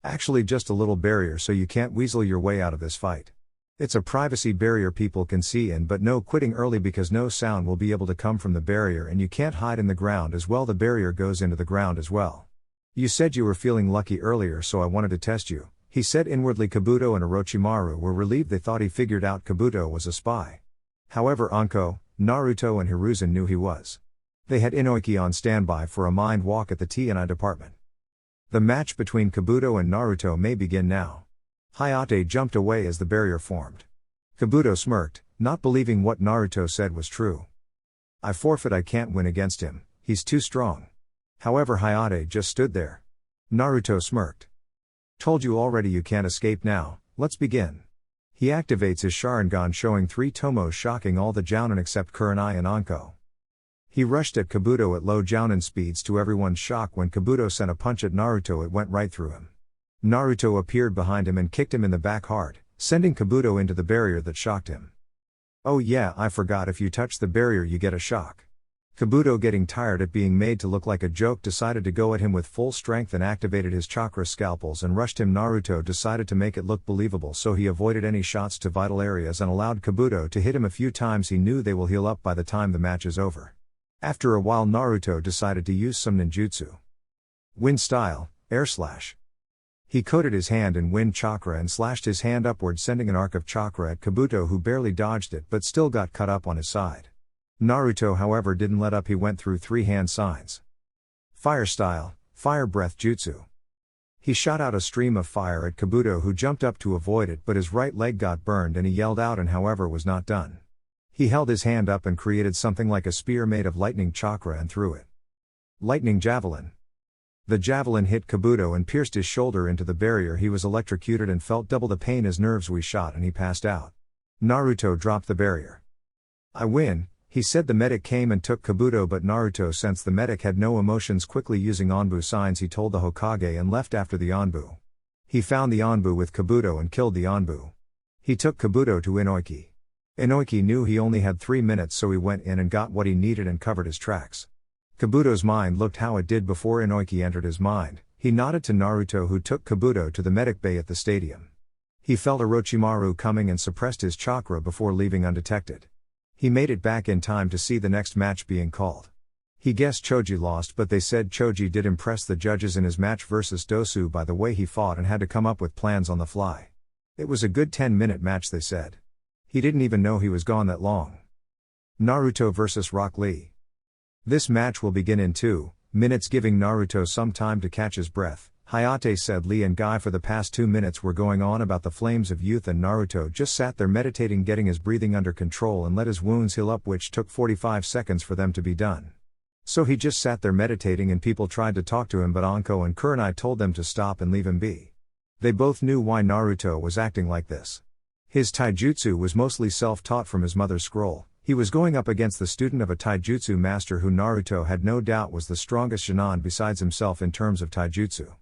A: Actually just a little barrier so you can't weasel your way out of this fight. It's a privacy barrier people can see in, but no quitting early because no sound will be able to come from the barrier and you can't hide in the ground as well. The barrier goes into the ground as well. You said you were feeling lucky earlier so I wanted to test you, he said inwardly. Kabuto and Orochimaru were relieved. They thought he figured out Kabuto was a spy. However Anko, Naruto and Hiruzen knew he was. They had Inoiki on standby for a mind walk at the T&I department. The match between Kabuto and Naruto may begin now. Hayate jumped away as the barrier formed. Kabuto smirked, not believing what Naruto said was true. I forfeit, I can't win against him, he's too strong. However Hayate just stood there. Naruto smirked. Told you already, you can't escape now, let's begin. He activates his Sharingan showing 3 tomos shocking all the Jounin except Kurenai and Anko. He rushed at Kabuto at low Jounin speeds. To everyone's shock, when Kabuto sent a punch at Naruto it went right through him. Naruto appeared behind him and kicked him in the back hard, sending Kabuto into the barrier that shocked him. Oh yeah, I forgot, if you touch the barrier you get a shock. Kabuto, getting tired at being made to look like a joke, decided to go at him with full strength and activated his chakra scalpels and rushed him. Naruto decided to make it look believable so he avoided any shots to vital areas and allowed Kabuto to hit him a few times. He knew they will heal up by the time the match is over. After a while Naruto decided to use some ninjutsu. Wind style, air slash. He coated his hand in wind chakra and slashed his hand upward, sending an arc of chakra at Kabuto, who barely dodged it but still got cut up on his side. Naruto however didn't let up, he went through 3 hand signs. Fire style, fire breath jutsu. He shot out a stream of fire at Kabuto, who jumped up to avoid it but his right leg got burned and he yelled out and however was not done. He held his hand up and created something like a spear made of lightning chakra and threw it. Lightning javelin. The javelin hit Kabuto and pierced his shoulder into the barrier. He was electrocuted and felt double the pain as nerves we shot and he passed out. Naruto dropped the barrier. I win, he said. The medic came and took Kabuto, but Naruto sensed the medic had no emotions. Quickly using Anbu signs he told the Hokage and left after the Anbu. He found the Anbu with Kabuto and killed the Anbu. He took Kabuto to Inoiki. Inoiki knew he only had 3 minutes so he went in and got what he needed and covered his tracks. Kabuto's mind looked how it did before Inoiki entered his mind. He nodded to Naruto, who took Kabuto to the medic bay at the stadium. He felt Orochimaru coming and suppressed his chakra before leaving undetected. He made it back in time to see the next match being called. He guessed Choji lost, but they said Choji did impress the judges in his match versus Dosu by the way he fought and had to come up with plans on the fly. It was a good 10-minute match, they said. He didn't even know he was gone that long. Naruto versus Rock Lee. This match will begin in 2 minutes, giving Naruto some time to catch his breath. Hayate said Lee and Guy for the past 2 minutes were going on about the flames of youth and Naruto just sat there meditating, getting his breathing under control and let his wounds heal up, which took 45 seconds for them to be done. So he just sat there meditating and people tried to talk to him, but Anko and Kurenai told them to stop and leave him be. They both knew why Naruto was acting like this. His taijutsu was mostly self-taught from his mother's scroll. He was going up against the student of a taijutsu master who Naruto had no doubt was the strongest Shinon besides himself in terms of taijutsu.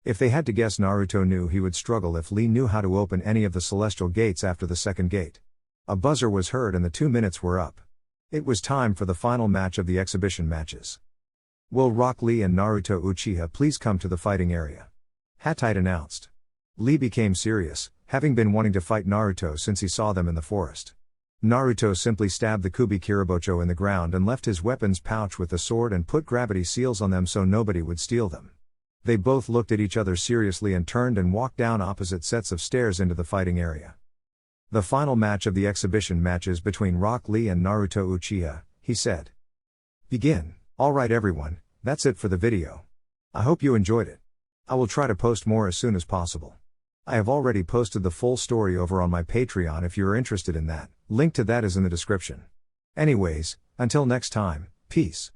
A: If they had to guess, Naruto knew he would struggle if Lee knew how to open any of the celestial gates after the second gate. A buzzer was heard and the 2 minutes were up. It was time for the final match of the exhibition matches. Will Rock Lee and Naruto Uchiha please come to the fighting area? Hatite announced. Lee became serious, having been wanting to fight Naruto since he saw them in the forest. Naruto simply stabbed the Kubi Kiribocho in the ground and left his weapons pouch with the sword and put gravity seals on them so nobody would steal them. They both looked at each other seriously and turned and walked down opposite sets of stairs into the fighting area. The final match of the exhibition matches between Rock Lee and Naruto Uchiha, he said. Begin. Alright everyone, that's it for the video. I hope you enjoyed it. I will try to post more as soon as possible. I have already posted the full story over on my Patreon if you are interested in that, link to that is in the description. Anyways, until next time, peace.